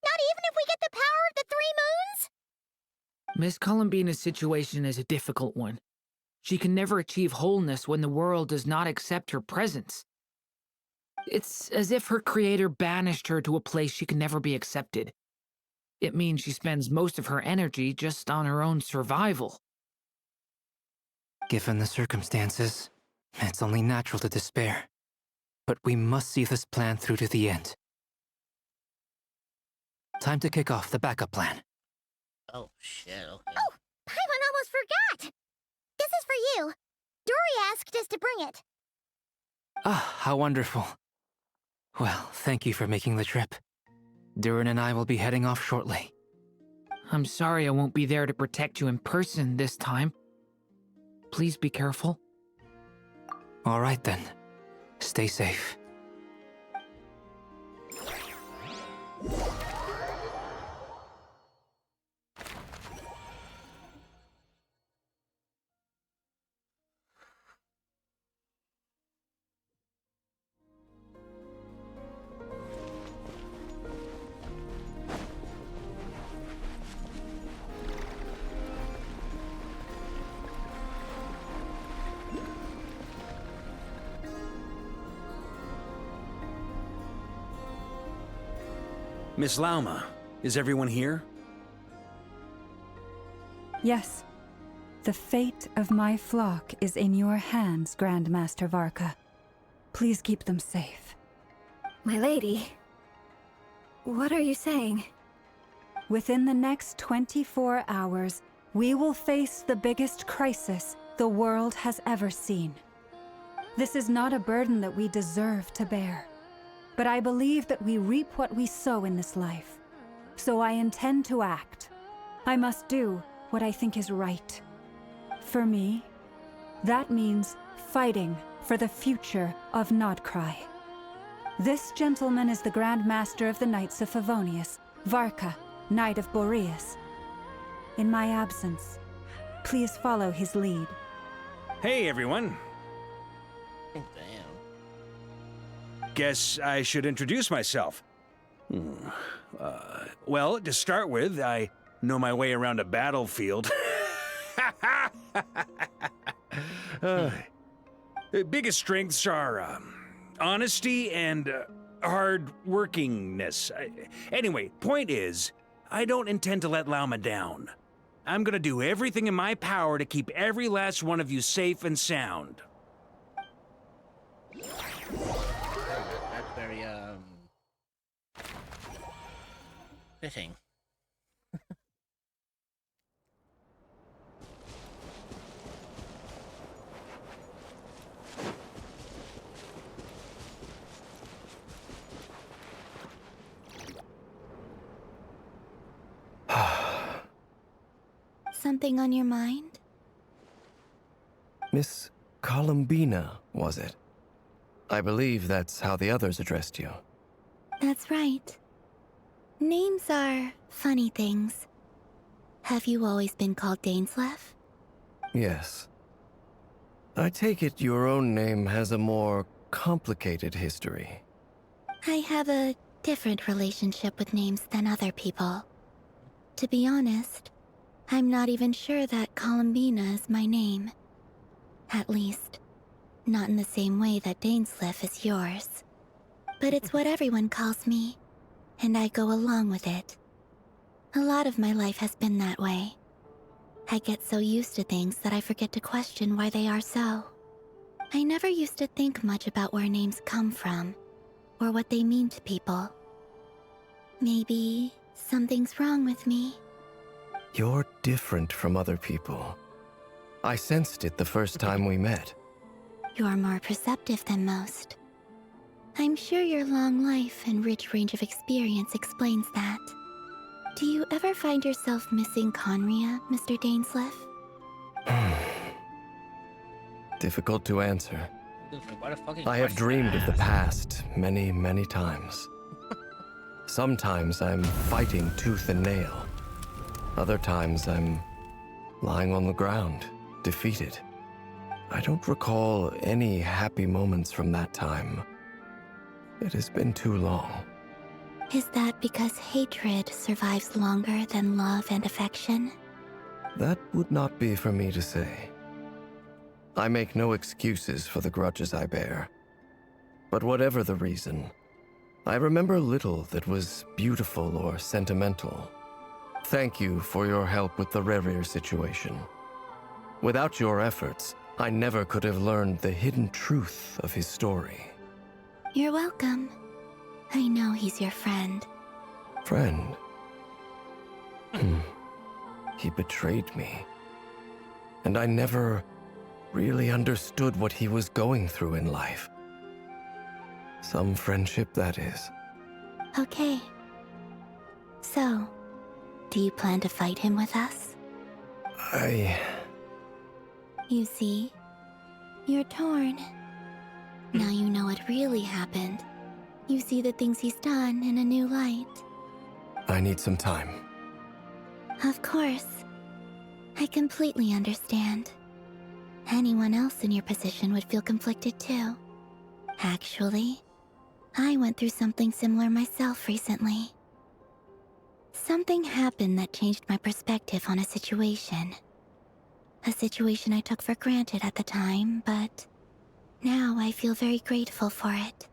Not even if we get the power of the Three Moons? Miss Columbina's situation is a difficult one. She can never achieve wholeness when the world does not accept her presence. It's as if her creator banished her to a place she can never be accepted. It means she spends most of her energy just on her own survival. Given the circumstances, it's only natural to despair. But we must see this plan through to the end. Time to kick off the backup plan. Oh, shit, okay. Oh, Paimon almost forgot! This is for you. Dory asked us to bring it. Ah, how wonderful. Well, thank you for making the trip. Durin and I will be heading off shortly. I'm sorry I won't be there to protect you in person this time. Please be careful. All right then. Stay safe. Miss Lauma, is everyone here? Yes. The fate of my flock is in your hands, Grand Master Varka. Please keep them safe. My lady, what are you saying? Within the next 24 hours, we will face the biggest crisis the world has ever seen. This is not a burden that we deserve to bear, but I believe that we reap what we sow in this life. So I intend to act. I must do what I think is right. For me, that means fighting for the future of Nod-Krai. This gentleman is the Grand Master of the Knights of Favonius, Varka, Knight of Boreas. In my absence, please follow his lead. Hey, everyone. Damn. Guess I should introduce myself. Well, to start with, I know my way around a battlefield. Biggest strengths are honesty and hard-workingness. Anyway, point is, I don't intend to let Lauma down. I'm gonna do everything in my power to keep every last one of you safe and sound. That's very, fitting. Something on your mind? Miss Columbina, was it? I believe that's how the others addressed you. That's right. Names are funny things. Have you always been called Dainsleif? Yes. I take it your own name has a more complicated history. I have a different relationship with names than other people. To be honest, I'm not even sure that Columbina is my name. At least, not in the same way that Dainsleif is yours. But it's what everyone calls me, and I go along with it. A lot of my life has been that way. I get so used to things that I forget to question why they are so. I never used to think much about where names come from, or what they mean to people. Maybe something's wrong with me. You're different from other people. I sensed it the first time we met. You're more perceptive than most. I'm sure your long life and rich range of experience explains that. Do you ever find yourself missing Conria, Mr. Dainsleif? Difficult to answer. What a fucking I have question dreamed to of the ask. past many, many times. Sometimes I'm fighting tooth and nail. Other times I'm lying on the ground, defeated. I don't recall any happy moments from that time. It has been too long. Is that because hatred survives longer than love and affection? That would not be for me to say. I make no excuses for the grudges I bear. But whatever the reason, I remember little that was beautiful or sentimental. Thank you for your help with the Rerir situation. Without your efforts, I never could have learned the hidden truth of his story. You're welcome. I know he's your friend. Friend? He betrayed me. And I never really understood what he was going through in life. Some friendship, that is. Okay. So, do you plan to fight him with us? You see, you're torn. Now you know what really happened. You see the things he's done in a new light. I need some time. Of course. I completely understand. Anyone else in your position would feel conflicted too. Actually, I went through something similar myself recently. Something happened that changed my perspective on a situation. A situation I took for granted at the time, but now I feel very grateful for it.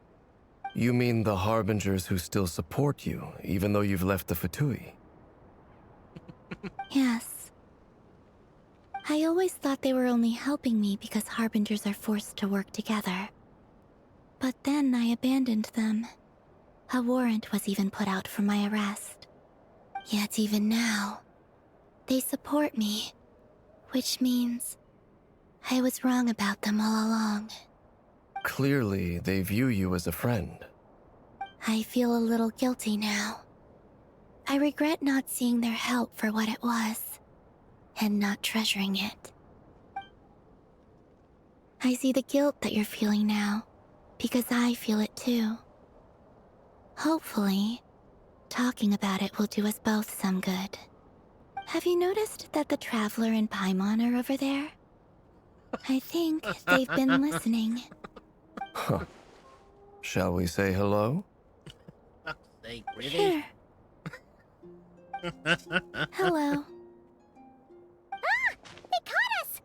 You mean the Harbingers who still support you, even though you've left the Fatui? Yes. I always thought they were only helping me because Harbingers are forced to work together. But then I abandoned them. A warrant was even put out for my arrest. Yet even now, they support me, which means I was wrong about them all along. Clearly, they view you as a friend. I feel a little guilty now. I regret not seeing their help for what it was, and not treasuring it. I see the guilt that you're feeling now, because I feel it too. Hopefully, talking about it will do us both some good. Have you noticed that the Traveler and Paimon are over there? I think they've been listening. Huh. Shall we say hello? Like, really? Sure. Hello. Ah! They caught us!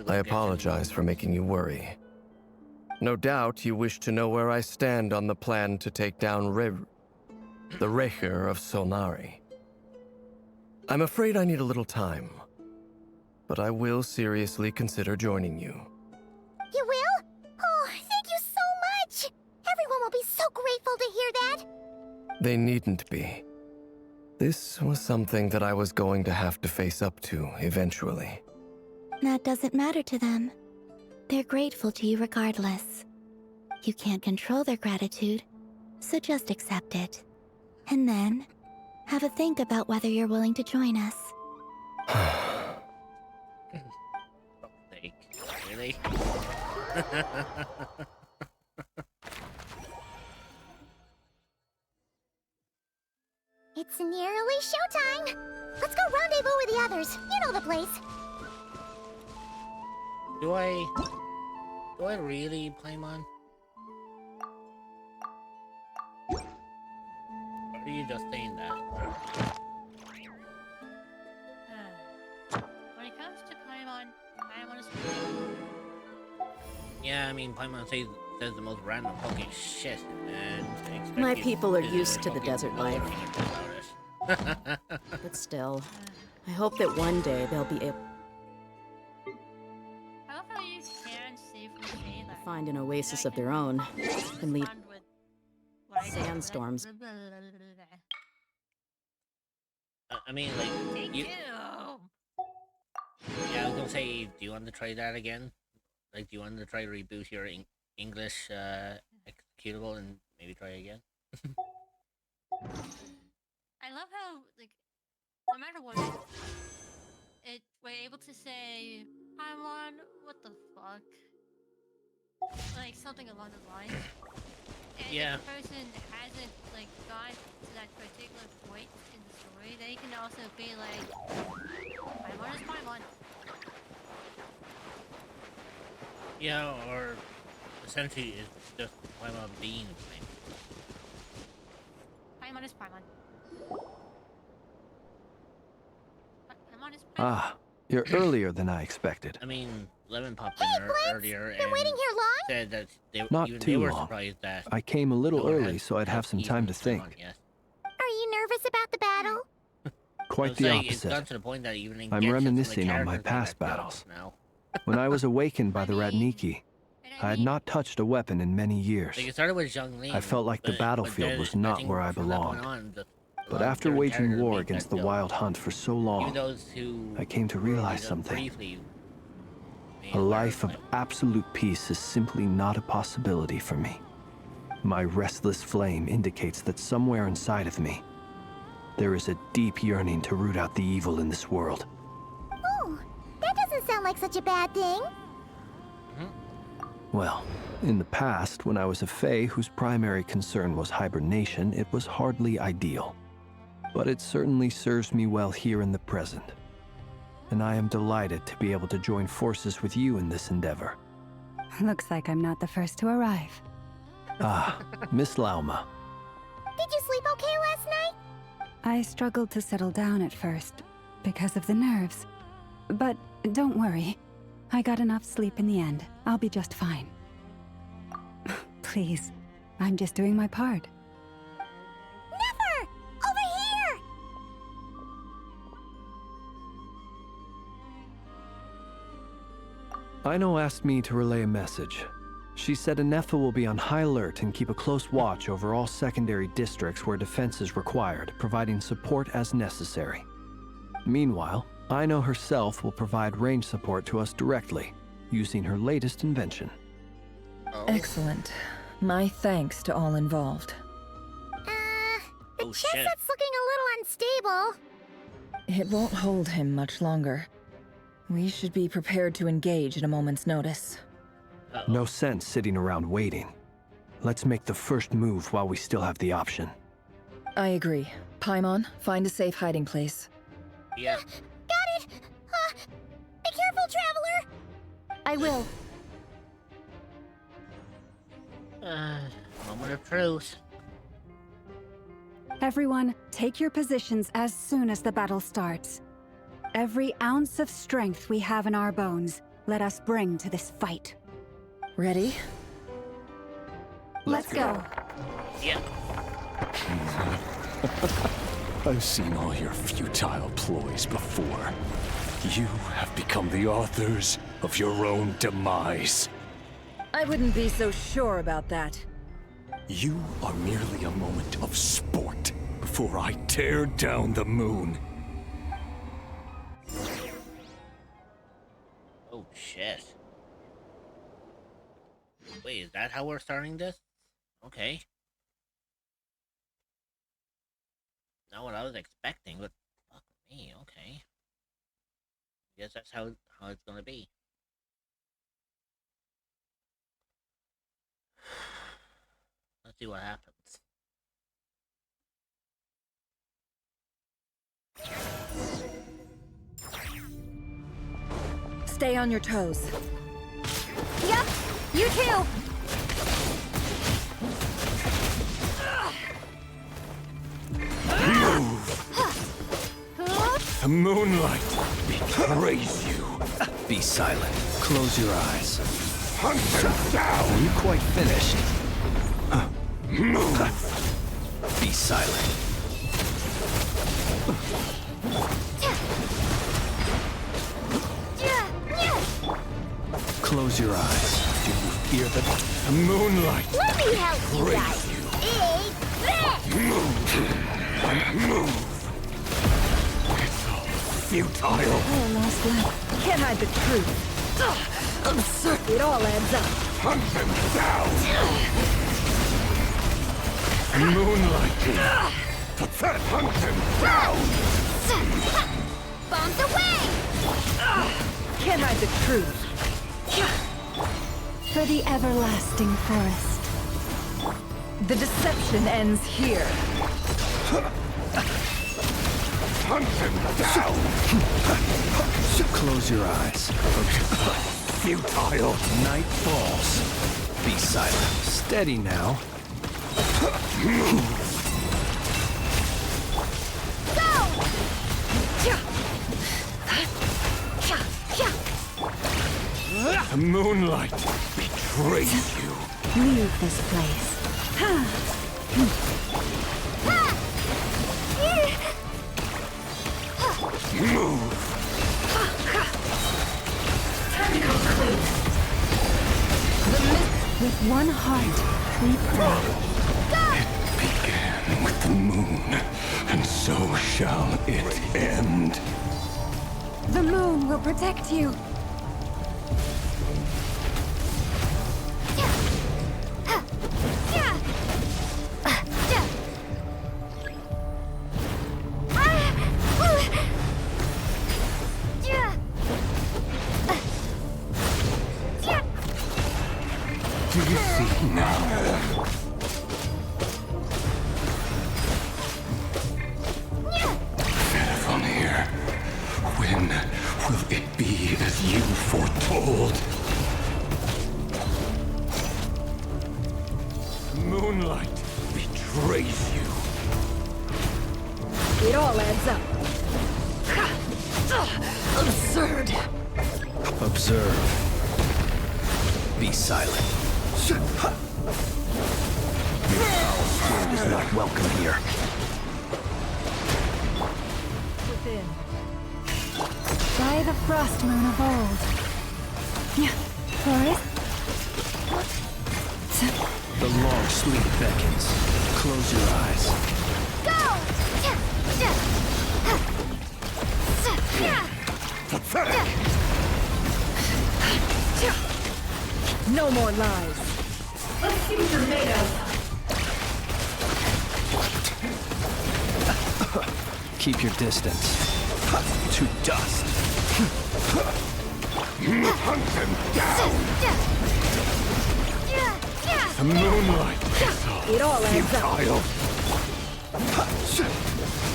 I apologize for making you worry. No doubt you wish to know where I stand on the plan to take down the Recher of Solnari. I'm afraid I need a little time, but I will seriously consider joining you. You will? Oh, thank you so much! Everyone will be so grateful to hear that! They needn't be. This was something that I was going to have to face up to eventually. That doesn't matter to them. They're grateful to you regardless. You can't control their gratitude, so just accept it. And then, have a think about whether you're willing to join us. Like, really? It's nearly showtime! Let's go rendezvous with the others. You know the place. Do I really play Mon? Or are you just saying that? When it comes to Paimon, Paimon is Yeah, I mean, Paimon says the most random fucking shit, and expect My you people are to used to the fucking desert know life. everything about it. But still, I hope that one day they'll be able I love how you can safely say to that. find an oasis of their own and lead sandstorms. I mean, like, Take you... two. Yeah, I was gonna say, do you want to try that again? Like, do you want to try reboot your English executable and maybe try again? I love how, like, no matter what, we're able to say, Paimon, what the fuck? Like, something along those lines. And Yeah. if the person hasn't, like, gone to that particular point in the story, they can also be like, Paimon is Paimon. Yeah, or essentially it's just Paimon being Paimon is Paimon. Paimon is Paimon. Ah, you're earlier than I expected. I mean, Lemon popped in earlier Been and waiting here long? said that Not even too they were long. surprised that I came a little no one early had- so I'd had have some even time to gone think. yet. Are you nervous about the battle? Quite It's the like, It's opposite. gotten to the point that even in I'm Genshin, reminiscing some of on the my characters past are battles. now. When I was awakened by the Radniki, I had not touched a weapon in many years. Like, it started with Zhongli. I felt like the battlefield was not where I belonged. But after waging war against the Wild Hunt for so long, I came to realize something. A life of absolute peace is simply not a possibility for me. My restless flame indicates that somewhere inside of me, there is a deep yearning to root out the evil in this world. Oh, that doesn't sound like such a bad thing. Well, in the past, when I was a Fae whose primary concern was hibernation, it was hardly ideal. But it certainly serves me well here in the present. And I am delighted to be able to join forces with you in this endeavor. Looks like I'm not the first to arrive. Ah, Miss Lauma. Did you sleep okay last night? I struggled to settle down at first because of the nerves. But don't worry. I got enough sleep in the end. I'll be just fine. Please, I'm just doing my part. Never! Over here! Ino asked me to relay a message. She said Anefa will be on high alert and keep a close watch over all secondary districts where defense is required, providing support as necessary. Meanwhile, Ino herself will provide range support to us directly, using her latest invention. Excellent. My thanks to all involved. The chestnut's looking a little unstable. It won't hold him much longer. We should be prepared to engage at a moment's notice. No sense sitting around waiting. Let's make the first move while we still have the option. I agree. Paimon, find a safe hiding place. Yeah. Got it! Be careful, Traveler! I will. Moment of truth. Everyone, take your positions as soon as the battle starts. Every ounce of strength we have in our bones, let us bring to this fight. Ready? Let's go. Yeah. I've seen all your futile ploys before. You have become the authors of your own demise. I wouldn't be so sure about that. You are merely a moment of sport before I tear down the moon. Oh shit. Wait, is that how we're starting this? Okay. Not what I was expecting, but fuck me, okay. Guess that's how it's gonna be. Let's see what happens. Stay on your toes. Yep, you too. The moonlight betrays you. Be silent. Close your eyes. Hunt them down! Are you quite finished? Move! Be silent. Close your eyes. Do you fear the moonlight? Let me help you guys. Move! It's all futile. Oh, lost left. Can't hide the truth. I'm certain it all adds up. Hunt them down! Moonlight! Hunt them down! Bombs away! Can't hide the truth. For the everlasting forest. The deception ends here. Hunt them down! Close your eyes. Futile. Night falls. Be silent. Steady now. The moonlight betrays you. Leave this place. Move! With one heart, we pray. It began with the moon, and so shall it end. The moon will protect you. Do you see now? Vedifenir, when will it be as you foretold? Moonlight betrays you. It all adds up. Absurd. Observe. Be silent. Your foul spirit is not welcome here. Within. By the frost moon of old. Forest. The long sleep beckons. Close your eyes. Go! Pathetic! No more lies. Let's see what you're made of. Keep your distance. To dust. Hunt them down! The moonlight is It all adds up. futile.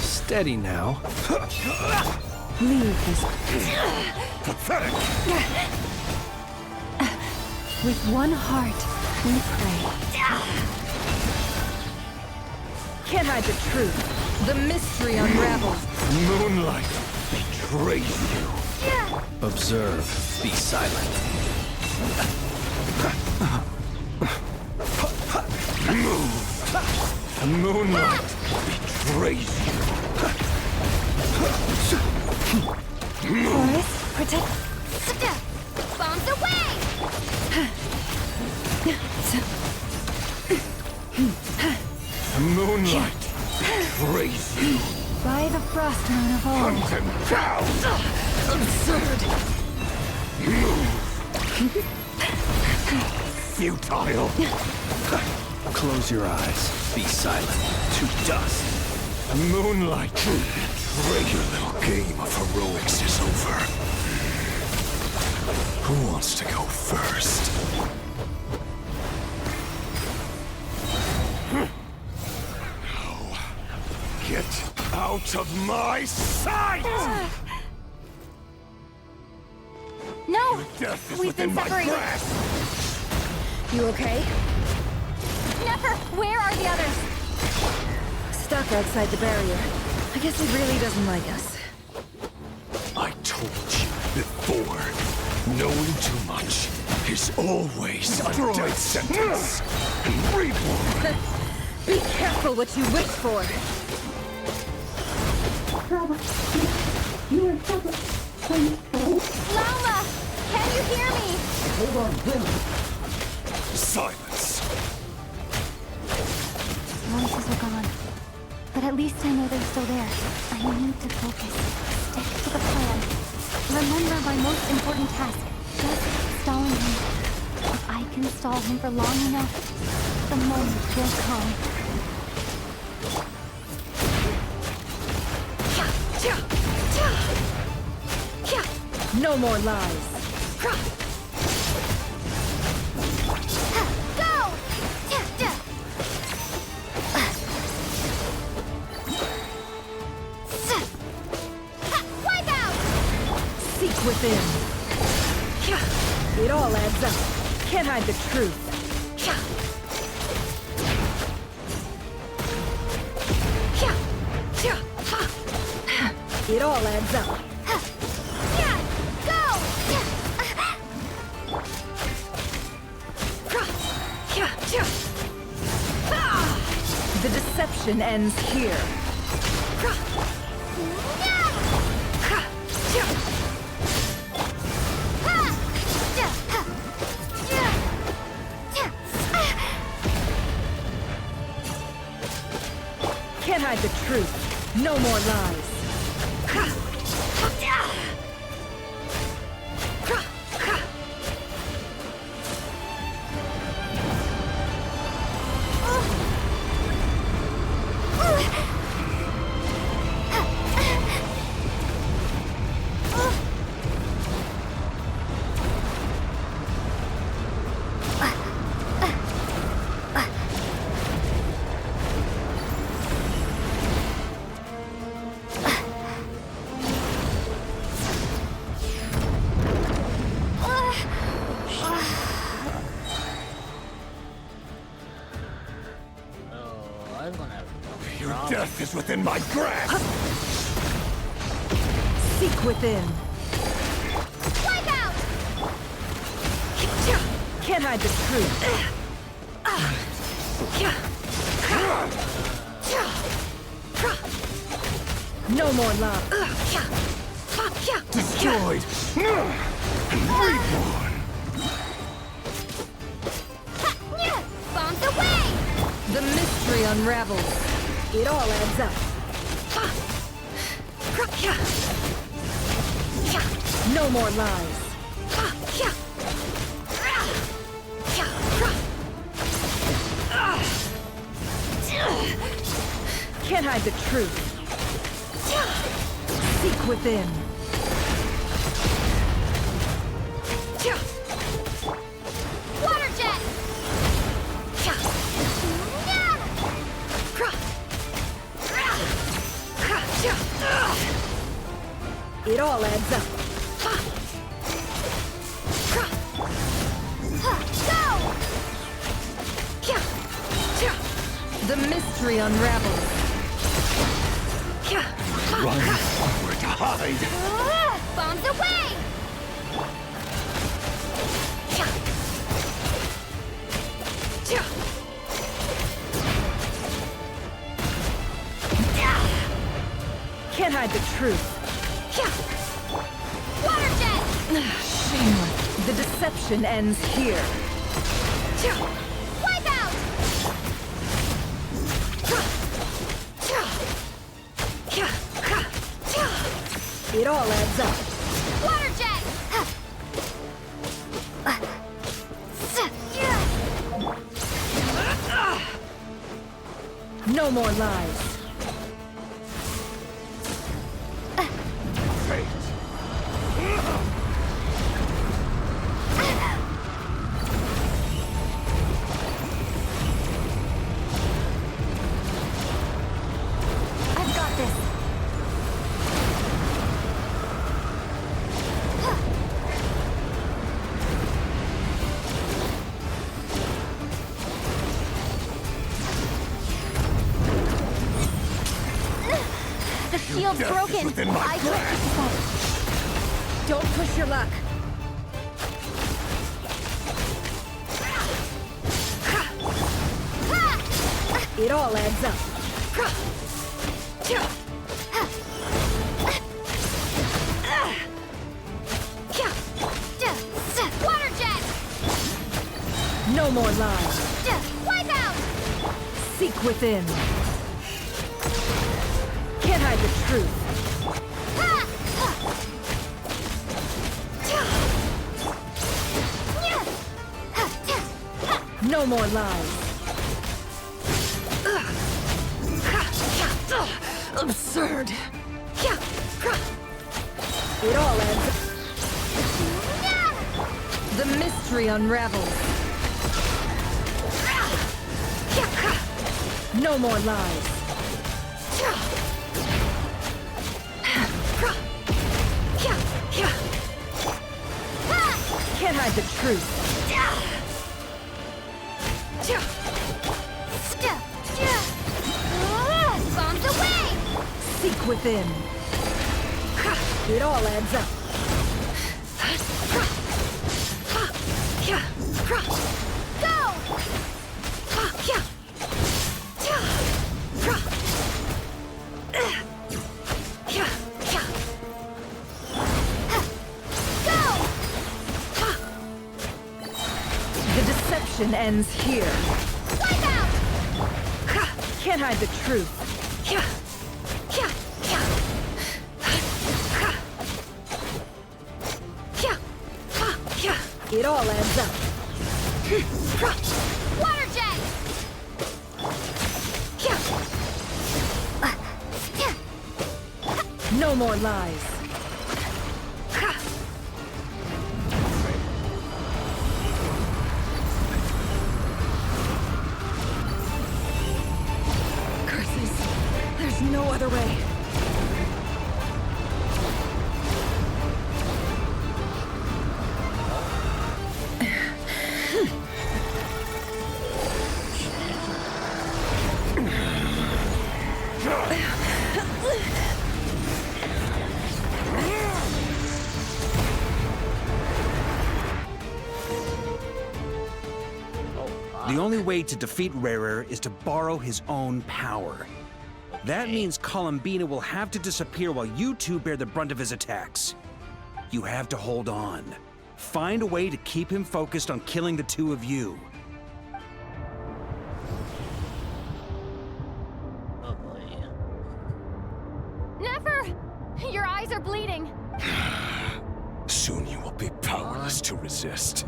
Steady now. Leave this. Pathetic! With one heart, we pray. Can't hide the truth. The mystery unravels. Moonlight betrays you. Observe. Be silent. Move. The moonlight betrays you. Forest, protect. Bombs away! The moonlight betrays you. By the frost moon of old. Hunt them down! Absurd. Move. Futile. Close your eyes. Be silent. To dust. The moonlight. Your little game of heroics is over. Who wants to go first? No. Get out of my sight! No! Death is We've been within my separated. grasp! You okay? Never! Where are the others? Stuck outside the barrier. I guess he really doesn't like us. I told you before, knowing too much is always a death sentence. Reborn! Be careful what you wish for. Lauma! Can you hear me? Silence. Voices are gone. But at least I know they're still there. I need to focus. Stick to the plan. Remember my most important task. Just stalling him. If I can stall him for long enough, the moment will come. No more lies. Go! Wipe out! Seek within. It all adds up. Can't hide the truth. It all adds up. The deception ends here. Can't hide the truth. No more lies. within my grasp! Seek within. Wipe out! Can't hide the truth. No more love. Destroyed! And reborn! Bombs away! The mystery unravels. It all adds up. No more lies. Can't hide the truth. Seek within. Water jet! It all adds up. The mystery unravels. Run forward, hide! Bombs away! Can't hide the truth. Water jet! Shameless. The deception ends here. Wipe out! It all adds up. Water jet! No more lies. I've got this. The shield's broken. I can't. Don't push your luck. It all adds up. Water jet! No more lies. Wipe out! Seek within. Can't hide the truth. No more lies. Absurd. It all ends. The mystery unravels. No more lies. Can't hide the truth. Bombs away! Seek within. It all adds up. The deception ends here. Wipe out! Can't hide the truth. It all adds up. Water jet! No more lies. Curses. There's no other way. The only way to defeat Rarer is to borrow his own power. That means Columbina will have to disappear while you two bear the brunt of his attacks. You have to hold on. Find a way to keep him focused on killing the two of you. Oh boy. Never! Your eyes are bleeding. Soon you will be powerless to resist.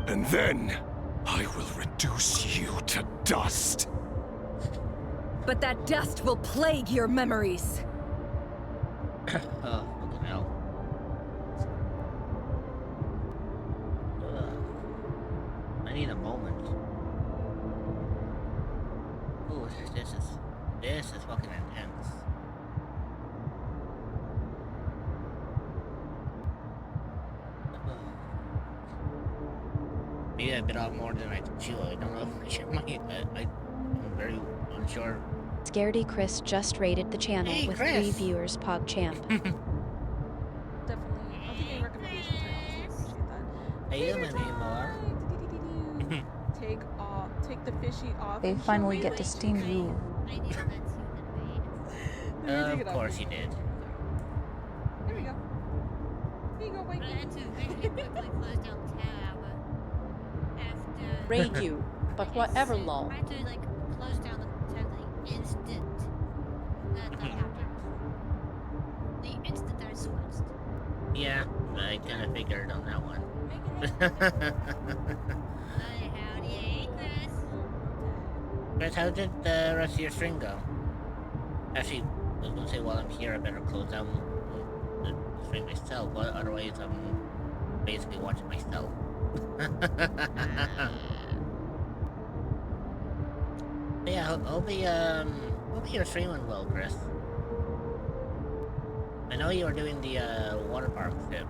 And then, I will reduce you to dust. But that dust will plague your memories. Oh, fucking hell. I need a moment. Ooh, this is fucking intense. Maybe I bit off more than I can chew. I don't know. I'm very unsure. Scaredy Chris just rated the channel Hey, with Chris. 3 viewers, PogChamp. Definitely. I'll give you a recommendation. I appreciate that. Hey, you anymore. Take the fishy off. They and finally chew get it. to steam you. I knew that you Of course he did. There we go. Here you go, wait. I had to very quickly close down tab after. Raid you, but whatever, lol. I had to like close down the tab the instant that happened. The instant I switched. Yeah, I kind of figured on that one. Howdy, Chris. Chris, how did the rest of your stream go? Actually, I was gonna say while I'm here, I better close down the stream myself. Otherwise, I'm basically watching myself. But yeah, hope you're streaming well, Chris. I know you were doing the water park trip.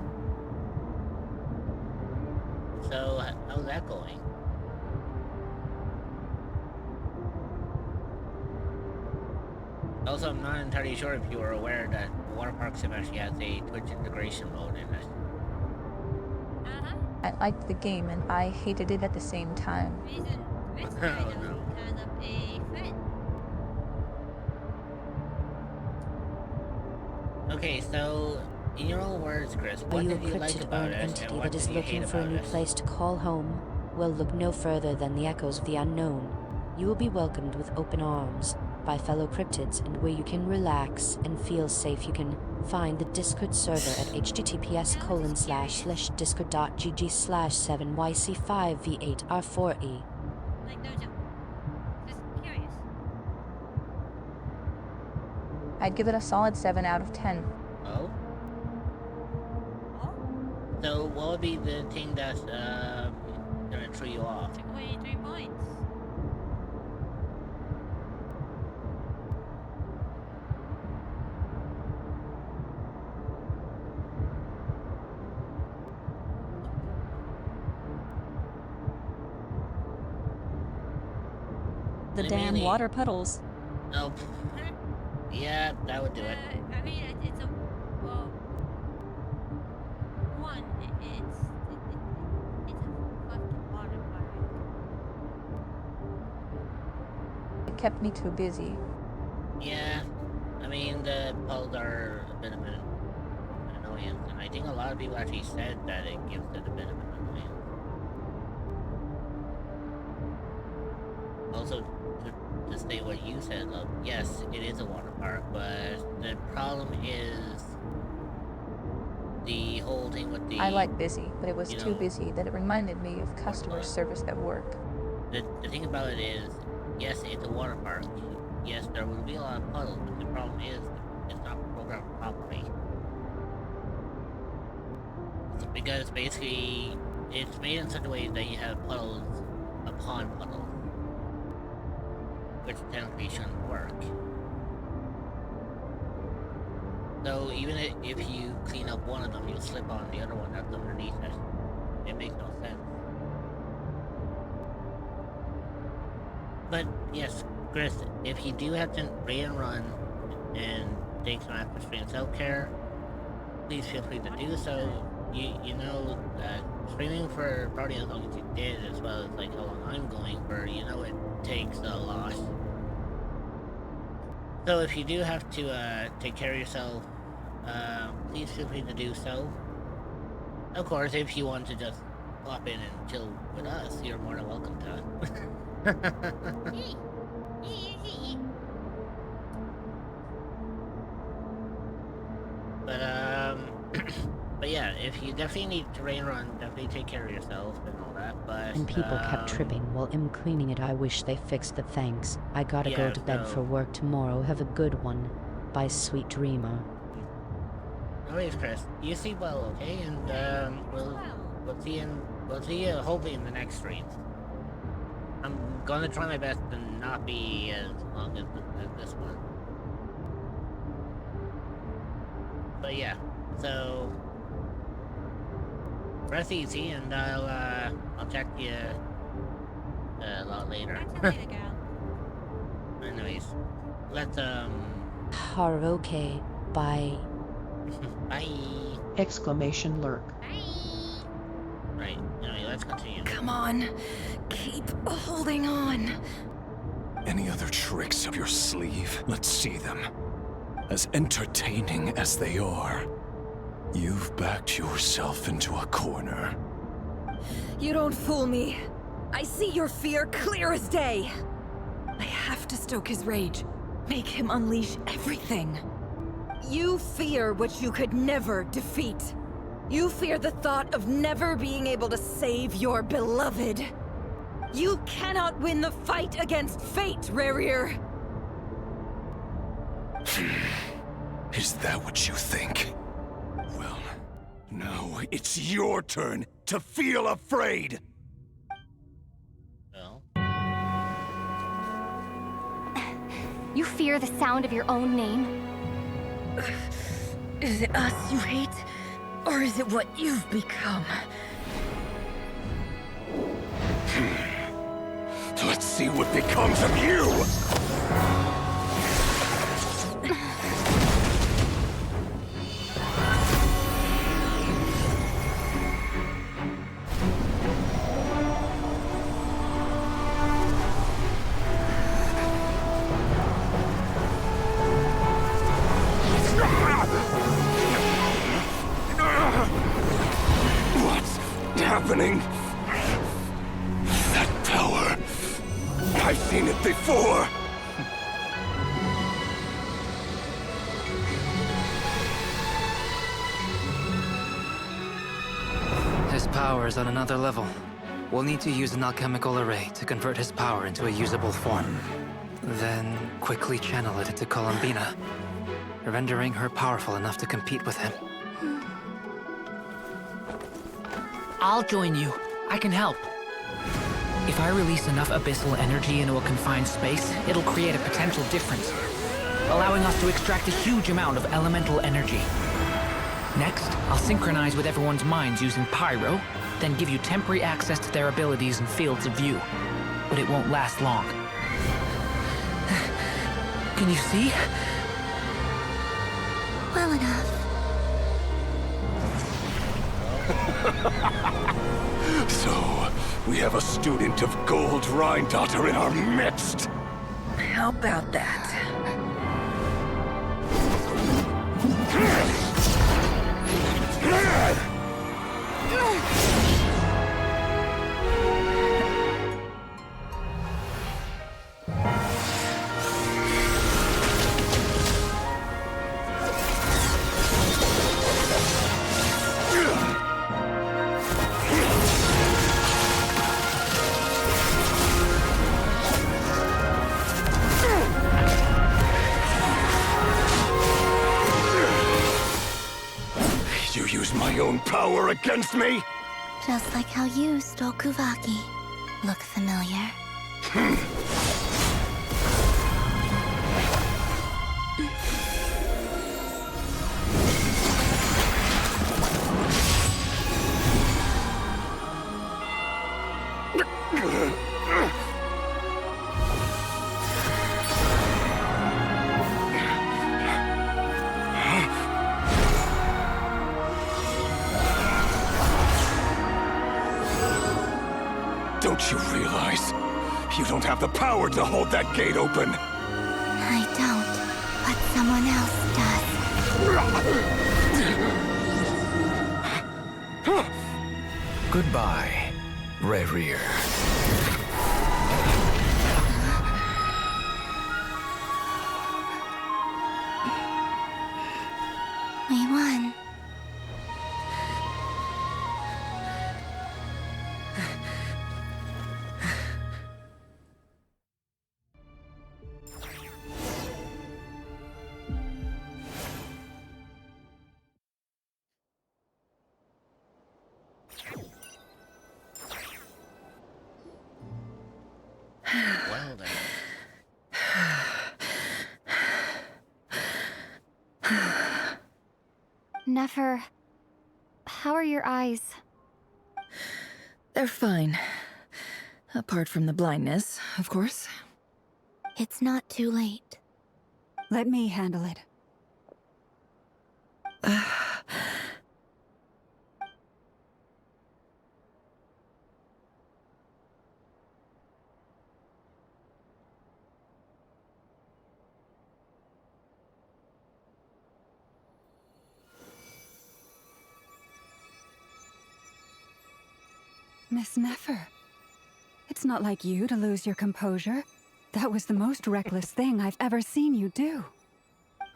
So how's that going? Also, I'm not entirely sure if you were aware that Water Park Sim actually has a Twitch integration mode in it. I liked the game and I hated it at the same time. Oh no. Okay, so in your own words, Chris, Are what you a did you like cryptid or about an it, entity and what that is did you hate looking for a about new it? place to call home? Well, look no further than the echoes of the unknown. You will be welcomed with open arms by fellow cryptids, and where you can relax and feel safe, you can find the Discord server at https://discord.gg/7yc5v8r4e. Like, no joke. Just curious. I'd give it a solid 7 out of 10. Oh? So what would be the thing that's gonna throw you off? Took away 3 points. The damn water puddles. Oh, yeah, that would do it. I mean, it's a well. One, it's a fucking water park. It kept me too busy. Yeah, I mean, the puddles are a bit of an annoyance, and I think a lot of people actually said that it gives it a bit of an annoyance. Also, to state what you said, look, yes, it is a water park, but the problem is the whole thing with the... I like busy, but it was you too know, busy that it reminded me of customer service at work. The thing about it is, yes, it's a water park. Yes, there will be a lot of puddles, but the problem is it's not programmed properly. Because basically, it's made in such a way that you have puddles upon puddles, which technically shouldn't work. So even if you clean up one of them, you'll slip on the other one that's underneath it. It makes no sense. But yes, Chris, if you do have to raid and run and take some extra self-care, please feel free to do so. you know that streaming for probably as long as you did, as well as like how long I'm going for, you know it takes a lot. So if you do have to take care of yourself, please feel free to do so. Of course, if you want to just pop in and chill with us, you're more than welcome to. But yeah, if you definitely need to rain run, definitely take care of yourself and all that, but... And people kept tripping while I'm cleaning it. I wish they fixed the thanks. I gotta go to bed for work tomorrow. Have a good one. Bye, sweet dreamer. No worries, Chris. You sleep well, okay? And we'll see you hopefully in the next stream. I'm gonna try my best to not be as long as this one. But yeah, so rest easy, and I'll check you a lot later. Anyways, let's Okay. Bye. Bye. Exclamation lurk. Right. Anyway, let's continue. Come on. Keep holding on. Any other tricks up your sleeve? Let's see them. As entertaining as they are, you've backed yourself into a corner. You don't fool me. I see your fear clear as day. I have to stoke his rage. Make him unleash everything. You fear what you could never defeat. You fear the thought of never being able to save your beloved. You cannot win the fight against fate, Rerir. Is that what you think? Well, now it's your turn to feel afraid! Well. You fear the sound of your own name? Is it us you hate? Or is it what you've become? Let's see what becomes of you! Happening? That power. I've seen it before. His power is on another level. We'll need to use an alchemical array to convert his power into a usable form. Then quickly channel it into Columbina, rendering her powerful enough to compete with him. I'll join you. I can help. If I release enough abyssal energy into a confined space, it'll create a potential difference, allowing us to extract a huge amount of elemental energy. Next, I'll synchronize with everyone's minds using Pyro, then give you temporary access to their abilities and fields of view. But it won't last long. Can you see? Well enough. So, we have a student of Gold Rheindotter in our midst. How about that? You use my own power against me? Just like how you stole Kuvaki. Look familiar? Don't you realize? You don't have the power to hold that gate open! I don't, but someone else does. Goodbye, Rerir. We won. Well then. Nefer, how are your eyes? They're fine. Apart from the blindness, of course. It's not too late. Let me handle it. Miss Nefer, it's not like you to lose your composure. That was the most reckless thing I've ever seen you do.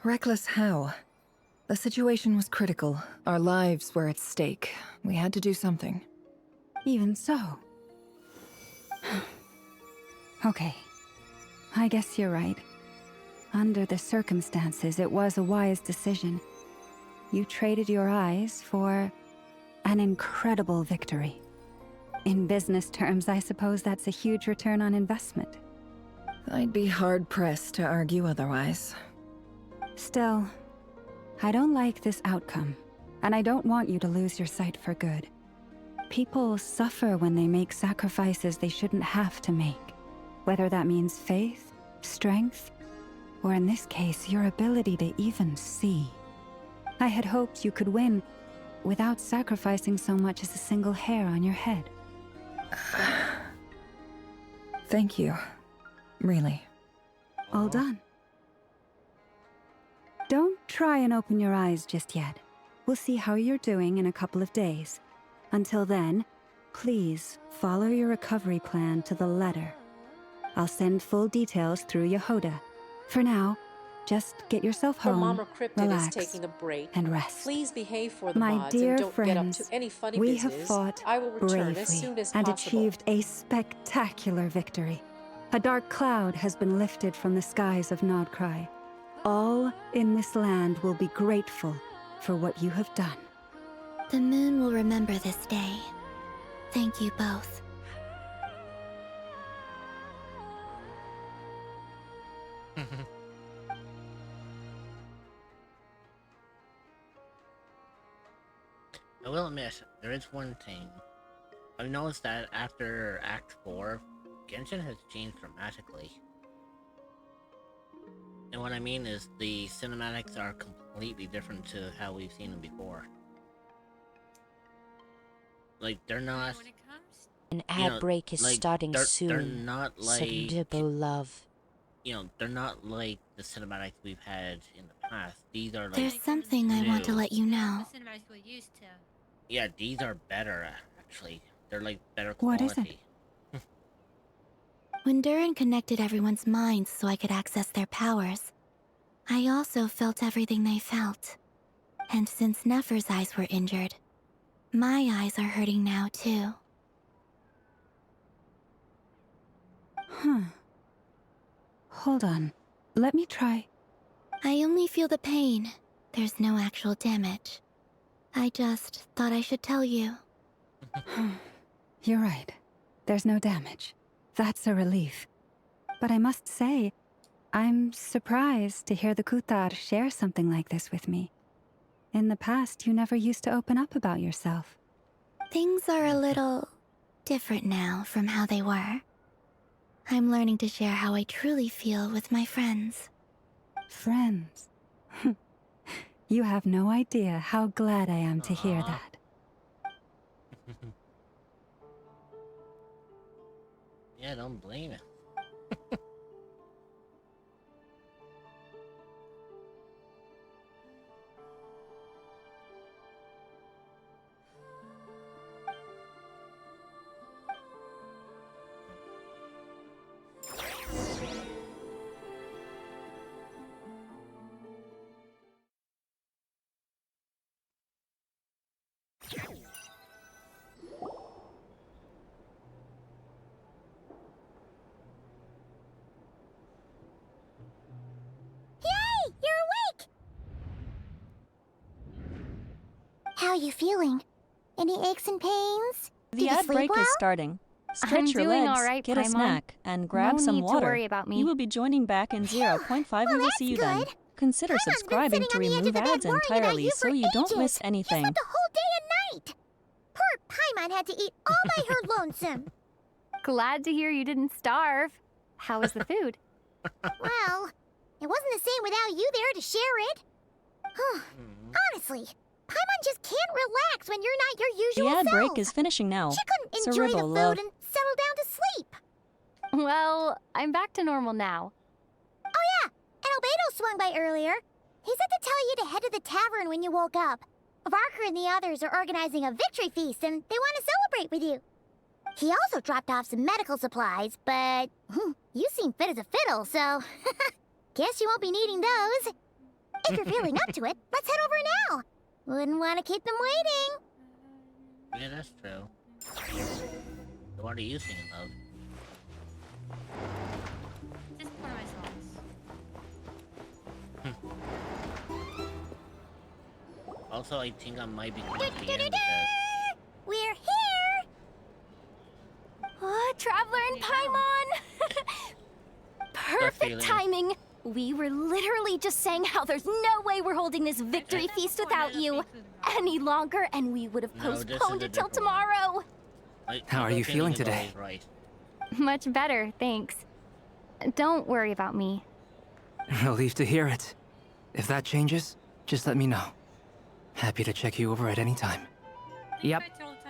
Reckless how? The situation was critical. Our lives were at stake. We had to do something. Even so. Okay. I guess you're right. Under the circumstances, it was a wise decision. You traded your eyes for an incredible victory. In business terms, I suppose that's a huge return on investment. I'd be hard-pressed to argue otherwise. Still, I don't like this outcome, and I don't want you to lose your sight for good. People suffer when they make sacrifices they shouldn't have to make, whether that means faith, strength, or in this case, your ability to even see. I had hoped you could win without sacrificing so much as a single hair on your head. Thank you. Really. All done. Don't try and open your eyes just yet. We'll see how you're doing in a couple of days. Until then, please follow your recovery plan to the letter. I'll send full details through Yehoda. For now, just get yourself Her home, mama Cryptid relax, is taking a break. and rest. Please behave for the My mods dear and don't get up friends, to any funny we business. have fought I will return bravely as soon as and possible. achieved a spectacular victory. A dark cloud has been lifted from the skies of Nod-Krai. All in this land will be grateful for what you have done. The moon will remember this day. Thank you both. I will admit, there is one thing. I've noticed that after Act 4, Genshin has changed dramatically. And what I mean is, the cinematics are completely different to how we've seen them before. Like, they're not... An ad break is starting soon. They're not like... Sundabo love. You know, they're not like the cinematics we've had in the past. These are like... There's something I want to let you know. The cinematics we're used to. Yeah, these are better, actually. They're like better quality. What is it? When Durin connected everyone's minds so I could access their powers, I also felt everything they felt. And since Nefer's eyes were injured, my eyes are hurting now too. Huh. Hold on. Let me try. I only feel the pain. There's no actual damage. I just thought I should tell you. You're right. There's no damage. That's a relief. But I must say, I'm surprised to hear the Kutar share something like this with me. In the past, you never used to open up about yourself. Things are a little different now from how they were. I'm learning to share how I truly feel with my friends. Friends? You have no idea how glad I am to hear that. Yeah, don't blame it. Yay! You're awake! How are you feeling? Any aches and pains? The Did you ad sleep break well? is starting. I'm Stretch your doing legs, all right, get a Paimon. snack, and grab No some need to water. worry about me. You will be joining back in 0.5. We will see you then. good. Consider Paimon's been subscribing sitting to on the edge remove of the bed ads worrying about entirely you so for you don't ages. miss anything. He slept the whole day and night. Poor Paimon had to eat all by her lonesome. Glad to hear you didn't starve. How was the food? Well, it wasn't the same without you there to share it. Honestly, Paimon just can't relax when you're not your usual The ad self. break is finishing now. She couldn't enjoy the Cerebral food love. and settle down to sleep. Well, I'm back to normal now. Oh yeah, and Albedo swung by earlier. He said to tell you to head to the tavern when you woke up. Varker and the others are organizing a victory feast and they want to celebrate with you. He also dropped off some medical supplies, but you seem fit as a fiddle, so guess you won't be needing those. If you're feeling up to it, let's head over now. Wouldn't want to keep them waiting. Yeah, that's true. So what are you thinking of? Just one of my songs. Also, I think I might be coming to the end of this. We're here! Traveler and Paimon! Perfect timing! We were literally just saying how there's no way we're holding this victory feast without you any longer, and we would have No, this is postponed a it till different one. tomorrow. How are you feeling today? Right. Much better, thanks. Don't worry about me. Relieved to hear it. If that changes, just let me know. Happy to check you over at any time. Yep,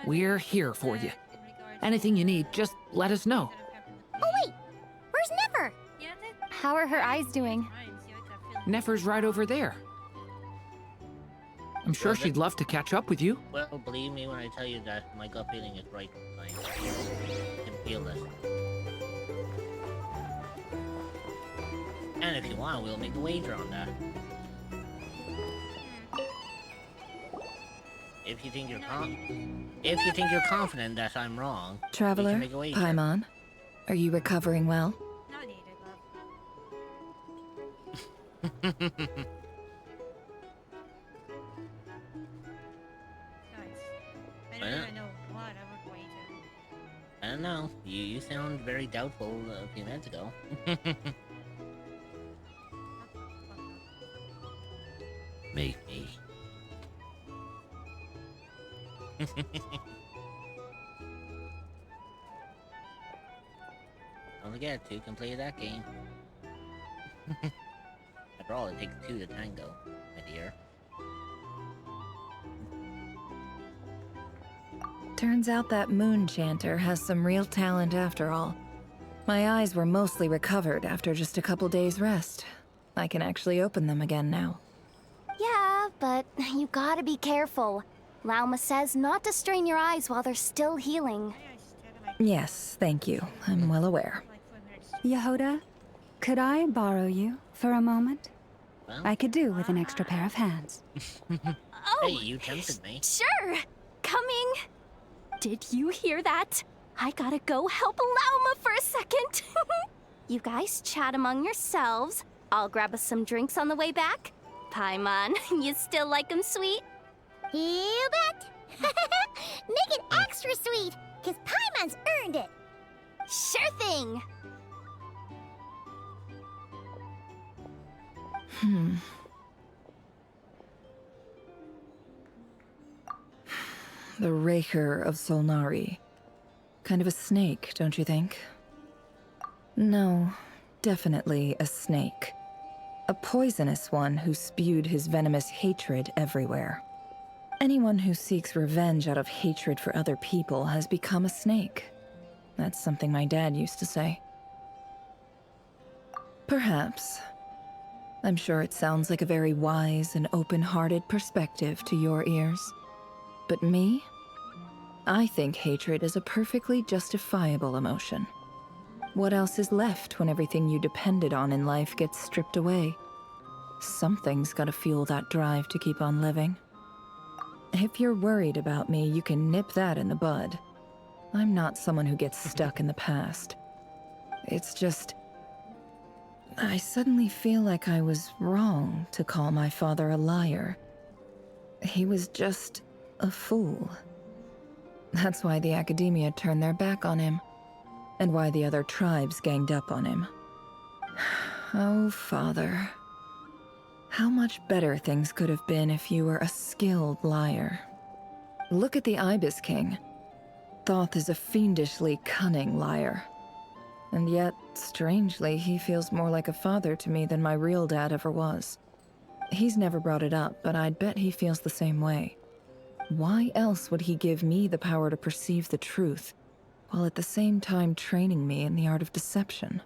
we're here for you. Anything you need, just let us know. Oh wait, where's Nefer? How are her eyes doing? Nefer's right over there. I'm sure she'd love to catch up with you. Well, believe me when I tell you that my gut feeling is right. I can feel this. And if you want, we'll make a wager on that. If you think you're confident that I'm wrong, we Traveler, can make a wager. Paimon, are you recovering well? Not needed, love. Nice. I don't even know what I would wager. I don't know. You sound very doubtful a few minutes ago. Maybe. Don't forget to complete that game. After all, it takes two to tango, my dear. Turns out that moon chanter has some real talent after all. My eyes were mostly recovered after just a couple days' rest. I can actually open them again now. Yeah, but you gotta be careful. Lauma says not to strain your eyes while they're still healing. Yes, thank you. I'm well aware. Yehoda, could I borrow you for a moment? Well? I could do with an extra pair of hands. Hey, you tempted me. Sure! Coming! Did you hear that? I gotta go help Lauma for a second. You guys chat among yourselves. I'll grab us some drinks on the way back. Paimon, you still like 'em sweet? You bet! Make it extra sweet, cause Paimon's earned it! Sure thing! The Raker of Solnari. Kind of a snake, don't you think? No, definitely a snake. A poisonous one who spewed his venomous hatred everywhere. Anyone who seeks revenge out of hatred for other people has become a snake. That's something my dad used to say. Perhaps. I'm sure it sounds like a very wise and open-hearted perspective to your ears. But me? I think hatred is a perfectly justifiable emotion. What else is left when everything you depended on in life gets stripped away? Something's gotta fuel that drive to keep on living. If you're worried about me, you can nip that in the bud. I'm not someone who gets stuck in the past. It's just... I suddenly feel like I was wrong to call my father a liar. He was just a fool. That's why the academia turned their back on him, and why the other tribes ganged up on him. Oh, Father. How much better things could have been if you were a skilled liar. Look at the Ibis King. Thoth is a fiendishly cunning liar. And yet, strangely, he feels more like a father to me than my real dad ever was. He's never brought it up, but I'd bet he feels the same way. Why else would he give me the power to perceive the truth, while at the same time training me in the art of deception?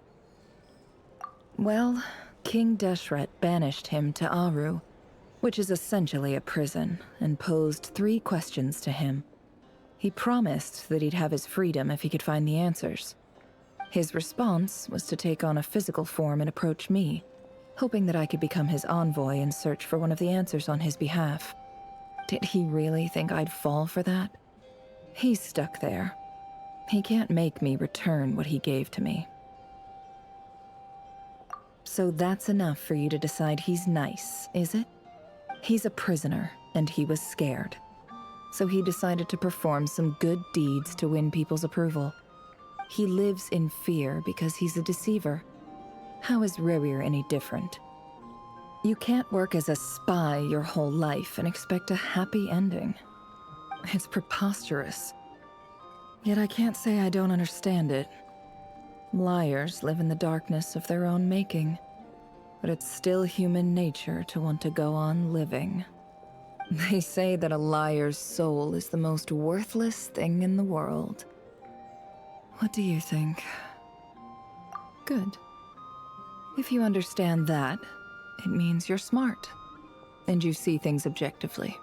Well, King Deshret banished him to Aru, which is essentially a prison, and posed 3 questions to him. He promised that he'd have his freedom if he could find the answers. His response was to take on a physical form and approach me, hoping that I could become his envoy and search for one of the answers on his behalf. Did he really think I'd fall for that? He's stuck there. He can't make me return what he gave to me. So that's enough for you to decide he's nice, is it? He's a prisoner, and he was scared. So he decided to perform some good deeds to win people's approval. He lives in fear because he's a deceiver. How is Rerir any different? You can't work as a spy your whole life and expect a happy ending. It's preposterous. Yet I can't say I don't understand it. Liars live in the darkness of their own making, but it's still human nature to want to go on living. They say that a liar's soul is the most worthless thing in the world. What do you think? Good. If you understand that, it means you're smart, and you see things objectively.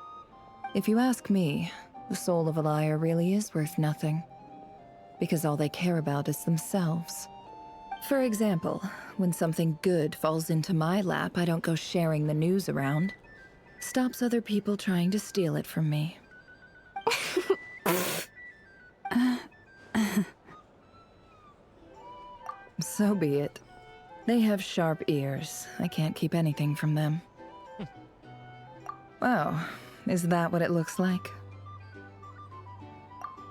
If you ask me, the soul of a liar really is worth nothing, because all they care about is themselves. For example, when something good falls into my lap, I don't go sharing the news around. Stops other people trying to steal it from me. So be it. They have sharp ears. I can't keep anything from them. Oh, is that what it looks like?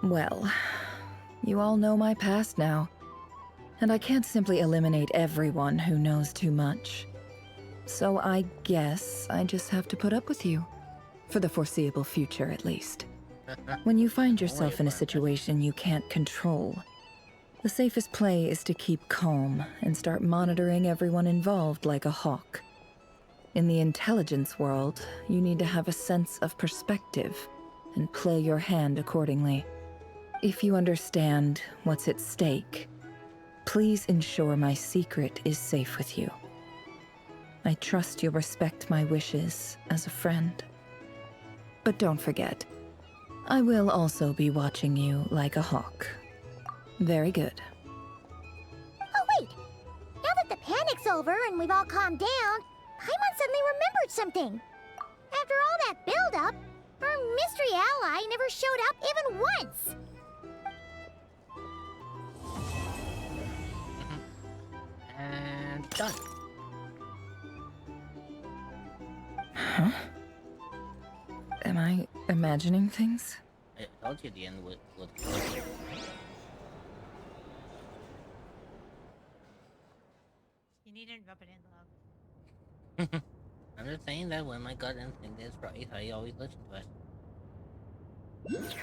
Well, you all know my past now, and I can't simply eliminate everyone who knows too much. So I guess I just have to put up with you. For the foreseeable future, at least. When you find yourself in a situation you can't control, the safest play is to keep calm and start monitoring everyone involved like a hawk. In the intelligence world, you need to have a sense of perspective and play your hand accordingly. If you understand what's at stake, please ensure my secret is safe with you. I trust you'll respect my wishes as a friend. But don't forget, I will also be watching you like a hawk. Very good. Oh, wait! Now that the panic's over and we've all calmed down, Paimon suddenly remembered something. After all that build-up, our mystery ally never showed up even once. And done. Huh? Am I imagining things? I told you the end would You needn't rub it in, love. I'm just saying that when my gut instinct is right, I always listen to it.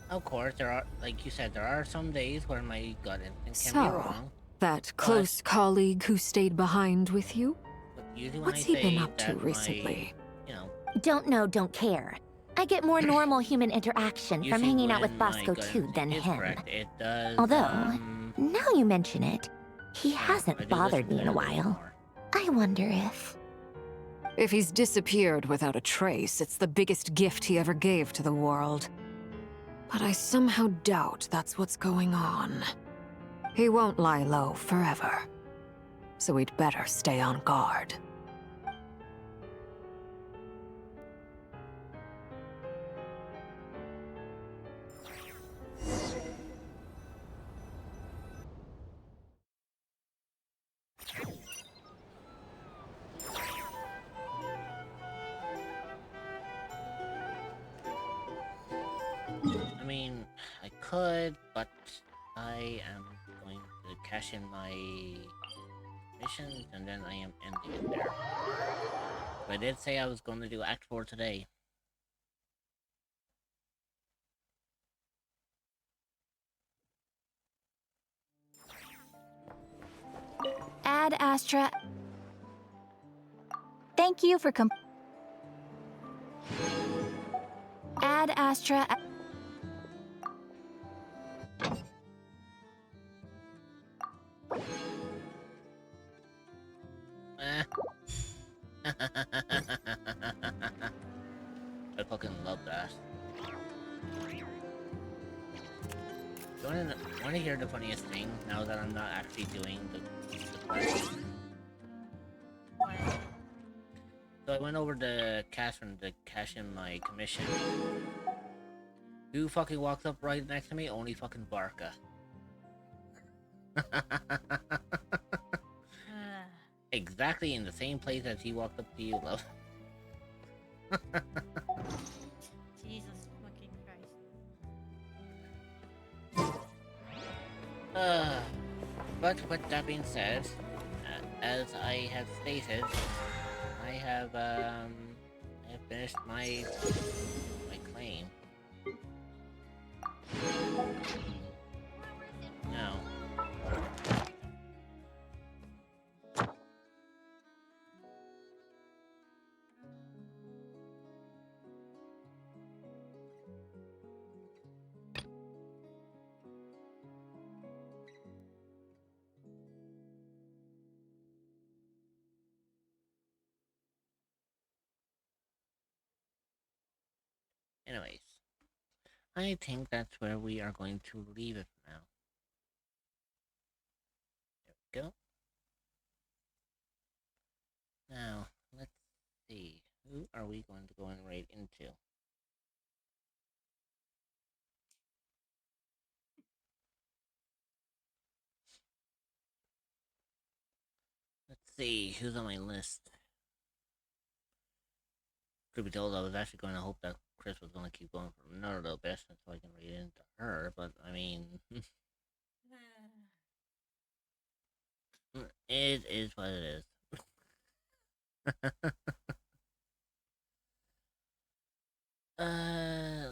Of course, there are, like you said, there are some days where my gut instinct can be wrong. That close colleague who stayed behind with you? But usually when What's I he say been up to that recently? You know. Don't know, don't care. I get more normal human interaction from Usually hanging out with when my Bosco gut too instinct than is him. correct, it does, Although, now you mention it, he I hasn't do bothered listen me to in a it little while. more. I wonder if... If he's disappeared without a trace, it's the biggest gift he ever gave to the world. But I somehow doubt that's what's going on. He won't lie low forever. So we'd better stay on guard. I mean, I could, but I am going to cash in my missions, and then I am ending it there. But I did say I was going to do Act 4 today. Ad Astra... Thank you for Ad Astra... I fucking love that. You wanna hear the funniest thing now that I'm not actually doing the quest? So I went over to Catherine to cash in my commission. Who fucking walked up right next to me? Only fucking Barca. Exactly in the same place as he walked up to you, love. Jesus fucking Christ. But with that being said, as I have stated, I have finished my claim. Now, anyways, I think that's where we are going to leave it for now. There we go. Now, let's see. Who are we going to go and raid into? Let's see, who's on my list? Truth be told, I was actually going to hope that Chris was going to keep going for another little bit so I can read into her, but I mean, it is what it is.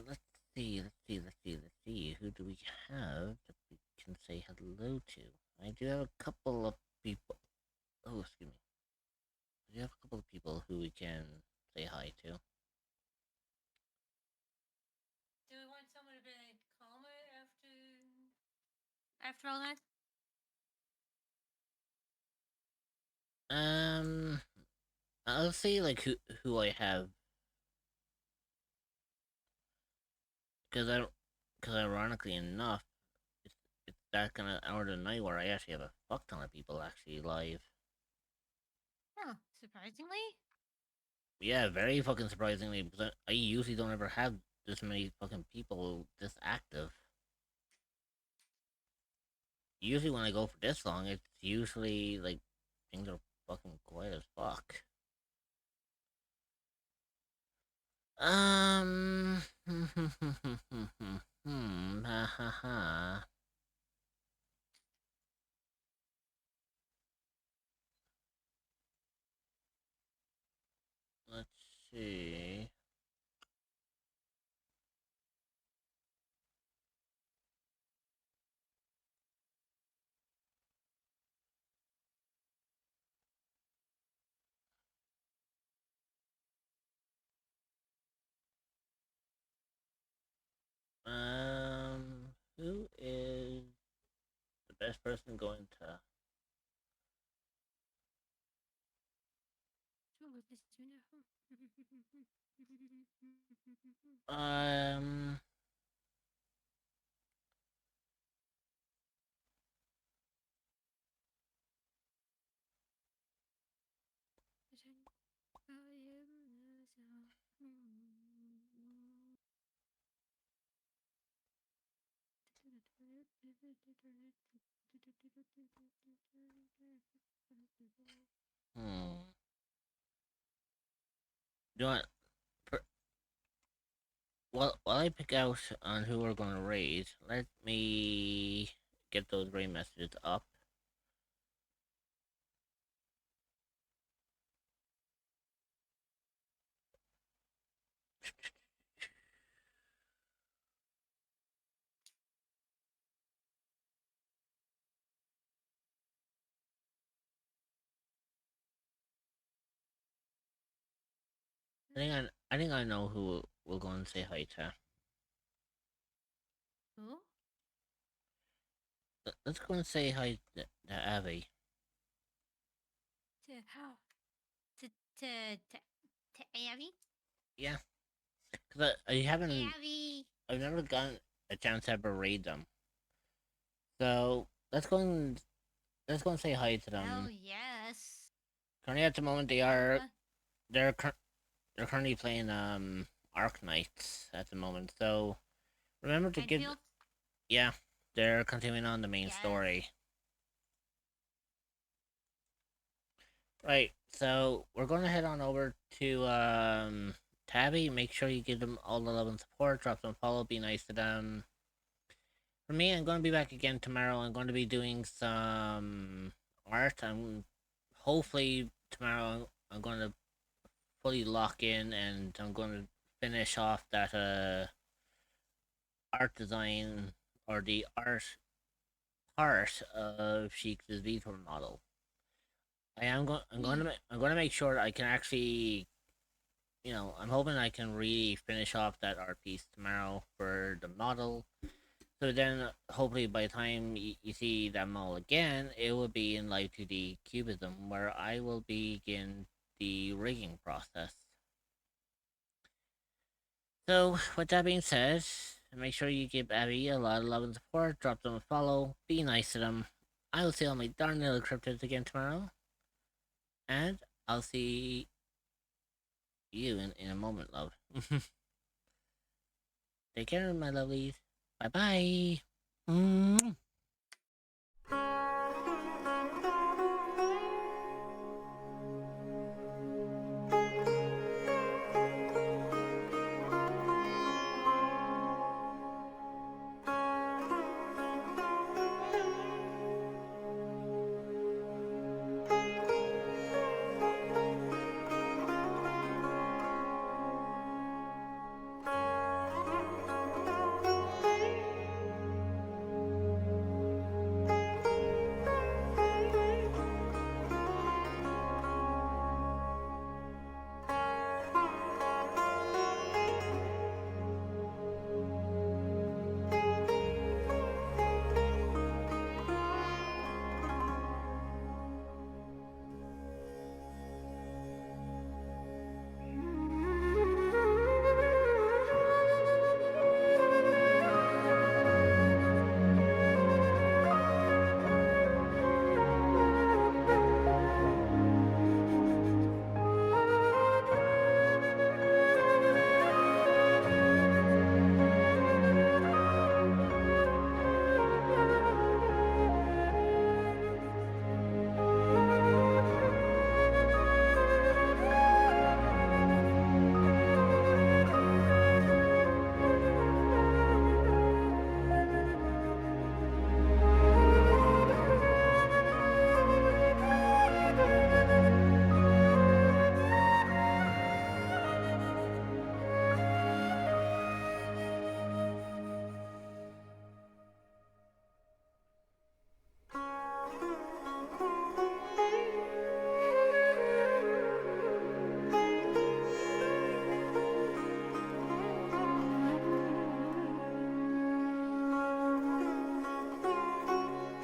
Let's see. Who do we have that we can say hello to? I do have a couple of people. Oh, excuse me. I do have a couple of people who we can say hi to. Do we want someone to be like calmer after all that? I'll say like who I have, because ironically enough, it's that kind of hour of the night where I actually have a fuck ton of people actually live. Oh, surprisingly? Yeah, very fucking surprisingly, because I usually don't ever have this many fucking people this active. Usually when I go for this long, it's usually like things are fucking quiet as fuck. Ha ha ha. Let's see. best person going to? Um. Hmm. You know what? While I pick out on who we're going to raid, let me get those raid messages up. I think I know who we'll go and say hi to. Who? Let's go and say hi to Abby. To how? To Abby? Yeah, because I haven't. Abby. I've never gotten a chance to ever raid them. So let's go and say hi to them. Oh yes. Currently, at the moment, they're currently playing Arc Knights at the moment. So remember to give. Yeah, they're continuing on the main story. Right, so we're going to head on over to Tabby. Make sure you give them all the love and support. Drop them a follow. Be nice to them. For me, I'm going to be back again tomorrow. I'm going to be doing some art. I'm hopefully tomorrow. I'm going to fully lock in, and I'm going to finish off that art design or the art part of Sheik's Vitor model. I'm going to make sure I can actually, I'm hoping I can really finish off that art piece tomorrow for the model. So then, hopefully, by the time you see that model again, it will be in Live 2D Cubism, where I will begin the rigging process. So, with that being said, make sure you give Abby a lot of love and support. Drop them a follow. Be nice to them. I will see all my darn little cryptids again tomorrow. And I'll see you in a moment, love. Take care, my lovelies. Bye bye.